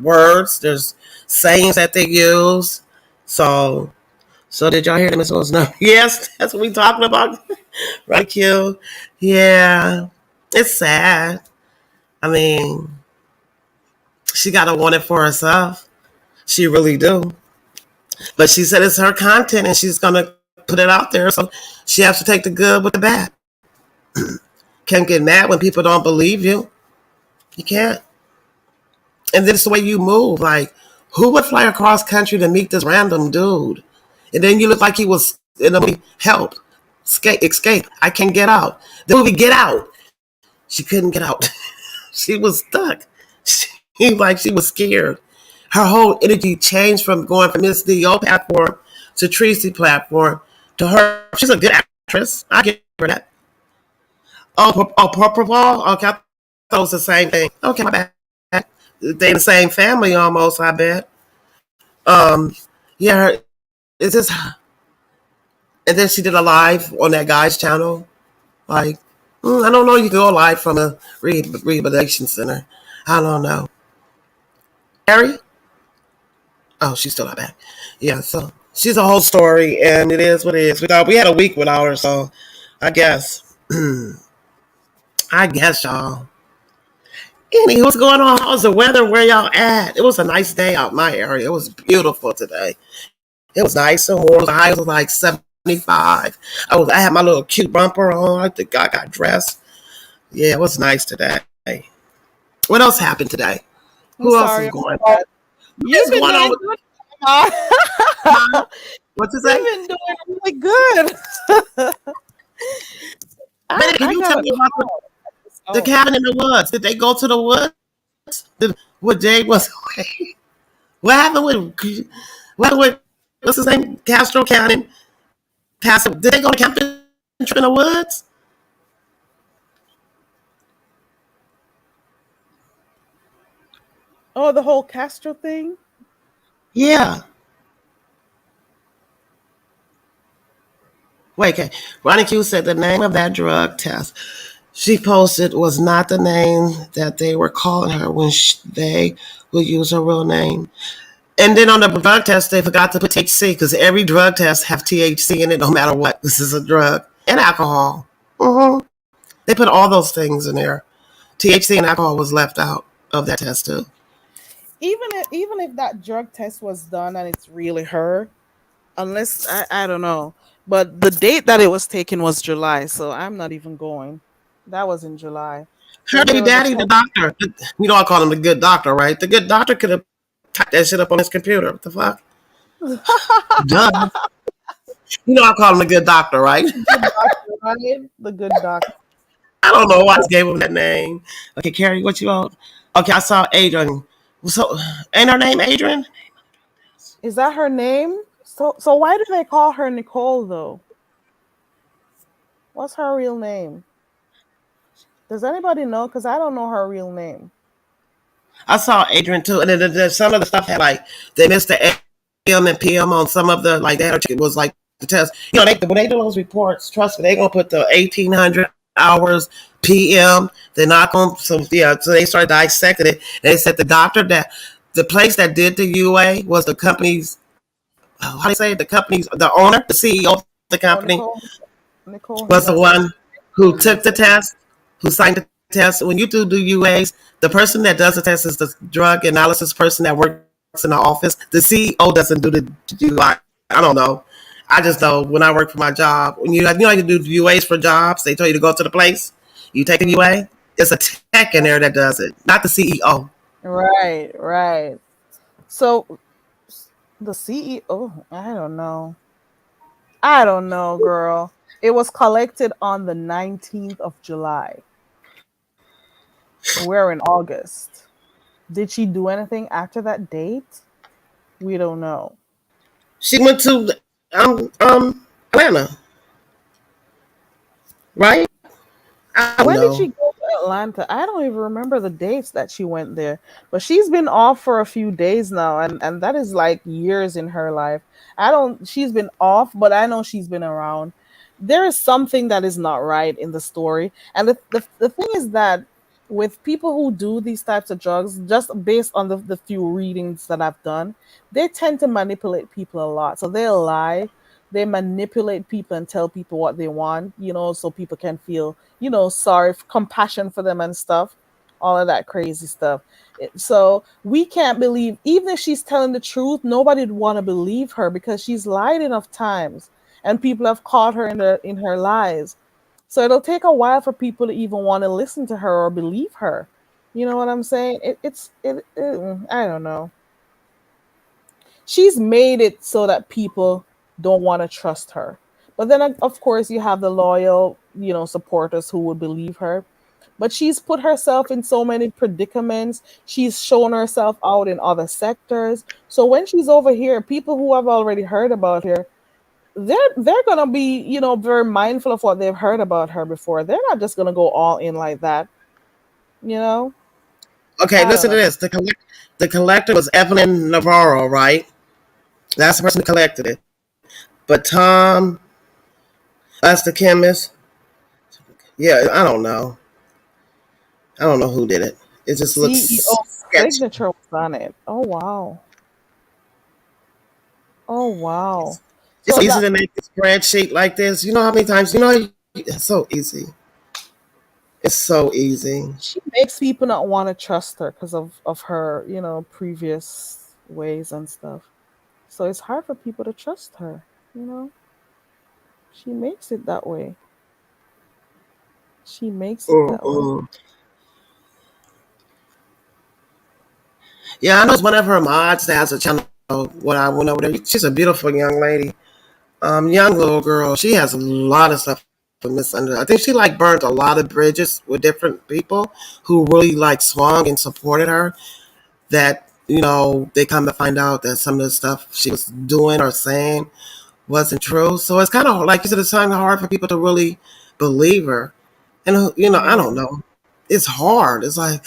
words, there's sayings that they use. So did y'all hear them? No. Yes, that's what we talking about. Right, Q? Yeah, it's sad. I mean, she got to want it for herself. She really do. But she said it's her content and she's gonna put it out there. So she has to take the good with the bad. Can't get mad when people don't believe you. You can't. And then it's the way you move. Like, who would fly across country to meet this random dude? And then you look like he was in the movie Help. Escape. I can't get out. The movie Get Out. She couldn't get out. She was stuck. She was scared. Her whole energy changed from going from Miss D.O. platform to Tracy platform to her. She's a good actress. I give her that. Purple. Okay, I thought it was the same thing. Okay, my bad. They the same family almost, I bet. Um, yeah, it's just, and then she did a live on that guy's channel, like, I don't know. You go live from a rehabilitation center. I don't know. Harry? Oh, she's still not back. Yeah, so she's a whole story, and it is what it is. We had a week without her, so I guess, I guess y'all. Anywho, what's going on? How's the weather? Where y'all at? It was a nice day out in my area. It was beautiful today. It was nice and warm. The high was like 75. I had my little cute bumper on. I think I got dressed. Yeah, it was nice today. What else happened today? I'm Who else is sorry going about on? that. What You've is been going on doing with good. Mama. what you You've say? been doing really good. Baby, can I you got tell a me about the oh. cabin in the woods? Did they go to the woods? What Jay was what happened with what's his name? Castro County. Did they go to camping in the woods? Oh, the whole Castro thing. Yeah. Wait, okay. Ronnie Q said the name of that drug test she posted was not the name that they were calling her when they would use her real name. And then on the drug test, they forgot to put THC because every drug test have THC in it, no matter what. This is a drug and alcohol. They put all those things in there. THC and alcohol was left out of that test too. Even if that drug test was done and it's really her, unless I don't know. But the date that it was taken was July, so I'm not even going. That was in July. Her Then baby there was a daddy, the doctor. You know I call him the good doctor, right? The good doctor could have typed that shit up on his computer. What the fuck? Duh. You know I call him the good doctor, right? good doctor, right? The good doctor. I don't know why I just gave him that name. Okay, Carrie, what you on? Okay, I saw Adrian. So, ain't her name Adrian? Is that her name? So why do they call her Nicole though? What's her real name? Does anybody know? Because I don't know her real name. I saw Adrian too, and then there's some of the stuff had like they missed the AM and PM on some of the like that. It was like the test. You know, when they do those reports, trust me, they gonna put the 1800 hours PM. They're not gonna. So yeah, so they started dissecting it. They said the doctor that the place that did the UA was the company's. How do you say it? The company's the owner, the CEO of the Oh, company Nicole was the doesn't one who name took the this. test, who signed the test. When you do UAs, the person that does the test is the drug analysis person that works in the office. The CEO doesn't do the UI. I don't know. I just know when I work for my job, when you know you do UAs for jobs, they tell you to go to the place. You take a UA. It's a tech in there that does it, not the CEO. Right, right. So the CEO, I don't know. I don't know, girl. It was collected on the 19th of July. We're in August. Did she do anything after that date? We don't know. She went to Atlanta, right? I don't When did know. she go to Atlanta? I don't even remember the dates that she went there. But she's been off for a few days now, and that is like years in her life. I don't she's been off, but I know she's been around. There is something that is not right in the story. And the thing is that with people who do these types of drugs, just based on the few readings that I've done, they tend to manipulate people a lot. So they'll lie, they manipulate people and tell people what they want, so people can feel, sorry, compassion for them and stuff, all of that crazy stuff. So we can't believe, even if she's telling the truth, nobody would want to believe her because she's lied enough times, and people have caught her in her lies. So it'll take a while for people to even want to listen to her or believe her. You know what I'm saying? I don't know. She's made it so that people don't want to trust her. But then, of course, you have the loyal, supporters who would believe her. But she's put herself in so many predicaments. She's shown herself out in other sectors. So when she's over here, people who have already heard about her, they're gonna be, very mindful of what they've heard about her before. They're not just gonna go all in like that. You know, Okay, I don't listen to know. this. The collector was Evelyn Navarro, right? That's the person who collected it. But Tom, us the chemist, Yeah, I don't know who did it. It just CEO looks sketchy. signature was on it. Oh wow. Oh wow. It's So so easy that to make a spreadsheet like this. You know how many times? You know, it's so easy. It's so easy. she makes people not want to trust her because of her, previous ways and stuff. So it's hard for people to trust her, you know? She makes it that way. She makes it that way. Mm-mm. Yeah, I know it's one of her mods that has a channel. When I went over there, she's a beautiful young lady, young little girl. She has a lot of stuff misunderstood. I think she like burnt a lot of bridges with different people who really like swung and supported her. That they come to find out that some of the stuff she was doing or saying wasn't true. So it's kind of like you said, it's kind of hard for people to really believe her. And I Yeah. don't know. It's hard. It's like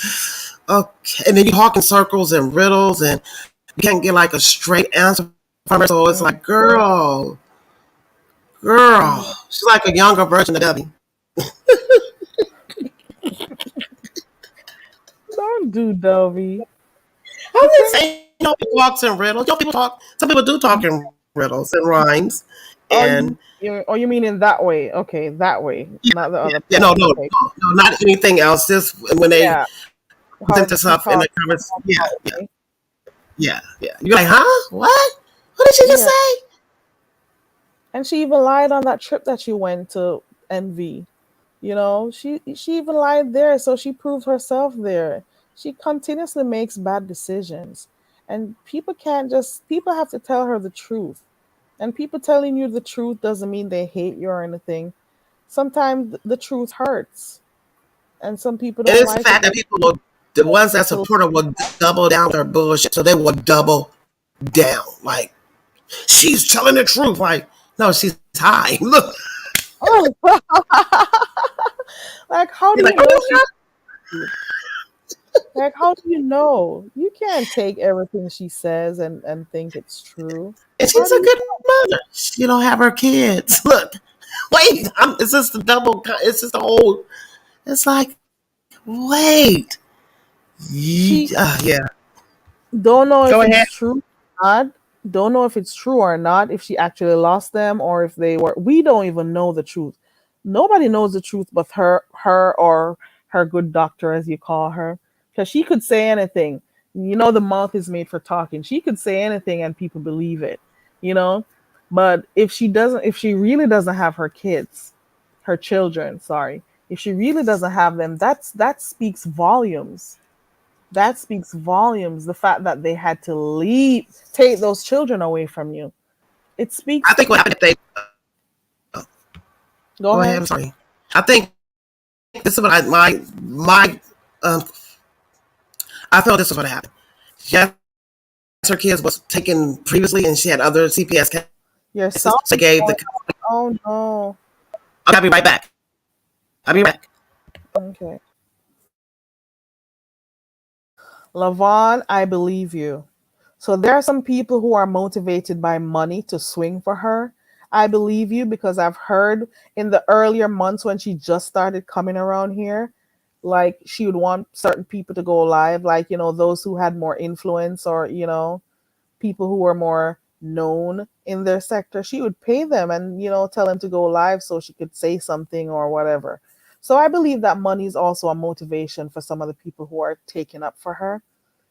okay, and then you talk in circles and riddles, and you can't get like a straight answer from her. So it's Mm, like, girl, yeah. she's like a younger version of Debbie. Don't do Dovey. I'm The just thing, saying, people talks in riddles. People talk. Some people do talk in riddles and rhymes, oh, and you mean in that way? Okay, that way, yeah, not the yeah, other yeah. part. Okay, No, not anything else. Just when they yeah. present How this she up in the talks conversation. Yeah, that yeah, way. yeah, yeah. You're like, huh? What? What did she just Yeah, say? and she even lied on that trip that she went to NV. She even lied there, so she proved herself there. She continuously makes bad decisions, and people have to tell her the truth. And people telling you the truth doesn't mean they hate you or anything. Sometimes the truth hurts, and some people And don't it's the like it. fact that people will, the ones that To support her will double down with her bullshit. So they will double down. Like, she's telling the truth. Like, no, she's high. Look. oh, like how do You're like, you oh know my she's God. truth? Like how do you know? You can't take everything she says and think it's true. And How she's do a you good know? mother. She don't have her kids. Look. Wait. It's just the double. It's just the whole. It's like, wait. She Yeah. don't know Go if ahead. it's true or not. Don't know if it's true or not, if she actually lost them or if they were. We don't even know the truth. Nobody knows the truth but her or her good doctor, as you call her. Because she could say anything. The mouth is made for talking. She could say anything and people believe it, you know? But if she really doesn't have her kids, her children, sorry, if she really doesn't have them, that speaks volumes. That speaks volumes. The fact that they had to leave, take those children away from you. It I speaks. think what happened if they. Go Go ahead. ahead. I'm sorry. I think this is what my um. I felt this is what happened. Yes, her kids was taken previously, and she had other CPS Your cases. sound So they is gave going. the. Oh no. I'll be right back. I'll be right back. Okay. Lavon, I believe you. So there are some people who are motivated by money to swing for her. I believe you because I've heard in the earlier months when she just started coming around here, like she would want certain people to go live, like, those who had more influence or, people who were more known in their sector. She would pay them and, tell them to go live so she could say something or whatever. So I believe that money is also a motivation for some of the people who are taking up for her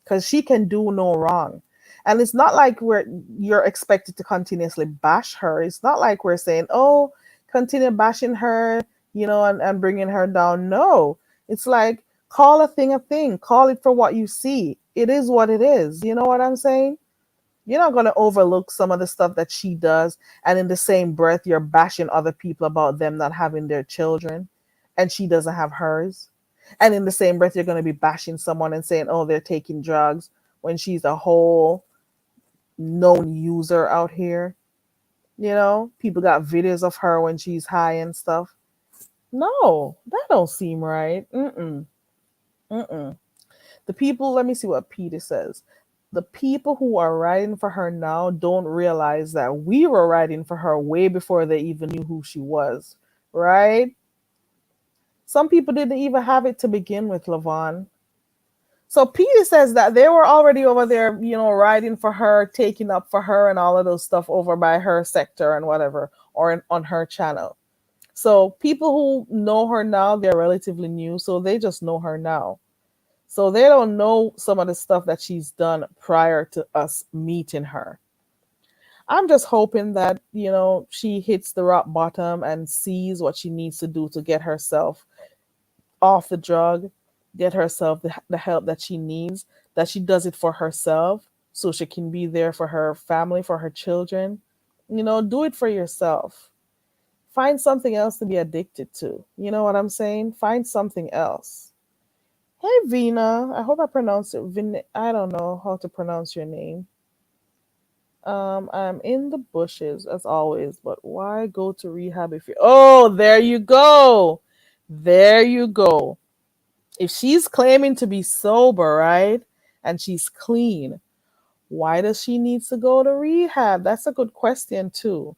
because she can do no wrong. And it's not like you're expected to continuously bash her. It's not like we're saying, oh, continue bashing her, and bringing her down. No, it's like call a thing, call it for what you see. It is what it is. You know what I'm saying? You're not going to overlook some of the stuff that she does, and in the same breath, you're bashing other people about them not having their children, and she doesn't have hers. And in the same breath, you're going to be bashing someone and saying, oh, they're taking drugs when she's a whole known user out here. People got videos of her when she's high and stuff. No, that don't seem right. Mm-mm. Mm-mm. The people, let me see what Peter says. The people who are writing for her now don't realize that we were writing for her way before they even knew who she was, right? Some people didn't even have it to begin with, Lavon. So Peter says that they were already over there, riding for her, taking up for her, and all of those stuff over by her sector and whatever, or on her channel. So people who know her now, they're relatively new, so they just know her now. So they don't know some of the stuff that she's done prior to us meeting her. I'm just hoping that, she hits the rock bottom and sees what she needs to do to get herself off the drug, get herself the help that she needs, that she does it for herself so she can be there for her family, for her children. Do it for yourself. Find something else to be addicted to. You know what I'm saying? Find something else. Hey, Vina. I hope I pronounced it. I don't know how to pronounce your name. I'm in the bushes as always, but why go to rehab if you? Oh, there you go. There you go. If she's claiming to be sober, right? And she's clean, why does she need to go to rehab? That's a good question too.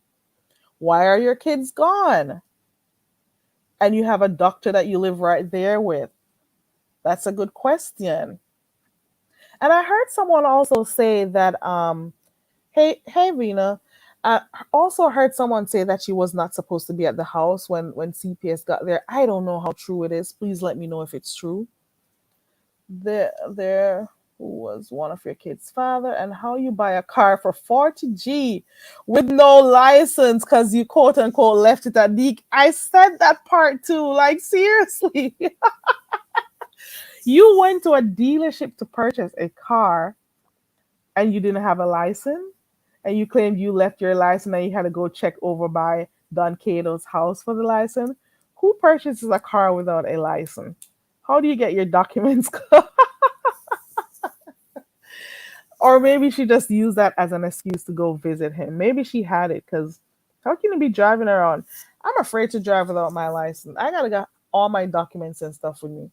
Why are your kids gone? And you have a doctor that you live right there with. That's a good question. And I heard someone also say that hey Rena, I also heard someone say that she was not supposed to be at the house when CPS got there. I don't know how true it is. Please let me know if it's true. There who was one of your kids' father, and how you buy a car for 40G with no license because you quote unquote left it at the. I said that part too. Like seriously. You went to a dealership to purchase a car and you didn't have a license, and you claimed you left your license and you had to go check over by Don Cato's house for the license. Who purchases a car without a license? How do you get your documents? Or maybe she just used that as an excuse to go visit him. Maybe she had it because how can you be driving around? I'm afraid to drive without my license. I gotta get all my documents and stuff with me.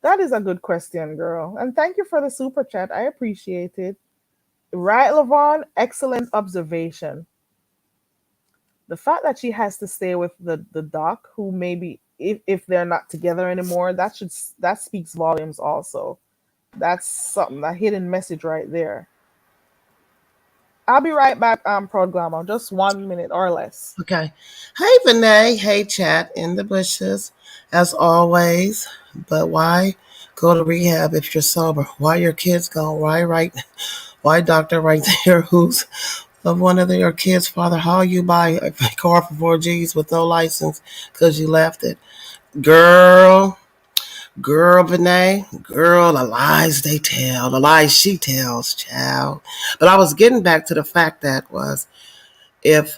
That is a good question, girl. And thank you for the super chat. I appreciate it. Right, Lavon? Excellent observation. The fact that she has to stay with the doc, who maybe if they're not together anymore, that speaks volumes also. That's something, that hidden message right there. I'll be right back, Prod Glamour. Just 1 minute or less. Okay. Hey, Vinay. Hey, chat in the bushes, as always. But why go to rehab if you're sober? Why your kids gone? Why right? Why doctor right there who's of one of your kids' father? How you buy a car for 4Gs with no license because you left it? Girl, girl, Vinay, girl, the lies they tell, the lies she tells, child. But I was getting back to the fact that was if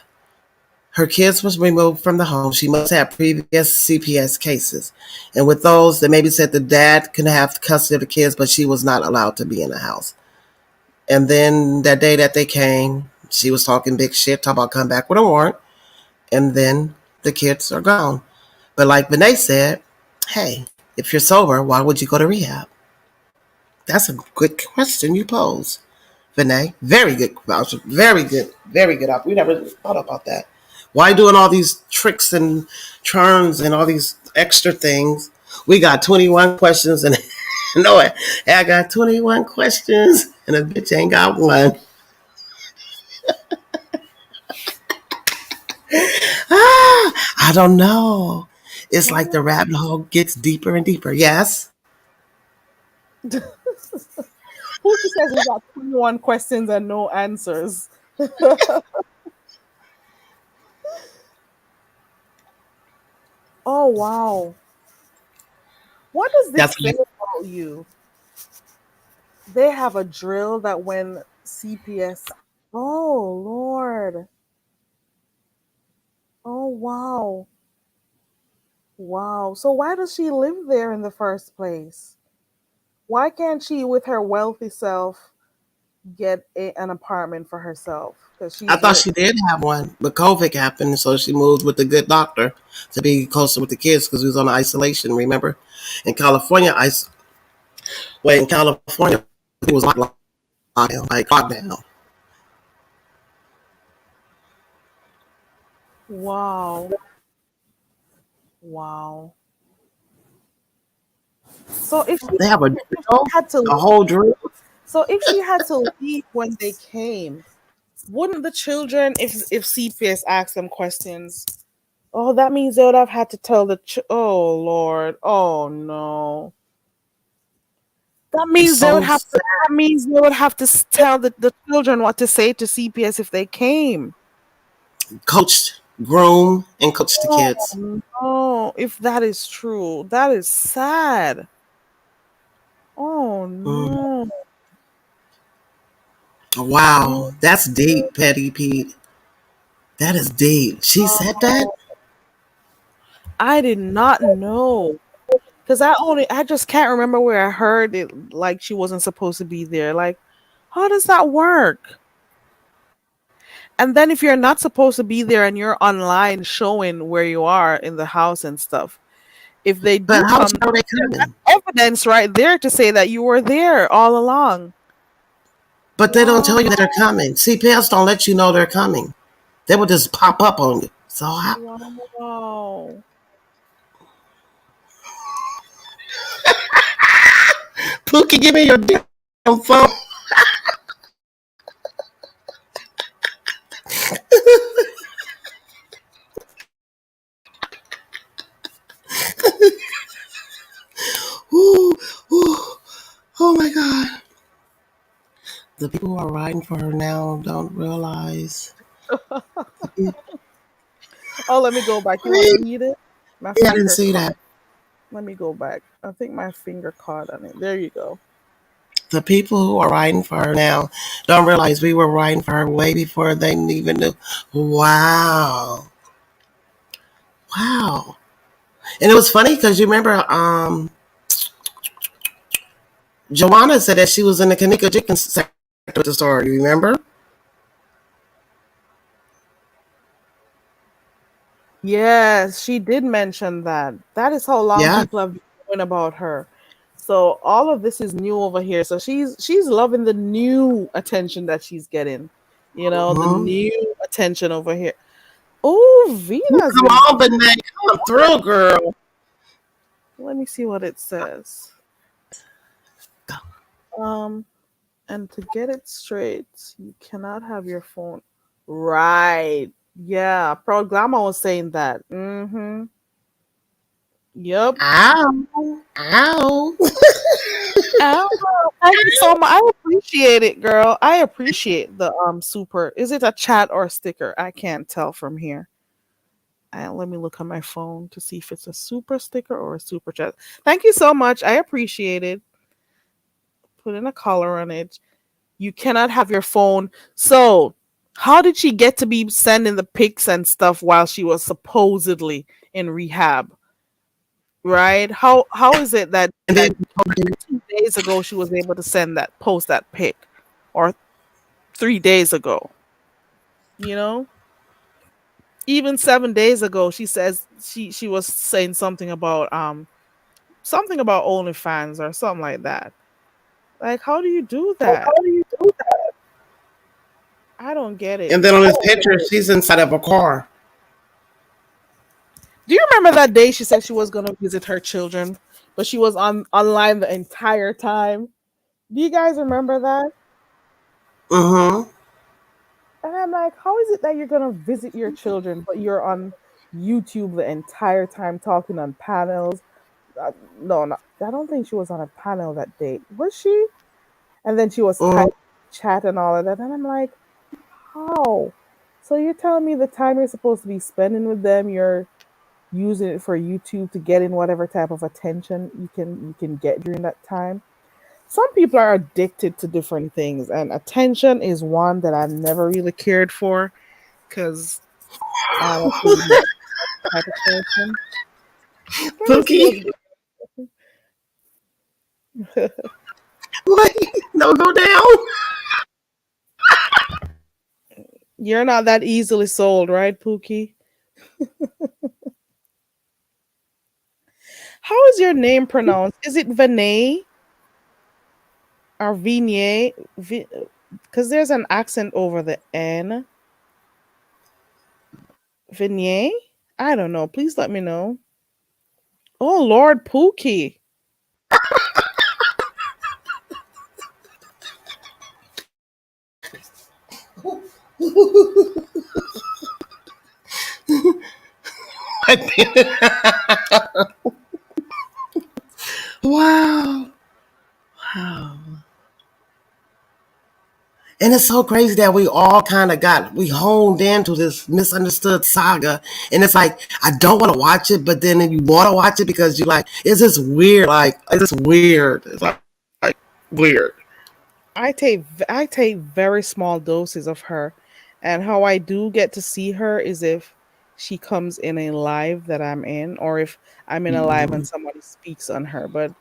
her kids was removed from the home, she must have previous CPS cases. And with those, they maybe said the dad can have custody of the kids, but she was not allowed to be in the house. And then that day that they came, she was talking big shit, talking about come back with a warrant. And then the kids are gone. But like Vinay said, hey, if you're sober, why would you go to rehab? That's a good question you pose, Vinay. Very good. Very good. Very good. We never thought about that. Why doing all these tricks and turns and all these extra things? We got 21 questions and no, I got 21 questions and a bitch ain't got one. I don't know. It's like the rabbit hole gets deeper and deeper. Yes. Pookie says we got 21 questions and no answers. Oh, wow. What does this That's say about you? They have a drill that when CPS. Oh, Lord. Oh, wow. Wow. So why does she live there in the first place? Why can't she, with her wealthy self, get an apartment for herself? Because I she's thought rich. she did have one, but COVID happened, so she moved with the good doctor to be closer with the kids because we was on isolation. Remember, in California, in California, it was lockdown, like lockdown. Wow. Wow. So if she They have a if she drill, had to a whole drill. so if she had to leave when they came, wouldn't the children, if CPS asked them questions, oh, that means they would have had to tell oh Lord, oh no. That It's means they would so have to. That means they would have to tell the children what to say to CPS if they came. coached, groom, and coach the Oh kids. no! If that is true, that is sad. Oh Mm. no! Wow, that's deep, Petty Pete. That is deep. She said that, I did not know because I just can't remember where I heard it. Like she wasn't supposed to be there. Like, how does that work? And then if you're not supposed to be there and you're online showing where you are in the house and stuff, if they but do how would you come, know they that's coming? evidence right there to say that you were there all along. But they don't Wow. tell you that they're coming. CPS don't let you know they're coming. They will just pop up on you. So how? Wow. Pookie, give me your damn phone. Ooh, ooh, oh my God. The people who are riding for her now don't realize. Oh, let me go back. You want to read it? My Yeah, I didn't finger see caught. that. Let me go back. I think my finger caught on it. There you go. The people who are riding for her now don't realize we were riding for her way before they even knew. Wow. Wow. And it was funny because you remember Joanna said that she was in the Kanika chicken sector with the store. You remember? Yes, she did mention that. That is how long Yeah. people have been knowing about her. So all of this is new over here. So she's loving the new attention that she's getting. You know, the Mm-hmm. new attention over here. Oh, Vina's Come been. on, Benay. Come through, girl. Let me see what it says. Um, and to get it straight, you cannot have your phone. Right. Yeah. Proud Glamour was saying that. Mm-hmm. Yep. Ow. Ow. Oh, thank you so much. I appreciate it, girl. I appreciate the super. Is it a chat or a sticker? I can't tell from here. Let me look on my phone to see if it's a super sticker or a super chat. Thank you so much. I appreciate it. Put in a color on it. You cannot have your phone. So, how did she get to be sending the pics and stuff while she was supposedly in rehab? Right? How is it that And then 2 days ago she was able to post that pic, or 3 days ago? You know, even 7 days ago, she says she was saying something about OnlyFans or something like that. Like, how do you do that? I don't get it. and then on this picture, she's inside of a car. Do you remember that day she said she was gonna visit her children, but she was online the entire time? Do you guys remember that? Mm-hmm. And I'm like, how is it that you're gonna visit your children, but you're on YouTube the entire time talking on panels? No, no, I don't think she was on a panel that day. Was she? And then she was Mm-hmm. typing chat and all of that. And I'm like, how? So you're telling me the time you're supposed to be spending with them, you're using it for YouTube to get in whatever type of attention you can get during that time. Some people are addicted to different things, and attention is one that I've never really cared for because I'm a pretty much type of person. Let me see Pookie, what. wait, no, go down. You're not that easily sold, right, Pookie? How is your name pronounced? Is it Vinay or Vignay? Because there's an accent over the N. Vignay? I don't know. Please let me know. Oh Lord, Pookie. Wow. Wow. And it's so crazy that we all kind of we honed into this misunderstood saga. And it's like, I don't want to watch it, but then you want to watch it because you're like, it's just weird. Like, it's just weird. It's like weird. I take very small doses of her, and how I do get to see her is if she comes in a live that I'm in, or if I'm in a live and Mhm. somebody speaks on her. But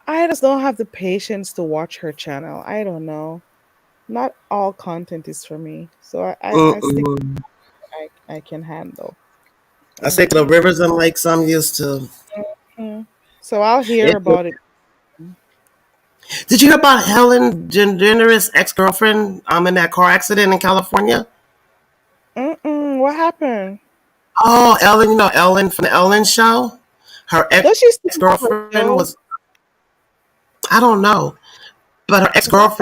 I just don't have the patience to watch her channel. I don't know. Not all content is for me, so I stick to Mm-mm. what I can handle. I stick to the Hmm. rivers and lakes I'm used to. Hmm. So I'll hear It, about it. did you hear about Helen DeGeneres' ex-girlfriend in that car accident in California? Mm-mm, what happened? Oh, Ellen, you know Ellen from the Ellen show? Her Does she still have her ex-girlfriend was, show? I don't know, but Because I thought,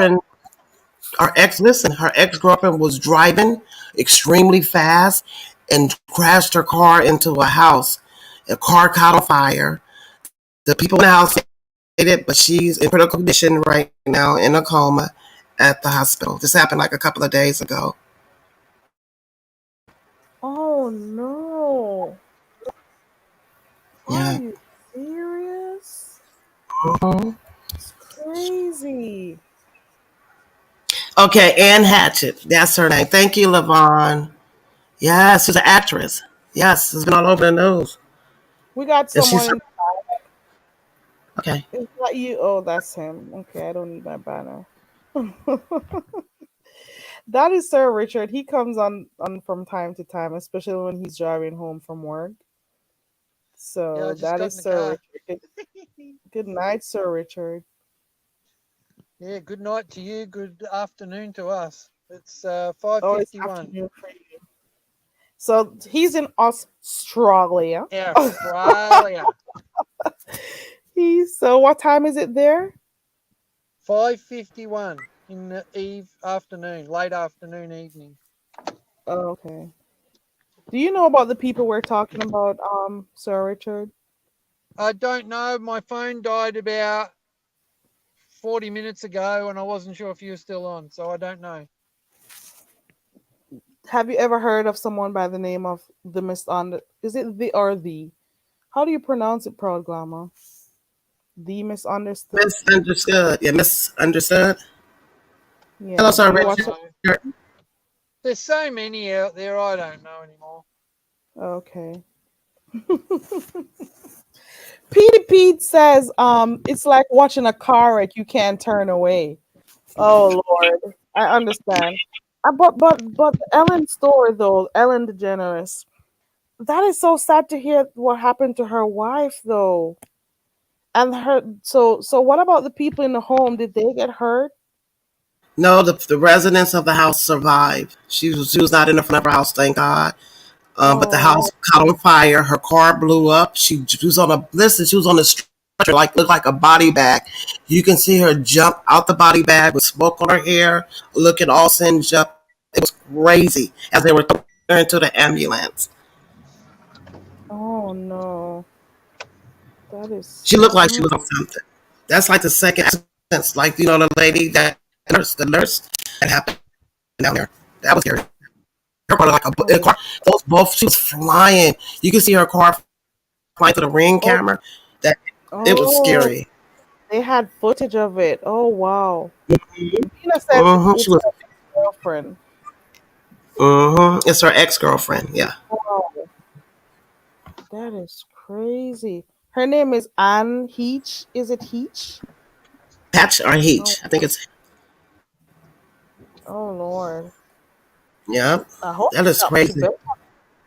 her ex-girlfriend was driving extremely fast and crashed her car into a house. A car caught on fire. The people in the house made it, but she's in critical condition right now in a coma at the hospital. This happened like a couple of days ago. oh no. Are Yeah. you serious? Mhm. It's crazy. Okay, Anne Hatchett. That's her name. Thank you, Lavon. Yes, she's an actress. Yes, it's been all over the news. We got And she's someone in. okay. Is that you? Oh, that's him. Okay, I don't need my banner. That is Sir Richard. He comes on from time to time, especially when he's driving home from work. Yeah, I So just that got in is the Sir car. Richard. Good night, Sir Richard. Yeah, good night to you. Good afternoon to us. It's Oh, it's 5:51. afternoon for you. So he's in Australia. Australia. He's so what time is it there? 5:51 in the afternoon, late afternoon, evening. Oh, okay. Do you know about the people we're talking about, Sir Richard? I don't know. My phone died about 40 minutes ago, and I wasn't sure if you were still on, so I don't know. Have you ever heard of someone by the name of the Misunder? Is it the or the? How do you pronounce it, Proud Glamour? The Misunderstood. Misunderstood. Yeah, misunderstood. Hello, Yeah. Do sir, you Don't watch Richard. it? know. There's so many out there. I don't know anymore. Okay. Petey Pete says, it's like watching a car wreck. You can't turn away. Oh Lord, I understand. But Ellen's story though, Ellen DeGeneres. That is so sad to hear what happened to her wife though. And her so what about the people in the home? Did they get hurt? No, the residents of the house survived. She was not in the front of her house, thank God. But the Oh, house caught on fire. Her car blew up. She was on a listen. She was on a stretcher, like looked like a body bag. You can see her jump out the body bag with smoke on her hair, looking all singed up. It was crazy as they were throwing her into the ambulance. oh no. That She is looked like she was on something. That's like the second accident, like the lady that the nurse that happened down there. That was scary. Her car like a oh, car. Those both. She was flying. You can see her car flying to the ring oh, camera. That it was oh, scary. they had footage of it. Oh wow. Nina says She it's was. her ex-girlfriend. It's her ex girlfriend. Yeah, Wow, that is crazy. Her name is Anne Heach. Is it Heach? Patch or Oh, Heach. I think it's. oh Lord. Yeah, I hope that is crazy.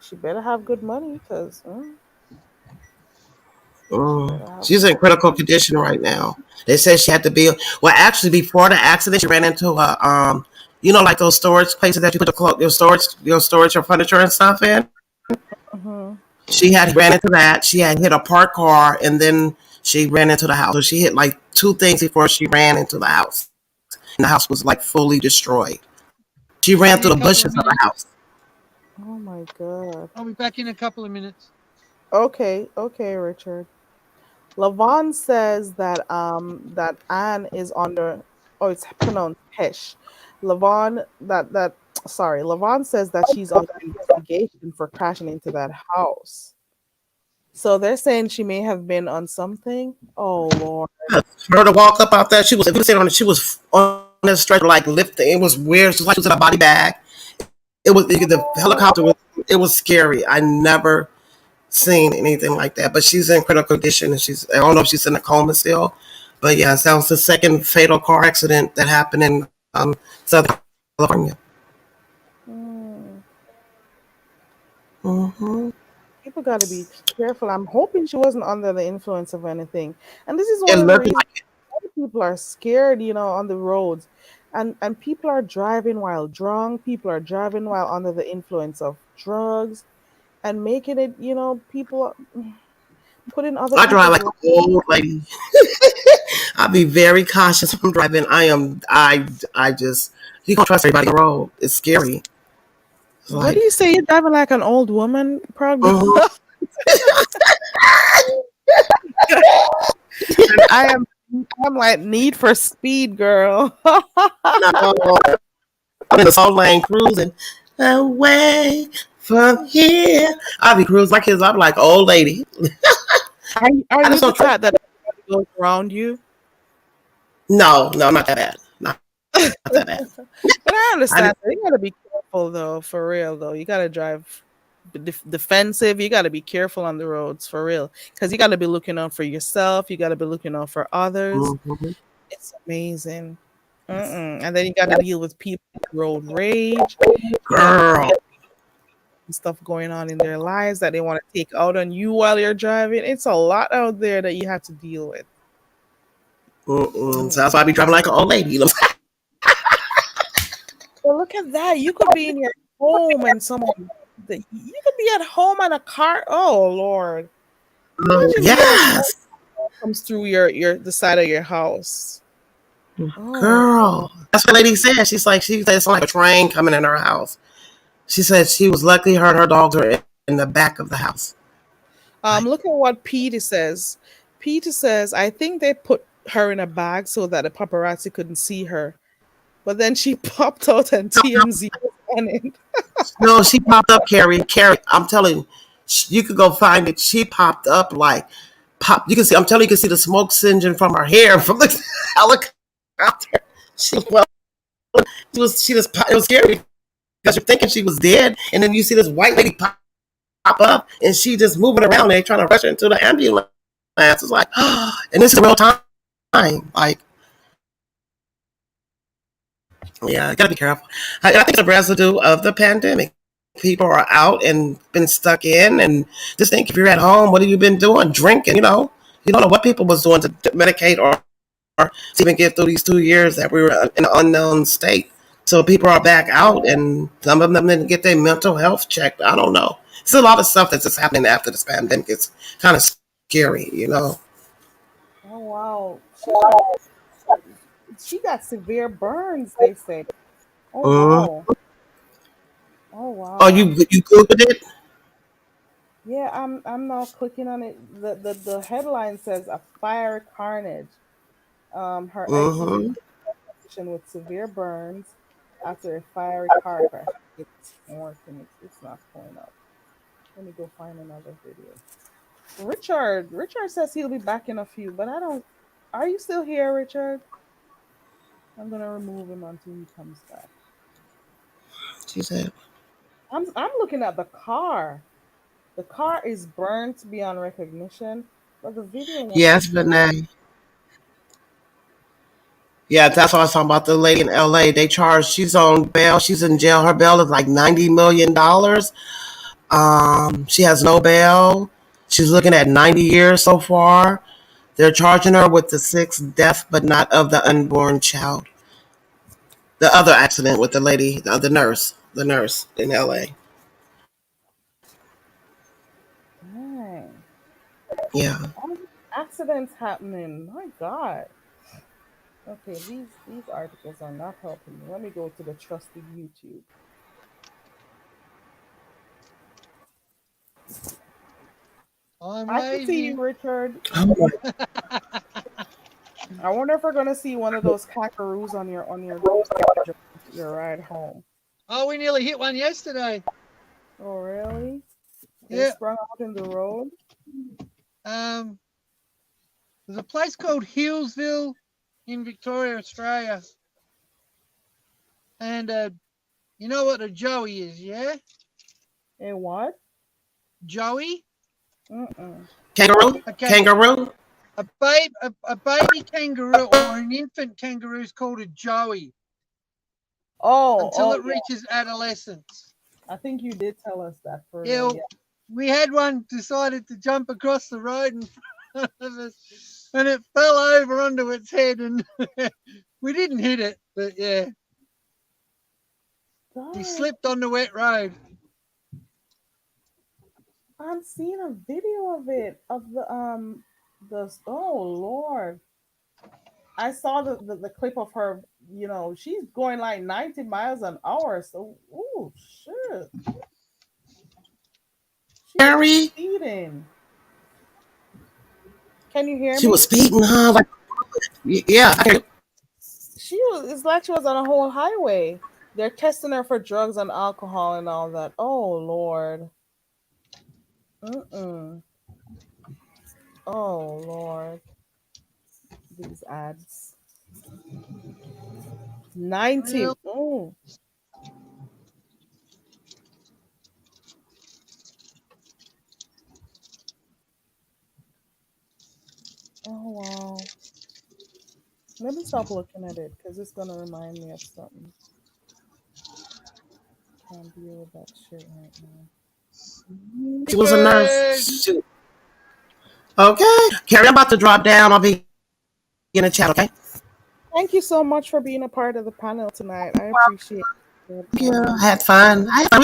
she better have good money because she Mm. better have. She's in critical condition right now. They said she had to be. Well, actually, before the accident, she ran into like those storage places that you put your storage, your furniture and stuff in. Hmm. She had ran into that. She had hit a parked car, and then she ran into the house. So she hit like two things before she ran into the house, and the house was like fully destroyed. She Give ran me a through the couple of bushes of the minutes. house. Oh my God. I'll be back in a couple of minutes. Okay, okay, Richard. Lavon says that Anne is under, oh, it's pronounced Hesh. Lavon that sorry, Lavon says that she's under investigation for crashing into that house. So they're saying she may have been on something. Oh Lord. For her to walk up out there, she was, if you see on it, she was on the stretcher, like lifting. It was weird. She was like she was in a body bag. It was the Oh, helicopter was, it was scary. I never seen anything like that. But she's in critical condition, and she's, I don't know if she's in a coma still. But yes, that was the second fatal car accident that happened in Southern California. mm. Mm-hmm. People got to be careful. I'm hoping she wasn't under the influence of anything. And this is It one of the looked reasons like people are scared, on the roads. And people are driving while drunk, people are driving while under the influence of drugs and making it, people putting other I drive people's like lives. an old lady. I'll be very cautious when I'm driving. I just, you can't trust everybody on the road. It's scary. It's What do like, you say? You're driving like an old woman, proud girl. mm-hmm. And I'm like Need for Speed girl. No, I'm in the soul lane cruising away from here. I'll be cruising my kids. I'll be like old lady. Are I just you the don't trust. type that goes around you? No, no, not that bad. Not that bad. But I I understand. just, You gotta be careful though, for real though. You gotta drive defensive. You gotta be careful on the roads for real, because you gotta be looking out for yourself. You gotta be looking out for others. mm-hmm. It's amazing. And then you gotta deal with people with road rage. You got Girl. stuff going on in their lives that they want to take out on you while you're driving. It's a lot out there that you have to deal with. Mm-mm. Mm. So that's why I be driving like an old lady. You know what Well, look at that. You could be in your home and someone you could be at home and a car. Oh Lord. I'm saying? Imagine being at home Yes, comes through your the side of your house. Oh, girl. That's what the lady said. She's like, she said it's like a train coming in her house. She said she was lucky her and her dogs were in the back of the house. Like, look at what Peter says. Peter says, I think they put her in a bag so that the paparazzi couldn't see her. But then she popped out and TMZ was on it. no, she popped up, Carrie. Carrie, I'm telling you, you could go find it. She popped up like pop. You can see. I'm telling you, you can see the smoke singeing from her hair from the helicopter. She well, she just. It was scary because you're thinking she was dead, and then you see this white lady pop up, and she just moving around. And they trying to rush her into the ambulance. It's like, and this is real time. Like, yeah, gotta be careful. I think it's a residue of the pandemic. People are out and been stuck in, and just think if you're at home, what have you been doing? Drinking, you don't know what people was doing to medicate or to even get through these 2 years that we were in an unknown state. So people are back out, and some of them didn't get their mental health checked. I don't know. It's a lot of stuff that's just happening after this pandemic. It's kind of scary. Oh wow. She got severe burns, they say. Oh Mm. wow. Oh Oh, wow. you googled it? Yeah, I'm now clicking on it. The headline says a fiery carnage. Her ex is in Mm-hmm. condition with severe burns after a fiery car crash. It's working. It's not pulling up. Let me go find another video. Richard says he'll be back in a few, but I don't. Are you still here, Richard? I'm gonna remove him until he comes back. She said, I'm looking at the car. The car is burned beyond recognition, but the video won't yes, play. but now. Yeah, that's what I was talking about. The lady in LA, they charged, she's on bail. She's in jail. Her bail is like $90 million. She has no bail. She's looking at 90 years so far. They're charging her with the sixth death, but not of the unborn child. The other accident with the lady, the nurse in LA. Dang. Yeah. All these accidents happening. My God. Okay, these articles are not helping me. Let me go to the trusted YouTube. I'm I can see you, lazy. Richard. Oh my. I wonder if we're gonna see one of those kangaroos on your ride home. Oh, we nearly hit one yesterday. Oh, really? They Yeah. sprung out in the road. Um, there's a place called Hillsville in Victoria, Australia, and you know what a joey is, yeah? And what? Joey, Mm-mm. Kangaroo? a can Kangaroo? a baby kangaroo or an infant kangaroo is called a joey Oh, until oh it yeah. reaches adolescence. I think you did tell us that further. Yeah, Yeah. we had one decided to jump across the road in front of us, and it fell over onto its head, and we didn't hit it, but yeah, he Darn. slipped on the wet road. I'm seeing a video of it of the oh Lord. I saw the clip of her, she's going like 90 miles an hour. So ooh shit. She was Carrie? speeding. Can you hear She me? was speeding, huh? Like, yeah. She was, it's like she was on a whole highway. They're testing her for drugs and alcohol and all that. Oh Lord. Mm-mm. Oh Lord. These ads. 90. Well, Oh. Oh wow. Let me stop looking at it because it's gonna remind me of something. Can't deal with that shit right now. She was a nurse. Snickers. Shoot. Okay. Carrie, I'm about to drop down. I'll be in the chat, okay? Thank you so much for being a part of the panel tonight. I appreciate it. Yeah, I had fun. I had fun.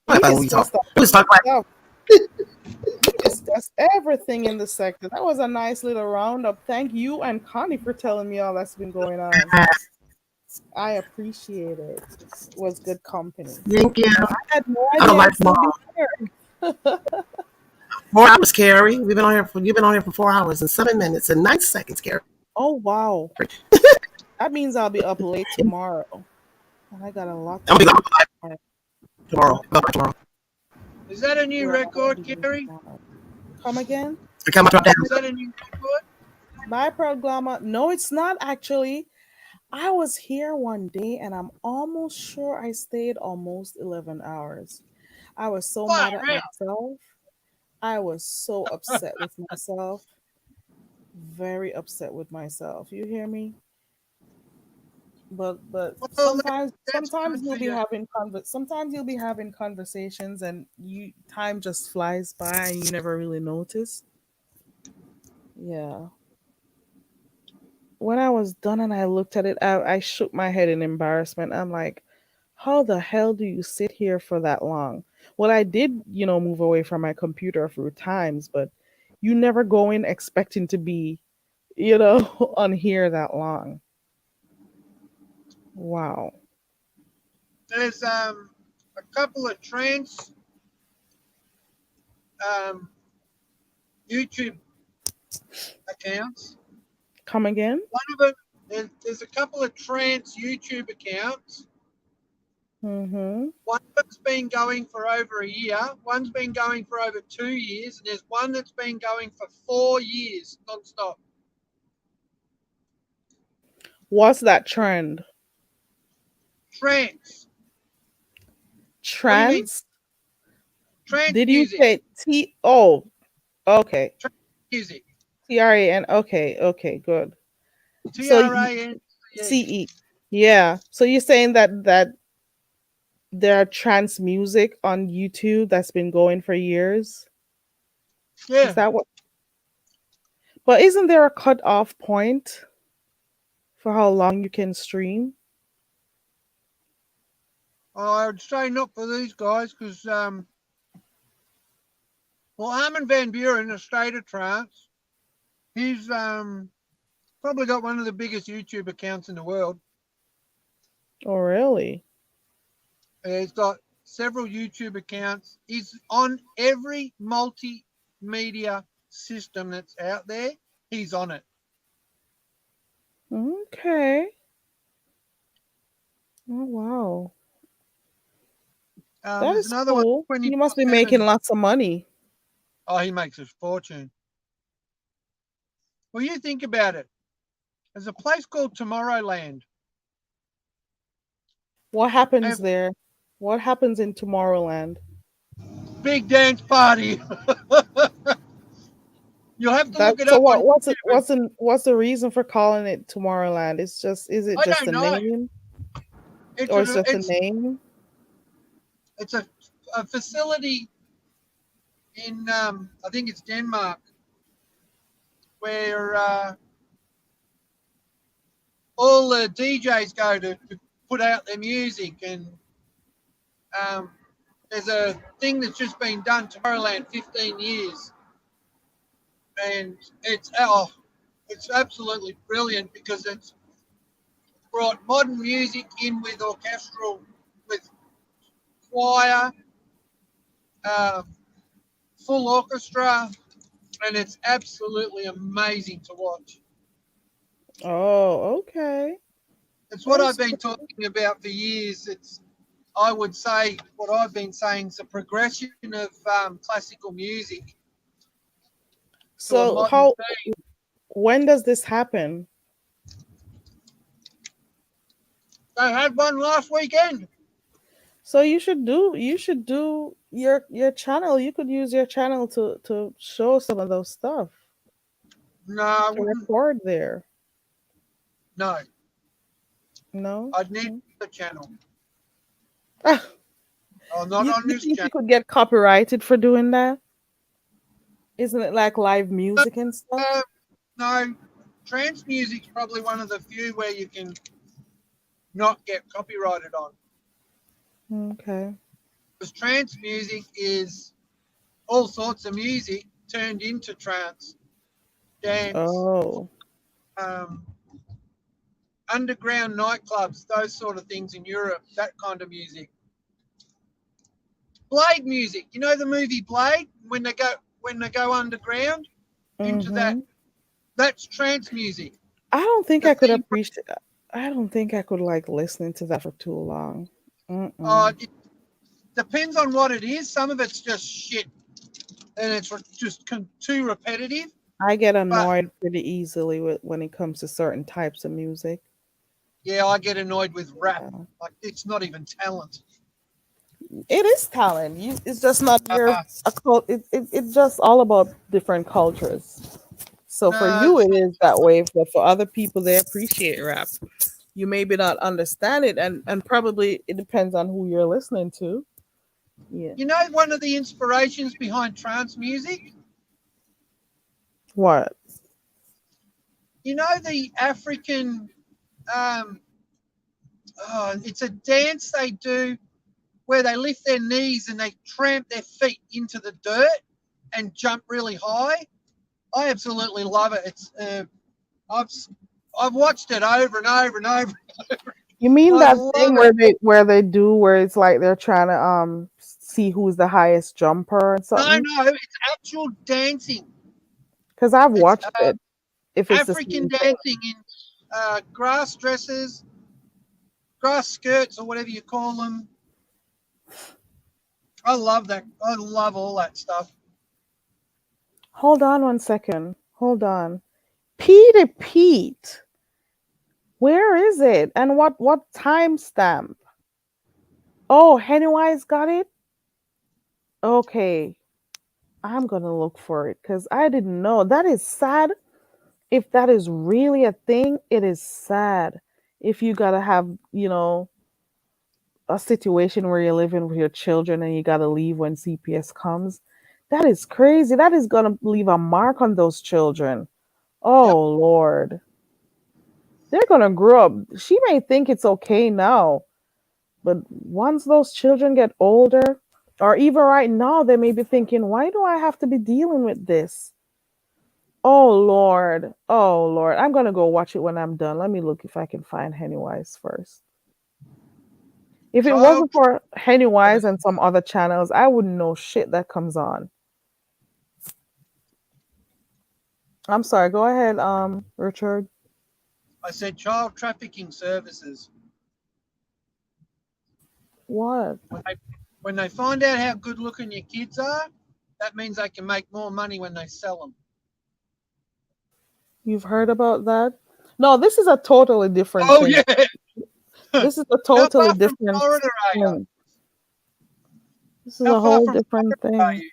We had We fun when we talk. discussed a We just talk like, stuff. We discussed everything in the sector. That was a nice little roundup. Thank you and Connie for telling me all that's been going on. I appreciate it. It was good company. thank you. I had no I don't idea like I'd still be mom. here. 4 hours, Carrie. You've been on here for 4 hours and 7 minutes and 9 seconds, Carrie. Oh wow. That means I'll be up late tomorrow. And I got a lot I'm to gonna be do gone tomorrow. tomorrow. Tomorrow. Is that a new We're all record, leaving Kerry? tomorrow. Come again? I come drop down. Is that a new record? My Glamour. No, it's not actually. I was here one day and I'm almost sure I stayed almost 11 hours. I was so Far mad at out. myself. I was so upset with myself. Very upset with myself. You hear me? But Well, sometimes that's sometimes good you'll for be you. having sometimes you'll be having conversations and you time just flies by and you never really notice. Yeah. When I was done and I looked at it, I shook my head in embarrassment. I'm like, how the hell do you sit here for that long? Well, I did, move away from my computer a few times, but you never go in expecting to be, on here that long. Wow. There's a couple of trance um, YouTube accounts. Come again? One of them, there's a couple of trance YouTube accounts. Mm-hmm. One that's been going for over a year. One's been going for over 2 years, and there's one that's been going for 4 years nonstop. What's that trend? Trance. What do you mean? Trance? Trance Did you music. say T? Oh, okay. Trance music. TRAN. Okay, okay, good. T So R A N C E. CE. Yeah. So you're saying that there are trance music on YouTube that's been going for years? Is Yeah. that what? But isn't there a cut off point for how long you can stream? Oh, I would say not for these guys because, well, Armin van Buren, a state of trance, he's Probably got one of the biggest YouTube accounts in the world. Oh, really? He's got several YouTube accounts. He's on every multimedia system that's out there. He's on it. Okay. Oh, wow. That There's is another one, cool. You must be making 24/7. lots of money. Oh, he makes a fortune. Well, you think about it. There's a place called Tomorrowland. What happens Have there? What happens in Tomorrowland? big dance party. You'll have to That look it so up on what? YouTube. What's the reason for calling it Tomorrowland? It's just is it I just don't a know. name It's or it's a just a name? it's a facility in I think it's Denmark where all the DJs go to put out their music, and um, there's a thing that's just been done Tomorrowland 15 years, and it's absolutely brilliant because it's brought modern music in with orchestral, with choir, um, full orchestra, and it's absolutely amazing to watch. Oh, okay. It's what I've That's been cool. talking about for years. It's I would say what I've been saying is a progression of classical music to a So modern how thing. when does this happen? They had one last weekend. So you should do your channel. You could use your channel to show some of those stuff No, I to wouldn't. record there. No, No? I'd need Mm. the channel. Ah, Oh, not you on you this think you channel. could get copyrighted for doing that? Isn't it like live Uh, music and stuff? no, trance music's probably one of the few where you can not get copyrighted on. Okay. Because trance music is all sorts of music turned into trance, dance, Oh. um, underground nightclubs, those sort of things in Europe, that kind of music. Blade music, you know the movie Blade when they go underground into that, Mm-hmm. that's trance music. I don't think The I could theme, appreciate. I don't think I could like listening to that for too long. Mm-mm. it depends on what it is. Some of it's just shit and it's just too repetitive. I get But annoyed pretty easily with when it comes to certain types of music. yeah, I get annoyed with rap. Yeah. Like it's not even talent. It is talent. It's just not your Uh, it's just all about different cultures. So for no, you, it's it not is that way. But for other people, they appreciate rap. You maybe not understand it, and probably it depends on who you're listening to. Yeah. You know, one of the inspirations behind trance music, What? you know, the African, um, it's a dance they do where they lift their knees and they tramp their feet into the dirt and jump really high. I absolutely love it. I've I've watched it over and over and over. You mean I that thing love it. where they do where it's like they're trying to see who's the highest jumper and No, something? no, it's actual dancing. Because I've It's watched it. If it's the African same thing. dancing in grass dresses, grass skirts, or whatever you call them. I love that. I love all that stuff. Hold on one second. Hold on. Peter Pete. Where is it? And what timestamp? Oh, Pennywise got it? Okay. I'm gonna look for it because I didn't know. That is sad. If that is really a thing, it is sad. If you gotta have, a situation where you're living with your children and you gotta leave when CPS comes, that is crazy. That is gonna leave a mark on those children. Yep. Oh Lord. They're gonna grow up. She may think it's okay now, but once those children get older, or even right now, they may be thinking, why do I have to be dealing with this? Oh Lord. Oh Lord. I'm gonna go watch it when I'm done. Let me look if I can find Pennywise first. If it Child wasn't for Pennywise service. and some other channels, I wouldn't know shit that comes on. I'm sorry, go ahead, Richard. I said child trafficking services. What? When they when they find out how good looking your kids are, that means they can make more money when they sell them. You've heard about that? No, this is a totally different Oh thing. yeah. This is a How totally far from different Florida are you? thing. This is How a far whole from different Florida are thing. you?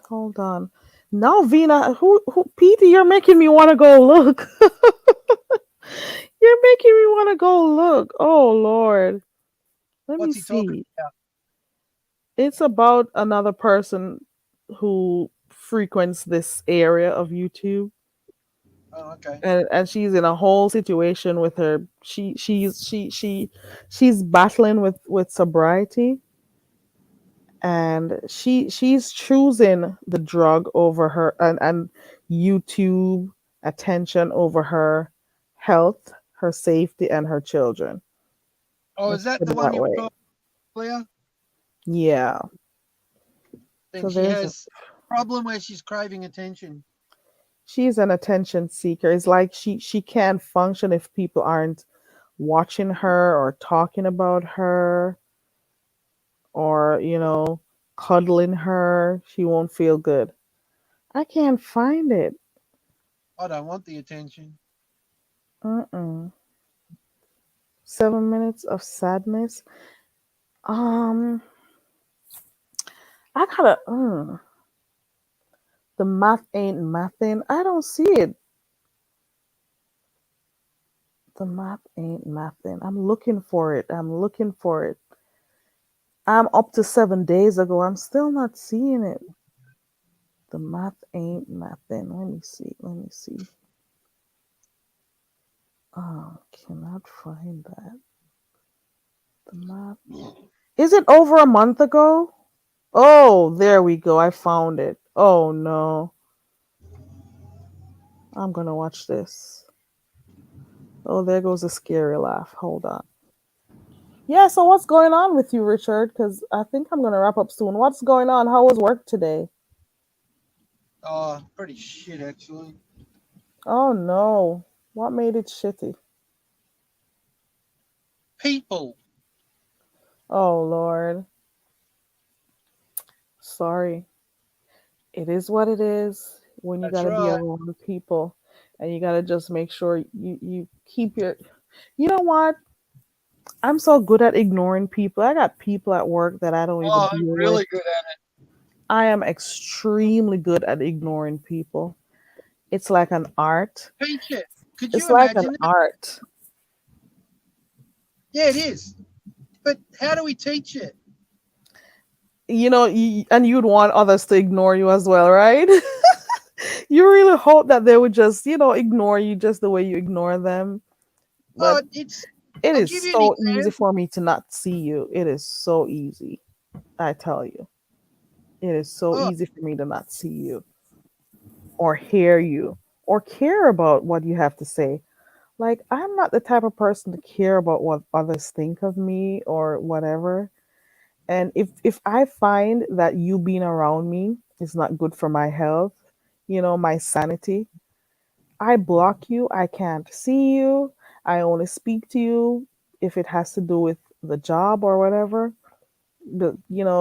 Hold on. Now, Vina, who, Peter, you're making me want to go look. You're making me want to go look. Oh, Lord. Let me What's he talking see. about? It's about another person who frequents this area of YouTube. Oh, okay. And she's in a whole situation with her. She's battling with sobriety, and she's choosing the drug over her and YouTube attention over her health, her safety, and her children. Oh, is Let's that put the it one that you were way. talking earlier? Yeah. Then So she there's has a problem where she's craving attention. she's an attention seeker. It's like she can't function if people aren't watching her or talking about her or cuddling her. She won't feel good. I can't find it. I don't want the attention. Mm-mm. 7 minutes of sadness. Um, I gotta. The math ain't mathin'. I don't see it. The math ain't mathin'. I'm looking for it. I'm looking for it. I'm up to 7 days ago. I'm still not seeing it. The math ain't mathin'. Let me see. Let me see. Oh, cannot find that. The math. Is it over a month ago? Oh, there we go. I found it. Oh no. I'm gonna watch this. Oh, there goes a scary laugh. Hold on. Yeah, so what's going on with you, Richard? Because I think I'm gonna wrap up soon. What's going on? How was work today? Oh, pretty shit actually. Oh no. What made it shitty? People. Oh Lord. Sorry. It is what it is when you That's gotta be right. around people and you gotta just make sure you keep your you know what? I'm so good at ignoring people. I got people at work that I don't even Oh, I'm deal with. really good at it. I am extremely good at ignoring people. It's like an art. Teach it. Could It's you like an imagine it? art. Yeah, it is. But how do we teach it? And you'd want others to ignore you as well, right? You really hope that they would just, ignore you just the way you ignore them. But Oh, it's. it I'll is give you an so easy example. for me to not see you. It is so easy. I tell you. It is so Oh, easy for me to not see you or hear you or care about what you have to say. Like, I'm not the type of person to care about what others think of me or whatever. And if I find that you being around me is not good for my health, my sanity, I block you. I can't see you. I only speak to you if it has to do with the job or whatever.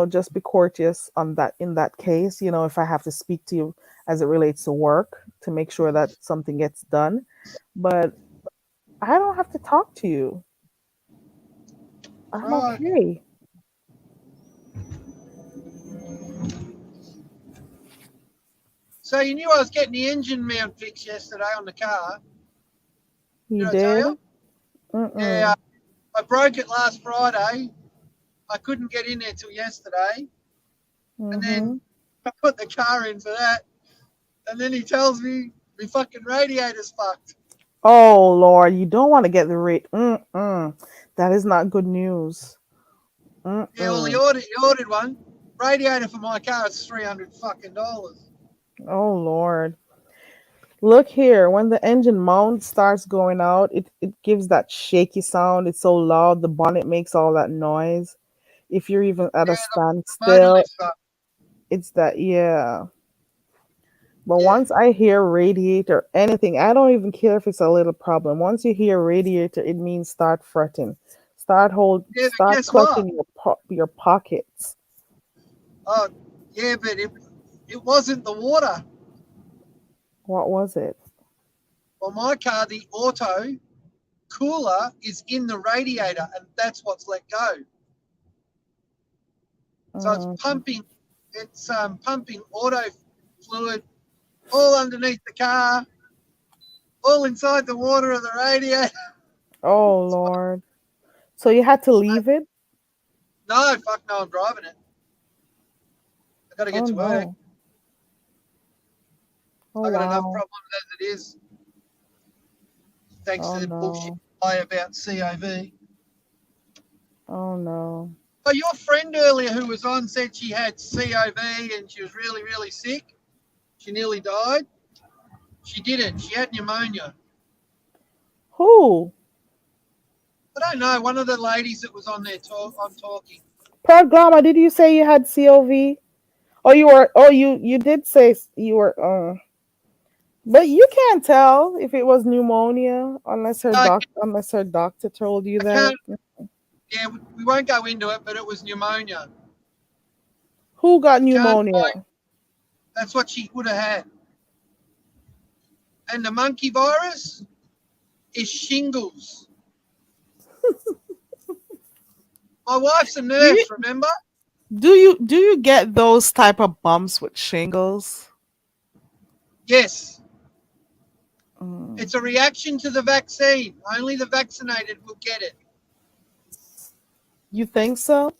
Just be courteous on that in that case, if I have to speak to you as it relates to work to make sure that something gets done. But I don't have to talk to you. I'm right. okay. So you knew I was getting the engine mount fixed yesterday on the car. You Did I tell did? you? Yeah, Mm-mm. I broke it last Friday. I couldn't get in there till yesterday, and then Mm-hmm. I put the car in for that. And then he tells me my fucking radiator's fucked. Oh Lord, you don't want to get the rate. Mm-mm. That is not good news. Yeah, well, Mm-mm. he ordered one. Radiator for my car is $300 fucking. Oh Lord. Look here, when the engine mount starts going out, it gives that shaky sound. It's so loud, the bonnet makes all that noise. If you're even at a Yeah, the motor standstill, lifts up. it's that, yeah. But Yeah, once I hear radiator, anything, I don't even care if it's a little problem. Once you hear radiator, it means start fretting. yeah, but Start guess what? clutching your pockets. Oh, yeah, but it wasn't the water. What was it? On my car, the auto cooler is in the radiator, and that's what's let go. So it's Mm. pumping. It's pumping auto fluid all underneath the car, all inside the water of the radiator. Oh Lord. So you had to leave it? No, fuck no, I'm driving it. I got to get Oh to work. no. Oh I got enough wow. problems as it is, thanks Oh to the bullshit no. lie about COV. Oh no. Oh, your friend earlier who was on said she had COV and she was really, really sick. She nearly died. She didn't. She had pneumonia. Who? I don't know. One of the ladies that was on there on talking. Programa, did you say you had COV? Oh, you were. Oh, you did say you were. But you can't tell if it was pneumonia I, unless her doctor told you I that. can't. Yeah, we won't go into it, but it was pneumonia. Who got We can't. pneumonia? That's what she would have had. And the monkey virus is shingles. My wife's a Do you nurse. Remember? do you get those type of bumps with shingles? Yes. Mm. It's a reaction to the vaccine. Only the vaccinated will get it. You think so?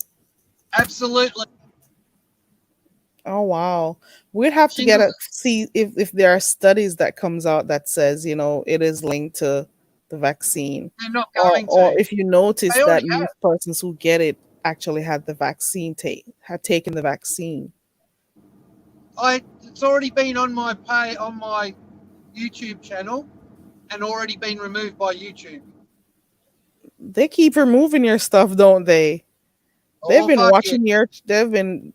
Absolutely. Oh wow. We'd have to Shingles. see if there are studies that comes out that says, it is linked to the vaccine. They're not Or going or to. if you notice They already that have. most persons who get it actually had the vaccine had taken the vaccine. It's already been on my YouTube channel and already been removed by YouTube. They keep removing your stuff, don't they? They've Oh been fuck yeah. watching they've been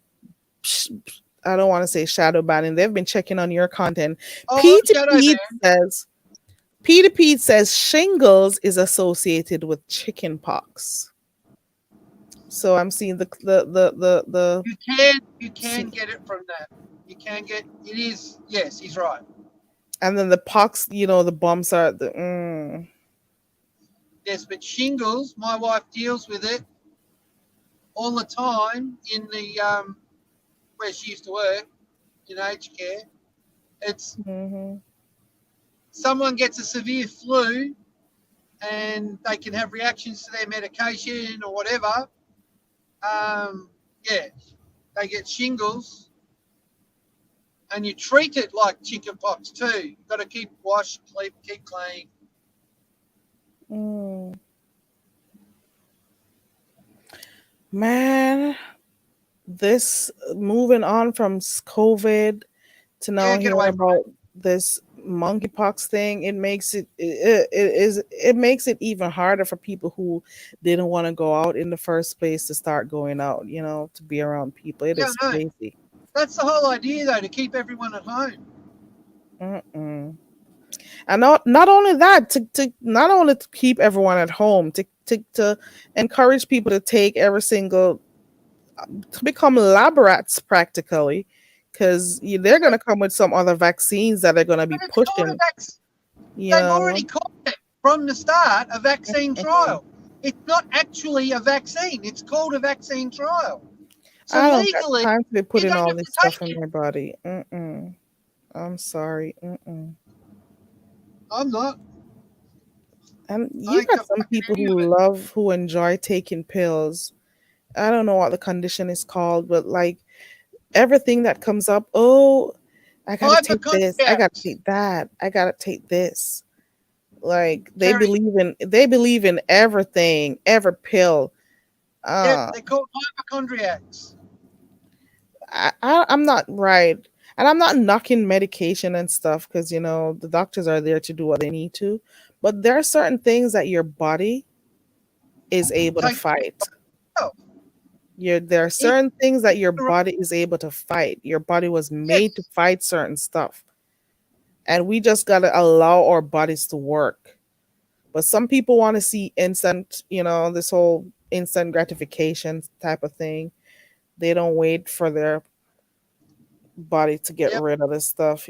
I don't want to say shadow banning. They've been checking on your content. Oh, Peter shadow Pete ban. says Peter Pete says shingles is associated with chicken pox. So I'm seeing You can get it from that. You can get it is yes, he's right. and then the pox, the bumps are Yes, but shingles, my wife deals with it all the time in the where she used to work in aged care. It's mhm. someone gets a severe flu and they can have reactions to their medication or whatever. Yeah, they get shingles, and you treat it like chickenpox too. You've got to keep washed, keep clean. Mm. Man, this moving on from COVID to now Yeah, get hearing away from about this monkeypox thing, it makes it even harder for people who didn't want to go out in the first place to start going out, to be around people. It it. Yeah, is no, crazy. that's the whole idea though, to keep everyone at home. Mm-mm. And not only that, to not only to keep everyone at home, to encourage people to take every single to become lab rats practically, because they're Yeah, going to come with some other vaccines that are going to be but it's called a pushing, vaccine. you They've know. already called it from the start a vaccine Mm-mm. trial. It's not actually a vaccine. It's called a vaccine trial. So I don't got legally, time to be you putting don't all have this to stuff take in it. my body. Mm-mm. I'm sorry. Mm-mm. I'm not. And I you ain't got got some fucking people any of it. who enjoy taking pills. I don't know what the condition is called, but like everything that comes up, oh, I gotta take this, I gotta Hypochondriacs. take that, I gotta take this. Like Terry, they believe in everything, every pill. yep, Uh they're called hypochondriacs. I'm not right. And I'm not knocking medication and stuff because, the doctors are there to do what they need to. But there are certain things that your body is able to Take fight. yourself. There are If certain things that your you're- body is able to fight. Your body was made to yes, fight certain stuff. And we just got to allow our bodies to work. But some people want to see instant, this whole instant gratification type of thing. They don't wait for their body to get yep. rid of this stuff,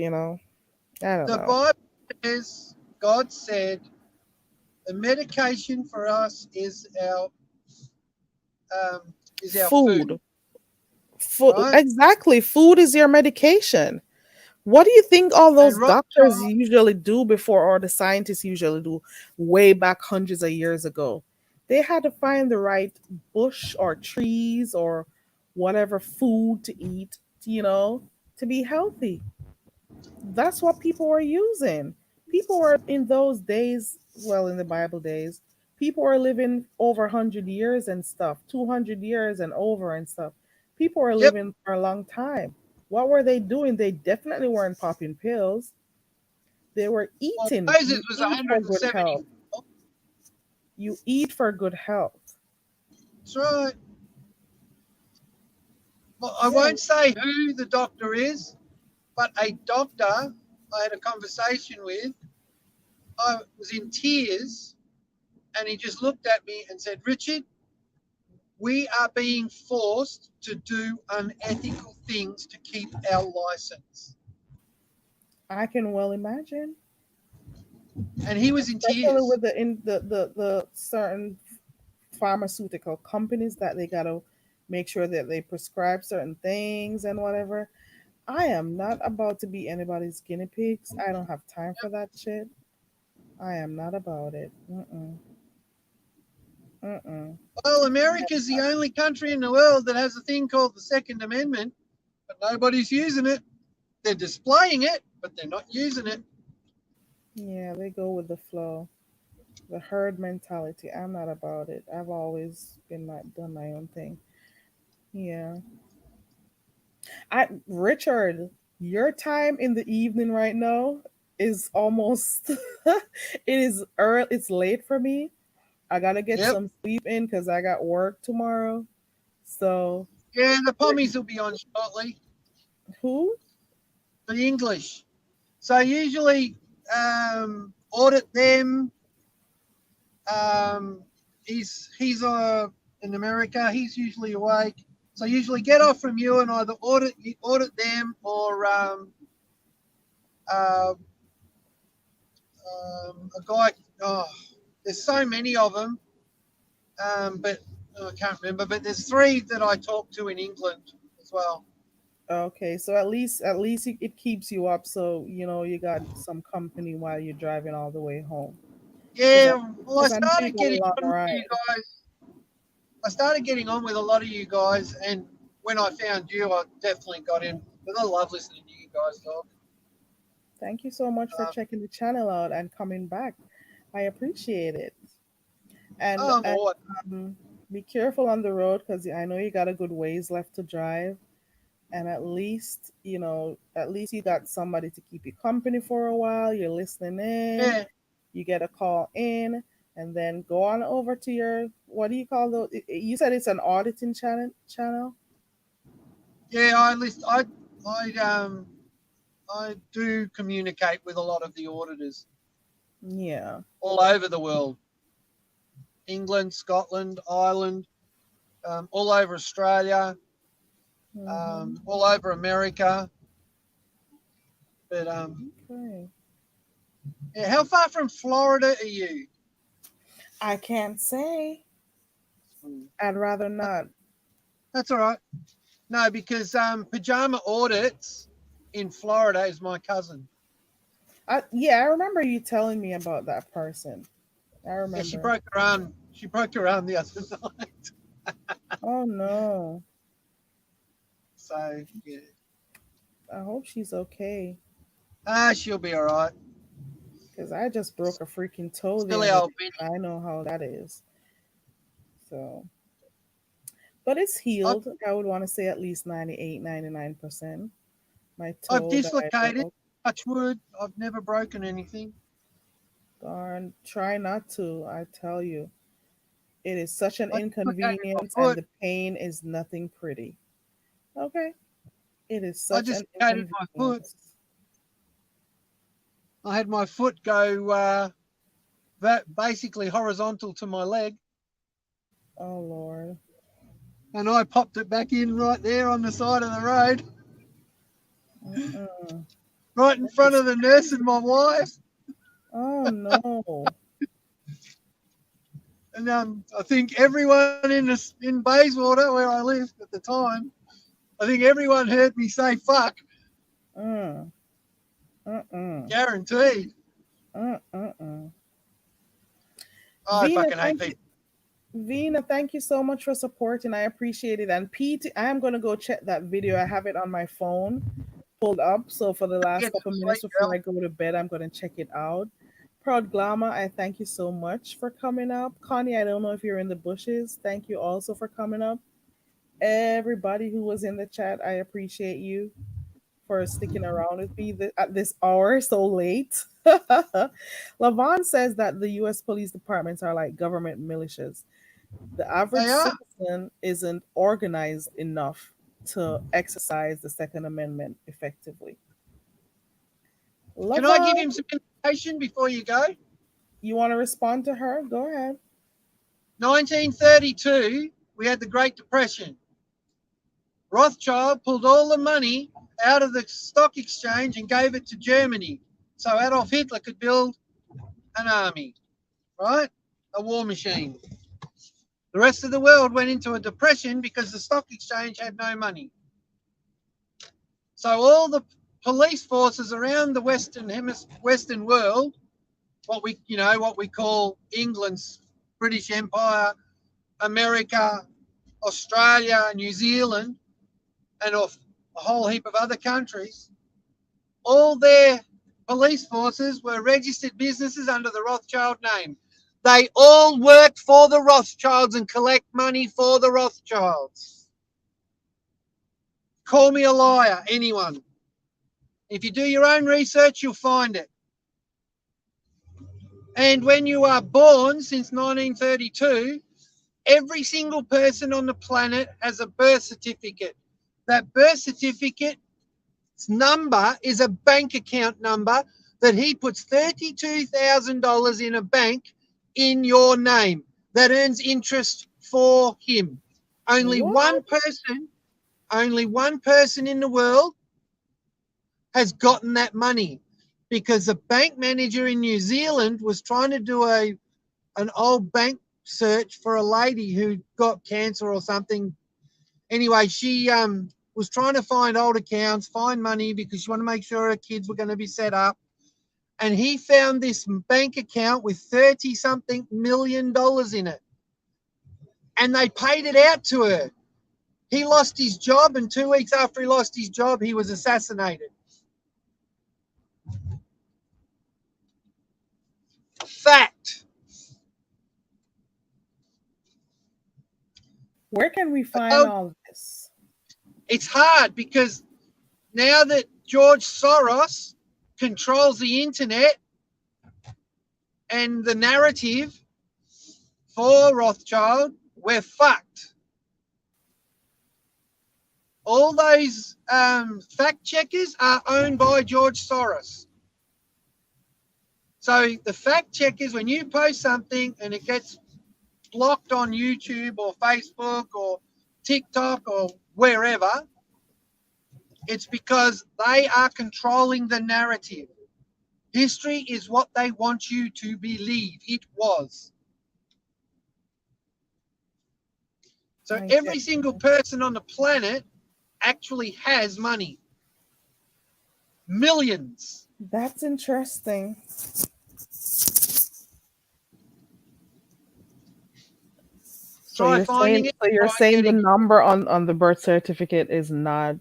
I don't The know. Bible says, God said, the medication for us is our food, Food. Food. right? Exactly. Food is your medication. What do you think all those And right doctors now, usually do before, or the scientists usually do way back hundreds of years ago? They had to find the right bush or trees or whatever food to eat, to be healthy. That's what people were using. People were in those days, well, in the Bible days, people were living over 100 years and stuff, 200 years and over and stuff. People were yep. living for a long time. What were they doing? They definitely weren't popping pills. They were Well, eating. Moses You was eat for good 174. health. You eat for good health. That's right. Well, I Yeah. won't say who the doctor is, but a doctor I had a conversation with, I was in tears, and he just looked at me and said, Richard, we are being forced to do unethical things to keep our license. I can well imagine. And he was in Especially tears. with the certain pharmaceutical companies that they gotta make sure that they prescribe certain things and whatever. I am not about to be anybody's guinea pigs. I don't have time for that shit. I am not about it. Mm-mm. Mm-mm. Well, America's the only country in the world that has a thing called the Second Amendment, but nobody's using it. They're displaying it, but they're not using it. Yeah, they go with the flow. The herd mentality. I'm not about it. I've always been done my own thing. Yeah. Richard, your time in the evening right now is almost it is early, it's late for me. I gotta get Yep. some sleep in because I got work tomorrow. So Yeah, the pommies will be on shortly. who? The English. So usually audit them. Um, he's in America. He's usually awake. So usually get off from you and either audit them or uh, a guy. Oh, there's so many of them, but I can't remember. But there's three that I talk to in England as well. Okay, so at least it keeps you up, so you got some company while you're driving all the way home. Because I, Yeah, well, because I know you got a long ride. I started getting on with a lot of you guys, and when I found you, I definitely got in. But I love listening to you guys talk. Thank you so much for Um, checking the channel out and coming back. I appreciate it. And I'm all um, be careful on the road because I know you got a good ways left to drive. And at least you got somebody to keep you company for a while. You're listening in. yeah, You get a call in, and then go on over to your, what do you call those? You said it's an auditing channel. yeah. I do communicate with a lot of the auditors Yeah. all over the world: England, Scotland, Ireland, all over Australia, Mm-hmm. all over America. But Okay. yeah, how far from Florida are you? I can't say. I'd rather not. That's all right. No, because Pajama Audits in Florida is my cousin. Yeah, I remember you telling me about that person. I Yeah, she remember. broke her arm. She broke her arm the other night. Oh no. So yeah, I hope she's okay. she'll be all right. Because I just broke a freaking toe the Silly other day. old Benny. I know how that is. So, but it's I've, healed. I would want to say at least 98, 99%. My I've toe that I dislocated. broke. Touch wood. I've never broken anything. Darn, try not to. I tell you, it is such an I dislocated my inconvenience, and foot. the pain is nothing pretty. Okay, it is I such an dislocated my foot. inconvenience. I had my foot go that basically horizontal to my leg, Oh Lord. and I popped it back in right there on the side of the road, Mm-mm. right in That front is of the nurse and my wife. Oh no. And I think everyone in Bayswater, where I lived at the time, I think everyone heard me say "fuck," Mm. Mm-mm. guaranteed. Mm-mm. I Vina, fucking hate thank you. people. Vina, thank you so much for supporting. I appreciate it. And Pete, I am gonna go check that video. I have it on my phone pulled up. So for the last Get couple some minutes sleep, before girl. I go to bed, I'm gonna check it out. Proud Glamour, I thank you so much for coming up. Connie, I don't know if you're in the bushes. Thank you also for coming up. Everybody who was in the chat, I appreciate you for sticking around with me at this hour so late. Lavon says that the US police departments are like government militias. The average They are. citizen isn't organized enough to exercise the Second Amendment effectively. Can I give Lavon, him some information before you go? you want to respond to her? Go ahead. 1932, we had the Great Depression. Rothschild pulled all the money out of the stock exchange and gave it to Germany so Adolf Hitler could build an army, right? A war machine. The rest of the world went into a depression because the stock exchange had no money. So all the police forces around the Western world, what we call England's British Empire, America, Australia, New Zealand, and a whole heap of other countries, all their police forces were registered businesses under the Rothschild name. They all work for the Rothschilds and collect money for the Rothschilds. Call me a liar, anyone. If you do your own research, you'll find it. And when you are born since 1932, every single person on the planet has a birth certificate. That birth certificate number is a bank account number that he puts $32,000 in a bank in your name that earns interest for him. Only one What? person, only one person in the world has gotten that money because a bank manager in New Zealand was trying to do an old bank search for a lady who got cancer or something. Anyway, she was trying to find old accounts, find money because she wanted to make sure her kids were going to be set up. And he found this bank account with 30 something million dollars in it. And they paid it out to her. He lost his job, and 2 weeks after he lost his job, he was assassinated. Fact. Where can we I find told all this? it's hard because now that George Soros controls the internet and the narrative for Rothschild, we're fucked. All those fact checkers are owned by George Soros. So the fact checkers, when you post something and it gets blocked on YouTube or Facebook or TikTok or wherever, it's because they are controlling the narrative. History is what they want you to believe it was. So I get every single person on the planet actually has money. Millions. that's interesting. So Try you're finding saying it, so you're try saying the getting it. number on the birth certificate is not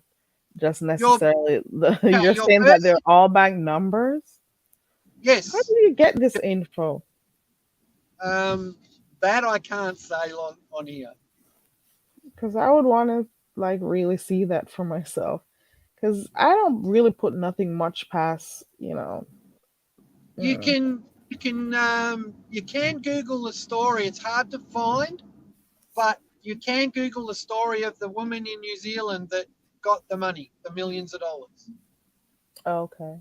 just Your necessarily the okay, you're your saying that they're birth, all bank numbers? How do yes. you get this info? Um, that I can't say on here. Because I would want to like really see that for myself. Because I don't really put nothing much past, you know. You Mm. can you can Google the story. It's hard to find, but you can Google the story of the woman in New Zealand that got the money, the millions of dollars. Okay,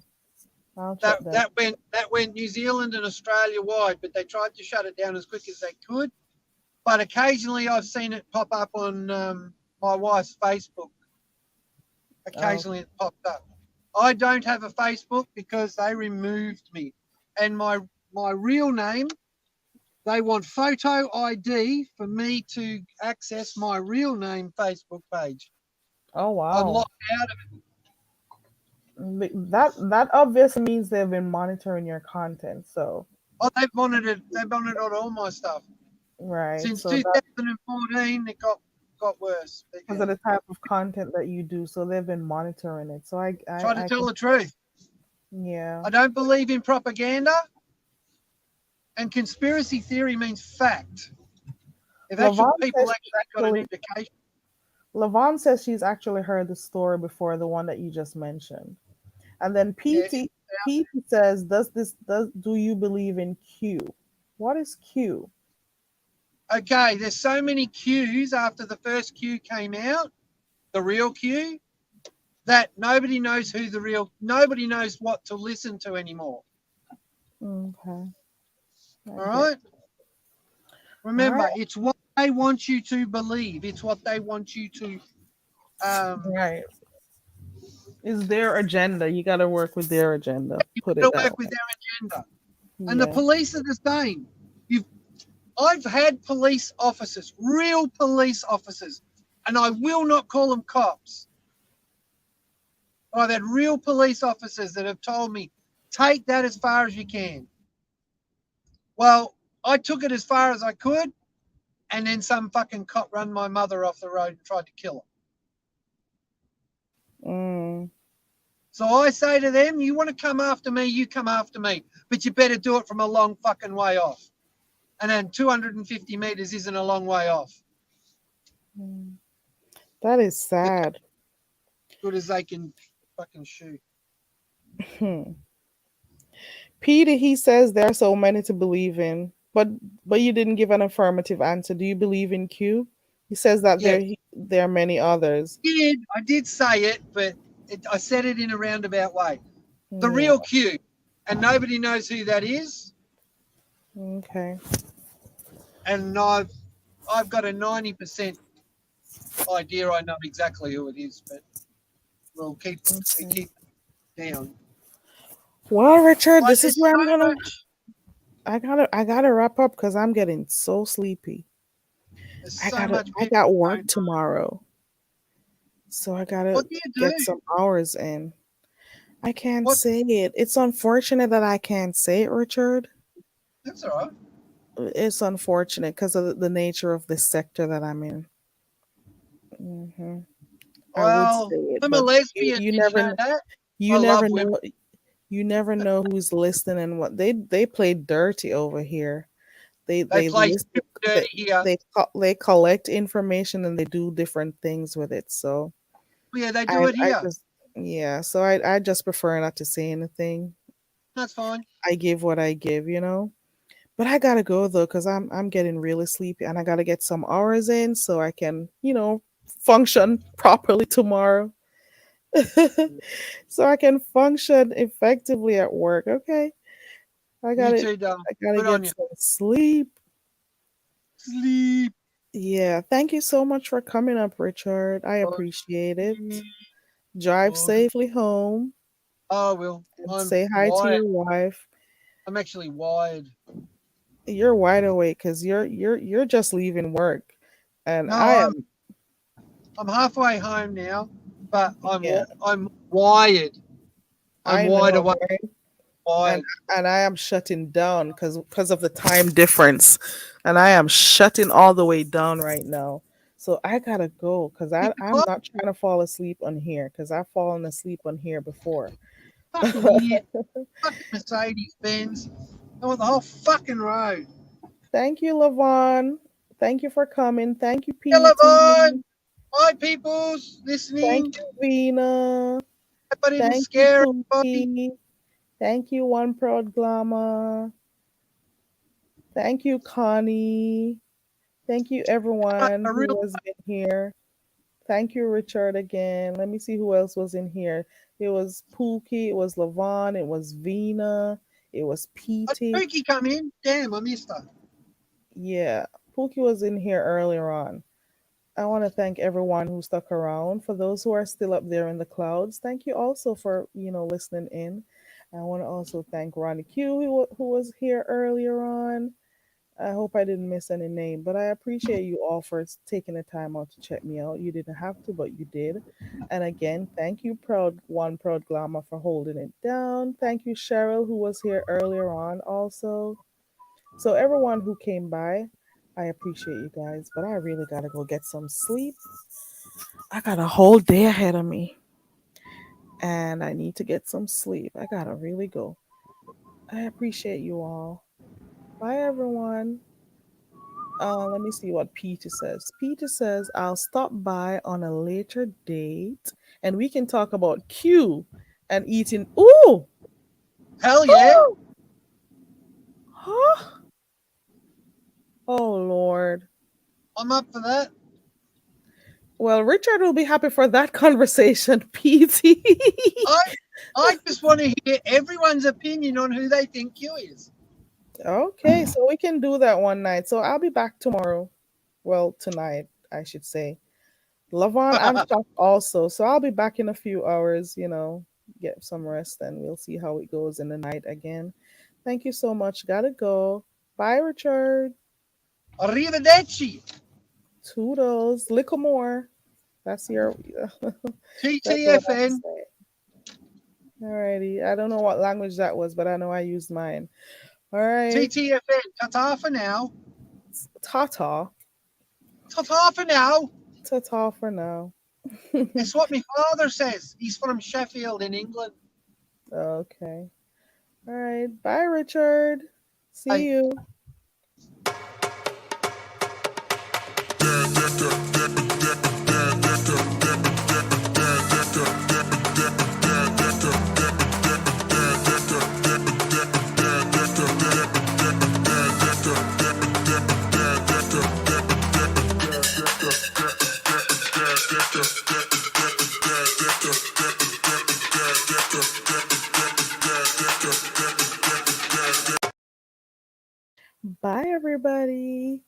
I'll check That that. that went New Zealand and Australia wide, but they tried to shut it down as quick as they could. But occasionally, I've seen it pop up on my wife's Facebook. Oh, Occasionally, it popped up. I don't have a Facebook because they removed me, and my real name. They want photo ID for me to access my real name Facebook page. oh I'm wow. locked out of it. That obviously means they've been monitoring your content. So Oh, they've monitored all my stuff. right. Since So that 2014, it got worse. But because yeah, of the type of content that you do, so they've been monitoring it. So try to I tell can the truth. yeah. I don't believe in propaganda, and conspiracy theory means fact. If actual Lavon people says she's actually got an actually indication, Lavon says she's actually heard the story before, the one that you just mentioned. And then yeah. PT says, does do you believe in Q? What is Q? Okay, there's so many Qs after the first Q came out, the real Q, that nobody knows what to listen to anymore. Okay, I All get. right. All right, Remember, it's what they want you to believe. It's what they want you to. Um, right. Is their agenda? You got to work with their agenda. you've Put it got to that work with way. their agenda. And the Yeah. police are the same. You've, I've had police officers, real police officers, and I will not call them cops. I've had real police officers that have told me, take that as far as you can. Well, I took it as far as I could, and then some fucking cop run my mother off the road and tried to kill her. Mm, So I say to them, you want to come after me, you come after me, but you better do it from a long fucking way off. And then 250 meters isn't a long way off. mm. That is They're sad. as good as they can fucking shoot. Hmm. Peter, he says there are so many to believe in, but you didn't give an affirmative answer. Do you believe in Q? He says that Yeah, there are many others. I did say it, but I said it in a roundabout way. The Yeah. real Q, and nobody knows who that is. Okay. And I've got a 90% idea. I know exactly who it is, but we Okay. keep it down. Well, Richard, But this is there's where I'm so gonna. much. I gotta wrap up because I'm getting so sleepy. There's so much I people got work don't know. tomorrow, so I gotta What do you get do? some hours in. I can't What? say it. It's unfortunate that I can't say it, Richard. That's all right. It's unfortunate because of the nature of the sector that I'm in. Hmm. I would Well, say it, I'm a but lesbian. you Did you never know that? you I never love women. know who's listening and what they play dirty over here. They They play listen, super dirty here. they collect information and they do different things with it. So Yeah, they do it I here. just yeah. So I just prefer not to say anything. That's fine. I give what I give, you know. But I gotta go though, cause I'm getting really sleepy, and I gotta get some hours in so I can, function properly tomorrow. So I can function effectively at work. Okay, I You gotta too, darling. I gotta Good on get you. some sleep. Sleep. Yeah, thank you so much for coming up, Richard. I Oh, appreciate it. sleep. Drive Oh, good. safely home Oh, well, and I'm say hi to wired. your wife. I'm actually wired. You're wide awake because you're just leaving work, and No, I I'm am. I'm halfway home now, but Yeah, I'm wired. I'm I wide know, awake. right? and Wired. and I am shutting down because of the time difference, and I am shutting all the way down right now. So I gotta go because Pick I'm up. not trying to fall asleep on here because I've fallen asleep on here before. Fucking idiot. Fucking Mercedes Benz. I want the whole fucking road. Thank you, Lavon. Thank you for coming. Thank you, Hello, PT. hi, peoples Thank listening. you, Vina. Hope I didn't Thank you, scare everybody. Pookie. Thank you, One Proud Glamour. Thank you, Connie. Thank you, everyone A real who has been here. Thank you, Richard, again. Let me see who else was in here. It was Pookie, it was Lavon, it was Vina, it was a PT. Pookie come in. Damn, I missed her. Yeah, Pookie was in here earlier on. I want to thank everyone who stuck around. For those who are still up there in the clouds, thank you also for listening in. I want to also thank Ronnie Q who was here earlier on. I hope I didn't miss any name, but I appreciate you all for taking the time out to check me out. You didn't have to, but you did. And again, thank you, Proud Glamour, for holding it down. Thank you, Cheryl, who was here earlier on also. So everyone who came by, I appreciate you guys, but I really gotta go get some sleep. I got a whole day ahead of me, and I need to get some sleep. I gotta really go. I appreciate you all. Bye, everyone. Let me see what Peter says. Peter says, I'll stop by on a later date and we can talk about Q and eating. Ooh! Hell yeah, Ooh! Huh? Oh, Lord. I'm up for that. Well, Richard will be happy for that conversation, PT. I I just want to hear everyone's opinion on who they think you is. Okay, so we can do that one night. So I'll be back tomorrow. Well, tonight, I should say. Lavon, I'm shocked also. So I'll be back in a few hours, get some rest and we'll see how it goes in the night again. Thank you so much. Gotta go. Bye, Richard. Arrivederci. Toodles. Little more. That's your that's what I TTFN. say. Alrighty. I don't know what language that was, but I know I used mine. All right. TTFN. Ta-ta for now. Ta-ta. Ta-ta for now. Ta-ta for now. It's what my father says. He's from Sheffield in England. Okay. All right. Bye, Richard. See Hey, you. Bye, everybody.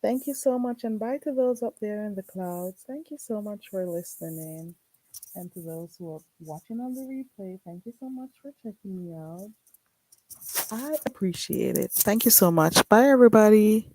Thank you so much. And bye to those up there in the clouds. Thank you so much for listening in. And to those who are watching on the replay, thank you so much for checking me out. I appreciate it. Thank you so much. Bye, everybody.